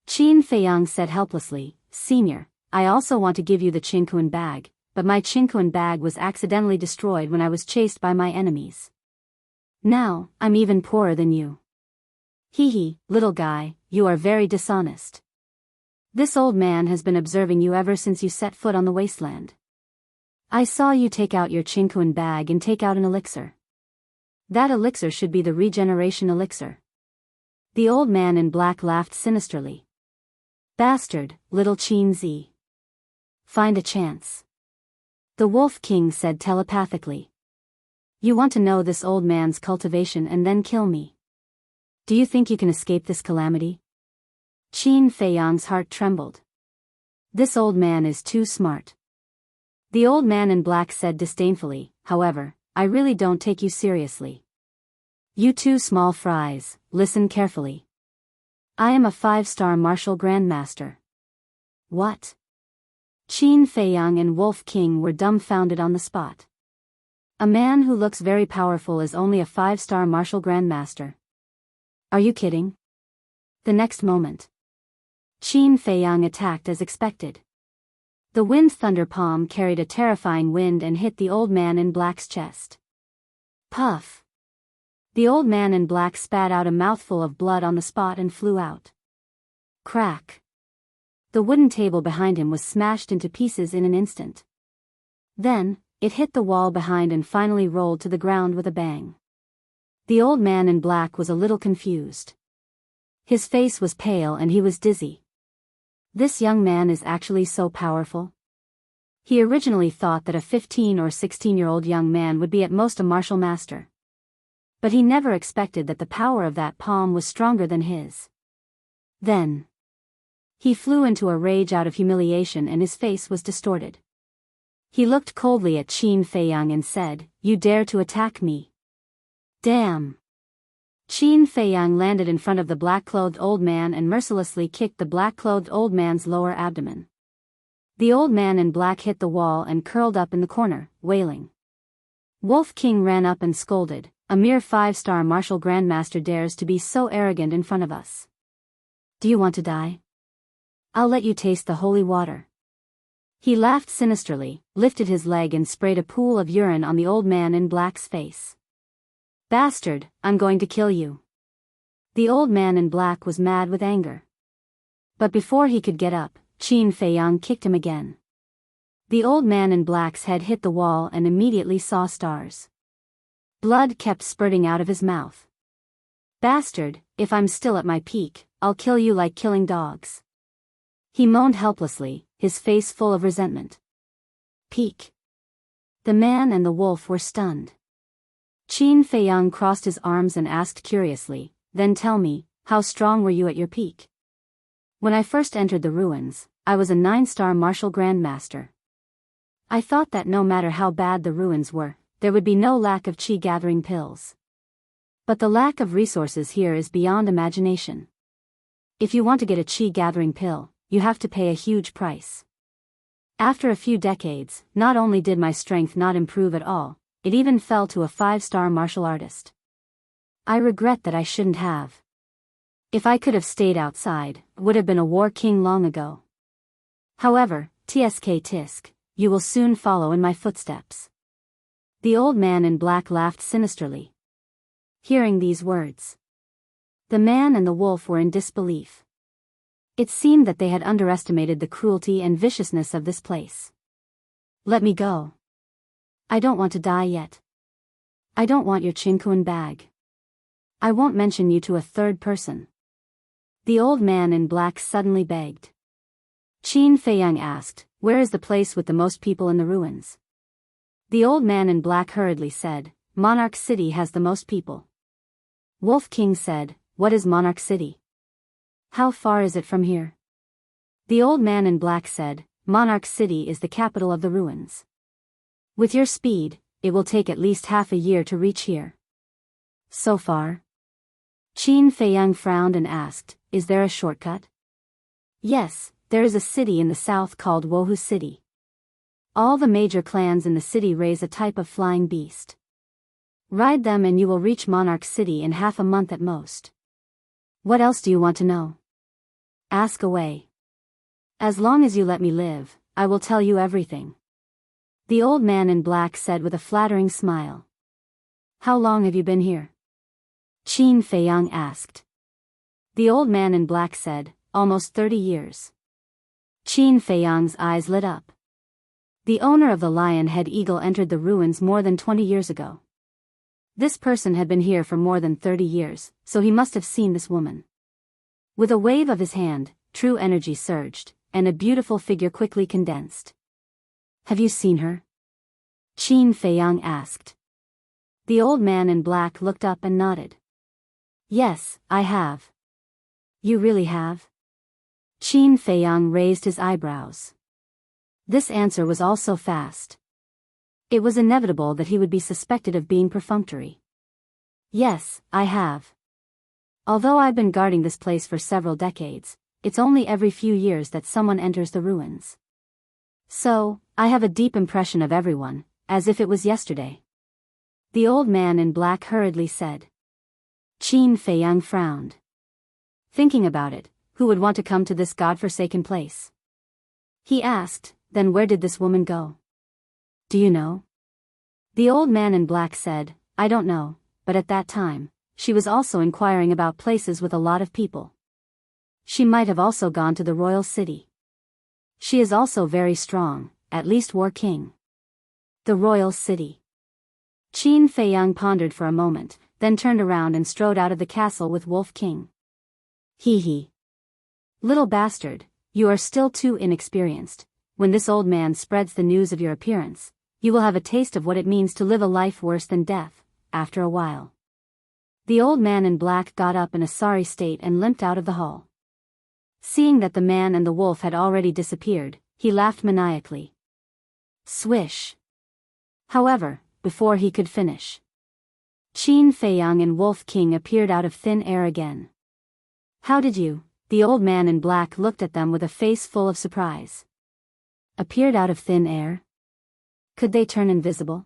Qin Feiyang said helplessly, "Senior, I also want to give you the Qinkuan bag, but my Qinkuan bag was accidentally destroyed when I was chased by my enemies. Now, I'm even poorer than you. Hee hee, little guy, you are very dishonest. This old man has been observing you ever since you set foot on the wasteland. I saw you take out your Qinkuan bag and take out an elixir. That elixir should be the regeneration elixir." The old man in black laughed sinisterly. "Bastard, little Qin Zi. Find a chance." The Wolf King said telepathically. "You want to know this old man's cultivation and then kill me? Do you think you can escape this calamity?" Qin Feiyang's heart trembled. This old man is too smart. The old man in black said disdainfully, "However, I really don't take you seriously. You two small fries, listen carefully. I am a 5-star martial grandmaster." What? Qin Feiyang and Wolf King were dumbfounded on the spot. A man who looks very powerful is only a 5-star martial grandmaster. Are you kidding? The next moment, Qin Feiyang attacked as expected. The wind thunder palm carried a terrifying wind and hit the old man in black's chest. Puff! The old man in black spat out a mouthful of blood on the spot and flew out. Crack! The wooden table behind him was smashed into pieces in an instant. Then, it hit the wall behind and finally rolled to the ground with a bang. The old man in black was a little confused. His face was pale and he was dizzy. This young man is actually so powerful? He originally thought that a 15 or 16-year-old young man would be at most a martial master. But he never expected that the power of that palm was stronger than his. Then, he flew into a rage out of humiliation and his face was distorted. He looked coldly at Qin Feiyang and said, "You dare to attack me? Damn! Qin Feiyang landed in front of the black-clothed old man and mercilessly kicked the black-clothed old man's lower abdomen. The old man in black hit the wall and curled up in the corner, wailing. Wolf King ran up and scolded, "A mere 5-star martial grandmaster dares to be so arrogant in front of us. Do you want to die? I'll let you taste the holy water." He laughed sinisterly, lifted his leg and sprayed a pool of urine on the old man in black's face. "Bastard, I'm going to kill you." The old man in black was mad with anger. But before he could get up, Qin Feiyang kicked him again. The old man in black's head hit the wall and immediately saw stars. Blood kept spurting out of his mouth. "Bastard, if I'm still at my peak, I'll kill you like killing dogs." He moaned helplessly, his face full of resentment. Peak. The man and the wolf were stunned. Qin Feiyang crossed his arms and asked curiously, "Then tell me, how strong were you at your peak?" "When I first entered the ruins, I was a 9-star martial grandmaster. I thought that no matter how bad the ruins were, there would be no lack of qi gathering pills. But the lack of resources here is beyond imagination. If you want to get a qi gathering pill, you have to pay a huge price. After a few decades, not only did my strength not improve at all, it even fell to a 5-star martial artist. I regret that I shouldn't have. If I could have stayed outside, would have been a war king long ago. However, tisk, you will soon follow in my footsteps." The old man in black laughed sinisterly. Hearing these words, the man and the wolf were in disbelief. It seemed that they had underestimated the cruelty and viciousness of this place. "Let me go. I don't want to die yet. I don't want your chinkuan bag. I won't mention you to a third person." The old man in black suddenly begged. Qin Feiyang asked, "Where is the place with the most people in the ruins?" The old man in black hurriedly said, "Monarch City has the most people." Wolf King said, "What is Monarch City? How far is it from here?" The old man in black said, "Monarch City is the capital of the ruins. With your speed, it will take at least half a year to reach here." "So far?" Qin Feiyang frowned and asked, "Is there a shortcut?" "Yes, there is a city in the south called Wohu City. All the major clans in the city raise a type of flying beast. Ride them and you will reach Monarch City in half a month at most. What else do you want to know? Ask away. As long as you let me live, I will tell you everything." The old man in black said with a flattering smile. "How long have you been here?" Qin Feiyang asked. The old man in black said, "Almost 30 years." Qin Feiyang's eyes lit up. The owner of the lion-head eagle entered the ruins more than 20 years ago. This person had been here for more than 30 years, so he must have seen this woman. With a wave of his hand, true energy surged, and a beautiful figure quickly condensed. "Have you seen her?" Qin Feiyang asked. The old man in black looked up and nodded. "Yes, I have." "You really have?" Qin Feiyang raised his eyebrows. This answer was all so fast. It was inevitable that he would be suspected of being perfunctory. "Yes, I have. Although I've been guarding this place for several decades, it's only every few years that someone enters the ruins. So, I have a deep impression of everyone, as if it was yesterday." The old man in black hurriedly said. Qin Feiyang frowned. Thinking about it, who would want to come to this godforsaken place? He asked, "Then where did this woman go? Do you know?" The old man in black said, "I don't know, but at that time, she was also inquiring about places with a lot of people. She might have also gone to the royal city. She is also very strong, at least War King." The royal city. Qin Feiyang pondered for a moment, then turned around and strode out of the castle with Wolf King. Hee. "Little bastard, you are still too inexperienced. When this old man spreads the news of your appearance, you will have a taste of what it means to live a life worse than death, after a while." The old man in black got up in a sorry state and limped out of the hall. Seeing that the man and the wolf had already disappeared, he laughed maniacally. Swish. However, before he could finish, Qin Feiyang and Wolf King appeared out of thin air again. How did you? The old man in black looked at them with a face full of surprise. Appeared out of thin air? Could they turn invisible?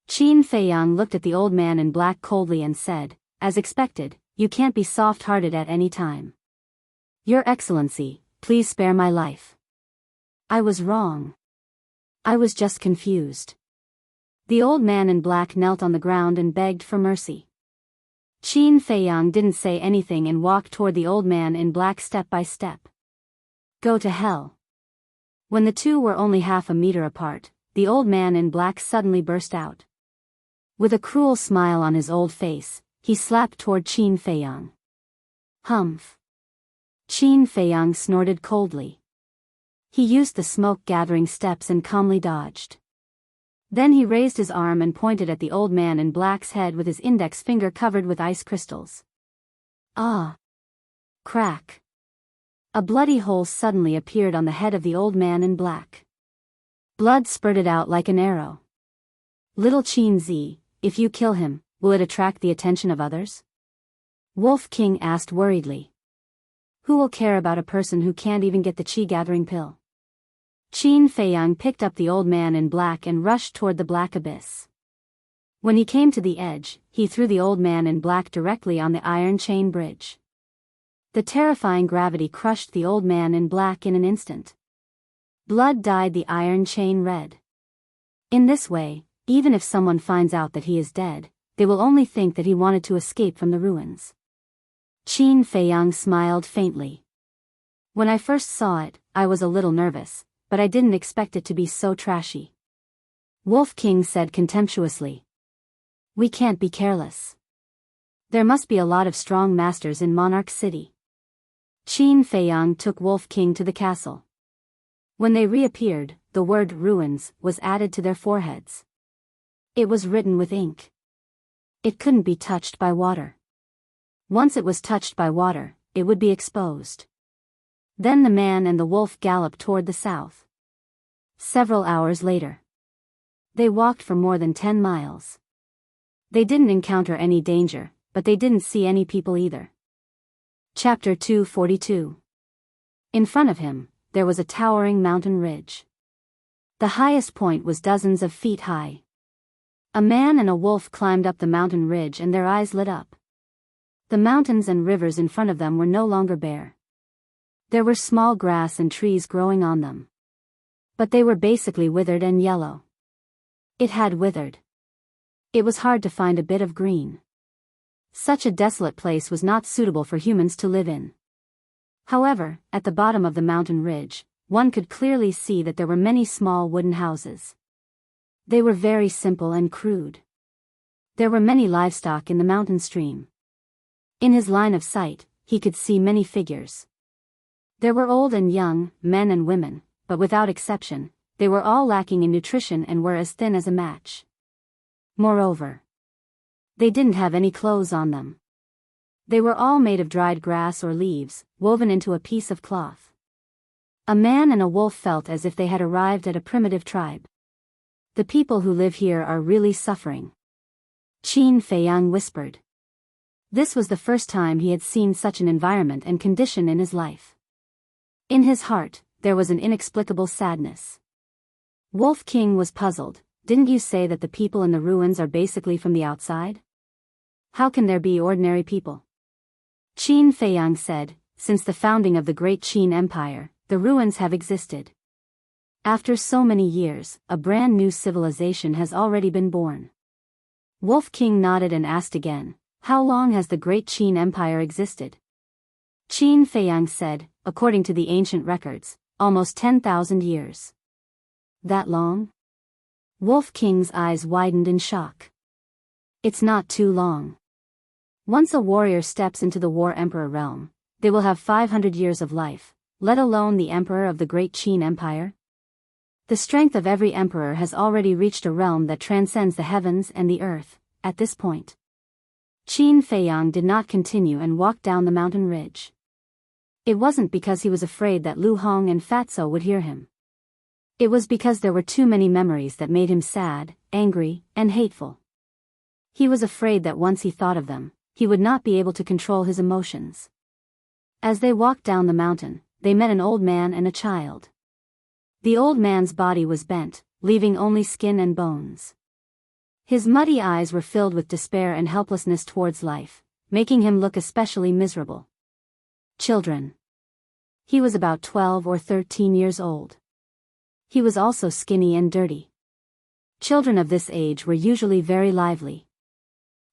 Qin Feiyang looked at the old man in black coldly and said, as expected, you can't be soft-hearted at any time. Your Excellency, please spare my life. I was wrong. I was just confused. The old man in black knelt on the ground and begged for mercy. Qin Feiyang didn't say anything and walked toward the old man in black step by step. Go to hell. When the two were only half a meter apart, the old man in black suddenly burst out. With a cruel smile on his old face, he slapped toward Qin Feiyang. Humph. Qin Feiyang snorted coldly. He used the smoke-gathering steps and calmly dodged. Then he raised his arm and pointed at the old man in black's head with his index finger covered with ice crystals. Ah! Crack! A bloody hole suddenly appeared on the head of the old man in black. Blood spurted out like an arrow. Little Qin Zi, if you kill him, will it attract the attention of others? Wolf King asked worriedly. Who will care about a person who can't even get the qi-gathering pill? Qin Feiyang picked up the old man in black and rushed toward the black abyss. When he came to the edge, he threw the old man in black directly on the iron chain bridge. The terrifying gravity crushed the old man in black in an instant. Blood dyed the iron chain red. In this way, even if someone finds out that he is dead, they will only think that he wanted to escape from the ruins. Qin Feiyang smiled faintly. When I first saw it, I was a little nervous, but I didn't expect it to be so trashy. Wolf King said contemptuously. We can't be careless. There must be a lot of strong masters in Monarch City. Qin Feiyang took Wolf King to the castle. When they reappeared, the word ruins was added to their foreheads. It was written with ink. It couldn't be touched by water. Once it was touched by water, it would be exposed. Then the man and the wolf galloped toward the south. Several hours later. They walked for more than 10 miles. They didn't encounter any danger, but they didn't see any people either. Chapter 242. In front of him, there was a towering mountain ridge. The highest point was dozens of feet high. A man and a wolf climbed up the mountain ridge and their eyes lit up. The mountains and rivers in front of them were no longer bare. There were small grass and trees growing on them. But they were basically withered and yellow. It had withered. It was hard to find a bit of green. Such a desolate place was not suitable for humans to live in. However, at the bottom of the mountain ridge, one could clearly see that there were many small wooden houses. They were very simple and crude. There were many livestock in the mountain stream. In his line of sight, he could see many figures. There were old and young, men and women, but without exception, they were all lacking in nutrition and were as thin as a match. Moreover, they didn't have any clothes on them. They were all made of dried grass or leaves, woven into a piece of cloth. A man and a wolf felt as if they had arrived at a primitive tribe. The people who live here are really suffering. Qin Feiyang whispered. This was the first time he had seen such an environment and condition in his life. In his heart, there was an inexplicable sadness. Wolf King was puzzled. Didn't you say that the people in the ruins are basically from the outside? How can there be ordinary people? Qin Feiyang said, since the founding of the Great Qin Empire, the ruins have existed. After so many years, a brand new civilization has already been born. Wolf King nodded and asked again, how long has the Great Qin Empire existed? Qin Feiyang said, according to the ancient records, almost 10,000 years. That long? Wolf King's eyes widened in shock. It's not too long. Once a warrior steps into the War Emperor realm, they will have 500 years of life, let alone the Emperor of the Great Qin Empire. The strength of every emperor has already reached a realm that transcends the heavens and the earth, at this point. Qin Feiyang did not continue and walked down the mountain ridge. It wasn't because he was afraid that Lu Hong and Fatso would hear him. It was because there were too many memories that made him sad, angry, and hateful. He was afraid that once he thought of them, he would not be able to control his emotions. As they walked down the mountain, they met an old man and a child. The old man's body was bent, leaving only skin and bones. His muddy eyes were filled with despair and helplessness towards life, making him look especially miserable. Children. He was about 12 or 13 years old. He was also skinny and dirty. Children of this age were usually very lively.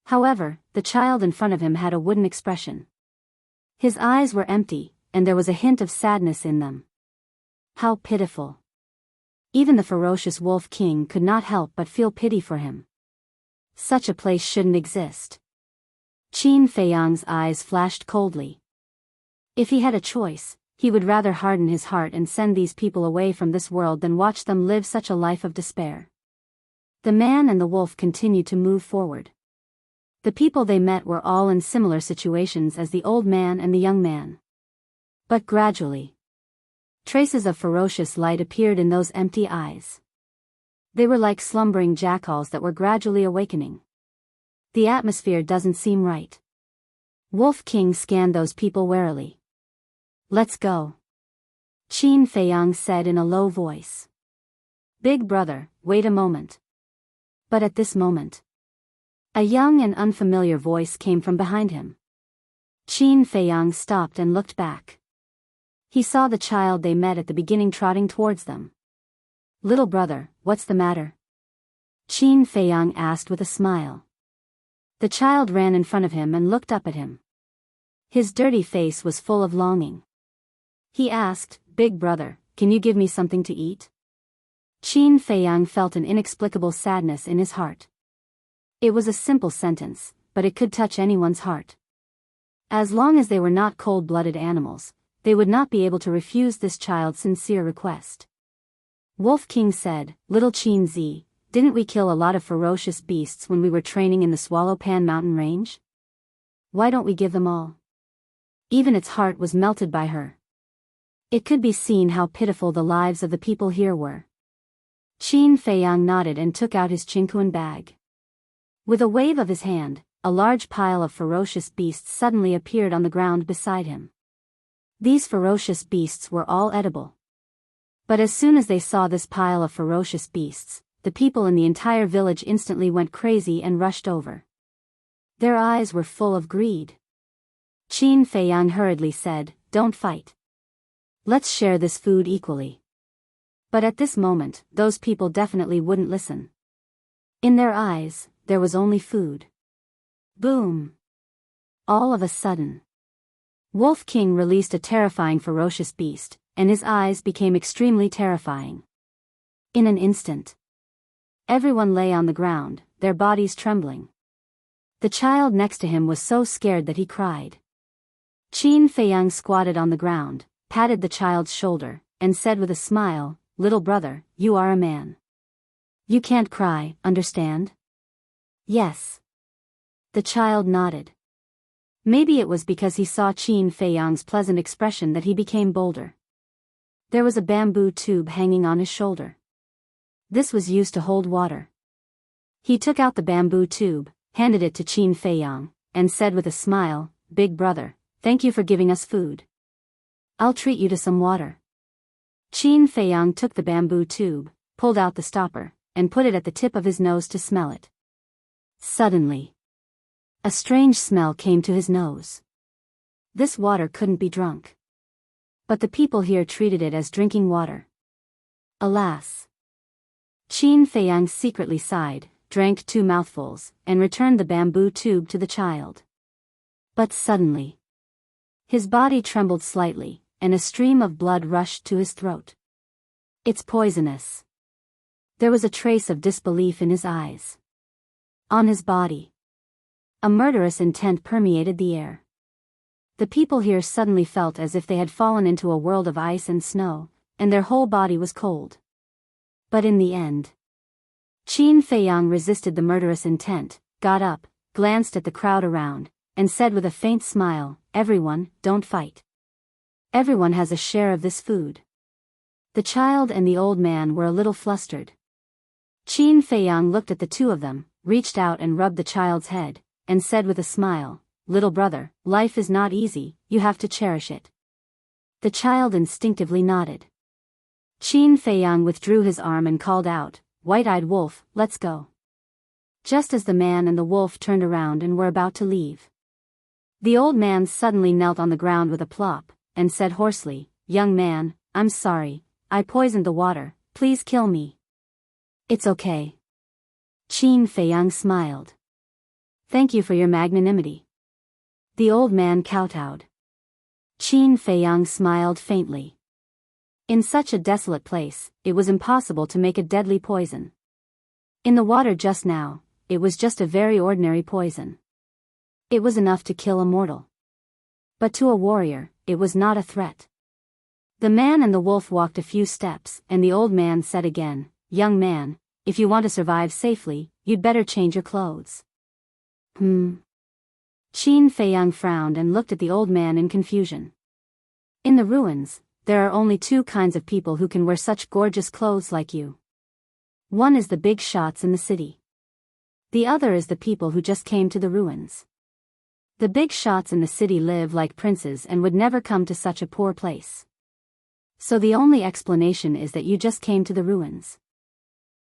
However, the child in front of him had a wooden expression. His eyes were empty, and there was a hint of sadness in them. How pitiful. Even the ferocious Wolf King could not help but feel pity for him. Such a place shouldn't exist. Qin Feiyang's eyes flashed coldly. If he had a choice, he would rather harden his heart and send these people away from this world than watch them live such a life of despair. The man and the wolf continued to move forward. The people they met were all in similar situations as the old man and the young man. But gradually, traces of ferocious light appeared in those empty eyes. They were like slumbering jackals that were gradually awakening. The atmosphere doesn't seem right. Wolf King scanned those people warily. Let's go. Qin Feiyang said in a low voice. Big brother, wait a moment. But at this moment, a young and unfamiliar voice came from behind him. Qin Feiyang stopped and looked back. He saw the child they met at the beginning trotting towards them. Little brother, what's the matter? Qin Feiyang asked with a smile. The child ran in front of him and looked up at him. His dirty face was full of longing. He asked, Big brother, can you give me something to eat? Qin Feiyang felt an inexplicable sadness in his heart. It was a simple sentence, but it could touch anyone's heart. As long as they were not cold-blooded animals, they would not be able to refuse this child's sincere request. Wolf King said, Little Qin Zi, didn't we kill a lot of ferocious beasts when we were training in the Swallow Pan mountain range? Why don't we give them all? Even its heart was melted by her. It could be seen how pitiful the lives of the people here were. Qin Feiyang nodded and took out his Qingquan bag. With a wave of his hand, a large pile of ferocious beasts suddenly appeared on the ground beside him. These ferocious beasts were all edible. But as soon as they saw this pile of ferocious beasts, the people in the entire village instantly went crazy and rushed over. Their eyes were full of greed. Qin Feiyang hurriedly said, Don't fight. Let's share this food equally. But at this moment, those people definitely wouldn't listen. In their eyes, there was only food. Boom! All of a sudden, Wolf King released a terrifying ferocious beast, and his eyes became extremely terrifying. In an instant, everyone lay on the ground, their bodies trembling. The child next to him was so scared that he cried. Qin Feiyang squatted on the ground, patted the child's shoulder, and said with a smile, Little brother, you are a man. You can't cry, understand? Yes. The child nodded. Maybe it was because he saw Qin Feiyang's pleasant expression that he became bolder. There was a bamboo tube hanging on his shoulder. This was used to hold water. He took out the bamboo tube, handed it to Qin Feiyang, and said with a smile, Big brother, thank you for giving us food. I'll treat you to some water. Qin Feiyang took the bamboo tube, pulled out the stopper, and put it at the tip of his nose to smell it. Suddenly, a strange smell came to his nose. This water couldn't be drunk. But the people here treated it as drinking water. Alas! Qin Feiyang secretly sighed, drank 2 mouthfuls, and returned the bamboo tube to the child. But suddenly, his body trembled slightly, and a stream of blood rushed to his throat. It's poisonous. There was a trace of disbelief in his eyes. On his body, a murderous intent permeated the air. The people here suddenly felt as if they had fallen into a world of ice and snow, and their whole body was cold. But in the end, Qin Feiyang resisted the murderous intent, got up, glanced at the crowd around, and said with a faint smile, Everyone, don't fight. Everyone has a share of this food. The child and the old man were a little flustered. Qin Feiyang looked at the two of them, reached out and rubbed the child's head, and said with a smile, "Little brother, life is not easy, you have to cherish it." The child instinctively nodded. Qin Feiyang withdrew his arm and called out, "White-eyed wolf, let's go." Just as the man and the wolf turned around and were about to leave, the old man suddenly knelt on the ground with a plop, and said hoarsely, "Young man, I'm sorry, I poisoned the water, please kill me." "It's okay." Qin Feiyang smiled. "Thank you for your magnanimity." The old man kowtowed. Qin Feiyang smiled faintly. In such a desolate place, it was impossible to make a deadly poison. In the water just now, it was just a very ordinary poison. It was enough to kill a mortal. But to a warrior, it was not a threat. The man and the wolf walked a few steps, and the old man said again, "Young man, if you want to survive safely, you'd better change your clothes." Qin Feiyang frowned and looked at the old man in confusion. In the ruins, there are only two kinds of people who can wear such gorgeous clothes like you. One is the big shots in the city. The other is the people who just came to the ruins. The big shots in the city live like princes and would never come to such a poor place. So the only explanation is that you just came to the ruins.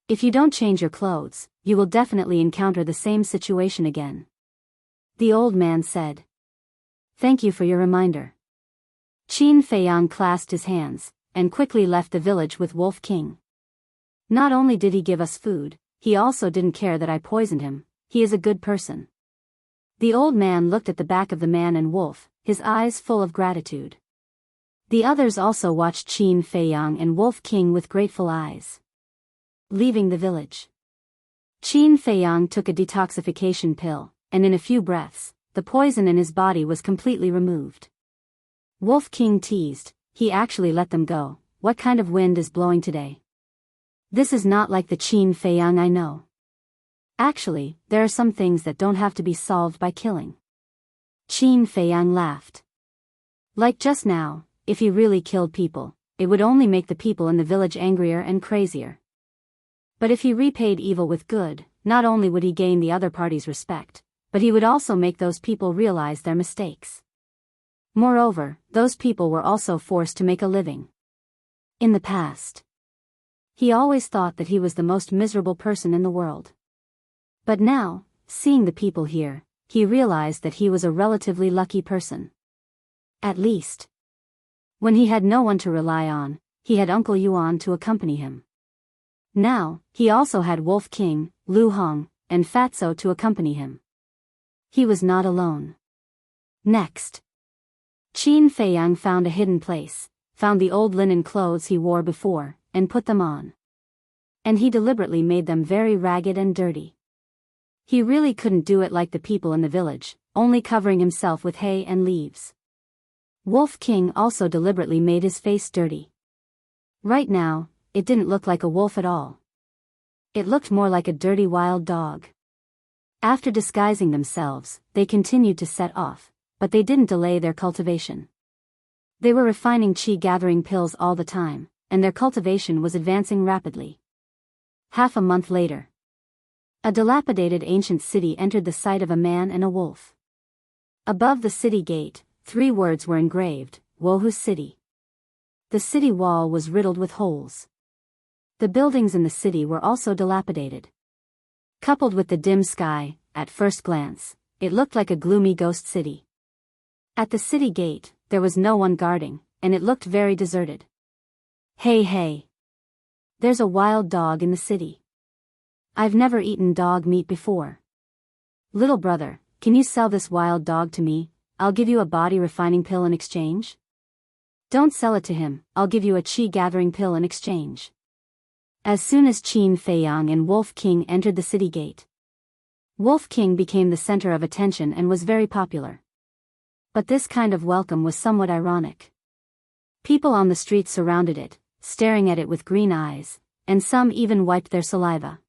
If you don't change your clothes, you will definitely encounter the same situation again. The old man said. "Thank you for your reminder." Qin Feiyang clasped his hands, and quickly left the village with Wolf King. Not only did he give us food, he also didn't care that I poisoned him. He is a good person. The old man looked at the back of the man and wolf, his eyes full of gratitude. The others also watched Qin Feiyang and Wolf King with grateful eyes. Leaving the village, Qin Feiyang took a detoxification pill, and in a few breaths, the poison in his body was completely removed. Wolf King teased, "He actually let them go. What kind of wind is blowing today? This is not like the Qin Feiyang I know. Actually, there are some things that don't have to be solved by killing." Qin Feiyang laughed. Like just now, if he really killed people, it would only make the people in the village angrier and crazier. But if he repaid evil with good, not only would he gain the other party's respect, but he would also make those people realize their mistakes. Moreover, those people were also forced to make a living. In the past, he always thought that he was the most miserable person in the world. But now, seeing the people here, he realized that he was a relatively lucky person. At least, when he had no one to rely on, he had Uncle Yuan to accompany him. Now, he also had Wolf King, Lu Hong, and Fatso to accompany him. He was not alone. Next, Qin Feiyang found a hidden place, found the old linen clothes he wore before, and put them on. And he deliberately made them very ragged and dirty. He really couldn't do it like the people in the village, only covering himself with hay and leaves. Wolf King also deliberately made his face dirty. Right now, it didn't look like a wolf at all. It looked more like a dirty wild dog. After disguising themselves, they continued to set off, but they didn't delay their cultivation. They were refining qi-gathering pills all the time, and their cultivation was advancing rapidly. Half a month later, a dilapidated ancient city entered the sight of a man and a wolf. Above the city gate, 3 words were engraved, "Wohu City." The city wall was riddled with holes. The buildings in the city were also dilapidated. Coupled with the dim sky, at first glance, it looked like a gloomy ghost city. At the city gate, there was no one guarding, and it looked very deserted. "Hey hey! There's a wild dog in the city. I've never eaten dog meat before. Little brother, can you sell this wild dog to me? I'll give you a body refining pill in exchange." "Don't sell it to him, I'll give you a qi-gathering pill in exchange." As soon as Qin Feiyang and Wolf King entered the city gate, Wolf King became the center of attention and was very popular. But this kind of welcome was somewhat ironic. People on the streets surrounded it, staring at it with green eyes, and some even wiped their saliva.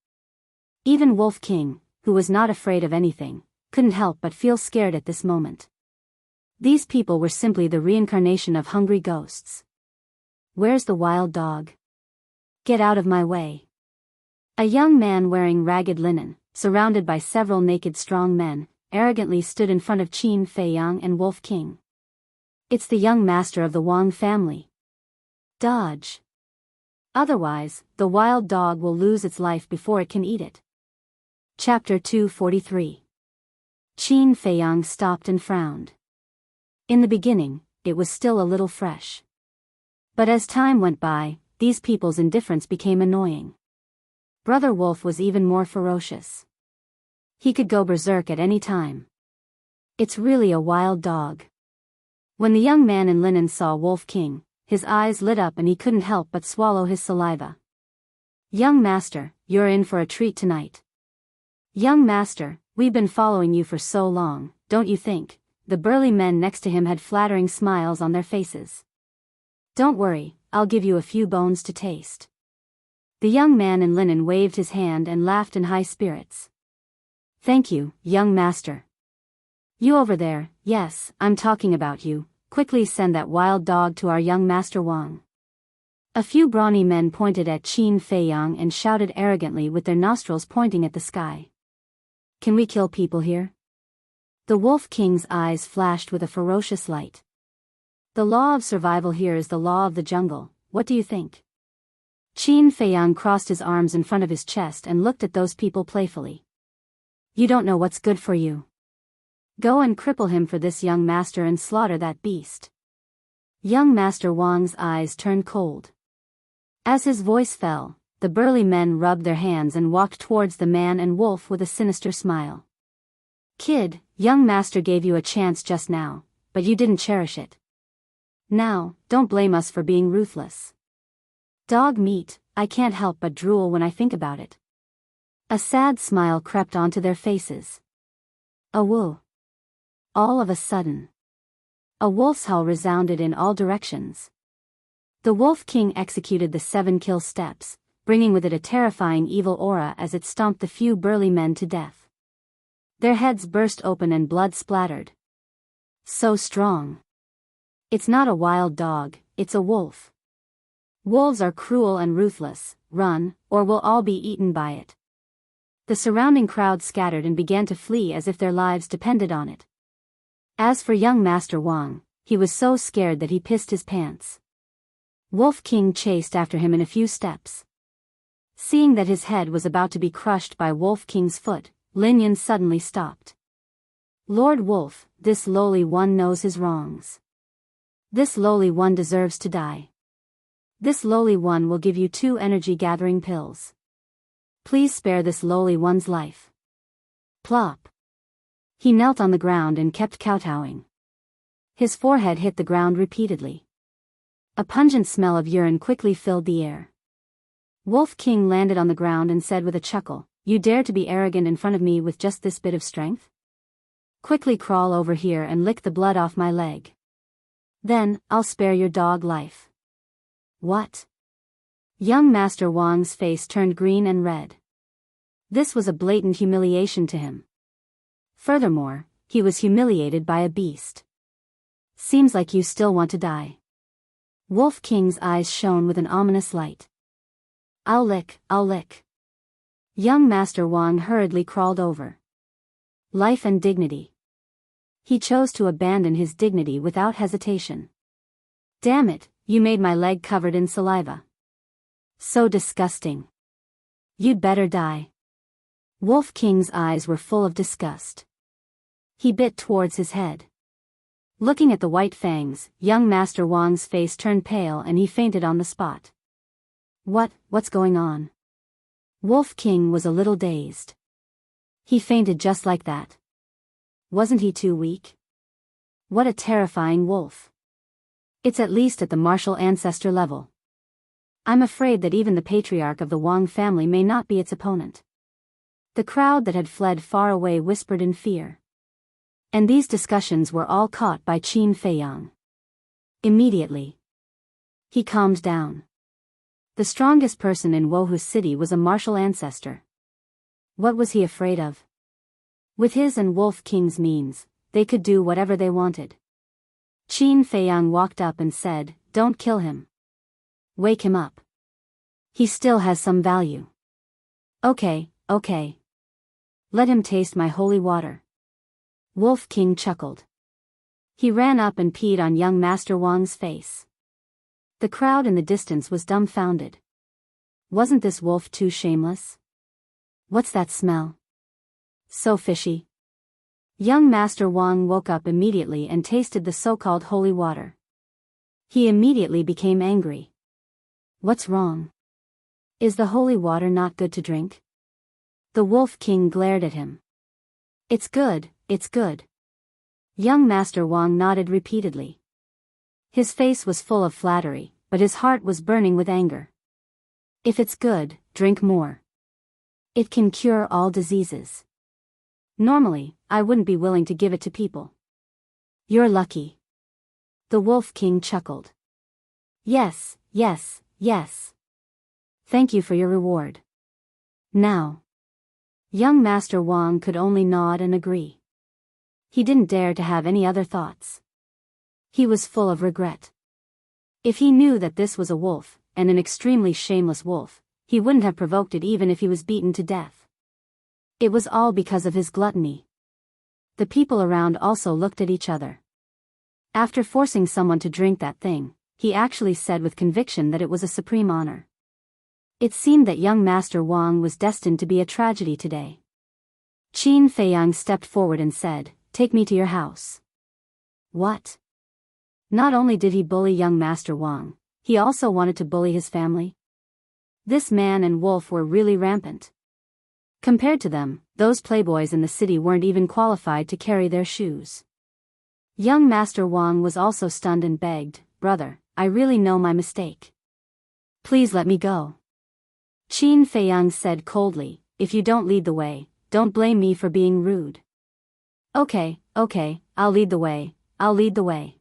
Even Wolf King, who was not afraid of anything, couldn't help but feel scared at this moment. These people were simply the reincarnation of hungry ghosts. "Where's the wild dog? Get out of my way." A young man wearing ragged linen, surrounded by several naked strong men, arrogantly stood in front of Qin Feiyang and Wolf King. It's the young master of the Wang family. Dodge. Otherwise, the wild dog will lose its life before it can eat it. Chapter 243. Qin Feiyang stopped and frowned. In the beginning, it was still a little fresh. But as time went by, these people's indifference became annoying. Brother Wolf was even more ferocious. He could go berserk at any time. It's really a wild dog. When the young man in linen saw Wolf King, his eyes lit up and he couldn't help but swallow his saliva. Young master, you're in for a treat tonight. Young master, we've been following you for so long, don't you think? The burly men next to him had flattering smiles on their faces. Don't worry, I'll give you a few bones to taste. The young man in linen waved his hand and laughed in high spirits. Thank you, young master. You over there, yes, I'm talking about you. Quickly send that wild dog to our young master Wang. A few brawny men pointed at Qin Feiyang and shouted arrogantly with their nostrils pointing at the sky. Can we kill people here? The Wolf King's eyes flashed with a ferocious light. The law of survival here is the law of the jungle, what do you think? Qin Feiyang crossed his arms in front of his chest and looked at those people playfully. You don't know what's good for you. Go and cripple him for this young master and slaughter that beast. Young Master Wang's eyes turned cold. As his voice fell, the burly men rubbed their hands and walked towards the man and wolf with a sinister smile. Kid, young master gave you a chance just now, but you didn't cherish it. Now, don't blame us for being ruthless. Dog meat, I can't help but drool when I think about it. A sad smile crept onto their faces. A woo. All of a sudden, a wolf's howl resounded in all directions. The Wolf King executed the 7 kill steps, bringing with it a terrifying evil aura as it stomped the few burly men to death. Their heads burst open and blood splattered. So strong. It's not a wild dog, it's a wolf. Wolves are cruel and ruthless, run, or we'll all be eaten by it. The surrounding crowd scattered and began to flee as if their lives depended on it. As for young Master Wang, he was so scared that he pissed his pants. Wolf King chased after him in a few steps. Seeing that his head was about to be crushed by Wolf King's foot, Lin Yun suddenly stopped. Lord Wolf, this lowly one knows his wrongs. This lowly one deserves to die. This lowly one will give you 2 energy-gathering pills. Please spare this lowly one's life. Plop. He knelt on the ground and kept kowtowing. His forehead hit the ground repeatedly. A pungent smell of urine quickly filled the air. Wolf King landed on the ground and said with a chuckle, You dare to be arrogant in front of me with just this bit of strength? Quickly crawl over here and lick the blood off my leg. Then, I'll spare your dog life. What? Young Master Wang's face turned green and red. This was a blatant humiliation to him. Furthermore, he was humiliated by a beast. Seems like you still want to die. Wolf King's eyes shone with an ominous light. I'll lick. Young Master Wang hurriedly crawled over. Life and dignity. He chose to abandon his dignity without hesitation. Damn it, you made my leg covered in saliva. So disgusting. You'd better die. Wolf King's eyes were full of disgust. He bit towards his head. Looking at the white fangs, young Master Wang's face turned pale and he fainted on the spot. What's going on? Wolf King was a little dazed. He fainted just like that. Wasn't he too weak? What a terrifying wolf. It's at least at the martial ancestor level. I'm afraid that even the patriarch of the Wang family may not be its opponent. The crowd that had fled far away whispered in fear. And these discussions were all caught by Qin Feiyang. Immediately, he calmed down. The strongest person in Wohu City was a martial ancestor. What was he afraid of? With his and Wolf King's means, they could do whatever they wanted. Qin Feiyang walked up and said, Don't kill him. Wake him up. He still has some value. Okay. Let him taste my holy water. Wolf King chuckled. He ran up and peed on young Master Wang's face. The crowd in the distance was dumbfounded. Wasn't this wolf too shameless? What's that smell? So fishy. Young Master Wang woke up immediately and tasted the so-called holy water. He immediately became angry. What's wrong? Is the holy water not good to drink? The Wolf King glared at him. It's good, it's good. Young Master Wang nodded repeatedly. His face was full of flattery, but his heart was burning with anger. If it's good, drink more. It can cure all diseases. Normally, I wouldn't be willing to give it to people. You're lucky. The Wolf King chuckled. Yes, yes, yes. Thank you for your reward. Now. Young Master Wang could only nod and agree. He didn't dare to have any other thoughts. He was full of regret. If he knew that this was a wolf, and an extremely shameless wolf, he wouldn't have provoked it even if he was beaten to death. It was all because of his gluttony. The people around also looked at each other. After forcing someone to drink that thing, he actually said with conviction that it was a supreme honor. It seemed that young Master Wang was destined to be a tragedy today. Qin Feiyang stepped forward and said, "Take me to your house." What? Not only did he bully young Master Wang, he also wanted to bully his family. This man and wolf were really rampant. Compared to them, those playboys in the city weren't even qualified to carry their shoes. Young Master Wang was also stunned and begged, "Brother, I really know my mistake. Please let me go." Qin Feiyang said coldly, "If you don't lead the way, don't blame me for being rude." Okay, I'll lead the way, I'll lead the way."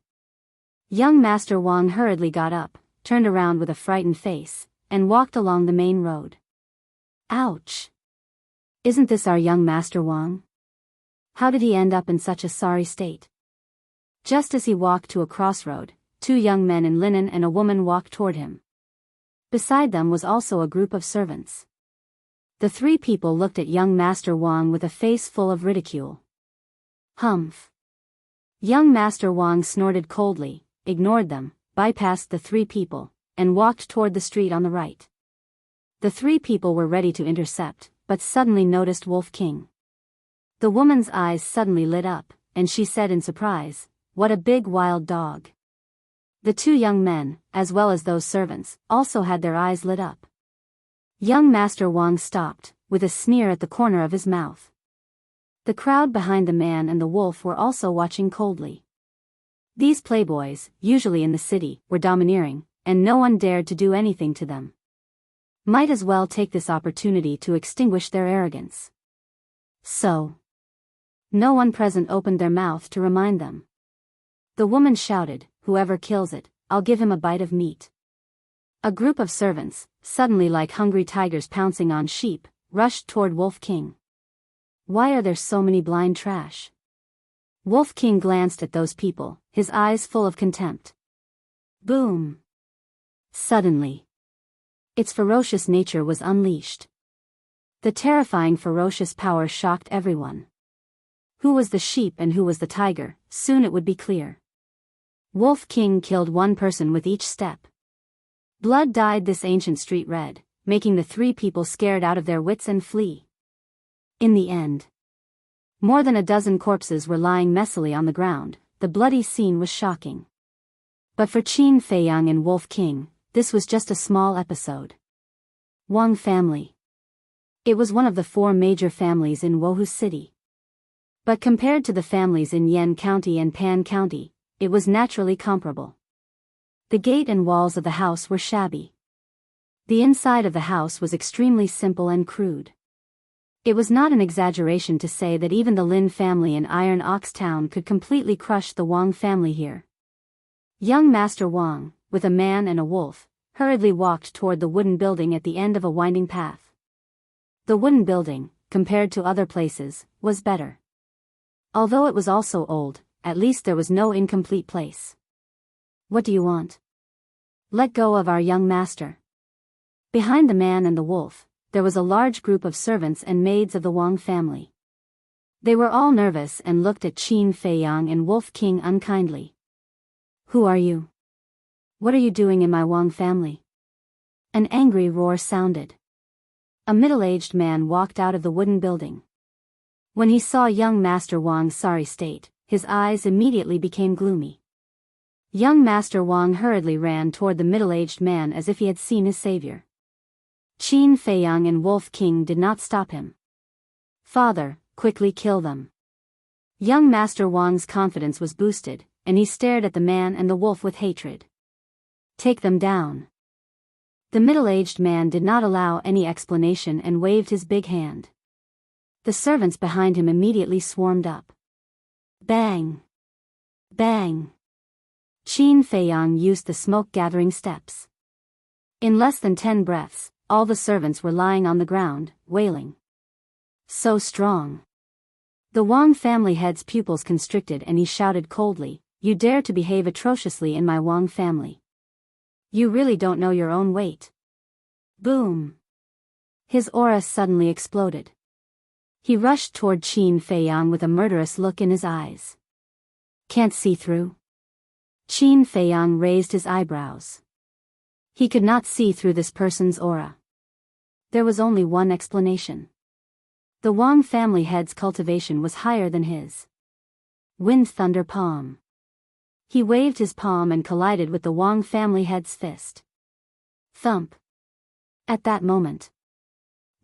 Young Master Wang hurriedly got up, turned around with a frightened face, and walked along the main road. Ouch! Isn't this our young Master Wang? How did he end up in such a sorry state? Just as he walked to a crossroad, two young men in linen and a woman walked toward him. Beside them was also a group of servants. The three people looked at young Master Wang with a face full of ridicule. Humph! Young Master Wang snorted coldly, ignored them, bypassed the three people, and walked toward the street on the right. The three people were ready to intercept, but suddenly noticed Wolf King. The woman's eyes suddenly lit up, and she said in surprise, "What a big wild dog." The two young men, as well as those servants, also had their eyes lit up. Young Master Wang stopped, with a sneer at the corner of his mouth. The crowd behind the man and the wolf were also watching coldly. These playboys, usually in the city, were domineering, and no one dared to do anything to them. Might as well take this opportunity to extinguish their arrogance. So, no one present opened their mouth to remind them. The woman shouted, "Whoever kills it, I'll give him a bite of meat." A group of servants, suddenly like hungry tigers pouncing on sheep, rushed toward Wolf King. Why are there so many blind trash? Wolf King glanced at those people, his eyes full of contempt. Boom! Suddenly, its ferocious nature was unleashed. The terrifying ferocious power shocked everyone. Who was the sheep and who was the tiger? Soon it would be clear. Wolf King killed one person with each step. Blood dyed this ancient street red, making the three people scared out of their wits and flee. In the end, more than a dozen corpses were lying messily on the ground. The bloody scene was shocking. But for Qin Feiyang and Wolf King, this was just a small episode. Wang family. It was one of the 4 major families in Wohu City. But compared to the families in Yan County and Pan County, it was naturally comparable. The gate and walls of the house were shabby. The inside of the house was extremely simple and crude. It was not an exaggeration to say that even the Lin family in Iron Ox Town could completely crush the Wang family here. Young Master Wang, with a man and a wolf, hurriedly walked toward the wooden building at the end of a winding path. The wooden building, compared to other places, was better. Although it was also old, at least there was no incomplete place. What do you want? Let go of our young master. Behind the man and the wolf, there was a large group of servants and maids of the Wang family. They were all nervous and looked at Qin Feiyang and Wolf King unkindly. Who are you? What are you doing in my Wang family? An angry roar sounded. A middle-aged man walked out of the wooden building. When he saw young Master Wang's sorry state, his eyes immediately became gloomy. Young Master Wang hurriedly ran toward the middle-aged man as if he had seen his savior. Qin Feiyang and Wolf King did not stop him. Father, quickly kill them. Young Master Wang's confidence was boosted, and he stared at the man and the wolf with hatred. Take them down. The middle-aged man did not allow any explanation and waved his big hand. The servants behind him immediately swarmed up. Bang! Bang! Qin Feiyang used the smoke-gathering steps. In less than 10 breaths, all the servants were lying on the ground, wailing. So strong. The Wang family head's pupils constricted and he shouted coldly, You dare to behave atrociously in my Wang family. You really don't know your own weight. Boom! His aura suddenly exploded. He rushed toward Qin Feiyang with a murderous look in his eyes. Can't see through? Qin Feiyang raised his eyebrows. He could not see through this person's aura. There was only one explanation. The Wang family head's cultivation was higher than his. Wind Thunder Palm. He waved his palm and collided with the Wang family head's fist. Thump. At that moment,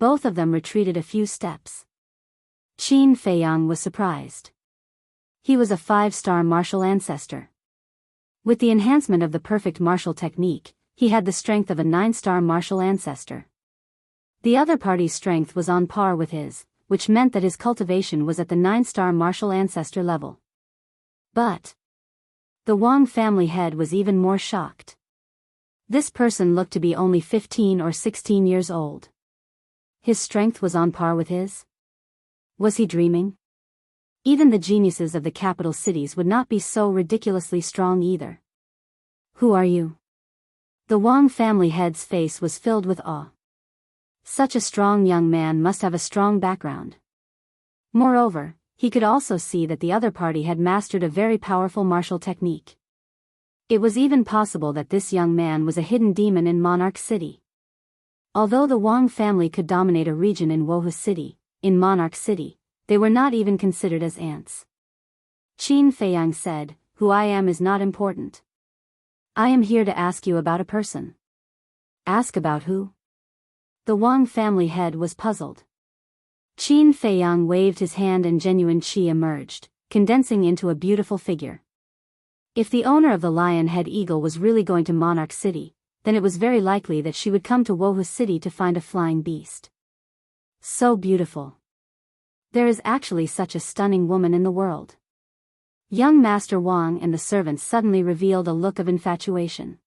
both of them retreated a few steps. Qin Feiyang was surprised. He was a 5-star martial ancestor. With the enhancement of the perfect martial technique, he had the strength of a 9-star martial ancestor. The other party's strength was on par with his, which meant that his cultivation was at the 9-star martial ancestor level. But the Wang family head was even more shocked. This person looked to be only 15 or 16 years old. His strength was on par with his? Was he dreaming? Even the geniuses of the capital cities would not be so ridiculously strong either. Who are you? The Wang family head's face was filled with awe. Such a strong young man must have a strong background. Moreover, he could also see that the other party had mastered a very powerful martial technique. It was even possible that this young man was a hidden demon in Monarch City. Although the Wang family could dominate a region in Wohu City, in Monarch City, they were not even considered as ants. Qin Feiyang said, Who I am is not important. I am here to ask you about a person. Ask about who? The Wang family head was puzzled. Qin Feiyang waved his hand and genuine qi emerged, condensing into a beautiful figure. If the owner of the lion-head eagle was really going to Monarch City, then it was very likely that she would come to Wohu City to find a flying beast. So beautiful. There is actually such a stunning woman in the world. Young Master Wang and the servants suddenly revealed a look of infatuation.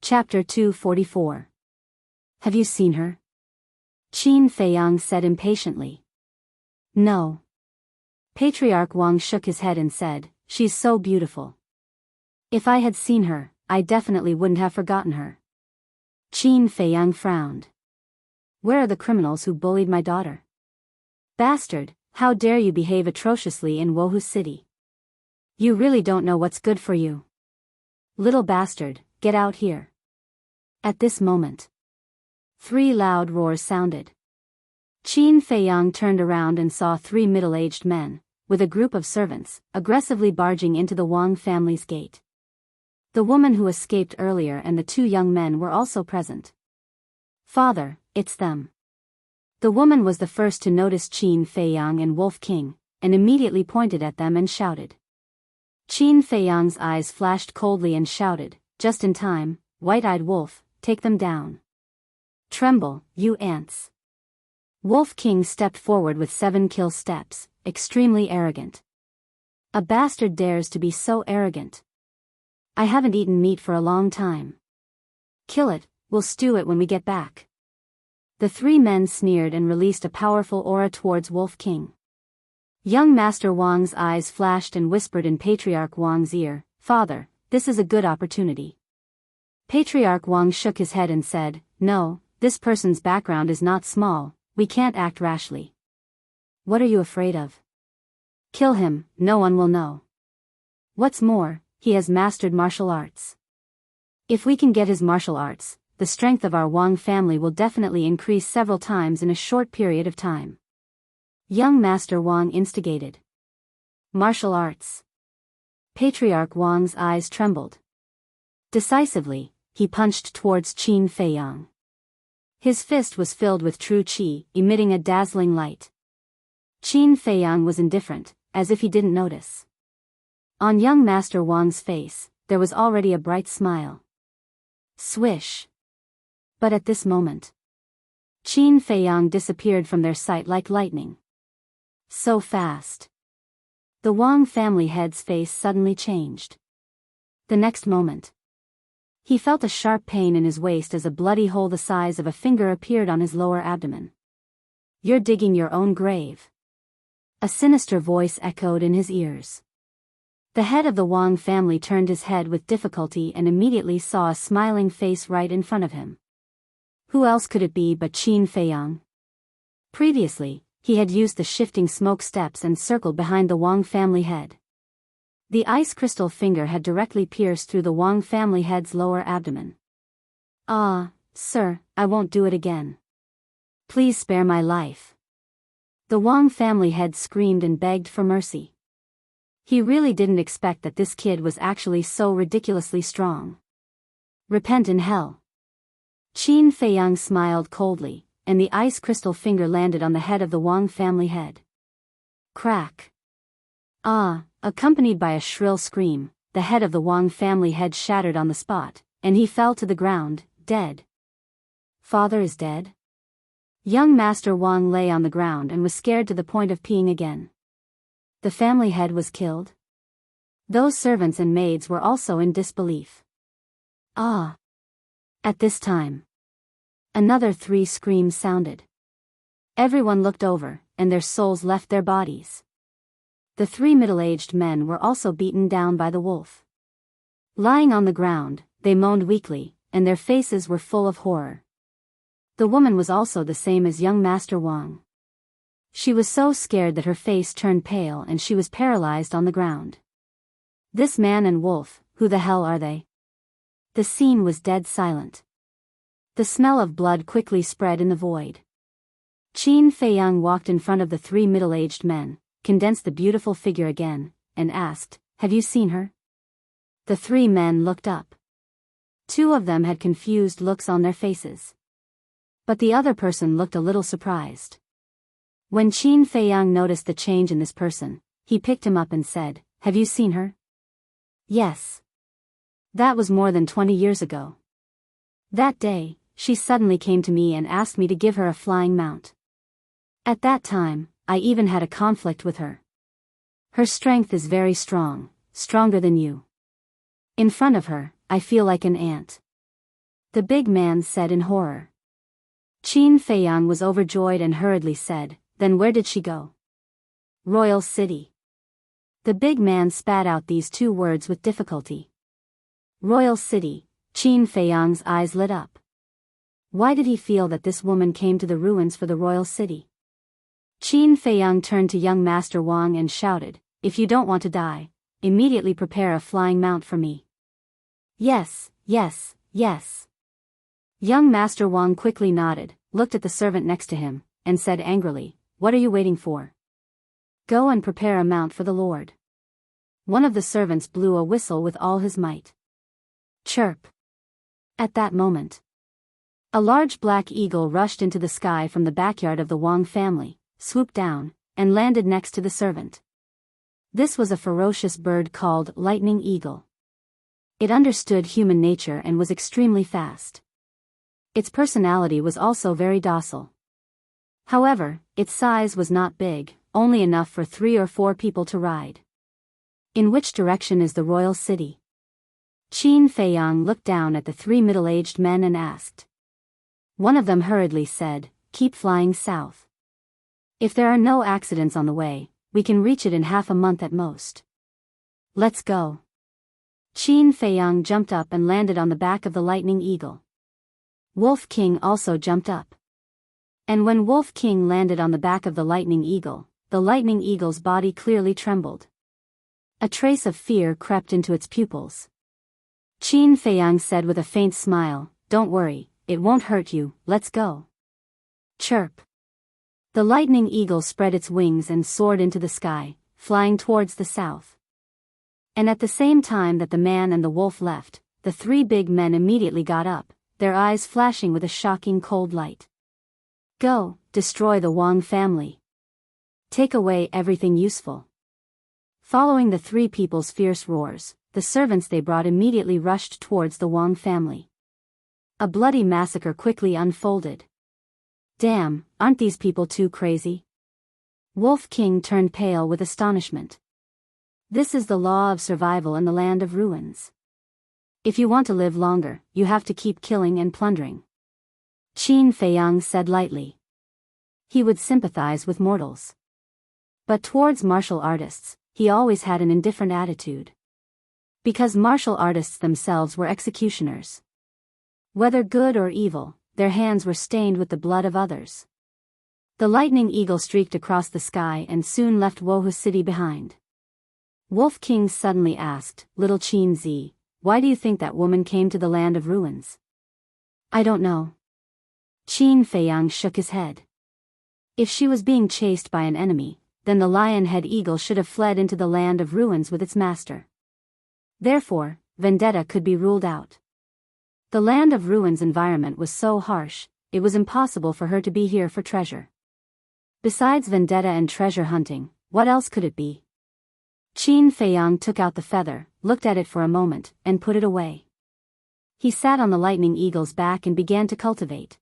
Chapter 244. Have you seen her? Qin Feiyang said impatiently. No. Patriarch Wang shook his head and said, She's so beautiful. If I had seen her, I definitely wouldn't have forgotten her. Qin Feiyang frowned. Where are the criminals who bullied my daughter? Bastard, how dare you behave atrociously in Wohu City? You really don't know what's good for you. Little bastard, get out here. At this moment, 3 loud roars sounded. Qin Feiyang turned around and saw 3 middle-aged men, with a group of servants, aggressively barging into the Wang family's gate. The woman who escaped earlier and the 2 young men were also present. Father, it's them. The woman was the first to notice Qin Feiyang and Wolf King, and immediately pointed at them and shouted. Qin Feiyang's eyes flashed coldly and shouted, just in time, White-eyed wolf, take them down. Tremble, you ants. Wolf King stepped forward with 7 kill steps, extremely arrogant. A bastard dares to be so arrogant. I haven't eaten meat for a long time. Kill it, we'll stew it when we get back. The 3 men sneered and released a powerful aura towards Wolf King. Young Master Wang's eyes flashed and whispered in Patriarch Wang's ear, Father, this is a good opportunity. Patriarch Wang shook his head and said, No, this person's background is not small, we can't act rashly. What are you afraid of? Kill him, no one will know. What's more, he has mastered martial arts. If we can get his martial arts, the strength of our Wang family will definitely increase several times in a short period of time. Young Master Wang instigated. Martial arts. Patriarch Wang's eyes trembled. Decisively, he punched towards Qin Feiyang. His fist was filled with true qi, emitting a dazzling light. Qin Feiyang was indifferent, as if he didn't notice. On young Master Wang's face, there was already a bright smile. Swish. But at this moment, Qin Feiyang disappeared from their sight like lightning. So fast. The Wang family head's face suddenly changed. The next moment, he felt a sharp pain in his waist as a bloody hole the size of a finger appeared on his lower abdomen. You're digging your own grave. A sinister voice echoed in his ears. The head of the Wang family turned his head with difficulty and immediately saw a smiling face right in front of him. Who else could it be but Qin Feiyang? Previously, he had used the shifting smoke steps and circled behind the Wang family head. The ice crystal finger had directly pierced through the Wang family head's lower abdomen. Ah, sir, I won't do it again. Please spare my life. The Wang family head screamed and begged for mercy. He really didn't expect that this kid was actually so ridiculously strong. Repent in hell. Qin Feiyang smiled coldly, and the ice crystal finger landed on the head of the Wang family head. Crack. Ah, accompanied by a shrill scream, the head of the Wang family head shattered on the spot, and he fell to the ground, dead. Father is dead? Young Master Wang lay on the ground and was scared to the point of peeing again. The family head was killed? Those servants and maids were also in disbelief. Ah! At this time, another 3 screams sounded. Everyone looked over, and their souls left their bodies. The 3 middle-aged men were also beaten down by the wolf. Lying on the ground, they moaned weakly, and their faces were full of horror. The woman was also the same as young Master Wang. She was so scared that her face turned pale and she was paralyzed on the ground. This man and wolf, who the hell are they? The scene was dead silent. The smell of blood quickly spread in the void. Qin Feiyang walked in front of the 3 middle-aged men, condensed the beautiful figure again, and asked, "Have you seen her?" The 3 men looked up. 2 of them had confused looks on their faces. But the other person looked a little surprised. When Qin Feiyang noticed the change in this person, he picked him up and said, "Have you seen her?" "Yes. That was more than 20 years ago. That day, she suddenly came to me and asked me to give her a flying mount. At that time, I even had a conflict with her. Her strength is very strong, stronger than you. In front of her, I feel like an ant." The big man said in horror. Qin Feiyang was overjoyed and hurriedly said, "Then where did she go?" "Royal City." The big man spat out these 2 words with difficulty. Royal City. Qin Feiyang's eyes lit up. Why did he feel that this woman came to the ruins for the Royal City? Qin Feiyang turned to young Master Wang and shouted, "If you don't want to die, immediately prepare a flying mount for me." "Yes, yes, yes." Young Master Wang quickly nodded, looked at the servant next to him, and said angrily, "What are you waiting for? Go and prepare a mount for the Lord." One of the servants blew a whistle with all his might. Chirp. At that moment, a large black eagle rushed into the sky from the backyard of the Wang family, swooped down, and landed next to the servant. This was a ferocious bird called Lightning Eagle. It understood human nature and was extremely fast. Its personality was also very docile. However, its size was not big, only enough for 3 or 4 people to ride. In which direction is the Royal City? Qin Feiyang looked down at the 3 middle-aged men and asked. One of them hurriedly said, "Keep flying south. If there are no accidents on the way, we can reach it in half a month at most. Let's go." Qin Feiyang jumped up and landed on the back of the Lightning Eagle. Wolf King also jumped up. And when Wolf King landed on the back of the Lightning Eagle, the lightning eagle's body clearly trembled. A trace of fear crept into its pupils. Qin Feiyang said with a faint smile, "Don't worry, it won't hurt you, let's go." Chirp. The lightning eagle spread its wings and soared into the sky, flying towards the south. And at the same time that the man and the wolf left, the three big men immediately got up, their eyes flashing with a shocking cold light. "Go, destroy the Wang family. Take away everything useful." Following the three people's fierce roars, the servants they brought immediately rushed towards the Wang family. A bloody massacre quickly unfolded. "Damn, aren't these people too crazy?" Wolf King turned pale with astonishment. This is the law of survival in the land of ruins. If you want to live longer, you have to keep killing and plundering. Qin Feiyang said lightly. He would sympathize with mortals. But towards martial artists, he always had an indifferent attitude. Because martial artists themselves were executioners. Whether good or evil, their hands were stained with the blood of others. The lightning eagle streaked across the sky and soon left Wohu City behind. Wolf King suddenly asked, "Little Qin Zi, why do you think that woman came to the land of ruins?" "I don't know." Qin Feiyang shook his head. If she was being chased by an enemy, then the lion-head eagle should have fled into the land of ruins with its master. Therefore, vendetta could be ruled out. The land of ruins environment was so harsh, it was impossible for her to be here for treasure. Besides vendetta and treasure hunting, what else could it be? Qin Feiyang took out the feather, looked at it for a moment, and put it away. He sat on the lightning eagle's back and began to cultivate.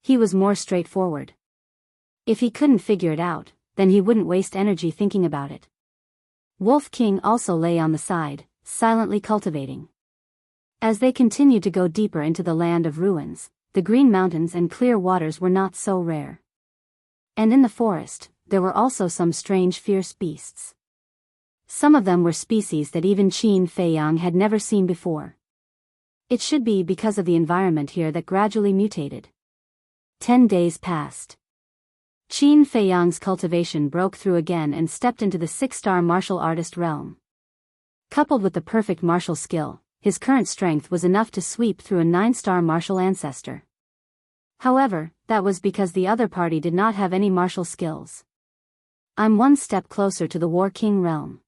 He was more straightforward. If he couldn't figure it out, then he wouldn't waste energy thinking about it. Wolf King also lay on the side, silently cultivating. As they continued to go deeper into the land of ruins, the green mountains and clear waters were not so rare. And in the forest, there were also some strange fierce beasts. Some of them were species that even Qin Feiyang had never seen before. It should be because of the environment here that gradually mutated. 10 days passed. Qin Feiyang's cultivation broke through again and stepped into the 6-star martial artist realm. Coupled with the perfect martial skill, his current strength was enough to sweep through a 9-star martial ancestor. However, that was because the other party did not have any martial skills. "I'm one step closer to the War King realm,"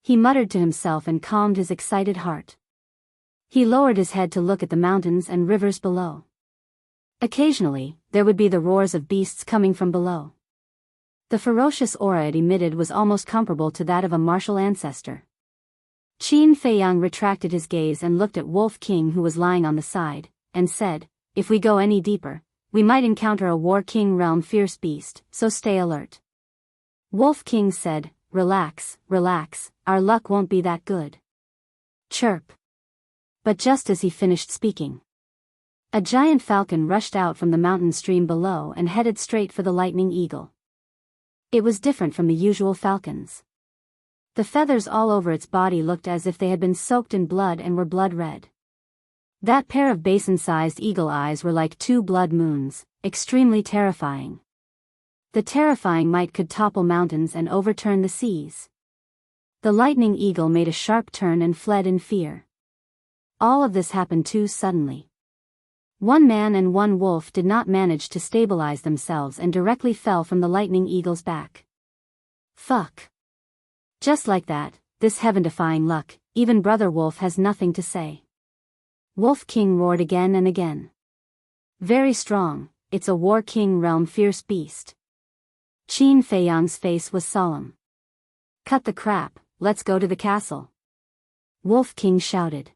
he muttered to himself and calmed his excited heart. He lowered his head to look at the mountains and rivers below. Occasionally, there would be the roars of beasts coming from below. The ferocious aura it emitted was almost comparable to that of a martial ancestor. Qin Feiyang retracted his gaze and looked at Wolf King, who was lying on the side, and said, "If we go any deeper, we might encounter a War King realm fierce beast, so stay alert." Wolf King said, Relax, our luck won't be that good." Chirp. But just as he finished speaking, a giant falcon rushed out from the mountain stream below and headed straight for the lightning eagle. It was different from the usual falcons. The feathers all over its body looked as if they had been soaked in blood and were blood red. That pair of basin-sized eagle eyes were like 2 blood moons, extremely terrifying. The terrifying might could topple mountains and overturn the seas. The lightning eagle made a sharp turn and fled in fear. All of this happened too suddenly. One man and one wolf did not manage to stabilize themselves and directly fell from the lightning eagle's back. Fuck. Just like that, this heaven-defying luck, even Brother Wolf has nothing to say. Wolf King roared again and again. Very strong, it's a War King realm fierce beast. Qin Feiyang's face was solemn. Cut the crap, let's go to the castle. Wolf King shouted.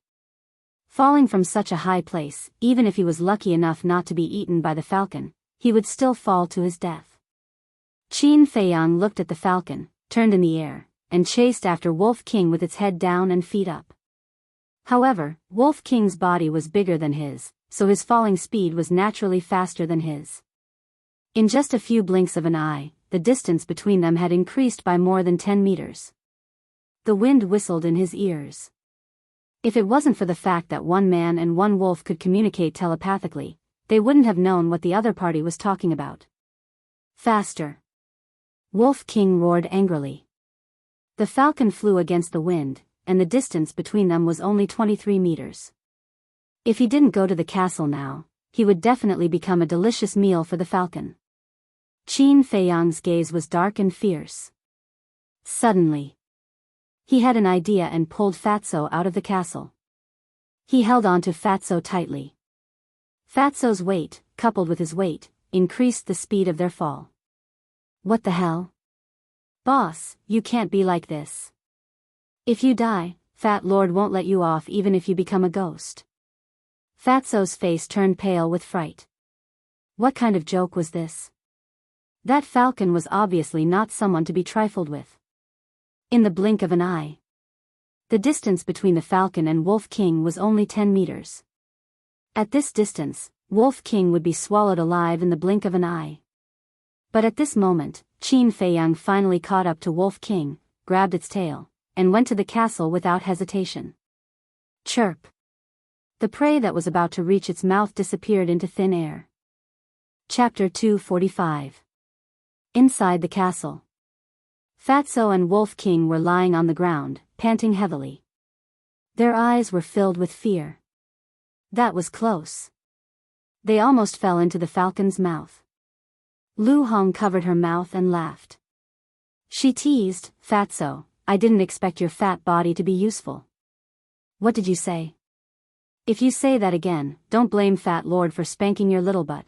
Falling from such a high place, even if he was lucky enough not to be eaten by the falcon, he would still fall to his death. Qin Feiyang looked at the falcon, turned in the air, and chased after Wolf King with its head down and feet up. However, Wolf King's body was bigger than his, so his falling speed was naturally faster than his. In just a few blinks of an eye, the distance between them had increased by more than 10 meters. The wind whistled in his ears. If it wasn't for the fact that one man and one wolf could communicate telepathically, they wouldn't have known what the other party was talking about. Faster. Wolf King roared angrily. The falcon flew against the wind, and the distance between them was only 23 meters. If he didn't go to the castle now, he would definitely become a delicious meal for the falcon. Qin Feiyang's gaze was dark and fierce. Suddenly, he had an idea and pulled Fatso out of the castle. He held on to Fatso tightly. Fatso's weight, coupled with his weight, increased the speed of their fall. What the hell? Boss, you can't be like this. If you die, Fat Lord won't let you off even if you become a ghost. Fatso's face turned pale with fright. What kind of joke was this? That falcon was obviously not someone to be trifled with. In the blink of an eye, the distance between the falcon and Wolf King was only 10 meters. At this distance, Wolf King would be swallowed alive in the blink of an eye. But at this moment, Qin Feiyang finally caught up to Wolf King, grabbed its tail, and went to the castle without hesitation. Chirp! The prey that was about to reach its mouth disappeared into thin air. Chapter 245. Inside the castle. Fatso and Wolf King were lying on the ground, panting heavily. Their eyes were filled with fear. That was close. They almost fell into the falcon's mouth. Lu Hong covered her mouth and laughed. She teased, Fatso, I didn't expect your fat body to be useful. What did you say? If you say that again, don't blame Fat Lord for spanking your little butt.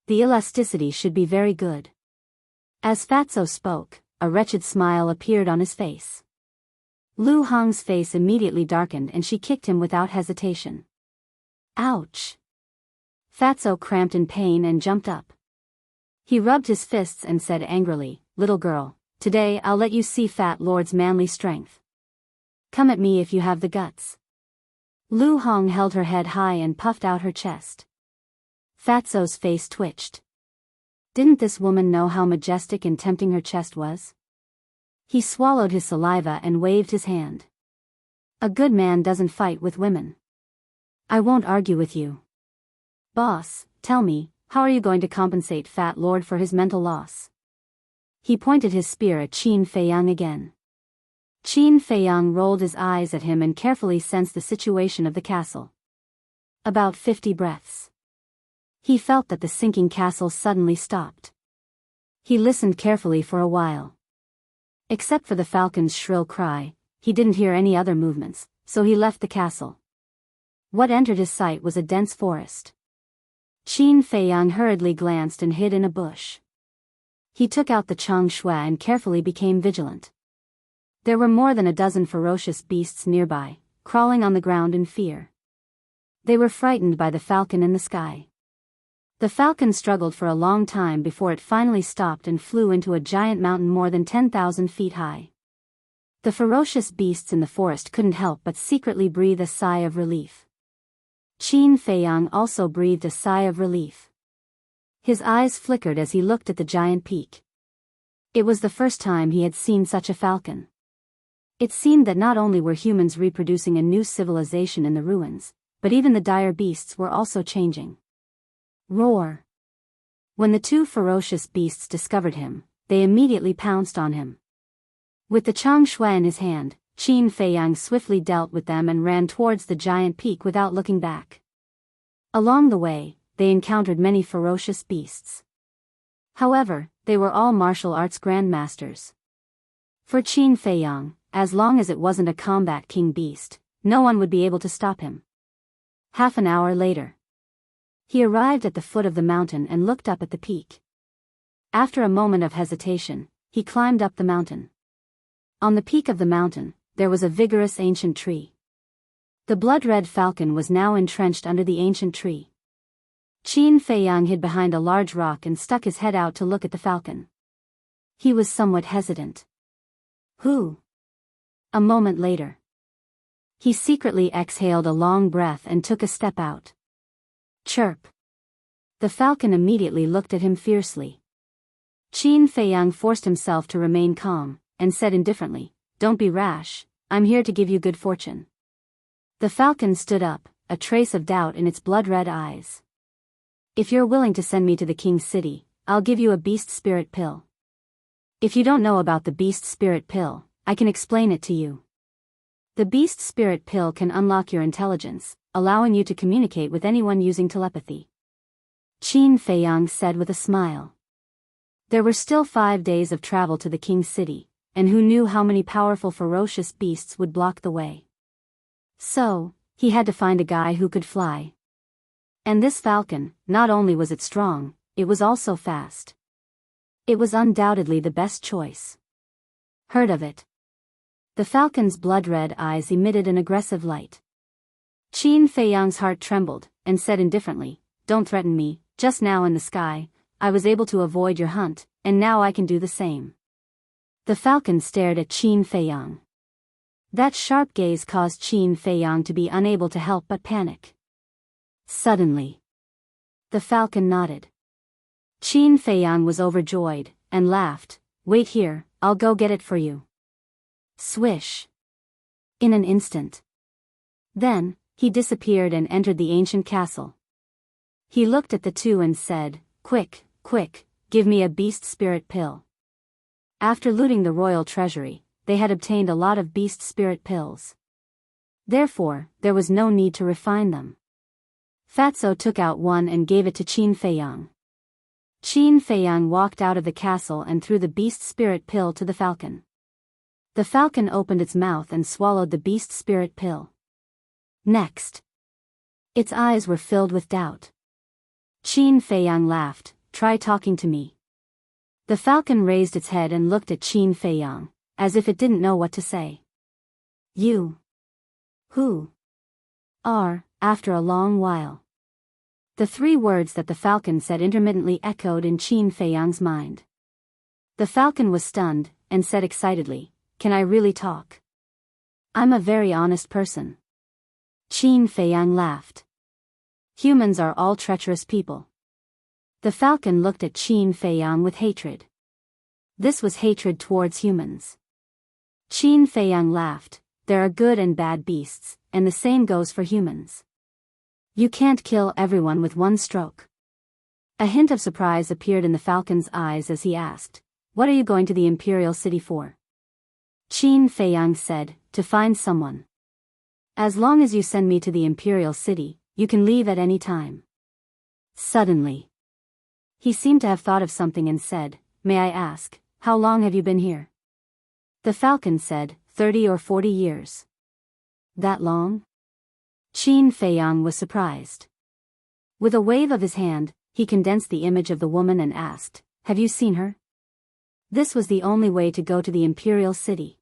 The elasticity should be very good. As Fatso spoke, a wretched smile appeared on his face. Lu Hong's face immediately darkened and she kicked him without hesitation. Ouch! Fatso cramped in pain and jumped up. He rubbed his fists and said angrily, Little girl, today I'll let you see Fat Lord's manly strength. Come at me if you have the guts. Lu Hong held her head high and puffed out her chest. Fatso's face twitched. Didn't this woman know how majestic and tempting her chest was? He swallowed his saliva and waved his hand. A good man doesn't fight with women. I won't argue with you. Boss, tell me, how are you going to compensate Fat Lord for his mental loss? He pointed his spear at Qin Feiyang again. Qin Feiyang rolled his eyes at him and carefully sensed the situation of the castle. About 50 breaths. He felt that the sinking castle suddenly stopped. He listened carefully for a while. Except for the falcon's shrill cry, he didn't hear any other movements, so he left the castle. What entered his sight was a dense forest. Qin Feiyang hurriedly glanced and hid in a bush. He took out the Chang Shui and carefully became vigilant. There were more than a dozen ferocious beasts nearby, crawling on the ground in fear. They were frightened by the falcon in the sky. The falcon struggled for a long time before it finally stopped and flew into a giant mountain more than 10,000 feet high. The ferocious beasts in the forest couldn't help but secretly breathe a sigh of relief. Qin Feiyang also breathed a sigh of relief. His eyes flickered as he looked at the giant peak. It was the first time he had seen such a falcon. It seemed that not only were humans reproducing a new civilization in the ruins, but even the dire beasts were also changing. Roar! When the two ferocious beasts discovered him, they immediately pounced on him. With the Chang Shui in his hand, Qin Feiyang swiftly dealt with them and ran towards the giant peak without looking back. Along the way, they encountered many ferocious beasts. However, they were all martial arts grandmasters. For Qin Feiyang, as long as it wasn't a combat king beast, no one would be able to stop him. Half an hour later, he arrived at the foot of the mountain and looked up at the peak. After a moment of hesitation, he climbed up the mountain. On the peak of the mountain, there was a vigorous ancient tree. The blood-red falcon was now entrenched under the ancient tree. Qin Feiyang hid behind a large rock and stuck his head out to look at the falcon. He was somewhat hesitant. Who? A moment later, he secretly exhaled a long breath and took a step out. Chirp! The falcon immediately looked at him fiercely. Qin Feiyang forced himself to remain calm, and said indifferently, Don't be rash, I'm here to give you good fortune. The falcon stood up, a trace of doubt in its blood-red eyes. If you're willing to send me to the king's city, I'll give you a beast spirit pill. If you don't know about the Beast Spirit Pill, I can explain it to you. The Beast Spirit Pill can unlock your intelligence, allowing you to communicate with anyone using telepathy. Qin Feiyang said with a smile. There were still 5 days of travel to the king's city, and who knew how many powerful ferocious beasts would block the way. So, he had to find a guy who could fly. And this falcon, not only was it strong, it was also fast. It was undoubtedly the best choice. Heard of it? The falcon's blood-red eyes emitted an aggressive light. Qin Feiyang's heart trembled, and said indifferently, "Don't threaten me, just now in the sky, I was able to avoid your hunt, and now I can do the same." The falcon stared at Qin Feiyang. That sharp gaze caused Qin Feiyang to be unable to help but panic. Suddenly, the falcon nodded. Qin Feiyang was overjoyed, and laughed. "Wait here, I'll go get it for you." Swish. In an instant. Then, he disappeared and entered the ancient castle. He looked at the two and said, "Quick, quick, give me a beast spirit pill." After looting the royal treasury, they had obtained a lot of beast spirit pills. Therefore, there was no need to refine them. Fatso took out one and gave it to Qin Feiyang. Qin Feiyang walked out of the castle and threw the beast spirit pill to the falcon. The falcon opened its mouth and swallowed the beast spirit pill. Next, its eyes were filled with doubt. Qin Feiyang laughed, "Try talking to me." The falcon raised its head and looked at Qin Feiyang, as if it didn't know what to say. "You. Who are," after a long while. The 3 words that the falcon said intermittently echoed in Qin Feiyang's mind. The falcon was stunned, and said excitedly, "Can I really talk? I'm a very honest person." Qin Feiyang laughed. "Humans are all treacherous people." The falcon looked at Qin Feiyang with hatred. This was hatred towards humans. Qin Feiyang laughed. "There are good and bad beasts, and the same goes for humans. You can't kill everyone with one stroke." A hint of surprise appeared in the falcon's eyes as he asked, "What are you going to the imperial city for?" Qin Feiyang said, "To find someone. As long as you send me to the imperial city, you can leave at any time." Suddenly, he seemed to have thought of something and said, "May I ask, how long have you been here?" The falcon said, 30 or 40 years. That long? Qin Feiyang was surprised. With a wave of his hand, he condensed the image of the woman and asked, "Have you seen her?" This was the only way to go to the imperial city.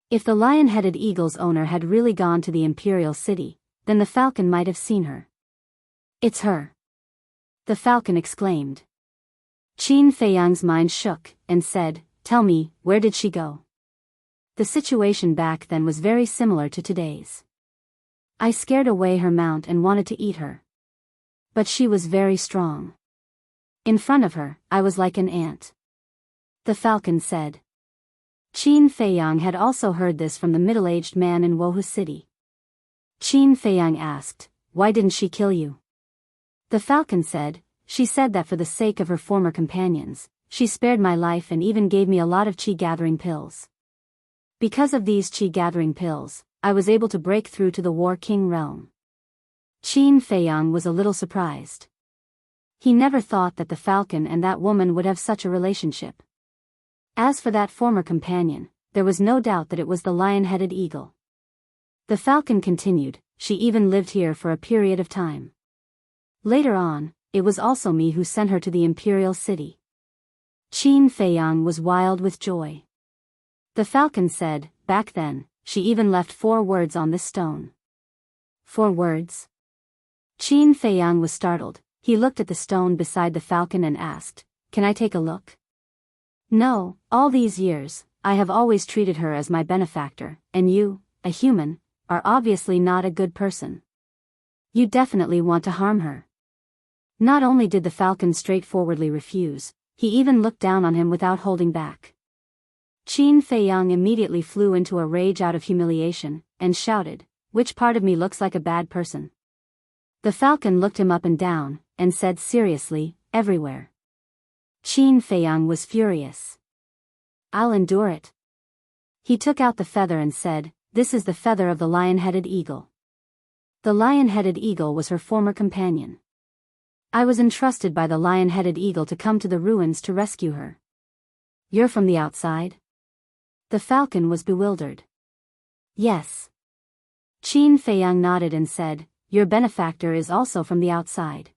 If the lion-headed eagle's owner had really gone to the imperial city, then the falcon might have seen her. "It's her!" the falcon exclaimed. Qin Feiyang's mind shook, and said, "Tell me, where did she go?" The situation back then was very similar to today's. "I scared away her mount and wanted to eat her. But she was very strong. In front of her, I was like an ant," the falcon said. Qin Feiyang had also heard this from the middle-aged man in Wohu City. Qin Feiyang asked, "Why didn't she kill you?" The falcon said, "She said that for the sake of her former companions, she spared my life and even gave me a lot of chi-gathering pills. Because of these chi-gathering pills, I was able to break through to the War King realm." Qin Feiyang was a little surprised. He never thought that the falcon and that woman would have such a relationship. As for that former companion, there was no doubt that it was the lion-headed eagle. The falcon continued, "She even lived here for a period of time. Later on, it was also me who sent her to the imperial city." Qin Feiyang was wild with joy. The falcon said, "Back then, she even left 4 words on this stone." 4 words? Qin Feiyang was startled. He looked at the stone beside the falcon and asked, "Can I take a look?" "No, all these years, I have always treated her as my benefactor, and you, a human, are obviously not a good person. You definitely want to harm her." Not only did the falcon straightforwardly refuse, he even looked down on him without holding back. Qin Feiyang immediately flew into a rage out of humiliation, and shouted, "Which part of me looks like a bad person?" The falcon looked him up and down, and said seriously, "Everywhere." Qin Feiyang was furious. I'll endure it. He took out the feather and said, "This is the feather of the lion-headed eagle." The lion-headed eagle was her former companion. I was entrusted by the lion-headed eagle to come to the ruins to rescue her. You're from the outside? The falcon was bewildered. Yes. Qin Feiyang nodded and said, "Your benefactor is also from the outside."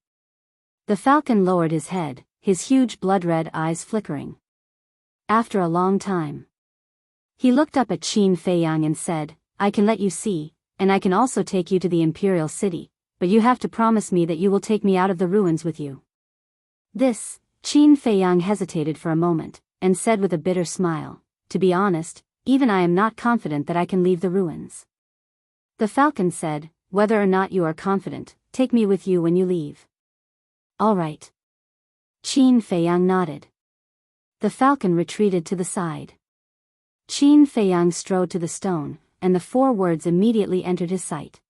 The falcon lowered his head, his huge blood-red eyes flickering. After a long time, he looked up at Qin Feiyang and said, "I can let you see, and I can also take you to the imperial city, but you have to promise me that you will take me out of the ruins with you." This, Qin Feiyang hesitated for a moment, and said with a bitter smile, "To be honest, even I am not confident that I can leave the ruins." The falcon said, "Whether or not you are confident, take me with you when you leave." "All right." Qin Feiyang nodded. The falcon retreated to the side. Qin Feiyang strode to the stone, and the 4 words immediately entered his sight.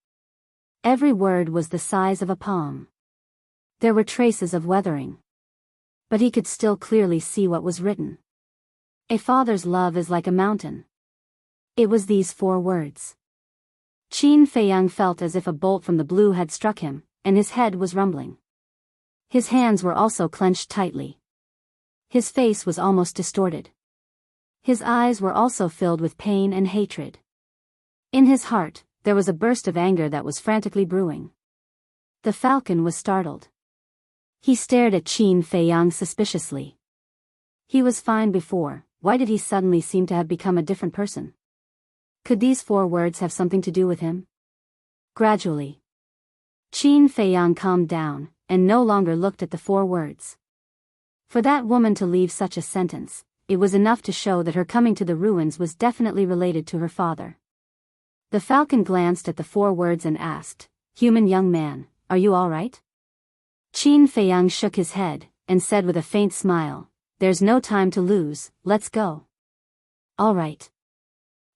Every word was the size of a palm. There were traces of weathering, but he could still clearly see what was written. "A father's love is like a mountain." It was these 4 words. Qin Feiyang felt as if a bolt from the blue had struck him, and his head was rumbling. His hands were also clenched tightly. His face was almost distorted. His eyes were also filled with pain and hatred. In his heart, there was a burst of anger that was frantically brewing. The falcon was startled. He stared at Qin Feiyang suspiciously. He was fine before, why did he suddenly seem to have become a different person? Could these 4 words have something to do with him? Gradually, Qin Feiyang calmed down, and no longer looked at the 4 words. For that woman to leave such a sentence, it was enough to show that her coming to the ruins was definitely related to her father. The falcon glanced at the 4 words and asked, "Human young man, are you all right?" Qin Feiyang shook his head, and said with a faint smile, "There's no time to lose, let's go." "All right."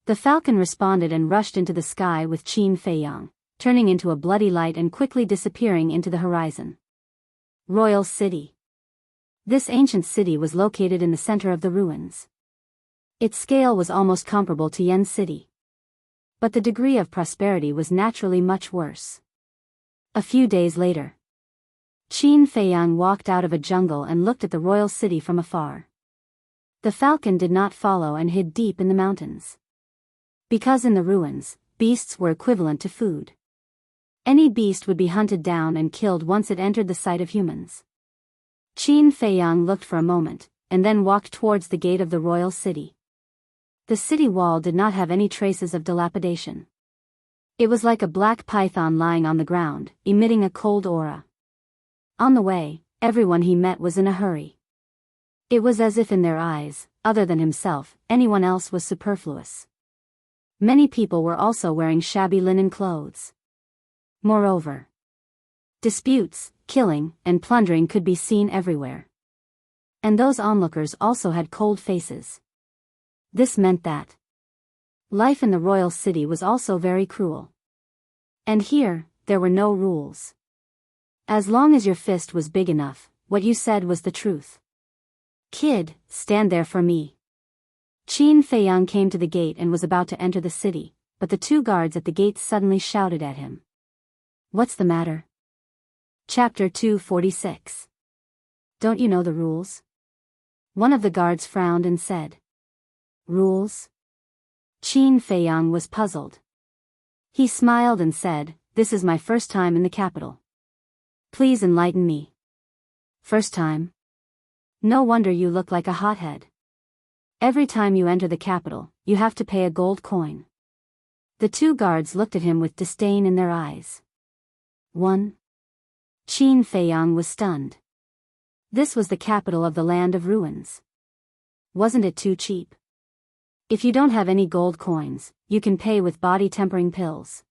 The falcon responded and rushed into the sky with Qin Feiyang, turning into a bloody light and quickly disappearing into the horizon. Royal City. This ancient city was located in the center of the ruins. Its scale was almost comparable to Yen City. But the degree of prosperity was naturally much worse. A few days later, Qin Feiyang walked out of a jungle and looked at the royal city from afar. The falcon did not follow and hid deep in the mountains. Because in the ruins, beasts were equivalent to food. Any beast would be hunted down and killed once it entered the sight of humans. Qin Feiyang looked for a moment, and then walked towards the gate of the royal city. The city wall did not have any traces of dilapidation. It was like a black python lying on the ground, emitting a cold aura. On the way, everyone he met was in a hurry. It was as if in their eyes, other than himself, anyone else was superfluous. Many people were also wearing shabby linen clothes. Moreover, disputes, killing, and plundering could be seen everywhere. And those onlookers also had cold faces. This meant that life in the royal city was also very cruel. And here, there were no rules. As long as your fist was big enough, what you said was the truth. "Kid, stand there for me." Qin Feiyang came to the gate and was about to enter the city, but the 2 guards at the gate suddenly shouted at him. "What's the matter?" Chapter 246. Don't you know the rules? One of the guards frowned and said. Rules? Qin Feiyang was puzzled. He smiled and said, "This is my first time in the capital. Please enlighten me." "First time? No wonder you look like a hothead. Every time you enter the capital, you have to pay a gold coin." The 2 guards looked at him with disdain in their eyes. "One?" Qin Feiyang was stunned. This was the capital of the land of ruins. Wasn't it too cheap? If you don't have any gold coins, you can pay with body-tempering pills.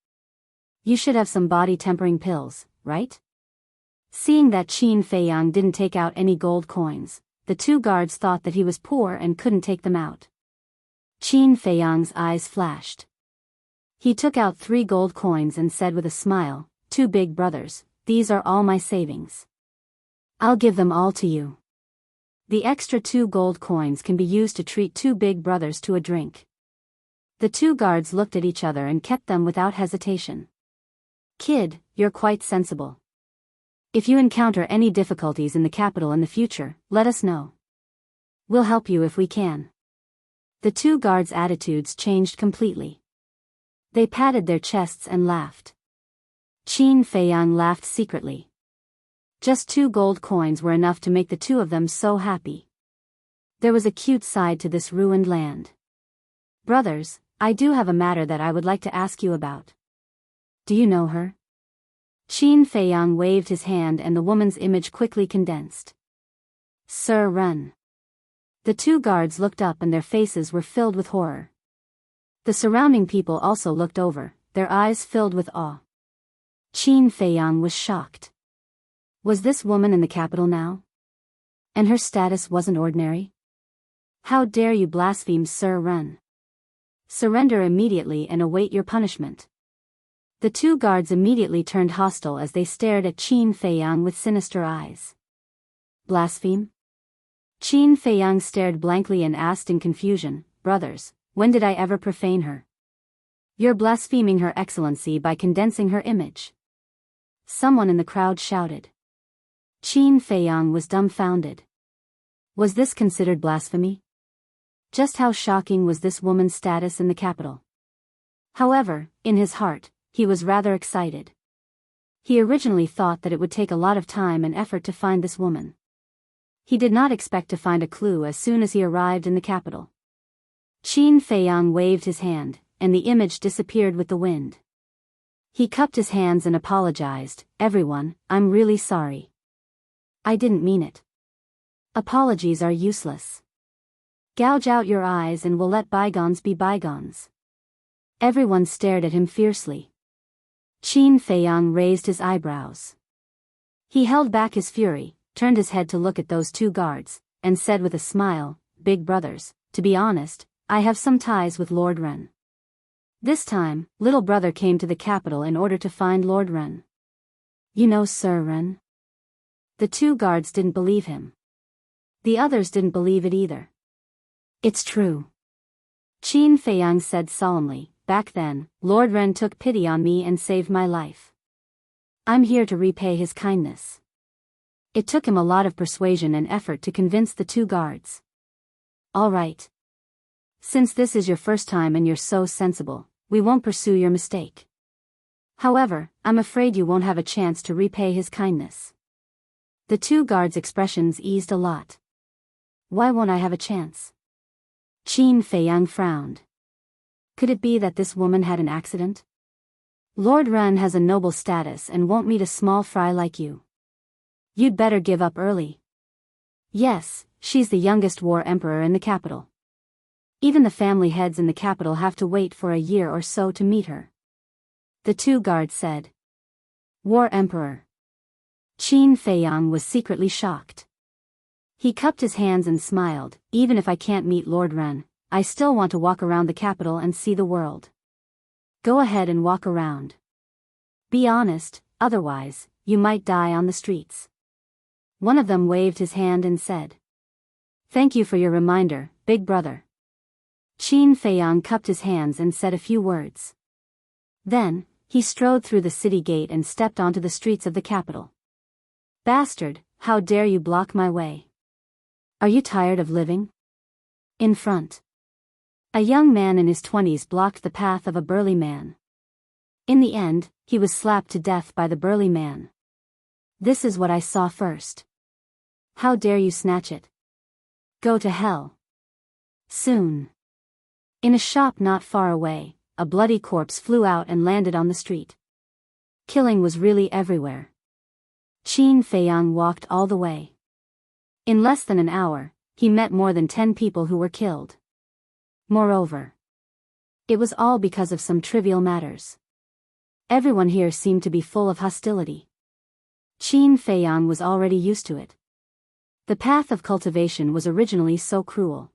You should have some body-tempering pills, right? Seeing that Qin Feiyang didn't take out any gold coins, the 2 guards thought that he was poor and couldn't take them out. Qin Feiyang's eyes flashed. He took out 3 gold coins and said with a smile, "2 big brothers, these are all my savings. I'll give them all to you." The extra 2 gold coins can be used to treat 2 big brothers to a drink. The 2 guards looked at each other and kept them without hesitation. Kid, you're quite sensible. If you encounter any difficulties in the capital in the future, let us know. We'll help you if we can. The 2 guards' attitudes changed completely. They patted their chests and laughed. Qin Feiyang laughed secretly. Just 2 gold coins were enough to make the 2 of them so happy. There was a cute side to this ruined land. Brothers, I do have a matter that I would like to ask you about. Do you know her? Qin Feiyang waved his hand and the woman's image quickly condensed. Sir Ren. The 2 guards looked up and their faces were filled with horror. The surrounding people also looked over, their eyes filled with awe. Qin Feiyang was shocked. Was this woman in the capital now? And her status wasn't ordinary? How dare you blaspheme Sir Ren? Surrender immediately and await your punishment. The 2 guards immediately turned hostile as they stared at Qin Feiyang with sinister eyes. Blaspheme? Qin Feiyang stared blankly and asked in confusion, Brothers, when did I ever profane her? You're blaspheming Her Excellency by condensing her image. Someone in the crowd shouted. Qin Feiyang was dumbfounded. Was this considered blasphemy? Just how shocking was this woman's status in the capital? However, in his heart, he was rather excited. He originally thought that it would take a lot of time and effort to find this woman. He did not expect to find a clue as soon as he arrived in the capital. Qin Feiyang waved his hand, and the image disappeared with the wind. He cupped his hands and apologized, Everyone, I'm really sorry. I didn't mean it. Apologies are useless. Gouge out your eyes and we'll let bygones be bygones. Everyone stared at him fiercely. Qin Feiyang raised his eyebrows. He held back his fury, turned his head to look at those 2 guards, and said with a smile, Big brothers, to be honest, I have some ties with Lord Ren. This time, little brother came to the capital in order to find Lord Ren. You know Sir Ren? The 2 guards didn't believe him. The others didn't believe it either. It's true. Qin Feiyang said solemnly, Back then, Lord Ren took pity on me and saved my life. I'm here to repay his kindness. It took him a lot of persuasion and effort to convince the 2 guards. All right. Since this is your first time and you're so sensible, we won't pursue your mistake. However, I'm afraid you won't have a chance to repay his kindness. The 2 guards' expressions eased a lot. Why won't I have a chance? Qin Feiyang frowned. Could it be that this woman had an accident? Lord Ren has a noble status and won't meet a small fry like you. You'd better give up early. Yes, she's the youngest war emperor in the capital. Even the family heads in the capital have to wait for a year or so to meet her. The 2 guards said. War emperor. Qin Feiyang was secretly shocked. He cupped his hands and smiled, Even if I can't meet Lord Ren, I still want to walk around the capital and see the world. Go ahead and walk around. Be honest, otherwise, you might die on the streets. One of them waved his hand and said. Thank you for your reminder, big brother. Qin Feiyang cupped his hands and said a few words. Then, he strode through the city gate and stepped onto the streets of the capital. Bastard, how dare you block my way? Are you tired of living? In front. A young man in his 20s blocked the path of a burly man. In the end, he was slapped to death by the burly man. This is what I saw first. How dare you snatch it? Go to hell. Soon. In a shop not far away, a bloody corpse flew out and landed on the street. Killing was really everywhere. Qin Feiyang walked all the way. In less than an hour, he met more than 10 people who were killed. Moreover, it was all because of some trivial matters. Everyone here seemed to be full of hostility. Qin Feiyang was already used to it. The path of cultivation was originally so cruel.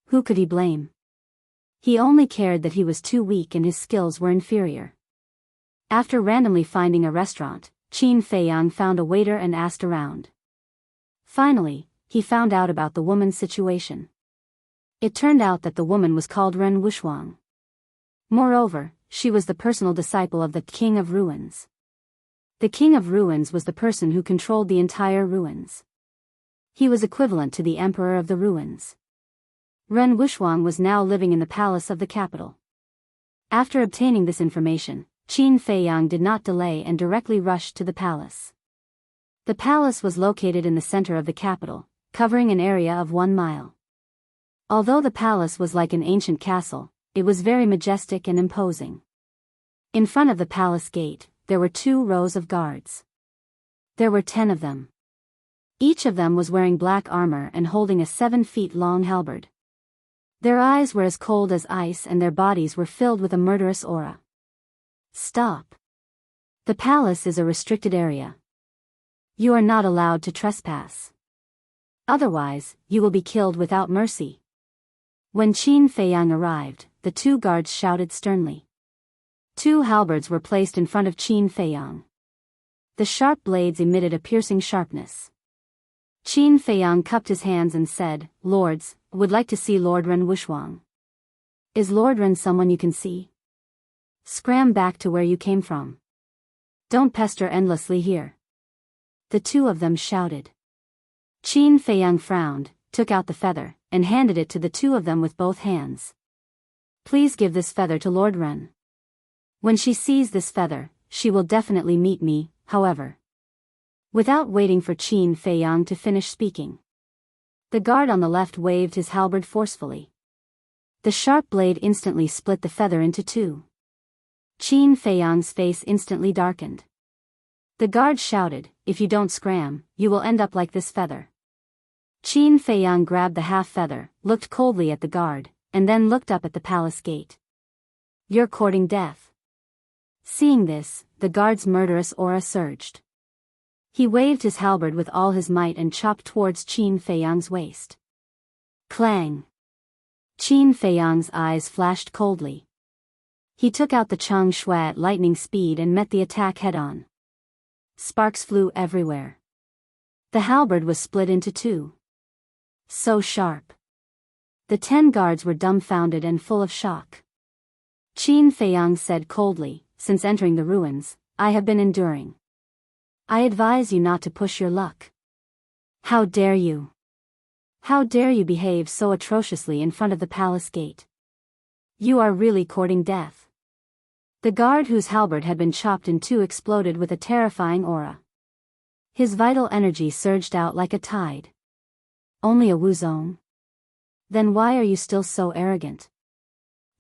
Who could he blame? He only cared that he was too weak and his skills were inferior. After randomly finding a restaurant, Qin Feiyang found a waiter and asked around. Finally, he found out about the woman's situation. It turned out that the woman was called Ren Wuxuang. Moreover, she was the personal disciple of the King of Ruins. The King of Ruins was the person who controlled the entire ruins. He was equivalent to the Emperor of the Ruins. Ren Wuxuang was now living in the palace of the capital. After obtaining this information, Qin Feiyang did not delay and directly rushed to the palace. The palace was located in the center of the capital, covering an area of 1 mile. Although the palace was like an ancient castle, it was very majestic and imposing. In front of the palace gate, there were 2 rows of guards. There were 10 of them. Each of them was wearing black armor and holding a 7-feet-long halberd. Their eyes were as cold as ice and their bodies were filled with a murderous aura. Stop. The palace is a restricted area. You are not allowed to trespass. Otherwise, you will be killed without mercy. When Qin Feiyang arrived, the 2 guards shouted sternly. 2 halberds were placed in front of Qin Feiyang. The sharp blades emitted a piercing sharpness. Qin Feiyang cupped his hands and said, "Lords, would like to see Lord Ren Wuxuang." "Is Lord Ren someone you can see? Scram back to where you came from. Don't pester endlessly here." The 2 of them shouted. Qin Feiyang frowned, took out the feather, and handed it to the 2 of them with both hands. "Please give this feather to Lord Ren. When she sees this feather, she will definitely meet me, however." Without waiting for Qin Feiyang to finish speaking, the guard on the left waved his halberd forcefully. The sharp blade instantly split the feather into 2. Qin Feiyang's face instantly darkened. The guard shouted, "If you don't scram, you will end up like this feather." Qin Feiyang grabbed the half feather, looked coldly at the guard, and then looked up at the palace gate. "You're courting death." Seeing this, the guard's murderous aura surged. He waved his halberd with all his might and chopped towards Qin Feiyang's waist. Clang! Qin Feiyang's eyes flashed coldly. He took out the Chang Shui at lightning speed and met the attack head-on. Sparks flew everywhere. The halberd was split into 2. So sharp. The 10 guards were dumbfounded and full of shock. Qin Feiyang said coldly, "Since entering the ruins, I have been enduring. I advise you not to push your luck." "How dare you? How dare you behave so atrociously in front of the palace gate? You are really courting death." The guard whose halberd had been chopped in 2 exploded with a terrifying aura. His vital energy surged out like a tide. "Only a Wuzong? Then why are you still so arrogant?"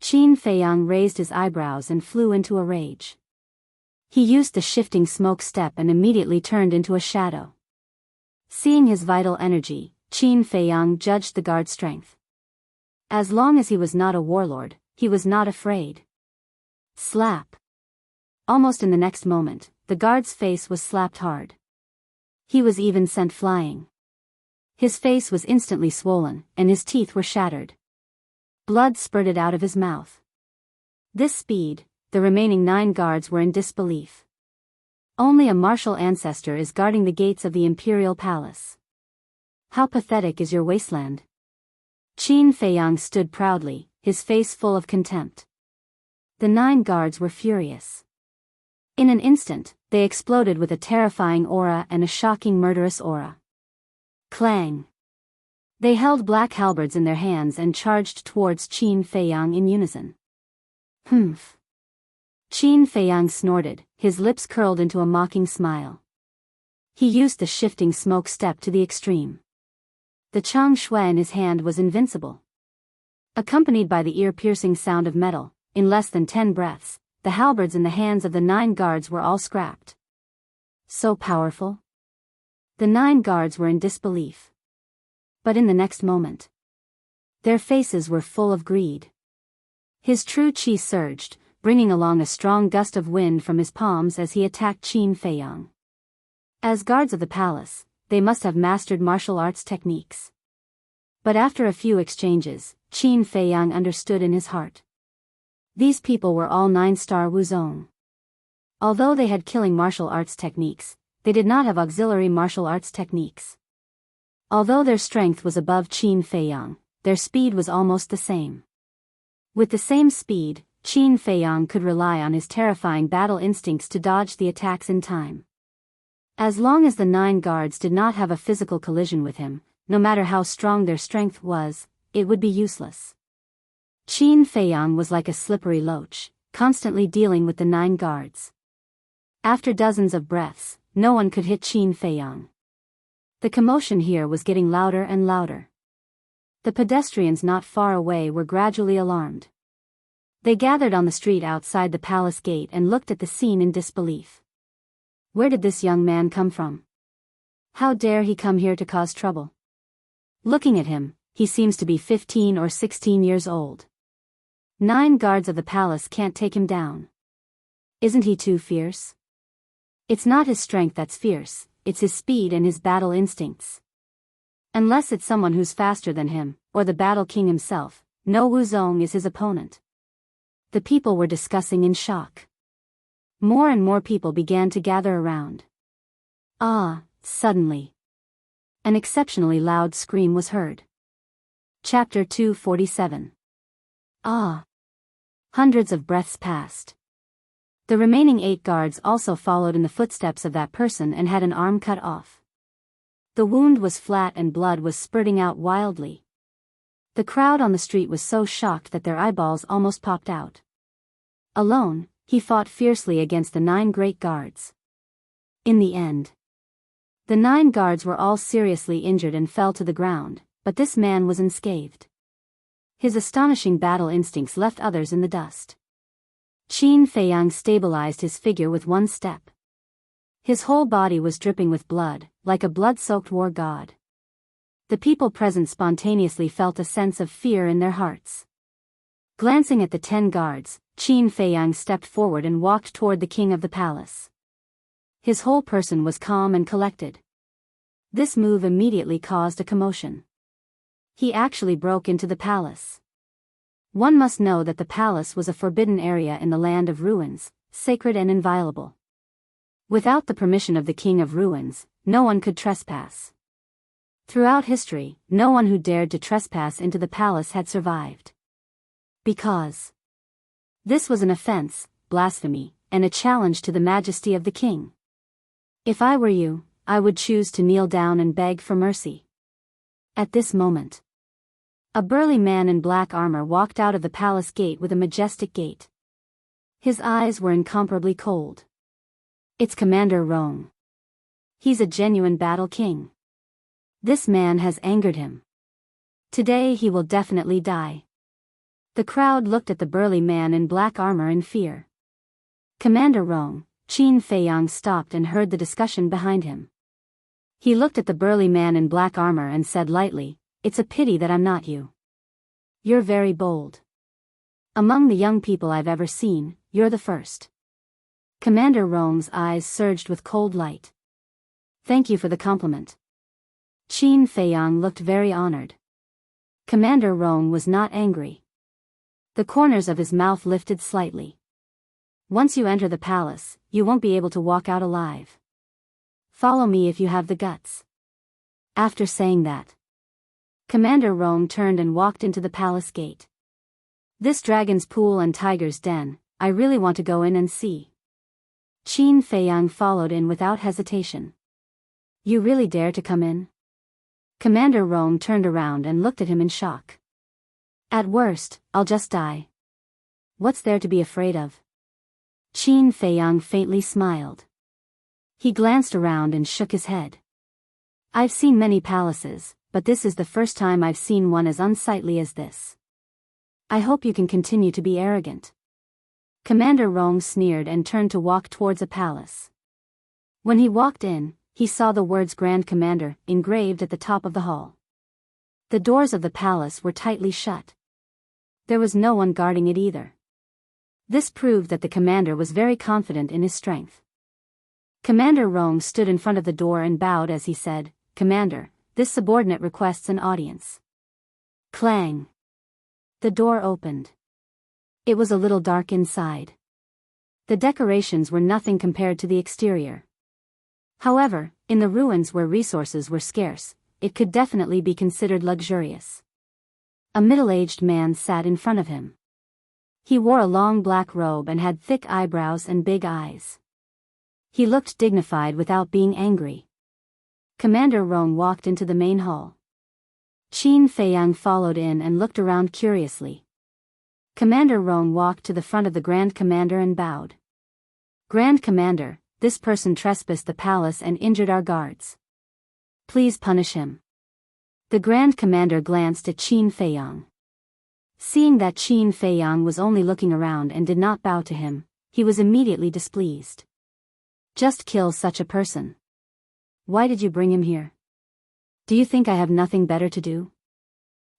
Qin Feiyang raised his eyebrows and flew into a rage. He used the shifting smoke step and immediately turned into a shadow. Seeing his vital energy, Qin Feiyang judged the guard's strength. As long as he was not a warlord, he was not afraid. Slap! Almost in the next moment, the guard's face was slapped hard. He was even sent flying. His face was instantly swollen, and his teeth were shattered. Blood spurted out of his mouth. This speed, the remaining 9 guards were in disbelief. Only a martial ancestor is guarding the gates of the imperial palace. How pathetic is your wasteland? Qin Feiyang stood proudly, his face full of contempt. The 9 guards were furious. In an instant, they exploded with a terrifying aura and a shocking murderous aura. Clang! They held black halberds in their hands and charged towards Qin Feiyang in unison. Humph! Qin Feiyang snorted, his lips curled into a mocking smile. He used the shifting smoke step to the extreme. The Chang Shui in his hand was invincible. Accompanied by the ear-piercing sound of metal, in less than 10 breaths, the halberds in the hands of the 9 guards were all scrapped. So powerful? The 9 guards were in disbelief. But in the next moment, their faces were full of greed. His true qi surged, bringing along a strong gust of wind from his palms as he attacked Qin Feiyang. As guards of the palace, they must have mastered martial arts techniques. But after a few exchanges, Qin Feiyang understood in his heart. These people were all 9-star Wuzong. Although they had killing martial arts techniques, they did not have auxiliary martial arts techniques. Although their strength was above Qin Feiyang, their speed was almost the same. With the same speed, Qin Feiyang could rely on his terrifying battle instincts to dodge the attacks in time. As long as the 9 guards did not have a physical collision with him, no matter how strong their strength was, it would be useless. Qin Feiyang was like a slippery loach, constantly dealing with the 9 guards. After dozens of breaths, no one could hit Qin Feiyang. The commotion here was getting louder and louder. The pedestrians not far away were gradually alarmed. They gathered on the street outside the palace gate and looked at the scene in disbelief. Where did this young man come from? How dare he come here to cause trouble? Looking at him, he seems to be 15 or 16 years old. 9 guards of the palace can't take him down. Isn't he too fierce? It's not his strength that's fierce, it's his speed and his battle instincts. Unless it's someone who's faster than him, or the Battle King himself, no Wuzong is his opponent. The people were discussing in shock. More and more people began to gather around. Suddenly, an exceptionally loud scream was heard. Chapter 247. Hundreds of breaths passed. The remaining 8 guards also followed in the footsteps of that person and had an arm cut off. The wound was flat and blood was spurting out wildly. The crowd on the street was so shocked that their eyeballs almost popped out. Alone, he fought fiercely against the 9 great guards. In the end, the 9 guards were all seriously injured and fell to the ground, but this man was unscathed. His astonishing battle instincts left others in the dust. Qin Feiyang stabilized his figure with one step. His whole body was dripping with blood, like a blood-soaked war god. The people present spontaneously felt a sense of fear in their hearts. Glancing at the 10 guards, Qin Feiyang stepped forward and walked toward the king of the palace. His whole person was calm and collected. This move immediately caused a commotion. He actually broke into the palace. One must know that the palace was a forbidden area in the land of ruins, sacred and inviolable. Without the permission of the king of ruins, no one could trespass. Throughout history, no one who dared to trespass into the palace had survived. Because this was an offense, blasphemy, and a challenge to the majesty of the king. If I were you, I would choose to kneel down and beg for mercy. At this moment, a burly man in black armor walked out of the palace gate with a majestic gait. His eyes were incomparably cold. It's Commander Rong. He's a genuine battle king. This man has angered him. Today he will definitely die. The crowd looked at the burly man in black armor in fear. Commander Rong, Qin Feiyang stopped and heard the discussion behind him. He looked at the burly man in black armor and said lightly, "It's a pity that I'm not you. You're very bold. Among the young people I've ever seen, you're the first." Commander Rong's eyes surged with cold light. "Thank you for the compliment." Qin Feiyang looked very honored. Commander Rong was not angry. The corners of his mouth lifted slightly. "Once you enter the palace, you won't be able to walk out alive. Follow me if you have the guts." After saying that, Commander Rong turned and walked into the palace gate. "This dragon's pool and tiger's den, I really want to go in and see." Qin Feiyang followed in without hesitation. "You really dare to come in?" Commander Rong turned around and looked at him in shock. "At worst, I'll just die. What's there to be afraid of?" Qin Feiyang faintly smiled. He glanced around and shook his head. "I've seen many palaces, but this is the first time I've seen one as unsightly as this. I hope you can continue to be arrogant." Commander Rong sneered and turned to walk towards a palace. When he walked in, he saw the words Grand Commander engraved at the top of the hall. The doors of the palace were tightly shut. There was no one guarding it either. This proved that the commander was very confident in his strength. Commander Rong stood in front of the door and bowed as he said, "Commander, this subordinate requests an audience." Clang! The door opened. It was a little dark inside. The decorations were nothing compared to the exterior. However, in the ruins where resources were scarce, it could definitely be considered luxurious. A middle-aged man sat in front of him. He wore a long black robe and had thick eyebrows and big eyes. He looked dignified without being angry. Commander Rong walked into the main hall. Qin Feiyang followed in and looked around curiously. Commander Rong walked to the front of the Grand Commander and bowed. Grand Commander, this person trespassed the palace and injured our guards. Please punish him. The Grand Commander glanced at Qin Feiyang. Seeing that Qin Feiyang was only looking around and did not bow to him, he was immediately displeased. Just kill such a person. Why did you bring him here? Do you think I have nothing better to do?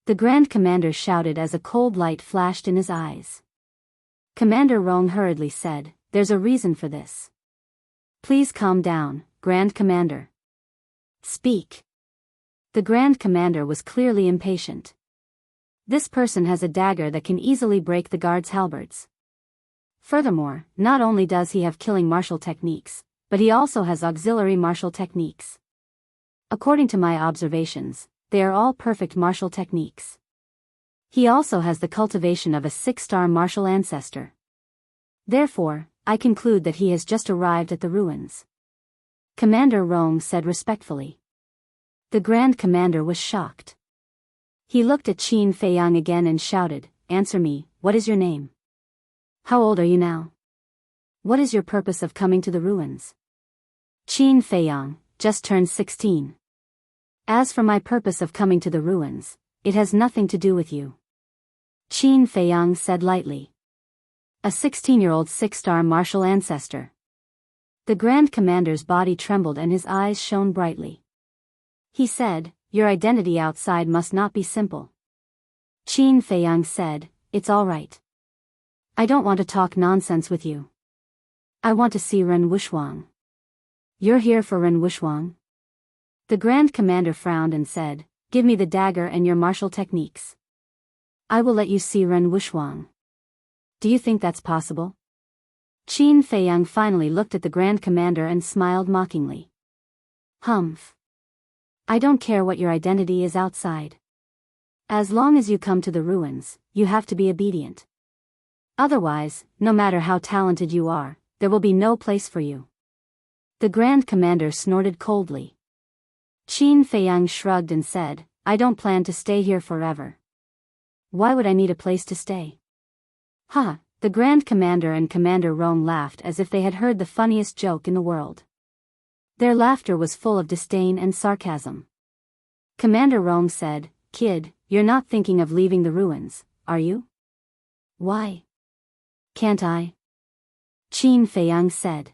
The Grand Commander shouted as a cold light flashed in his eyes. Commander Rong hurriedly said, "There's a reason for this. Please calm down, Grand Commander. Speak." The Grand Commander was clearly impatient. This person has a dagger that can easily break the guards' halberds. Furthermore, not only does he have killing martial techniques, but he also has auxiliary martial techniques. According to my observations, they are all perfect martial techniques. He also has the cultivation of a 6-star martial ancestor. Therefore, I conclude that he has just arrived at the ruins. Commander Rong said respectfully. The Grand Commander was shocked. He looked at Qin Feiyang again and shouted, "Answer me, what is your name? How old are you now? What is your purpose of coming to the ruins?" Qin Feiyang, just turned 16. As for my purpose of coming to the ruins, it has nothing to do with you. Qin Feiyang said lightly. A 16-year-old 6-star martial ancestor. The Grand Commander's body trembled and his eyes shone brightly. He said, "Your identity outside must not be simple." Qin Feiyang said, "It's all right. I don't want to talk nonsense with you. I want to see Ren Wushwang." "You're here for Ren Wushwang?" The Grand Commander frowned and said, "Give me the dagger and your martial techniques. I will let you see Ren Wushwang. Do you think that's possible?" Qin Feiyang finally looked at the Grand Commander and smiled mockingly. "Humph. I don't care what your identity is outside. As long as you come to the ruins, you have to be obedient. Otherwise, no matter how talented you are, there will be no place for you." The Grand Commander snorted coldly. Qin Feiyang shrugged and said, "I don't plan to stay here forever. Why would I need a place to stay?" "Ha!" The Grand Commander and Commander Rong laughed as if they had heard the funniest joke in the world. Their laughter was full of disdain and sarcasm. Commander Rong said, "Kid, you're not thinking of leaving the ruins, are you?" "Why? Can't I?" Qin Feiyang said.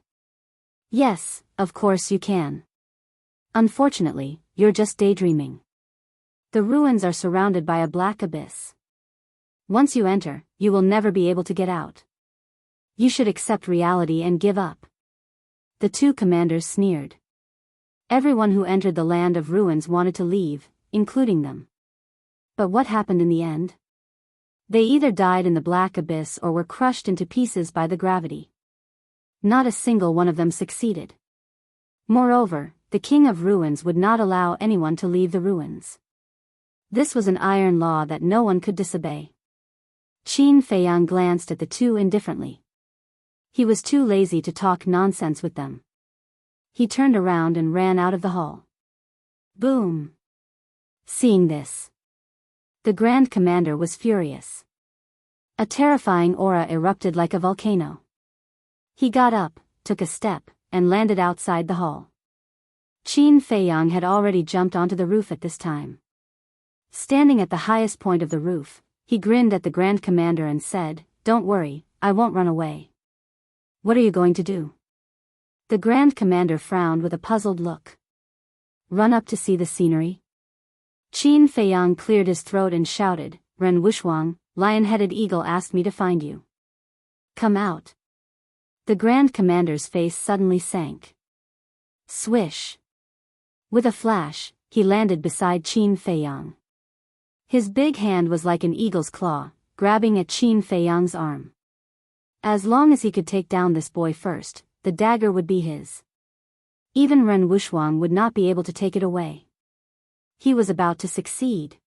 "Yes, of course you can. Unfortunately, you're just daydreaming. The ruins are surrounded by a black abyss. Once you enter, you will never be able to get out. You should accept reality and give up." The two commanders sneered. Everyone who entered the land of ruins wanted to leave, including them. But what happened in the end? They either died in the black abyss or were crushed into pieces by the gravity. Not a single one of them succeeded. Moreover, the King of Ruins would not allow anyone to leave the ruins. This was an iron law that no one could disobey. Qin Feiyang glanced at the two indifferently. He was too lazy to talk nonsense with them. He turned around and ran out of the hall. Boom! Seeing this, the Grand Commander was furious. A terrifying aura erupted like a volcano. He got up, took a step, and landed outside the hall. Qin Feiyang had already jumped onto the roof at this time. Standing at the highest point of the roof, he grinned at the Grand Commander and said, "Don't worry, I won't run away." "What are you going to do?" The Grand Commander frowned with a puzzled look. "Run up to see the scenery?" Qin Feiyang cleared his throat and shouted, "Ren Wushwang, lion-headed eagle asked me to find you. Come out." The Grand Commander's face suddenly sank. Swish! With a flash, he landed beside Qin Feiyang. His big hand was like an eagle's claw, grabbing at Qin Feiyang's arm. As long as he could take down this boy first, the dagger would be his. Even Ren Wushwang would not be able to take it away. He was about to succeed.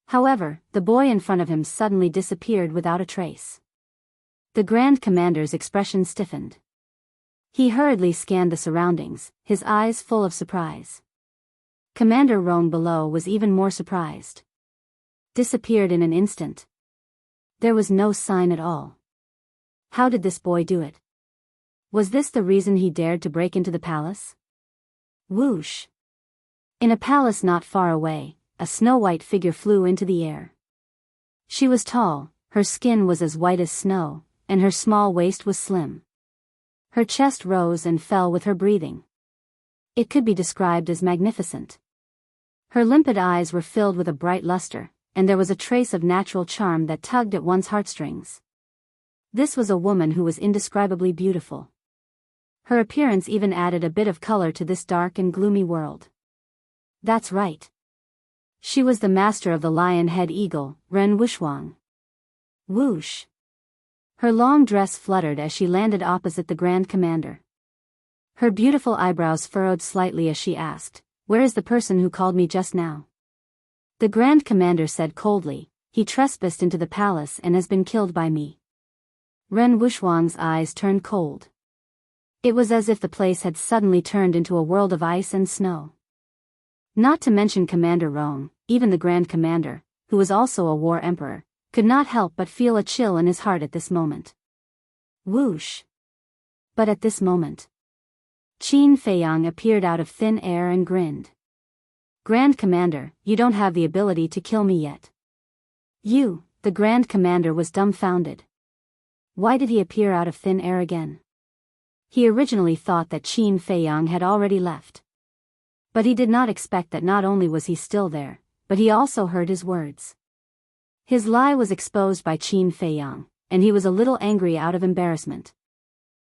However, the boy in front of him suddenly disappeared without a trace. The Grand Commander's expression stiffened. He hurriedly scanned the surroundings, his eyes full of surprise. Commander Roan below was even more surprised. Disappeared in an instant. There was no sign at all. How did this boy do it? Was this the reason he dared to break into the palace? Whoosh! In a palace not far away, a snow-white figure flew into the air. She was tall, her skin was as white as snow, and her small waist was slim. Her chest rose and fell with her breathing. It could be described as magnificent. Her limpid eyes were filled with a bright luster, and there was a trace of natural charm that tugged at one's heartstrings. This was a woman who was indescribably beautiful. Her appearance even added a bit of color to this dark and gloomy world. That's right. She was the master of the lion-head eagle, Ren Wushwang. Whoosh! Her long dress fluttered as she landed opposite the Grand Commander. Her beautiful eyebrows furrowed slightly as she asked, "Where is the person who called me just now?" The Grand Commander said coldly, "He trespassed into the palace and has been killed by me." Ren Wushwang's eyes turned cold. It was as if the place had suddenly turned into a world of ice and snow. Not to mention Commander Roan, even the Grand Commander, who was also a war emperor, could not help but feel a chill in his heart at this moment. Whoosh! But at this moment, Qin Feiyang appeared out of thin air and grinned. "Grand Commander, you don't have the ability to kill me yet." The Grand Commander was dumbfounded. Why did he appear out of thin air again? He originally thought that Qin Feiyang had already left. But he did not expect that not only was he still there, but he also heard his words. His lie was exposed by Qin Feiyang, and he was a little angry out of embarrassment.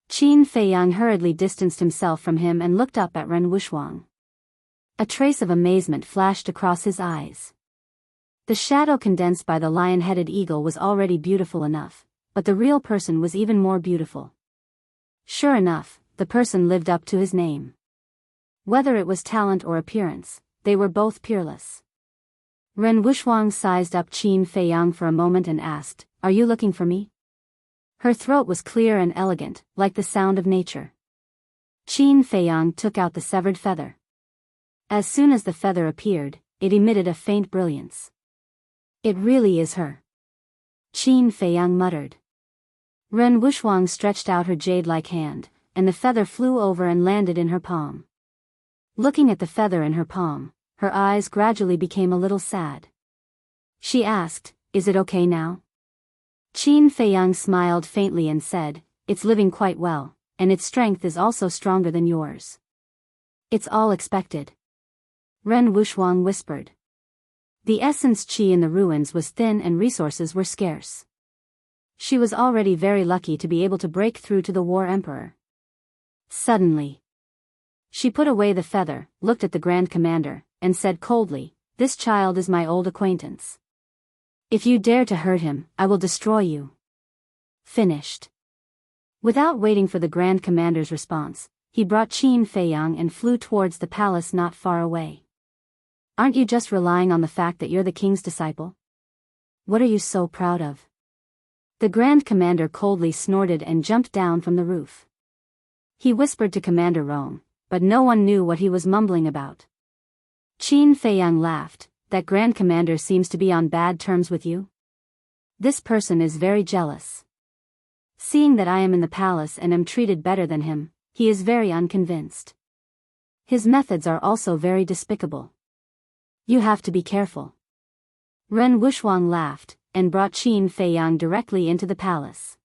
Qin Feiyang hurriedly distanced himself from him and looked up at Ren Wushwang. A trace of amazement flashed across his eyes. The shadow condensed by the lion-headed eagle was already beautiful enough, but the real person was even more beautiful. Sure enough, the person lived up to his name. Whether it was talent or appearance, they were both peerless. Ren Wushwang sized up Qin Feiyang for a moment and asked, "Are you looking for me?" Her throat was clear and elegant, like the sound of nature. Qin Feiyang took out the severed feather. As soon as the feather appeared, it emitted a faint brilliance. "It really is her," Qin Feiyang muttered. Ren Wushwang stretched out her jade-like hand, and the feather flew over and landed in her palm. Looking at the feather in her palm, her eyes gradually became a little sad. She asked, "Is it okay now?" Qin Feiyang smiled faintly and said, "It's living quite well, and its strength is also stronger than yours." "It's all expected," Ren Wushwang whispered. The essence qi in the ruins was thin and resources were scarce. She was already very lucky to be able to break through to the War Emperor. Suddenly, she put away the feather, looked at the Grand Commander, and said coldly, "This child is my old acquaintance. If you dare to hurt him, I will destroy you." Finished. Without waiting for the Grand Commander's response, he brought Qin Feiyang and flew towards the palace not far away. "Aren't you just relying on the fact that you're the king's disciple? What are you so proud of?" The Grand Commander coldly snorted and jumped down from the roof. He whispered to Commander Roan, but no one knew what he was mumbling about. Qin Feiyang laughed, "That Grand Commander seems to be on bad terms with you? This person is very jealous. Seeing that I am in the palace and am treated better than him, he is very unconvinced. His methods are also very despicable. You have to be careful." Ren Wushwang laughed, and brought Qin Feiyang directly into the palace.